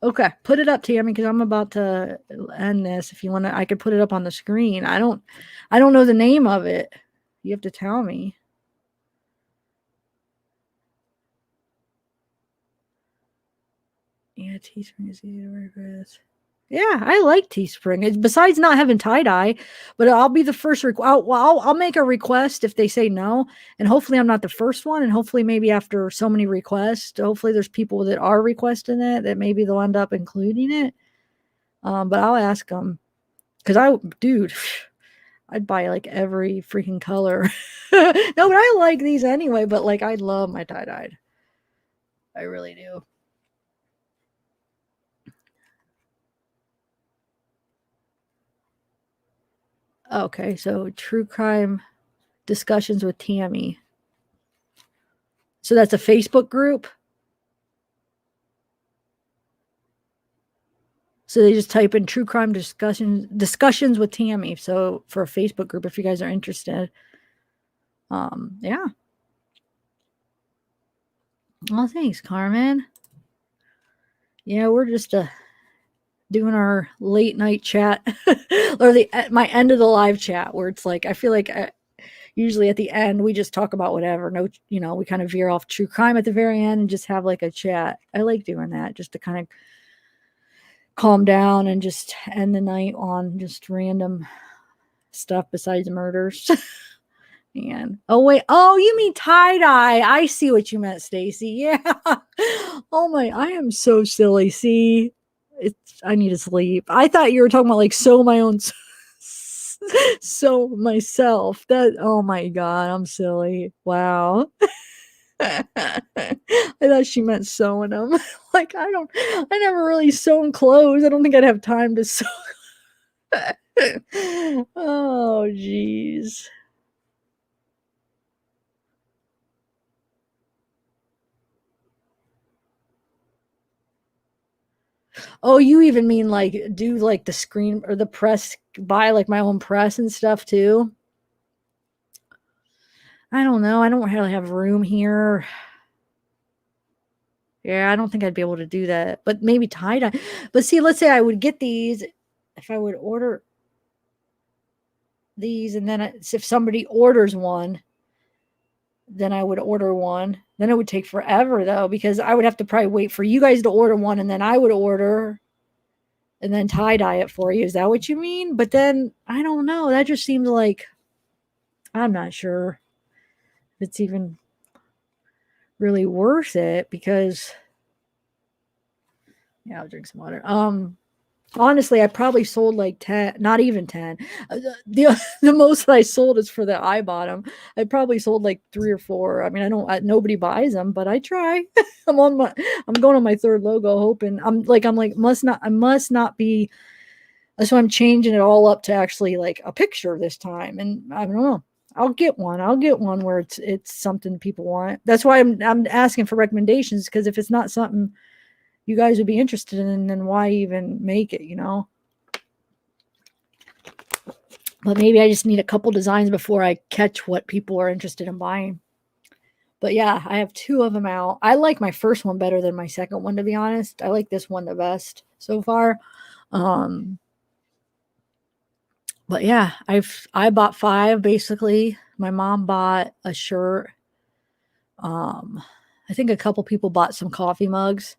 Okay, put it up, Tammy, because I'm about to end this. If you want to, I could put it up on the screen. I don't know the name of it. You have to tell me. Yeah, Teespring is easy to work with. Yeah, I like Teespring. Besides not having tie-dye, but I'll be the first. I'll make a request if they say no, and hopefully I'm not the first one. And hopefully maybe after so many requests, hopefully there's people that are requesting it that maybe they'll end up including it. But I'll ask them because dude, I'd buy like every freaking color. No, but I like these anyway. But like, I love my tie-dyed. I really do. Okay, so true crime discussions with Tammy. So that's a Facebook group. So they just type in true crime discussions with Tammy. So for a Facebook group, if you guys are interested. Yeah. Well, thanks, Carmen. Yeah, we're just doing our late night chat or my end of the live chat where it's like I feel like usually at the end we just talk about whatever. No, we kind of veer off true crime at the very end and just have like a chat. I like doing that just to kind of calm down and just end the night on just random stuff besides murders. And you mean tie-dye. I see what you meant, Stacy. Yeah. Oh my, I am so silly. See, I need to sleep. I thought you were talking about like sew my own sew myself. Oh my god, I'm silly. Wow. I thought she meant sewing them. Like I never really sewn clothes. I don't think I'd have time to sew. Oh jeez. Oh, you even mean like do like the screen or the press, buy like my own press and stuff too? I don't know. I don't really have room here. Yeah, I don't think I'd be able to do that. But maybe tie dye. But see, let's say I would get these if I would order these, and then if somebody orders one, then I would order one. Then it would take forever though, because I would have to probably wait for you guys to order one, and then I would order and then tie dye it for you. Is that what you mean? But then I don't know. That just seems like, I'm not sure if it's even really worth it, because yeah, I'll drink some water. Honestly, I probably sold like 10, not even 10. The most that I sold is for the eye bottom. I probably sold like 3 or 4. I mean, nobody buys them, but I try. I'm going on my 3rd logo, hoping I must not be. That's why I'm changing it all up to actually like a picture this time. And I don't know. I'll get one where it's something people want. That's why I'm asking for recommendations, because if it's not something you guys would be interested in, then why even make it, But maybe I just need a couple designs before I catch what people are interested in buying. But yeah, I have 2 of them out. I like my first one better than my second one, to be honest. I like this one the best so far. But yeah, I bought 5 basically. My mom bought a shirt. I think a couple people bought some coffee mugs.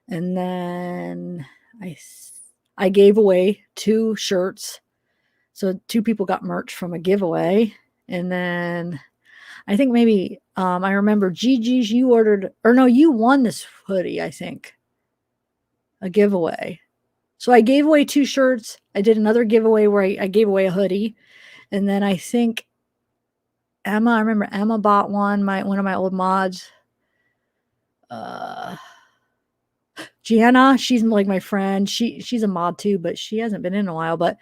And then I gave away 2 shirts. So 2 people got merch from a giveaway. And then I think maybe I remember Gigi's, you won this hoodie, I think. A giveaway. So I gave away 2 shirts. I did another giveaway where I gave away a hoodie. And then I think I remember Emma bought one of my old mods. Gianna, she's like my friend. She's a mod too, but she hasn't been in a while. But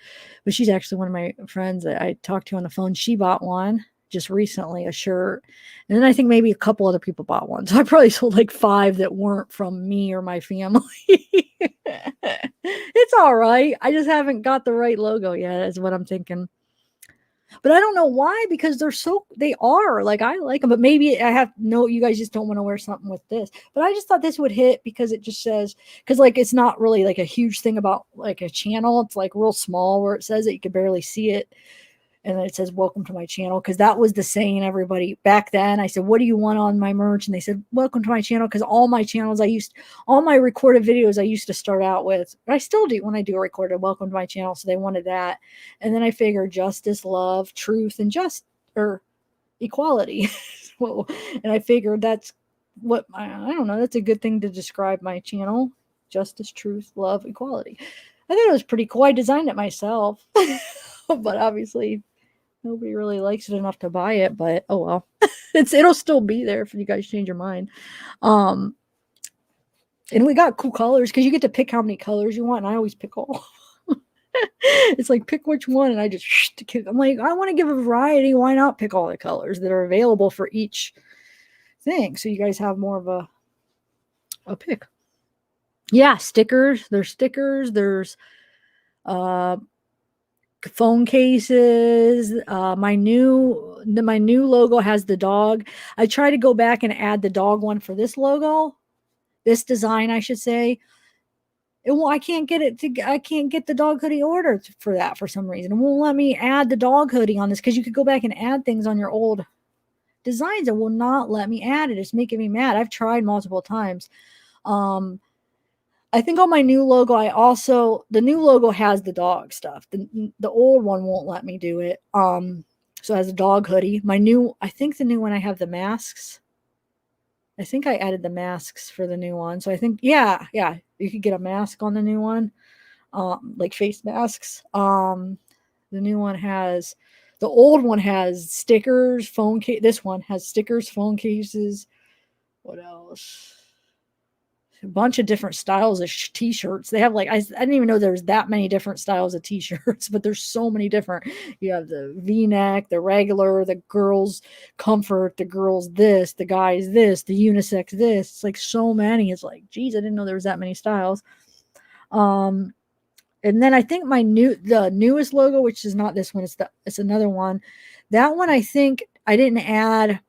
she's actually one of my friends that I talked to on the phone. She bought one just recently, a shirt. And then I think maybe a couple other people bought one. So I probably sold like 5 that weren't from me or my family. It's all right. I just haven't got the right logo yet, is what I'm thinking. But I don't know why, because they are like, I like them, but maybe you guys just don't want to wear something with this. But I just thought this would hit because it just says, because like it's not really like a huge thing about like a channel. It's like real small where it says it, you can barely see it. And then it says, welcome to my channel. Because that was the saying, everybody back then. I said, what do you want on my merch? And they said, welcome to my channel. Because all my channels all my recorded videos I used to start out with, I still do when I do a recorded, welcome to my channel. So they wanted that. And then I figured justice, love, truth, and or equality. And I figured that's what, I don't know, that's a good thing to describe my channel. Justice, truth, love, equality. I thought it was pretty cool. I designed it myself. But obviously nobody really likes it enough to buy it, but oh well. It'll still be there if you guys change your mind. And we got cool colors because you get to pick how many colors you want, and I always pick all. It's like pick which one, and I just I'm like, I want to give a variety. Why not pick all the colors that are available for each thing, so you guys have more of a pick. Yeah, stickers. There's stickers. There's phone cases. My new logo has the dog. I try to go back and add the dog one for this logo, this design, I should say. I can't get the dog hoodie ordered for that for some reason. It won't let me add the dog hoodie on this, because you could go back and add things on your old designs. It will not let me add it. It's making me mad. I've tried multiple times. I think on my new logo, the new logo has the dog stuff. The old one won't let me do it. So it has a dog hoodie. I think the new one, I have the masks. I think I added the masks for the new one. So I think, yeah, you could get a mask on the new one, like face masks. The old one has stickers, phone case. This one has stickers, phone cases. What else? A bunch of different styles of t-shirts. They have like, I didn't even know there was that many different styles of t-shirts, but there's so many different. You have the V-neck, the regular, the girls comfort, the girls this, the guys this, the unisex this. It's like so many. It's like, geez, I didn't know there was that many styles. And then I think the newest logo, which is not this one, it's another one. That one I think I didn't add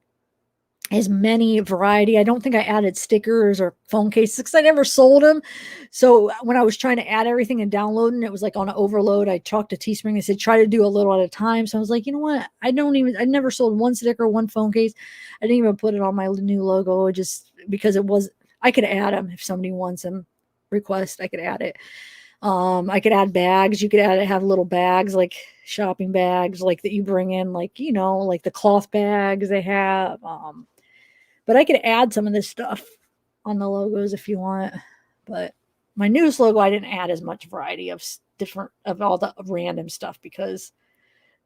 as many variety. I don't think I added stickers or phone cases because I never sold them. So when I was trying to add everything and downloading, it was like on an overload. I talked to Teespring. They said try to do a little at a time. So I was like, you know what? I never sold one sticker, one phone case. I didn't even put it on my new logo just because I could add them if somebody wants them. Request, I could add it. I could add bags. You could have little bags, like shopping bags, like that you bring in, like, like the cloth bags they have. But I could add some of this stuff on the logos if you want. But my newest logo, I didn't add as much variety of all the random stuff because,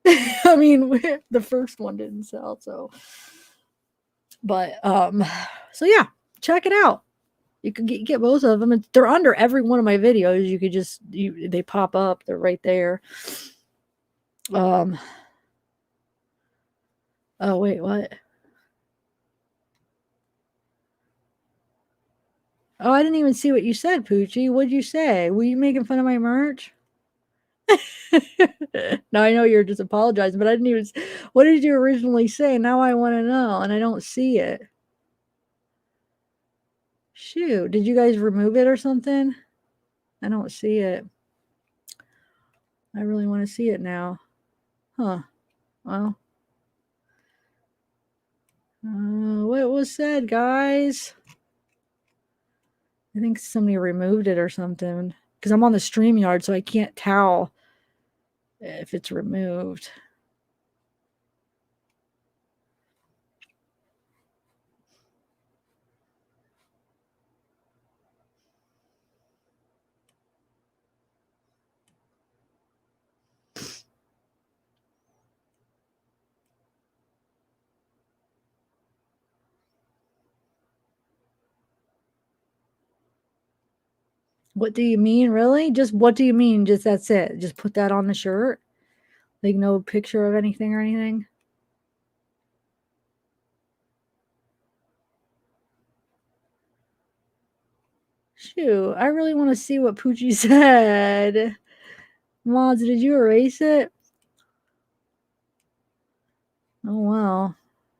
I mean, the first one didn't sell. So, but, so yeah, check it out. You can get both of them. They're under every one of my videos. You could they pop up. They're right there. Oh, wait, what? Oh, I didn't even see what you said, Poochie. What'd you say? Were you making fun of my merch? No, I know you're just apologizing, but I didn't even. What did you originally say? Now I want to know, and I don't see it. Shoot, did you guys remove it or something? I don't see it. I really want to see it now. Huh. Well. What was said, guys? I think somebody removed it or something. Because I'm on the StreamYard, so I can't tell if it's removed. What do you mean, really? Just what do you mean? Just that's it. Just put that on the shirt? Like no picture of anything or anything? Shoot, I really want to see what Poochie said. Mods, did you erase it? Oh, wow.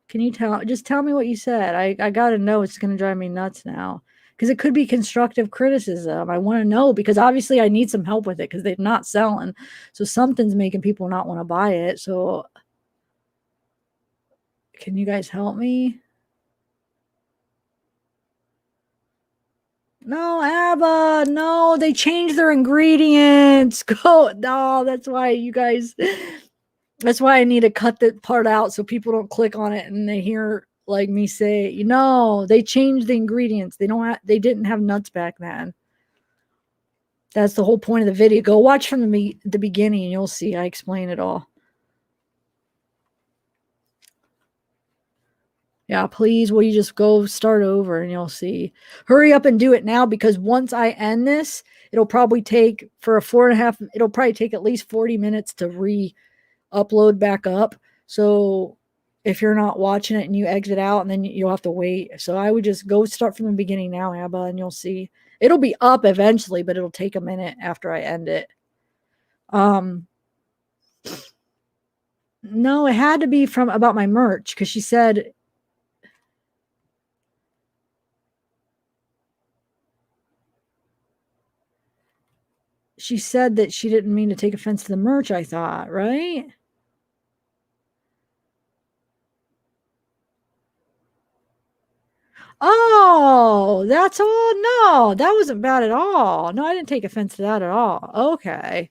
Can you just tell me what you said? I got to know. It's going to drive me nuts now. Because it could be constructive criticism. I want to know because obviously I need some help with it because they're not selling. So something's making people not want to buy it. So can you guys help me? No, Abba, no, they changed their ingredients. Go, no, that's why you guys, that's why I need to cut that part out so people don't click on it and they hear like me say, they changed the ingredients. They didn't have nuts back then. That's the whole point of the video. Go watch from the beginning and you'll see I explain it all. Yeah, please, will you just go start over and you'll see. Hurry up and do it now because once I end this, it'll probably take it'll probably take at least 40 minutes to re-upload back up. So if you're not watching it and you exit out and then you'll have to wait. So I would just go start from the beginning now, Abba, and you'll see. It'll be up eventually, but it'll take a minute after I end it. No, it had to be about my merch because she said that she didn't mean to take offense to the merch, I thought, right? Oh, that's all? No, that wasn't bad at all. No, I didn't take offense to that at all. Okay.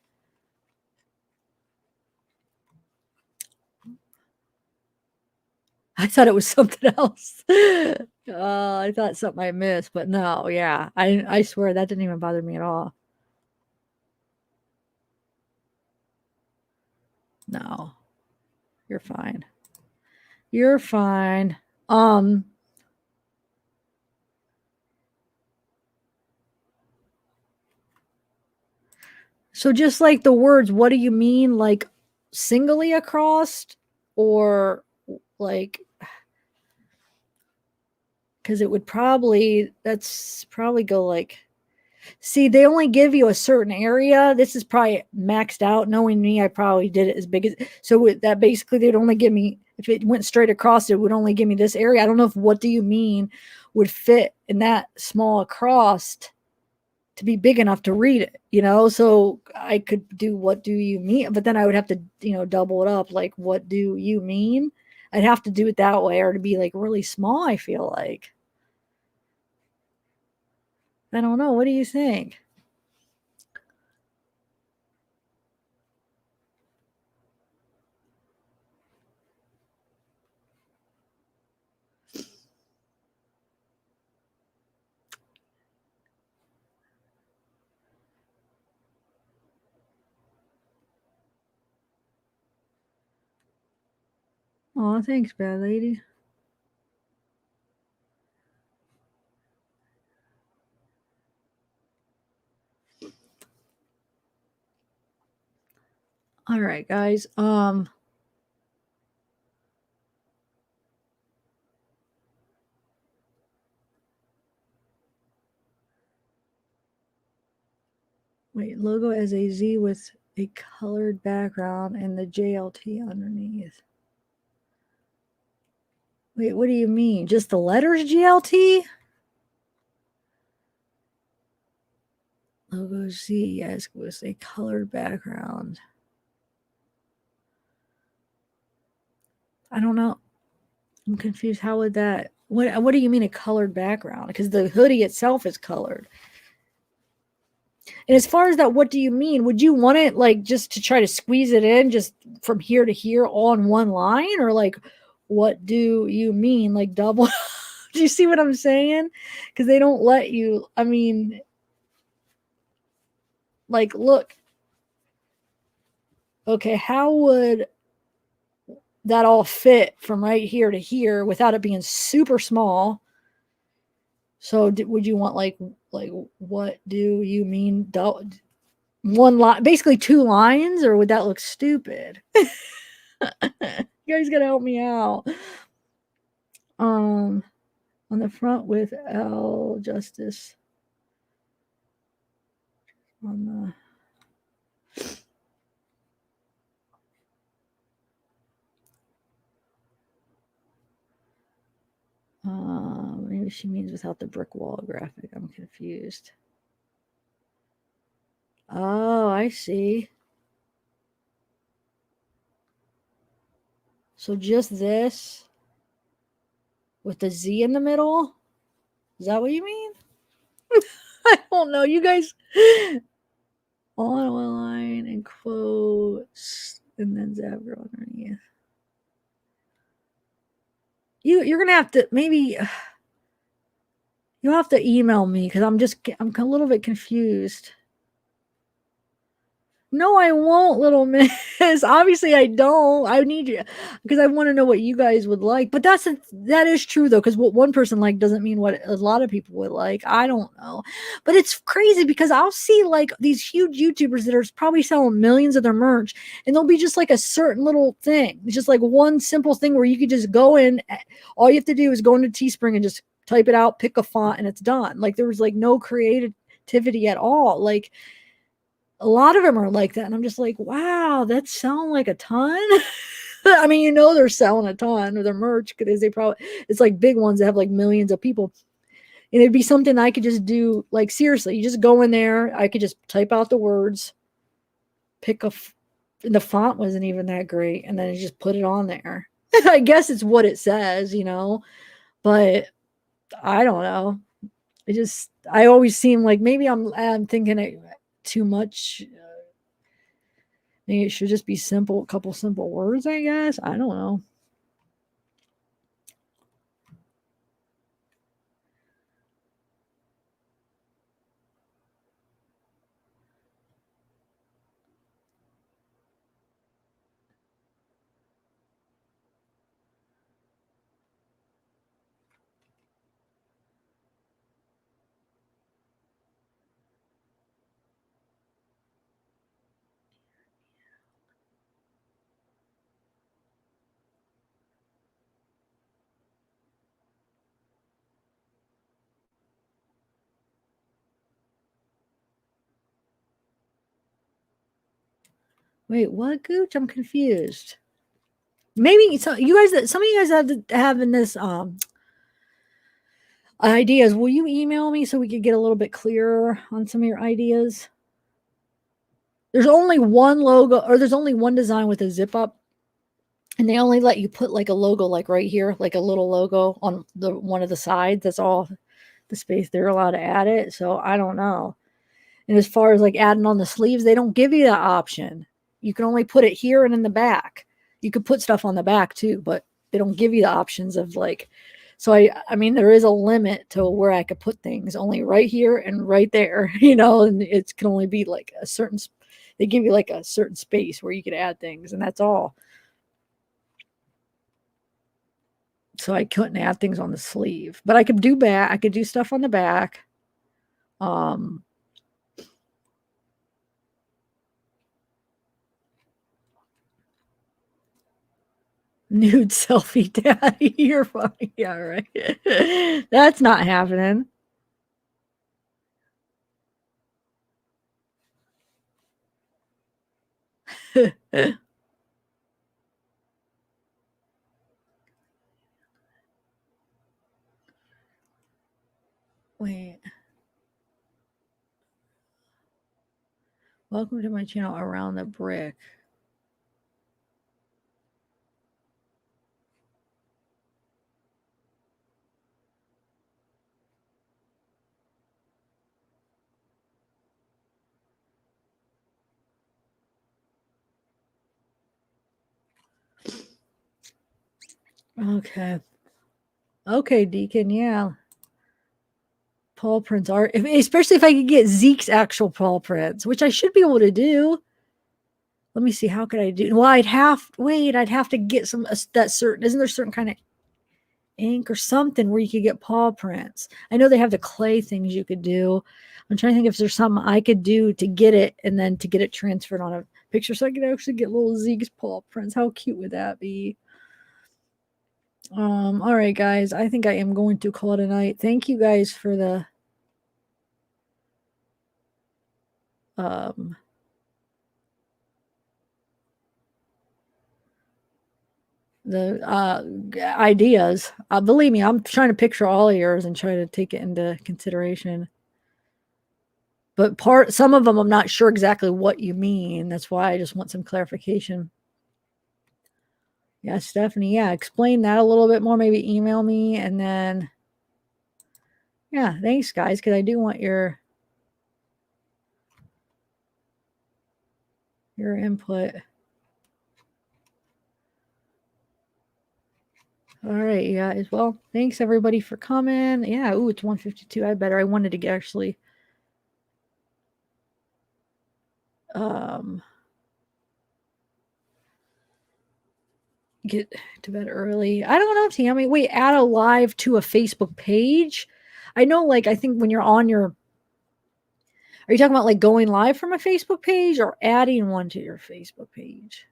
I thought it was something else. I thought something I missed, but no, yeah. I swear that didn't even bother me at all. No. You're fine. You're fine. So just like the words, what do you mean? Like singly across or like, because it would that's probably go like, See, they only give you a certain area. This is probably maxed out. Knowing me, I probably did it as big as, so with that basically they'd only give me, if it went straight across, it would only give me this area. I don't know if what do you mean would fit in that small across to be big enough to read it, you know? So I could do what do you mean, but then I would have to, you know, double it up. Like, what do you mean? I'd have to do it that way or to be like really small, I feel like. I don't know. What do you think? Oh, thanks, bad lady. All right, guys. Wait, logo as a Z with a colored background and the JLT underneath. Wait, what do you mean? Just the letters GLT? Logo Z, yes, with a colored background. I don't know. I'm confused. How would that? What do you mean a colored background? Because the hoodie itself is colored. And as far as that, what do you mean? Would you want it like just to try to squeeze it in just from here to here all in one line? Or like, what do you mean? Like double? Do you see what I'm saying? Because they don't let you. I mean, like, look. Okay, how would that all fit from right here to here without it being super small? So would you want like what do you mean? One line, basically two lines, or would that look stupid? You guys gotta help me out. On the front with L Justice. On the maybe she means without the brick wall graphic. I'm confused. Oh, I see. So just this with the Z in the middle? Is that what you mean? I don't know. You guys on one line and quotes and then zavgirl underneath. You're gonna have to maybe you'll have to email me because I'm a little bit confused. No, I won't, little miss. Obviously, I don't. I need you because I want to know what you guys would like. But that is true though, because what one person like doesn't mean what a lot of people would like. I don't know, but it's crazy because I'll see like these huge YouTubers that are probably selling millions of their merch, and they'll be just like a certain little thing. It's just like one simple thing where you could just go in. All you have to do is go into Teespring and just type it out, pick a font, and it's done. Like there was like no creativity at all. Like a lot of them are like that. And I'm just like, wow, that's selling like a ton. I mean, you know, they're selling a ton of their merch because it's like big ones that have like millions of people. And it'd be something I could just do. Like, seriously, you just go in there. I could just type out the words, and the font wasn't even that great. And then I just put it on there. I guess it's what it says, you know, but I don't know. I always seem like maybe I'm thinking it too much. Maybe it should just be simple, a couple simple words, I guess. I don't know. Wait, what, Gooch? I'm confused. Maybe some of you guys having this ideas. Will you email me so we could get a little bit clearer on some of your ideas? There's only one logo, or there's only one design with a zip up, and they only let you put like a logo like right here, like a little logo on the one of the sides. That's all the space they're allowed to add it. So I don't know. And as far as like adding on the sleeves, they don't give you that option. You can only put it here and in the back. You could put stuff on the back too, but they don't give you the options of like, so I mean, there is a limit to where I could put things, only right here and right there, and it can only be like a certain, they give you like a certain space where you could add things, and that's all. So I couldn't add things on the sleeve, but I could do stuff on the back. Nude selfie daddy. You're funny. Yeah, right. That's not happening. Wait. Welcome to my channel, Around the Brick. Okay. Okay, Deacon. Yeah. Paw prints are, especially if I could get Zeke's actual paw prints, which I should be able to do. Let me see. How could I do? Well, I'd have to get some that certain. Isn't there certain kind of ink or something where you could get paw prints? I know they have the clay things you could do. I'm trying to think if there's something I could do to get it and then to get it transferred on a picture so I could actually get little Zeke's paw prints. How cute would that be? All right, guys. I think I am going to call it a night. Thank you guys for the ideas. Believe me, I'm trying to picture all of yours and try to take it into consideration. But some of them I'm not sure exactly what you mean. That's why I just want some clarification. Yeah, Stephanie. Yeah, explain that a little bit more. Maybe email me, and then yeah, thanks guys, because I do want your input. All right, you guys. Well, thanks everybody for coming. Yeah, ooh, it's 1:52. I wanted to get actually get to bed early. I don't know, Tammy. Wait, add a live to a Facebook page? I know, like, I think when you're on your, are you talking about like going live from a Facebook page or adding one to your Facebook page?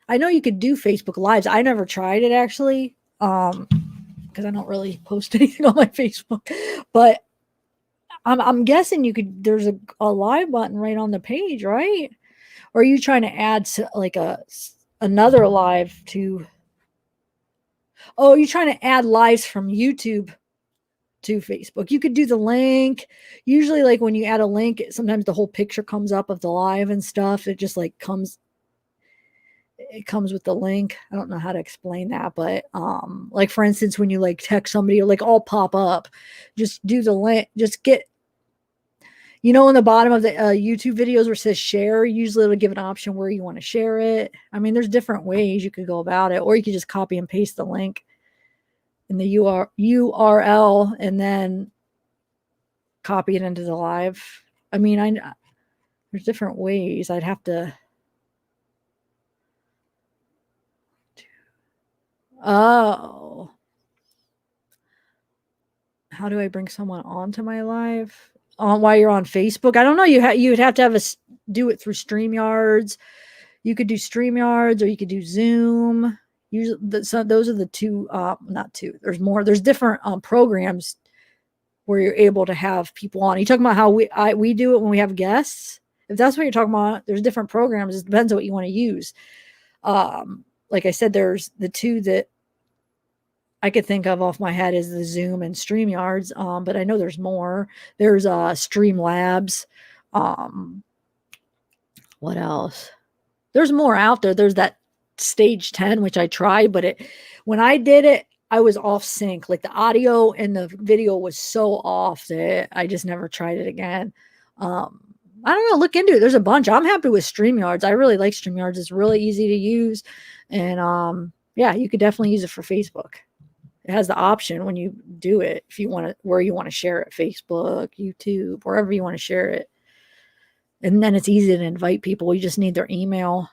I know you could do Facebook Lives. I never tried it actually, because I don't really post anything on my Facebook. But I'm guessing you could. There's a live button right on the page, right? Or are you trying to add like another live to? Oh, you're trying to add lives from YouTube to Facebook. You could do the link. Usually, like when you add a link, sometimes the whole picture comes up of the live and stuff. It just like comes. It comes with the link. I don't know how to explain that, but like for instance, when you like text somebody, it'll like all pop up. Just do the link. Just get, in the bottom of the YouTube videos where it says share, usually it'll give an option where you want to share it. I mean, there's different ways you could go about it, or you could just copy and paste the link in the URL and then copy it into the live. I mean, there's different ways. I'd have to. Oh, how do I bring someone onto my live while you're on Facebook? I don't know. You'd have to do it through StreamYards. You could do StreamYards or you could do Zoom. Usually, those are the two. Not two. There's more. There's different programs where you're able to have people on. Are you talking about how we do it when we have guests? if that's what you're talking about, there's different programs. It depends on what you want to use. Like I said, there's the two that I could think of off my head is the Zoom and StreamYards. But I know there's more. There's Streamlabs. What else? There's more out there. There's that Stage 10, which I tried, but when I did it, I was off sync. Like the audio and the video was so off that I just never tried it again. I don't know. Look into it. There's a bunch. I'm happy with StreamYards. I really like StreamYards. It's really easy to use. And yeah, you could definitely use it for Facebook. It has the option when you do it, if you want to, where you want to share it, Facebook, YouTube, wherever you want to share it. And then it's easy to invite people. You just need their email.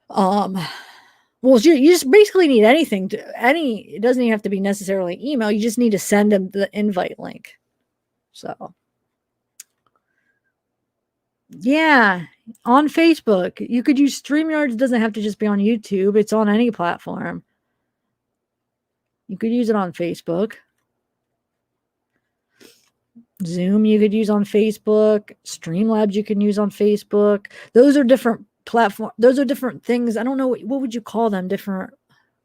Well, you just basically need anything it doesn't even have to be necessarily email. You just need to send them the invite link. So yeah, on Facebook, you could use StreamYards. It doesn't have to just be on YouTube. It's on any platform. You could use it on Facebook. Zoom you could use on Facebook. Streamlabs you can use on Facebook. Those are different platform. Those are different things. I don't know what would you call them, different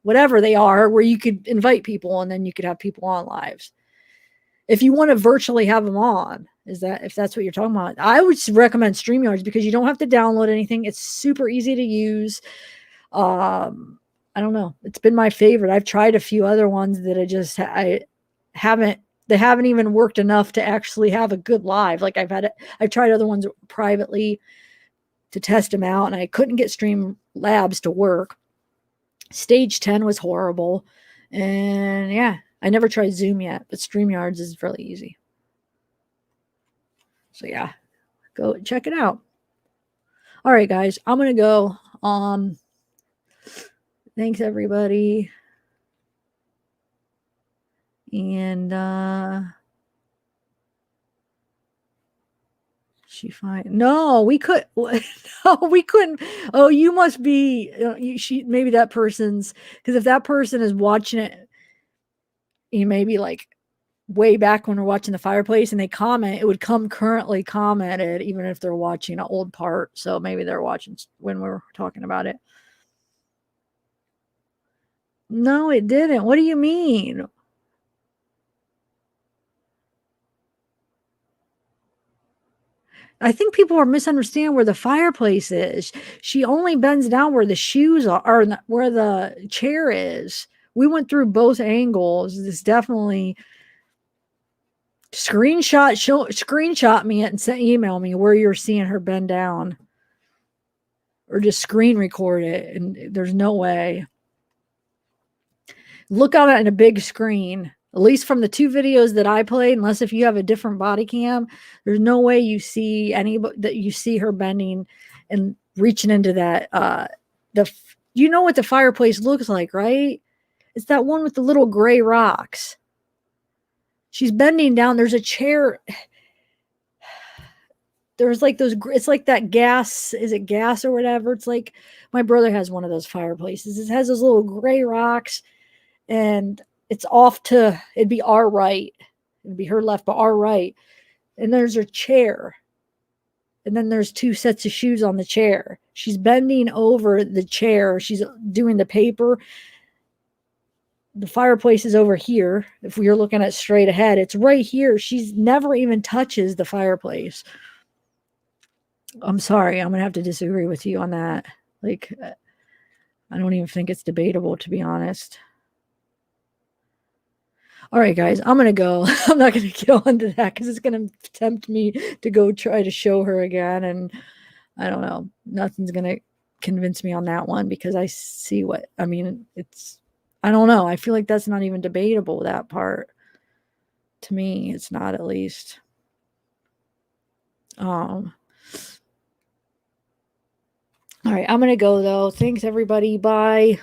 whatever they are, where you could invite people and then you could have people on lives. If you want to virtually have them on, if that's what you're talking about, I would recommend StreamYards because you don't have to download anything. It's super easy to use. I don't know. It's been my favorite. I've tried a few other ones that they haven't even worked enough to actually have a good live. Like I've tried other ones privately to test them out, and I couldn't get Streamlabs to work. Stage 10 was horrible. And yeah, I never tried Zoom yet, but StreamYards is really easy. So yeah, go check it out. All right, guys, I'm going to go. Thanks, everybody. And she fine. No, we could. No, we couldn't. Oh, you must be. Maybe that person's, because if that person is watching it, you maybe like way back when we're watching the fireplace and they comment, it would come currently commented, even if they're watching an old part. So maybe they're watching when we were talking about it. No, it didn't. What do you mean? I think people are misunderstanding where the fireplace is. She only bends down where the shoes are, or where the chair is. We went through both angles. This definitely screenshot me and email me where you're seeing her bend down, or just screen record it. And there's no way. Look at it in a big screen. At least from the two videos that I played, unless if you have a different body cam, there's no way you see that you see her bending and reaching into that. You know what the fireplace looks like, right? It's that one with the little gray rocks. She's bending down. There's a chair. There's like those. It's like that gas. Is it gas or whatever? It's like my brother has one of those fireplaces. It has those little gray rocks, and it's off to, it'd be our right. It'd be her left, but our right. And there's her chair. And then there's two sets of shoes on the chair. She's bending over the chair. She's doing the paper. The fireplace is over here. If we are looking at straight ahead, it's right here. She's never even touches the fireplace. I'm sorry. I'm going to have to disagree with you on that. Like, I don't even think it's debatable, to be honest. All right, guys, I'm going to go. I'm not going to get on to that because it's going to tempt me to go try to show her again. And I don't know. Nothing's going to convince me on that one because I see I don't know. I feel like that's not even debatable, that part. To me, it's not, at least. All right, I'm going to go, though. Thanks, everybody. Bye.